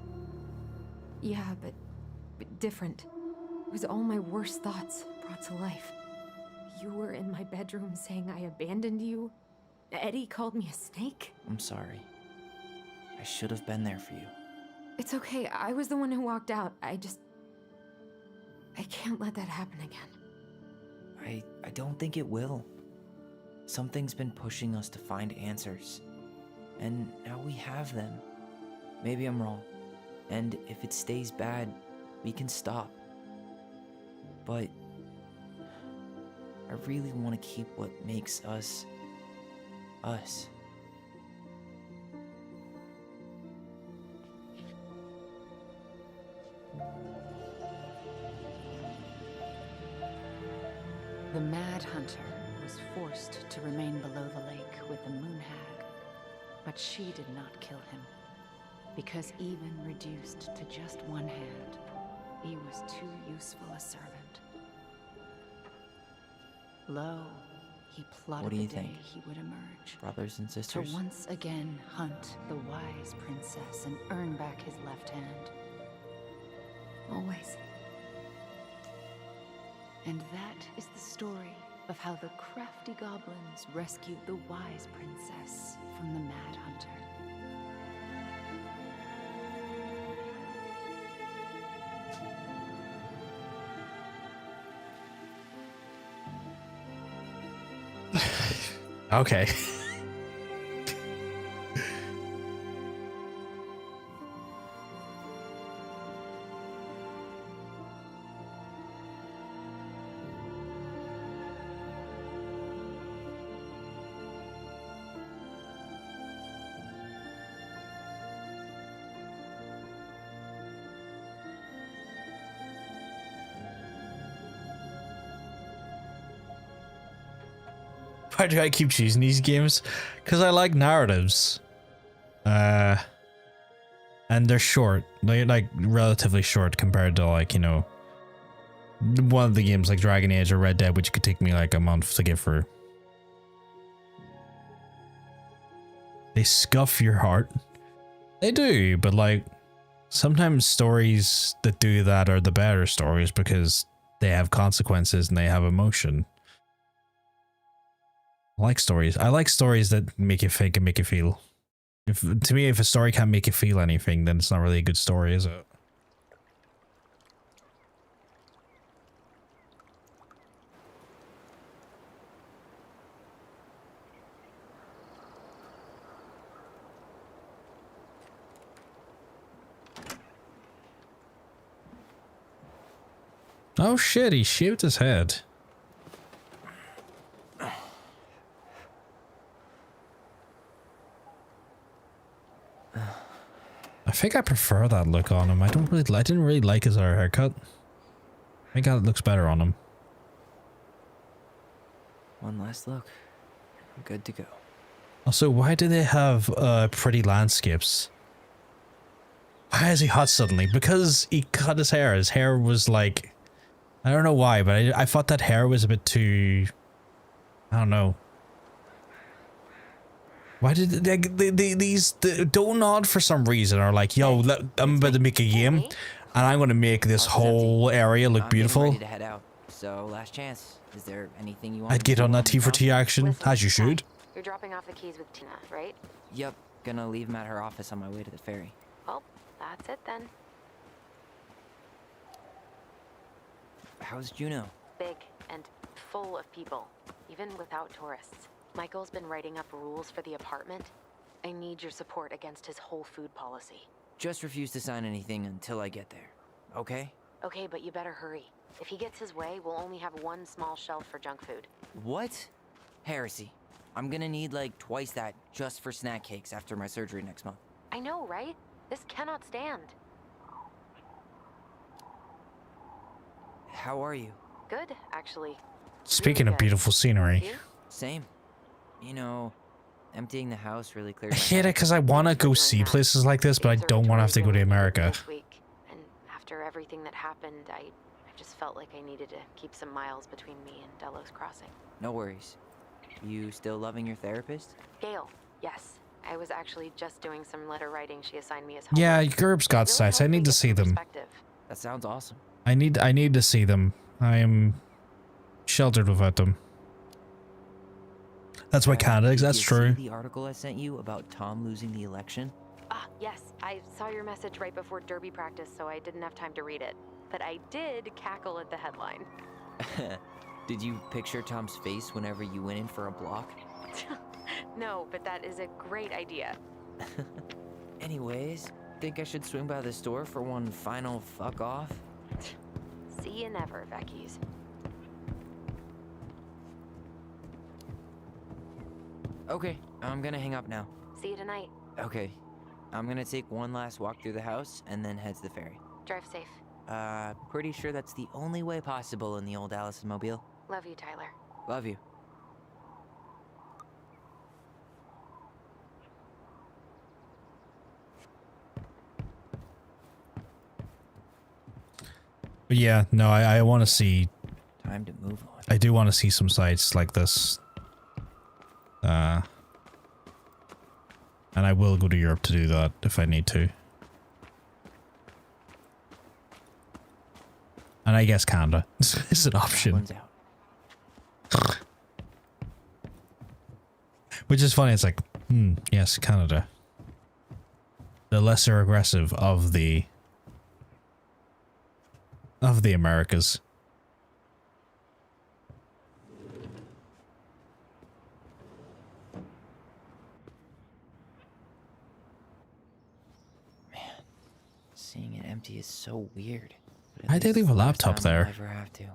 Yeah, but different. It was all my worst thoughts brought to life. You were in my bedroom saying I abandoned you. Eddie called me a snake. I'm sorry. I should have been there for you. It's okay. I was the one who walked out. I can't let that happen again. I don't think it will. Something's been pushing us to find answers. And now we have them. Maybe I'm wrong. And if it stays bad, we can stop. But I really want to keep what makes us, us. The Mad Hunter was forced to remain below the lake with the Moon Hag, but she did not kill him, because even reduced to just one hand, he was too useful a servant. Lo, he plotted What do you the day think? he would emerge. Brothers and sisters? To once again hunt the wise princess and earn back his left hand. Always. And that is the story of how the crafty goblins rescued the wise princess from the Mad Hunter. Okay. Why do I keep choosing these games? Because I like narratives. And they're short. They're like relatively short compared to like, you know, one of the games like Dragon Age or Red Dead, which could take me like a month to get through. They scuff your heart. They do, but like sometimes stories that do that are the better stories because they have consequences and they have emotion. I like stories. I like stories that make you think and make you feel. To me, if a story can't make you feel anything, then it's not really a good story, is it? Oh shit, he shaved his head. I think I prefer that look on him. I didn't really like his other haircut. I think it looks better on him. One last look. I'm good to go. Also, why do they have pretty landscapes? Why is he hot suddenly? Because he cut his hair. His hair was like... I don't know why, but I thought that hair was a bit too... I don't know. Why did these Don't Nod for some reason are like, yo, I'm about to make a game, and I'm going to make this whole area look beautiful. Ready to head out. So, last chance. Is there anything you want? I'd get on that T for T action, as you should. You're dropping off the keys with Tina, right? Yep. Gonna leave them at her office on my way to the ferry. Well, that's it then. How's Juno? Big and full of people, even without tourists. Michael's been writing up rules for the apartment. I need your support against his whole food policy. Just refuse to sign anything until I get there. Okay? Okay, but you better hurry. If he gets his way, we'll only have one small shelf for junk food. What? Heresy. I'm gonna need like twice that just for snack cakes after my surgery next month. I know, right? This cannot stand. How are you? Good, actually. Speaking of beautiful scenery. Same. You know, emptying the house really cleared I hate it because I want to go see places like this, but I don't want to have to go to America. And after everything that happened, I just felt like I needed to keep some miles between me and Delos Crossing. No worries. You still loving your therapist? Gail, yes. I was actually just doing some letter writing she assigned me as homework. Yeah, Gerb's got sites. I need to see them. That sounds awesome. I need to see them. I am sheltered without them. That's why Canada. That's true. See the article I sent you about Tom losing the election? Ah, yes. I saw your message right before Derby practice, so I didn't have time to read it. But I did cackle at the headline. Did you picture Tom's face whenever you went in for a block? No, but that is a great idea. Anyways, think I should swing by the store for one final fuck off? See you never, Vecchies. Okay, I'm gonna hang up now. See you tonight. Okay, I'm gonna take one last walk through the house and then head to the ferry. Drive safe. Pretty sure that's the only way possible in the old Allison Mobile. Love you, Tyler. Love you. But yeah, no, I want to see. Time to move on. I do want to see some sites like this. And I will go to Europe to do that if I need to. And I guess Canada is an option. Which is funny, it's like, yes, Canada. The lesser aggressive of the Americas. Seeing it empty is so weird. Why'd they leave a laptop there? Never have to. You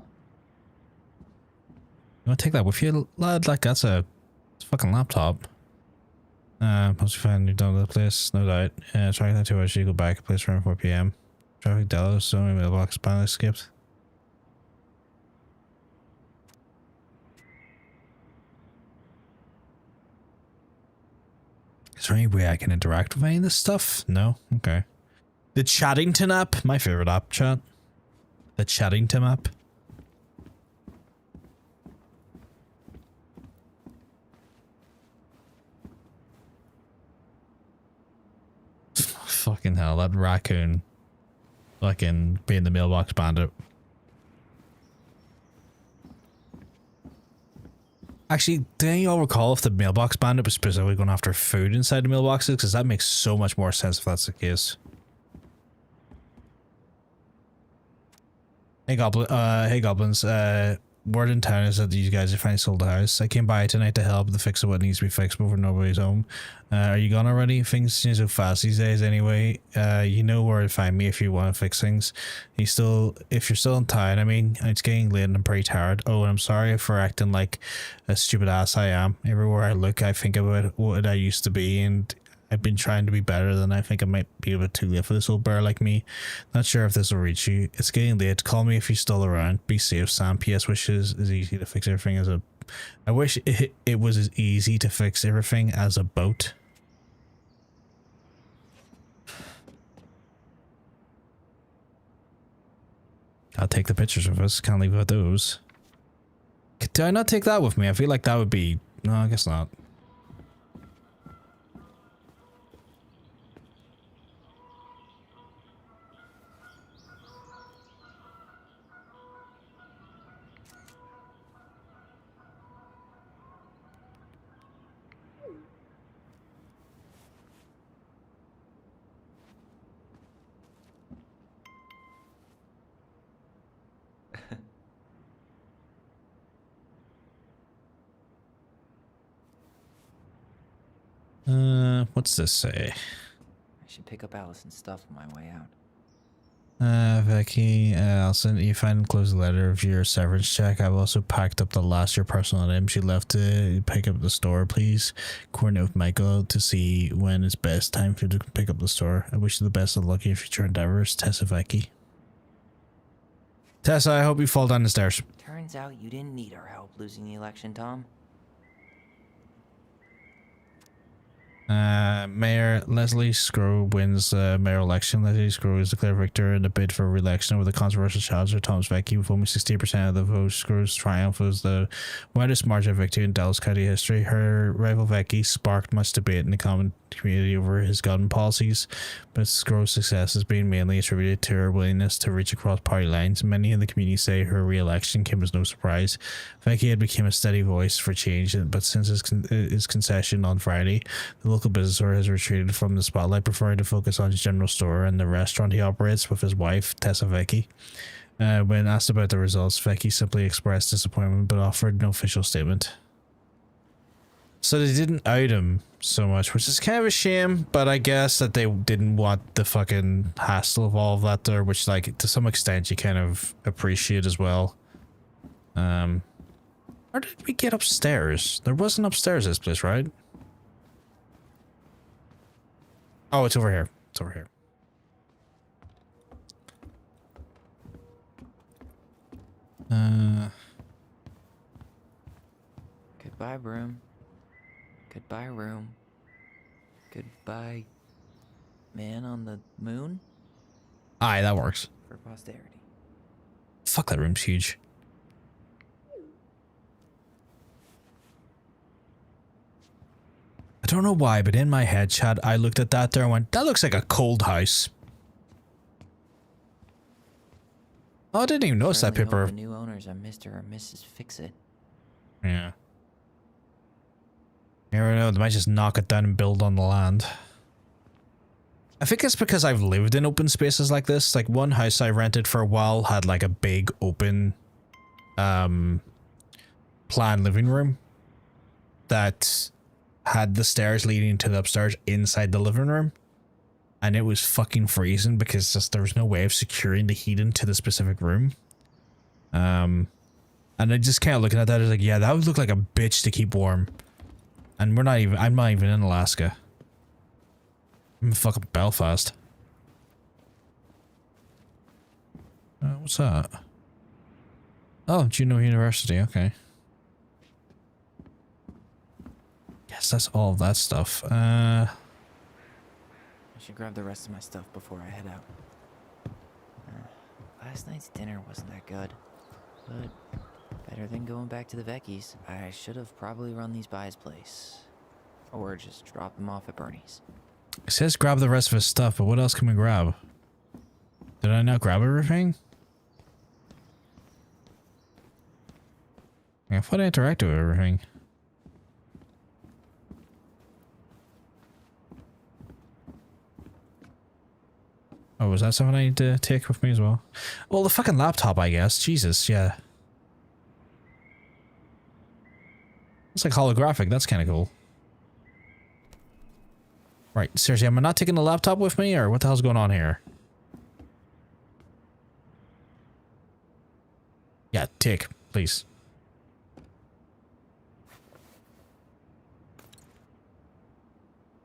want to take that with you, lad? Like, that's a fucking laptop. Once you find you're done with the place, no doubt. Try that 2 hours, you go back, place around 4 p.m. Traffic Dallas, so many mailbox finally skipped. Is there any way I can interact with any of this stuff? No? Okay. The Chattington app, my favorite app, chat. The Chattington app. Fucking hell, that raccoon. Fucking being the mailbox bandit. Actually, do any of y'all recall if the mailbox bandit was specifically going after food inside the mailboxes? Because that makes so much more sense if that's the case. Hey goblins, word in town is that you guys are finally sold the house. I came by tonight to help to fix what needs to be fixed before nobody's home. Are you gone already? Things change so fast these days anyway. You know where to find me if you want to fix things. If you're still in town, I mean, it's getting late and I'm pretty tired. Oh, and I'm sorry for acting like a stupid ass I am. Everywhere I look, I think about what I used to be, and I've been trying to be better than I think I might be a bit too late for this old bear like me. Not sure if this will reach you. It's getting late. Call me if you're still around. Be safe, Sam. P.S. Wishes is easy to fix everything as a... I wish it was as easy to fix everything as a boat. I'll take the pictures of us. Can't leave without those. Did I not take that with me? I feel like that would be... No, I guess not. What's this say? I should pick up Allison's stuff on my way out. Vicky, Allison, you find and close the letter of your severance check. I've also packed up the last of your personal items you left to pick up at the store. Please coordinate with Michael to see when it's best time for you to pick up the store. I wish you the best of luck in your future endeavors. Tessa, Vicky. Tessa, I hope you fall down the stairs. Turns out you didn't need our help losing the election, Tom. Mayor Leslie Scrow wins the mayor election. Leslie Scrow is declared victor in the bid for re-election over the controversial challenger Thomas Vecchi with only 60% of the votes. Scrow's triumph was the widest margin of victory in Dallas County history. Her rival Vecchi sparked much debate in the common community over his gun policies, but Scrow's success has been mainly attributed to her willingness to reach across party lines. Many in the community say her re-election came as no surprise. Vecchi had become a steady voice for change, but since his concession on Friday, the local business owner has retreated from the spotlight, preferring to focus on his general store and the restaurant he operates with his wife, Tessa Vecchi. When asked about the results, Vecchi simply expressed disappointment but offered no official statement. So they didn't out him so much, which is kind of a shame, but I guess that they didn't want the fucking hassle of all of that there, which, like, to some extent you kind of appreciate as well. Where did we get upstairs? There wasn't upstairs this place, right? Oh, it's over here. It's over here. Goodbye, room. Goodbye, room. Goodbye, man on the moon? Aye, that works. For posterity. Fuck, that room's huge. I don't know why, but in my head, Chad, I looked at that there and went, that looks like a cold house. Oh, I didn't even notice that paper. The new owners are Mr. or Mrs. Fix-It. Yeah. You never know, they might just knock it down and build on the land. I think it's because I've lived in open spaces like this. Like, one house I rented for a while had like a big open planned living room that had the stairs leading to the upstairs inside the living room. And it was fucking freezing because just there was no way of securing the heat into the specific room. And I just kind of looking at that, I was like, yeah, that would look like a bitch to keep warm. And I'm not even in Alaska. I'm in fucking Belfast. What's that? Oh, Juneau University, okay. Yes, that's all of that stuff. I should grab the rest of my stuff before I head out. Last night's dinner wasn't that good, but better than going back to the Vecchi's. I should have probably run these by his place. Or just drop them off at Bernie's. It says grab the rest of his stuff, but what else can we grab? Did I not grab everything? I thought I interacted with everything. Oh, was that something I need to take with me as well? Well, the fucking laptop, I guess. Jesus, yeah. It's like holographic. That's kind of cool. Right, seriously, am I not taking the laptop with me, or what the hell's going on here? Yeah, take, please.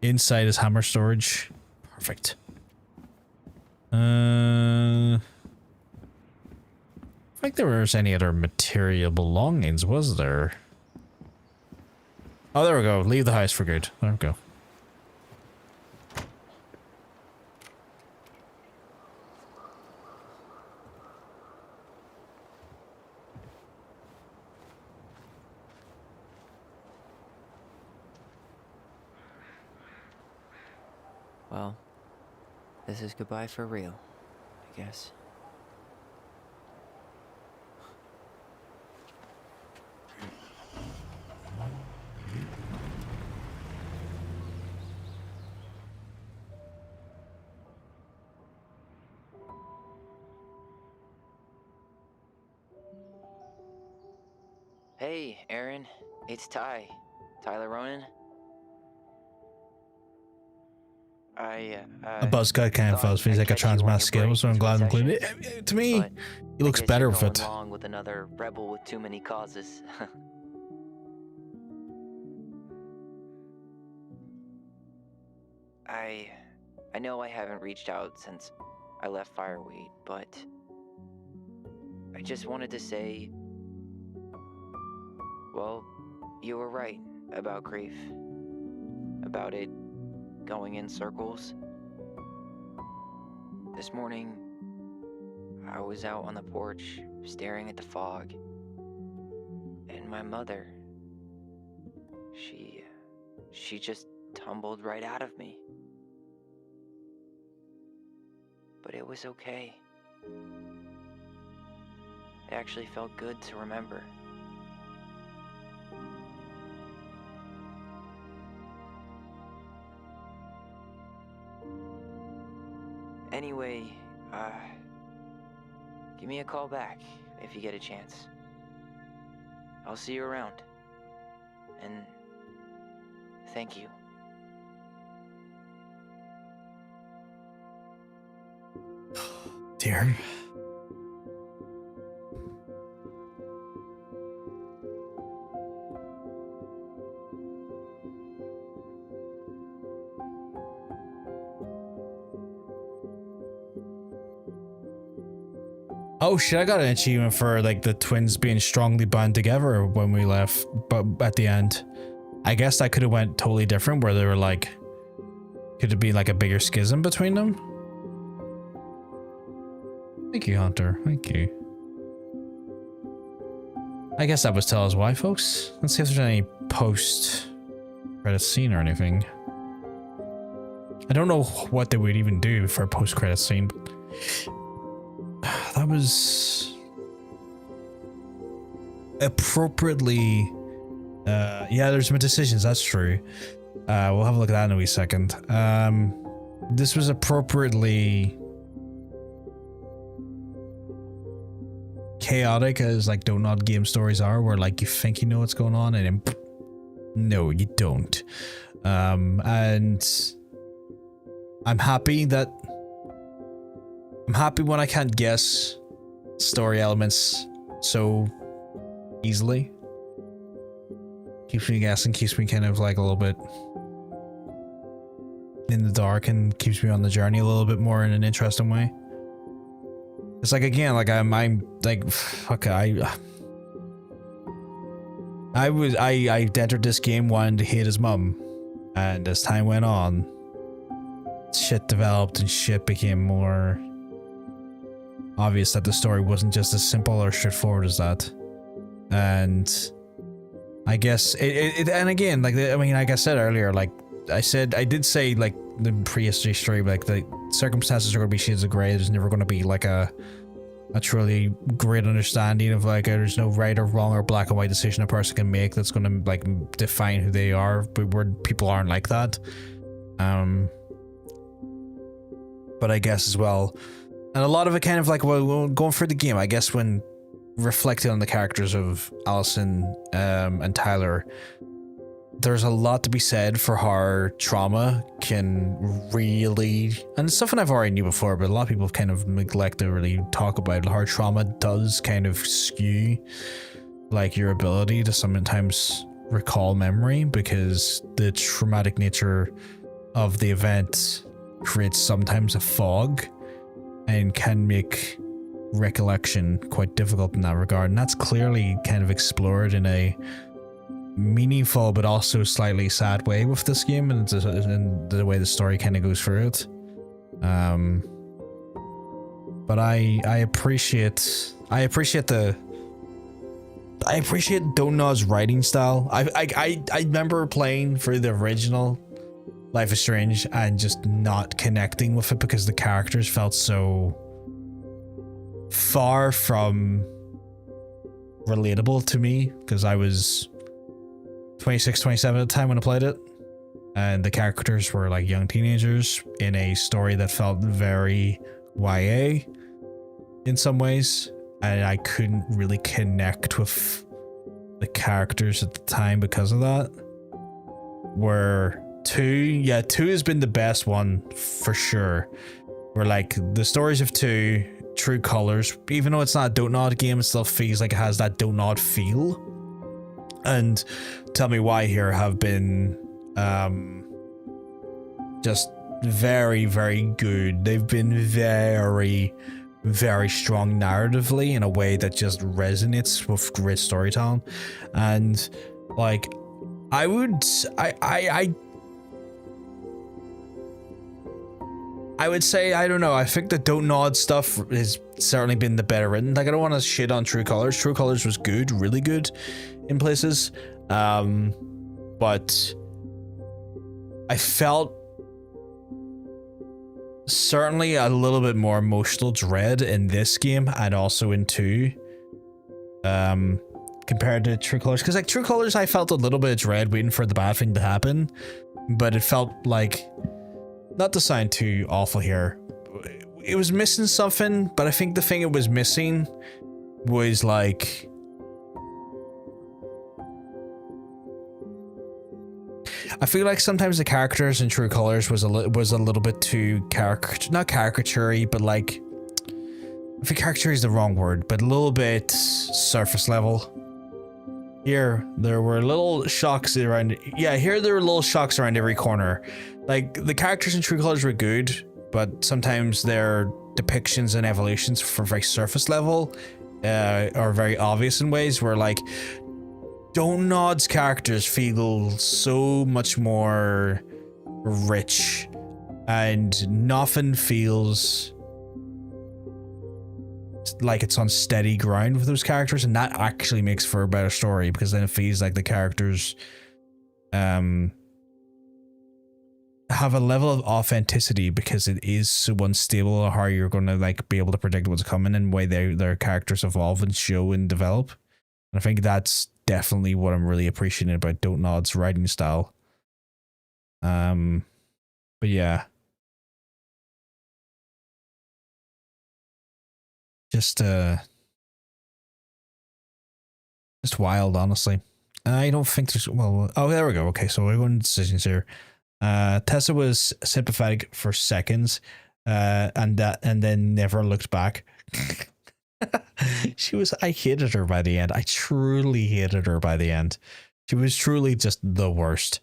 Inside is hammer storage. Perfect. I think there was any other material belongings, was there? Oh, there we go. Leave the house for good. There we go. Well, this is goodbye for real, I guess. Hey, Aaron. It's Ty. Tyler Ronan. A buzz cut kind of feels like a transmask skill, so I'm glad I'm included. To me, he looks better with it. Along with another rebel with too many causes. I know I haven't reached out since I left Fireweight, but I just wanted to say, well, you were right about grief. About it going in circles. This morning, I was out on the porch, staring at the fog, and my mother, she just tumbled right out of me. But it was okay. It actually felt good to remember. Anyway, give me a call back if you get a chance. I'll see you around. And thank you. Dear. Oh shit, I got an achievement for like the twins being strongly bound together when we left, but at the end. I guess that could have went totally different where they were like, could it be like a bigger schism between them? Thank you, Hunter. Thank you. I guess that was tell us why, folks. Let's see if there's any post-credit scene or anything. I don't know what they would even do for a post-credit scene, but that was appropriately. Yeah, there's some decisions. That's true. We'll have a look at that in a wee second. This was appropriately chaotic, as like Donut game stories are, where like you think you know what's going on and then no, you don't. And I'm happy when I can't guess story elements so easily. Keeps me guessing, keeps me kind of like a little bit in the dark and keeps me on the journey a little bit more in an interesting way. It's like, again, like I'm like, fuck, I entered this game wanting to hate his mum, and as time went on, shit developed and shit became more obvious that the story wasn't just as simple or straightforward as that. And I guess and again, like, I mean, like I said earlier, like I did say like the prehistory story, like the circumstances are going to be shades of grey. There's never going to be like a truly great understanding of like there's no right or wrong or black and white decision a person can make that's going to like define who they are. But where people aren't like that. But I guess as well, and a lot of it kind of like, well, going through the game, I guess when reflecting on the characters of Allison and Tyler, there's a lot to be said for how trauma can really, and it's something I've already knew before, but a lot of people kind of neglect to really talk about how trauma does kind of skew like your ability to sometimes recall memory, because the traumatic nature of the event creates sometimes a fog and can make recollection quite difficult in that regard. And that's clearly kind of explored in a meaningful but also slightly sad way with this game, and the way the story kind of goes through it. But I appreciate Don't Nod's writing style. I remember playing through the original Life is Strange and just not connecting with it because the characters felt so far from relatable to me, because I was 26, 27 at the time when I played it, and the characters were like young teenagers in a story that felt very YA in some ways, and I couldn't really connect with the characters at the time because of that. Where 2 has been the best one for sure. Where like the stories of 2, True Colors, even though it's not a Don't Nod game, it still feels like it has that Don't Nod feel. And Tell Me Why here have been just very, very good. They've been very, very strong narratively in a way that just resonates with great storytelling. And like I would say, I don't know, I think the Don't Nod stuff has certainly been the better written. Like, I don't want to shit on True Colors. True Colors was good, really good in places. But I felt certainly a little bit more emotional dread in this game and also in 2. Compared to True Colors. Because like True Colors, I felt a little bit of dread waiting for the bad thing to happen. But it felt like, not to sound too awful here, it was missing something, but I think the thing it was missing was like, I feel like sometimes the characters in True Colors was a little bit too not caricature-y, but like, I think caricature is the wrong word, but a little bit surface level. Here, there were little shocks around. Yeah, here there were little shocks around every corner. Like, the characters in True Colors were good, but sometimes their depictions and evolutions for very surface level are very obvious in ways where, like, Don't Nod's characters feel so much more rich, and nothing feels like it's on steady ground with those characters, and that actually makes for a better story, because then it feels like the characters have a level of authenticity, because it is so unstable how you're going to like be able to predict what's coming and the way their characters evolve and show and develop. And I think that's definitely what I'm really appreciating about Don't Nod's writing style. But yeah, just wild, honestly. I don't think there's, well, oh, there we go. Okay, so we're going to decisions here. Tessa was sympathetic for seconds, and then never looked back. I hated her by the end. I truly hated her by the end. She was truly just the worst.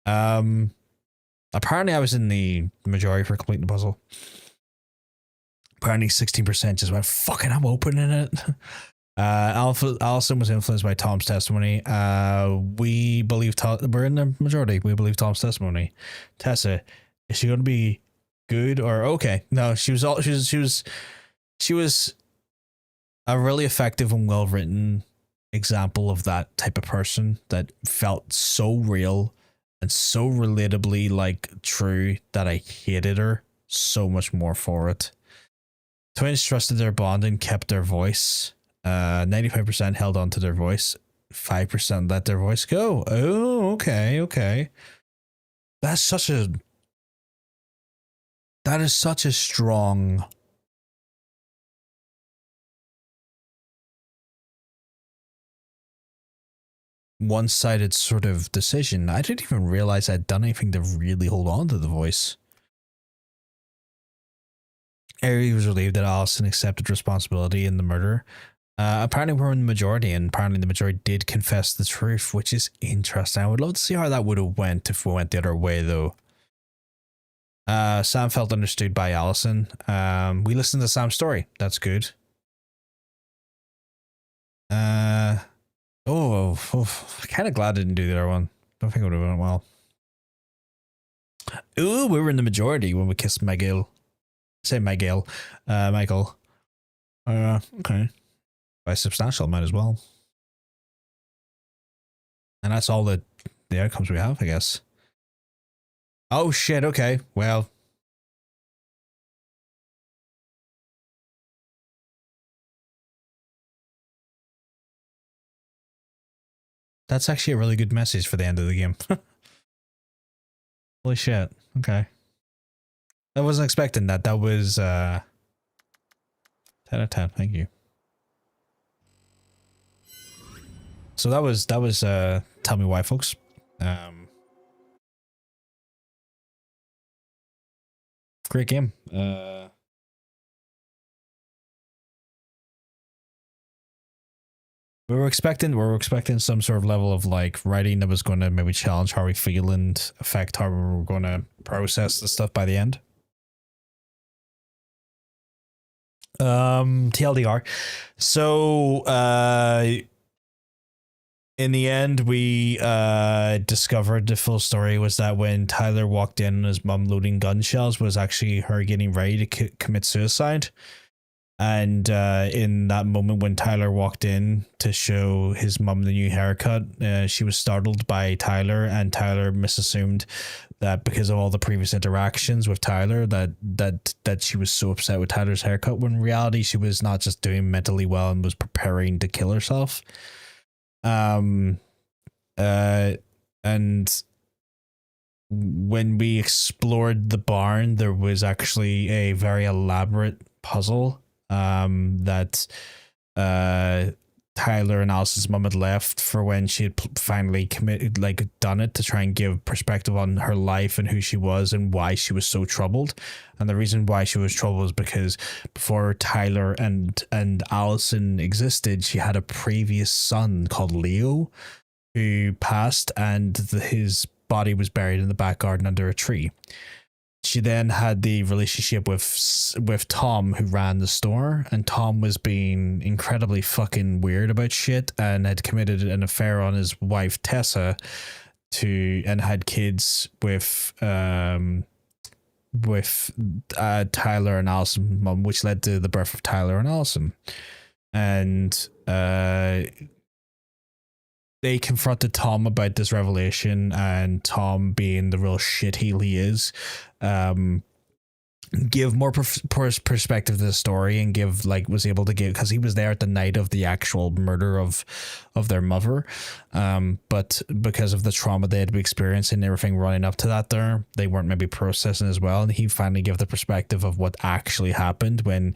Apparently I was in the majority for completing the puzzle. Apparently 16% just went, fucking, I'm opening it. Allison was influenced by Tom's testimony. We believe we're in the majority. We believe Tom's testimony. Tessa, is she going to be good or okay? No, she was a really effective and well written example of that type of person that felt so real and so relatably like true that I hated her so much more for it. Twins trusted their bond and kept their voice. 95% held on to their voice. 5% let their voice go. Oh, okay. That is such a strong one-sided sort of decision. I didn't even realize I'd done anything to really hold on to the voice. Ari was relieved that Allison accepted responsibility in the murder. Apparently we're in the majority, and apparently the majority did confess the truth, which is interesting. I would love to see how that would have went if we went the other way, though. Sam felt understood by Allison. We listened to Sam's story. That's good. Kind of glad I didn't do the other one. Don't think it would have went well. Ooh, we were in the majority when we kissed Michael. Michael. Okay. By substantial amount as well. And that's all the outcomes we have, I guess. Oh shit, okay. Well. That's actually a really good message for the end of the game. Holy shit. Okay. I wasn't expecting that. That was 10 out of 10. Thank you. So that was Tell Me Why, folks. Great game. We were expecting some sort of level of like writing that was going to maybe challenge how we feel and affect how we were going to process the stuff by the end. TLDR. So in the end, we discovered the full story was that when Tyler walked in and his mom loading gun shells was actually her getting ready to commit suicide. And in that moment when Tyler walked in to show his mom the new haircut, she was startled by Tyler, and Tyler misassumed that because of all the previous interactions with Tyler that she was so upset with Tyler's haircut, when in reality she was not just doing mentally well and was preparing to kill herself. And when we explored the barn, there was actually a very elaborate puzzle that Tyler and Alice's mom had left for when she had finally done it, to try and give perspective on her life and who she was and why she was so troubled. And the reason why she was troubled was because before Tyler and Allison existed, she had a previous son called Leo who passed, and his body was buried in the back garden under a tree. She then had the relationship with Tom, who ran the store, and Tom was being incredibly fucking weird about shit and had committed an affair on his wife Tessa and had kids with Tyler and Allison mom, which led to the birth of Tyler and Allison. And they confronted Tom about this revelation, and Tom, being the real shitheel he is, give more perspective to the story and was able to give, because he was there at the night of the actual murder of their mother, but because of the trauma they had been experiencing and everything running up to that, they weren't maybe processing as well, and he finally gave the perspective of what actually happened when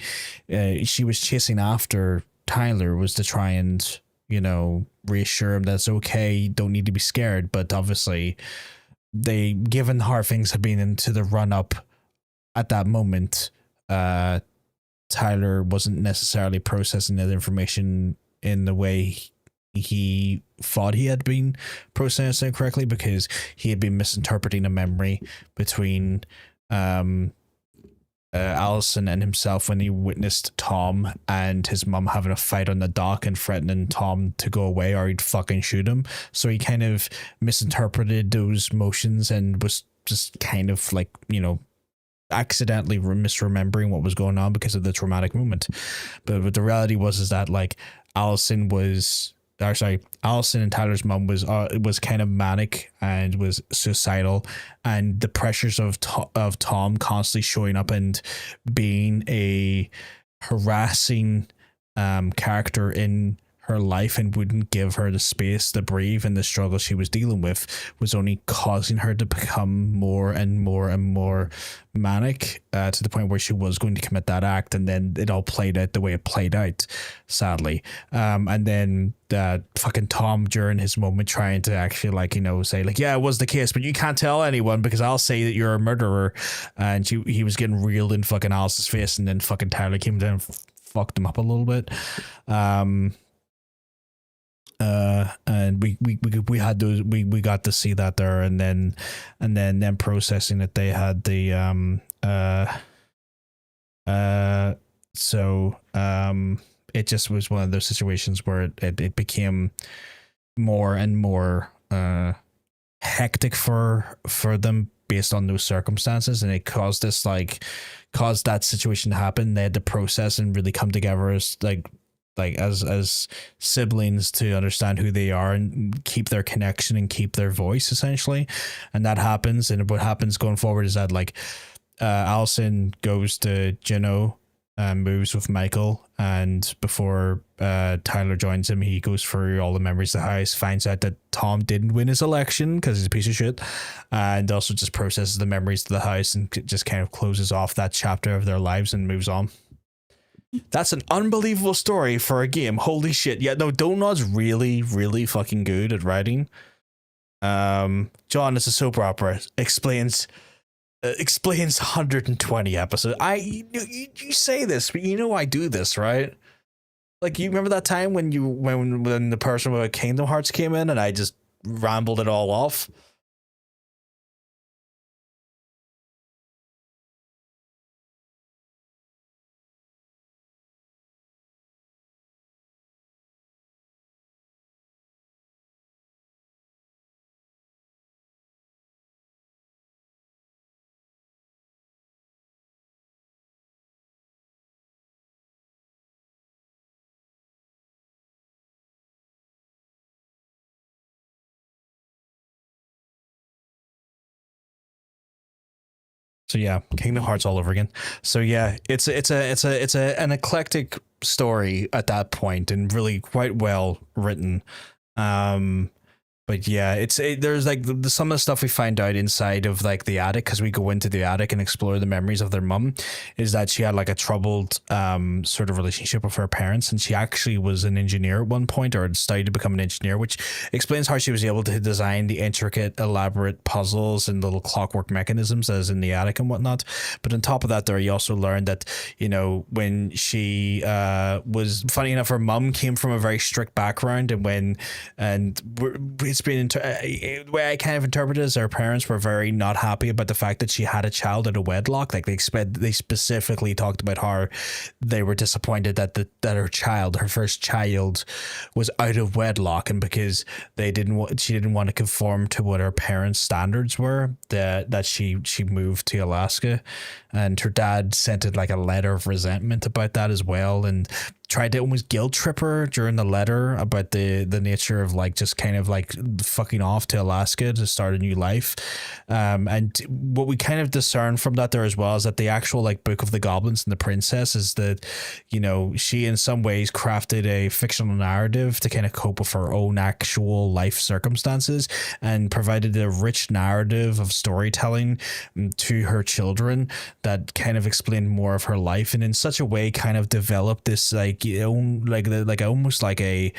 she was chasing after Tyler, was to try and reassure him that it's okay, you don't need to be scared. But obviously given how things had been into the run up at that moment, Tyler wasn't necessarily processing that information in the way he thought he had been processing it correctly, because he had been misinterpreting a memory between Allison and himself when he witnessed Tom and his mum having a fight on the dock and threatening Tom to go away or he'd fucking shoot him. So he kind of misinterpreted those motions and was just kind of accidentally misremembering what was going on because of the traumatic moment. But the reality was that Allison and Tyler's mom was kind of manic and was suicidal, and the pressures of Tom constantly showing up and being a harassing character in her life and wouldn't give her the space to breathe, and the struggle she was dealing with was only causing her to become more and more and more manic, to the point where she was going to commit that act, and then it all played out the way it played out, sadly. And then fucking Tom, during his moment, trying to actually, like, you know, say like, yeah, it was the case, but you can't tell anyone because I'll say that you're a murderer, and he was getting reeled in fucking Alice's face, and then fucking Tyler came down and fucked him up a little bit. And we had those, we got to see that there, and then processing that they had the it just was one of those situations where it became more and more hectic for them based on those circumstances, and it caused that situation to happen. They had to process and really come together as as siblings to understand who they are and keep their connection and keep their voice, essentially. And that happens, and what happens going forward is that Allison goes to Juneau, moves with Michael, and before Tyler joins him, he goes through all the memories of the house, finds out that Tom didn't win his election because he's a piece of shit, and also just processes the memories of the house and just kind of closes off that chapter of their lives and moves on. That's an unbelievable story for a game. Holy shit. Yeah, no, Donut's really, really fucking good at writing. John, it's a soap opera. Explains 120 episodes. You say this, but you know I do this, right? Like, you remember that time when the person with Kingdom Hearts came in and I just rambled it all off? So yeah, Kingdom Hearts all over again. So yeah, it's an eclectic story at that point, and really quite well written. But yeah, there's some of the stuff we find out inside of the attic, because we go into the attic and explore the memories of their mum, is that she had a troubled sort of relationship with her parents, and she actually was an engineer at one point, or had studied to become an engineer, which explains how she was able to design the intricate, elaborate puzzles and little clockwork mechanisms as in the attic and whatnot. But on top of that, there you also learned that, when she was, funny enough, her mum came from a very strict background, it's been the way I kind of interpret it is her parents were very not happy about the fact that she had a child out of wedlock. They specifically talked about how they were disappointed that her first child was out of wedlock, and because she didn't want to conform to what her parents' standards were, that she moved to Alaska, and her dad sent it a letter of resentment about that as well, and tried to almost guilt trip her during the letter about the nature of just kind of fucking off to Alaska to start a new life. And what we kind of discern from that there as well is that the actual Book of the Goblins and the Princess is that, she in some ways crafted a fictional narrative to kind of cope with her own actual life circumstances, and provided a rich narrative of storytelling to her children that kind of explained more of her life, and in such a way kind of developed this almost like a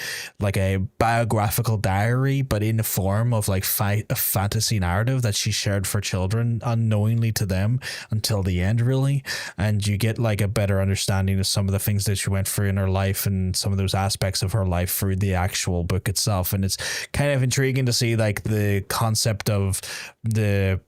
biographical diary, but in the form of a fantasy narrative that she shared for children unknowingly to them until the end, really. And you get a better understanding of some of the things that she went through in her life and some of those aspects of her life through the actual book itself. And it's kind of intriguing to see the concept of the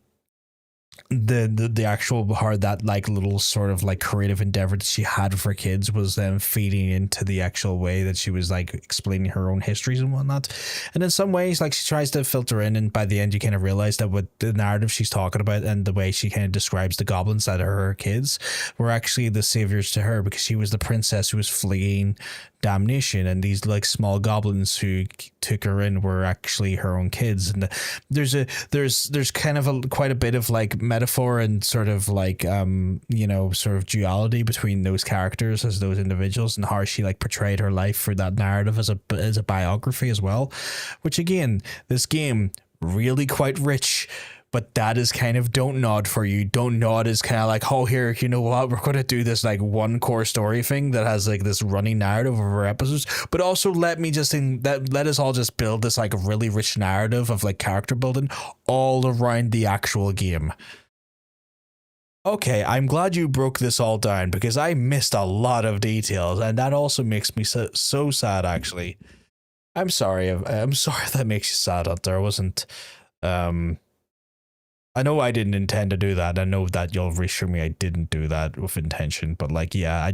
actual hard that little sort of creative endeavor that she had for kids was then feeding into the actual way that she was explaining her own histories and whatnot. And in some ways she tries to filter in, and by the end you kind of realize that what the narrative she's talking about and the way she kind of describes the goblins that are her kids were actually the saviors to her, because she was the princess who was fleeing damnation, and these like small goblins who took her in were actually her own kids. And there's kind of quite a bit of like metaphor and sort of like sort of duality between those characters as those individuals, and how she like portrayed her life through that narrative as a biography as well, which again, this game really quite rich. But that is kind of Don't Nod for you. Don't Nod is kind of like, oh, here, you know what? We're going to do this like one core story thing that has like this running narrative over episodes. But also let us all just build this like really rich narrative of like character building all around the actual game. Okay, I'm glad you broke this all down because I missed a lot of details, and that also makes me so sad, actually. I'm sorry. I'm sorry that makes you sad out there. I wasn't... I know I didn't intend to do that. I know that you'll reassure me I didn't do that with intention, but like, yeah, I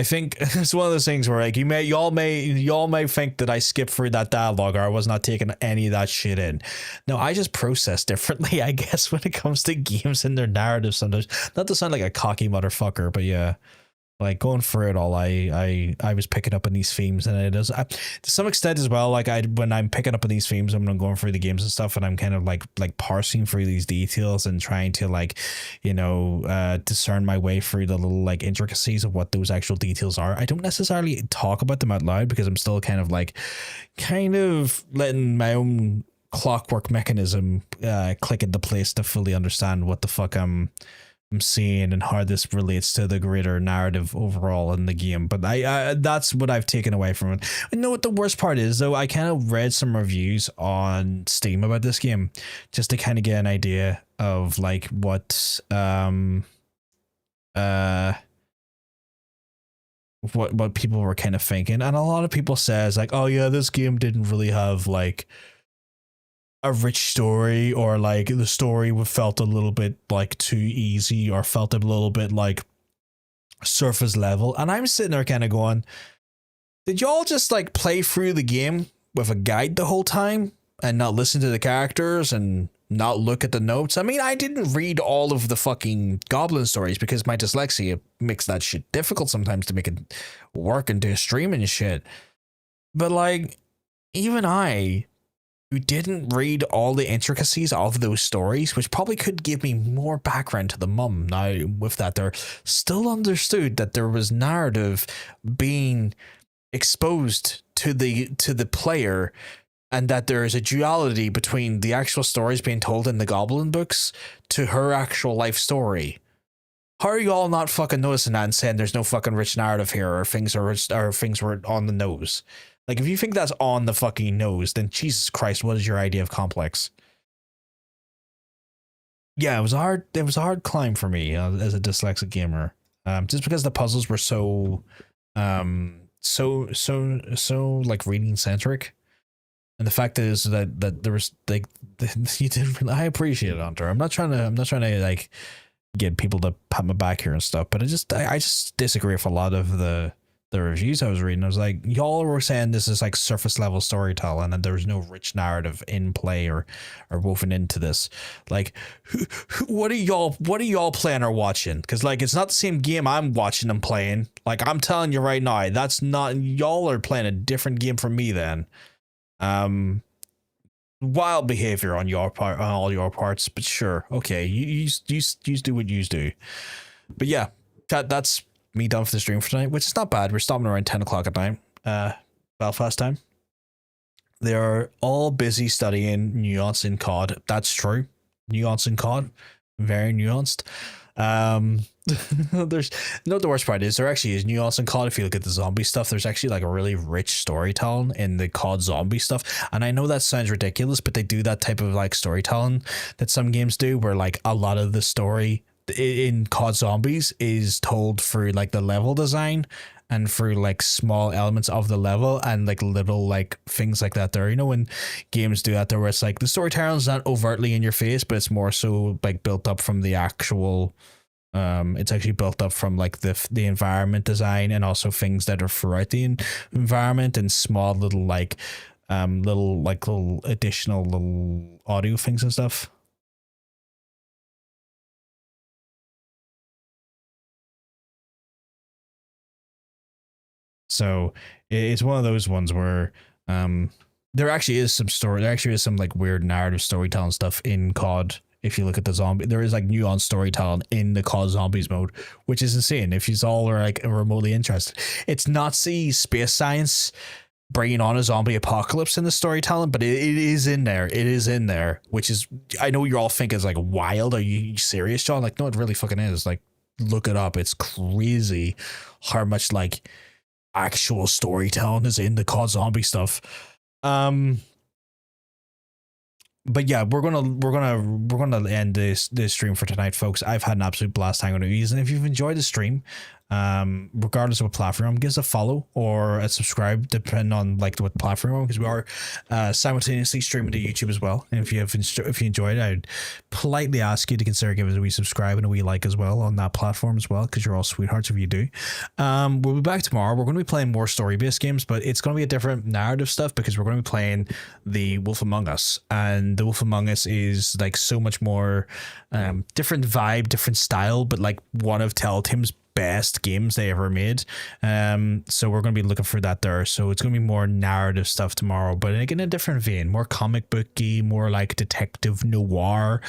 think it's one of those things where like y'all may think that I skipped through that dialogue or I was not taking any of that shit in. No, I just process differently, I guess, when it comes to games and their narratives sometimes. Not to sound like a cocky motherfucker, but yeah. Like going through it all, I was picking up on these themes, and it is to some extent as well. Like when I'm picking up on these themes, I'm going through the games and stuff, and I'm kind of like parsing through these details and trying to like, discern my way through the little like intricacies of what those actual details are. I don't necessarily talk about them out loud because I'm still kind of letting my own clockwork mechanism click into place to fully understand what the fuck I'm seeing and how this relates to the greater narrative overall in the game. But I that's what I've taken away from it. You know what the worst part is though? I kind of read some reviews on Steam about this game just to kind of get an idea of like what people were kind of thinking, and a lot of people says like, oh yeah, this game didn't really have like a rich story, or like the story felt a little bit like too easy, or felt a little bit like surface level. And I'm sitting there kind of going, did y'all just like play through the game with a guide the whole time and not listen to the characters and not look at the notes? I mean, I didn't read all of the fucking goblin stories because my dyslexia makes that shit difficult sometimes to make it work and do streaming and shit. But like, even I, who didn't read all the intricacies of those stories, which probably could give me more background to the mum. Now, with that, there still understood that there was narrative being exposed to the player, and that there is a duality between the actual stories being told in the Goblin books to her actual life story. How are you all not fucking noticing that and saying there's no fucking rich narrative here, or things were on the nose? Like, if you think that's on the fucking nose, then Jesus Christ, what is your idea of complex? Yeah, it was a hard climb for me as a dyslexic gamer. Just because the puzzles were so like reading centric, and the fact is that there was like you did. I appreciate it, Hunter. I'm not trying to like get people to pat my back here and stuff, but I just disagree with a lot of the reviews I was reading. I was like, y'all were saying this is like surface level storytelling and there's no rich narrative in play or woven into this. Like, what are y'all playing or watching? Because like, it's not the same game I'm watching and playing. Like, I'm telling you right now, that's not, y'all are playing a different game from me then. Wild behavior on your part, on all your parts, but sure, okay, you do what you do. But yeah, that's me done for the stream for tonight, which is not bad. We're stopping around 10 o'clock at night, Belfast time. They are all busy studying nuance in COD. That's true. Nuance in COD, very nuanced. There's no, the worst part is there actually is nuance in COD. If you look at the zombie stuff, there's actually like a really rich storytelling in the COD zombie stuff. And I know that sounds ridiculous, but they do that type of like storytelling that some games do, where like a lot of the story in COD Zombies is told through like the level design and through like small elements of the level and like little like things like that there. You know, when games do that there, where it's like the storytelling is not overtly in your face, but it's more so like built up from the actual it's actually built up from like the environment design and also things that are throughout the environment and small little like little additional little audio things and stuff. So it's one of those ones where there actually is some story. There actually is some like weird narrative storytelling stuff in COD. If you look at the zombie, there is like nuanced storytelling in the COD Zombies mode, which is insane. If you all are like remotely interested, it's Nazi space science bringing on a zombie apocalypse in the storytelling, but it is in there. It is in there, which is, I know you're all thinking it's like wild. Are you serious, John? Like, no, it really fucking is. Like, look it up. It's crazy how much like actual storytelling is in the COD zombie stuff. But yeah, we're gonna end this stream for tonight, folks. I've had an absolute blast hanging with you, and if you've enjoyed the stream, regardless of what platform, give us a follow or a subscribe, depending on like what platform, because we are simultaneously streaming to YouTube as well. And if you enjoyed it, I'd politely ask you to consider giving us a wee subscribe and a wee like as well on that platform as well, because you're all sweethearts if you do. We'll be back tomorrow. We're going to be playing more story-based games, but it's going to be a different narrative stuff, because we're going to be playing the Wolf Among Us, and the Wolf Among Us is like so much more different vibe, different style, but like one of Telltale's best games they ever made. So we're going to be looking for that there. So it's going to be more narrative stuff tomorrow, but in a different vein, more comic booky, more like detective noir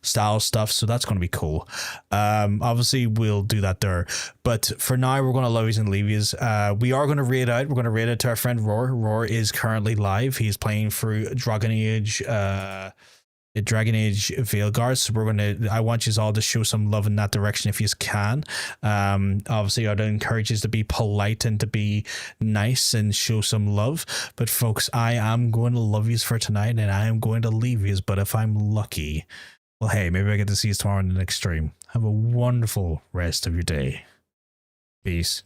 style stuff. So that's going to be cool. Obviously we'll do that there, but for now we're going to love yous and leave yous. We are going to raid out. We're going to raid it to our friend Roar. Roar is currently live. He's playing through Dragon Age Veilguard. So I want you all to show some love in that direction if you can. Obviously I'd encourage you to be polite and to be nice and show some love, but folks, I am going to love yous for tonight, and I am going to leave yous, but if I'm lucky, well, hey, maybe I get to see you tomorrow in the next stream. Have a wonderful rest of your day. Peace.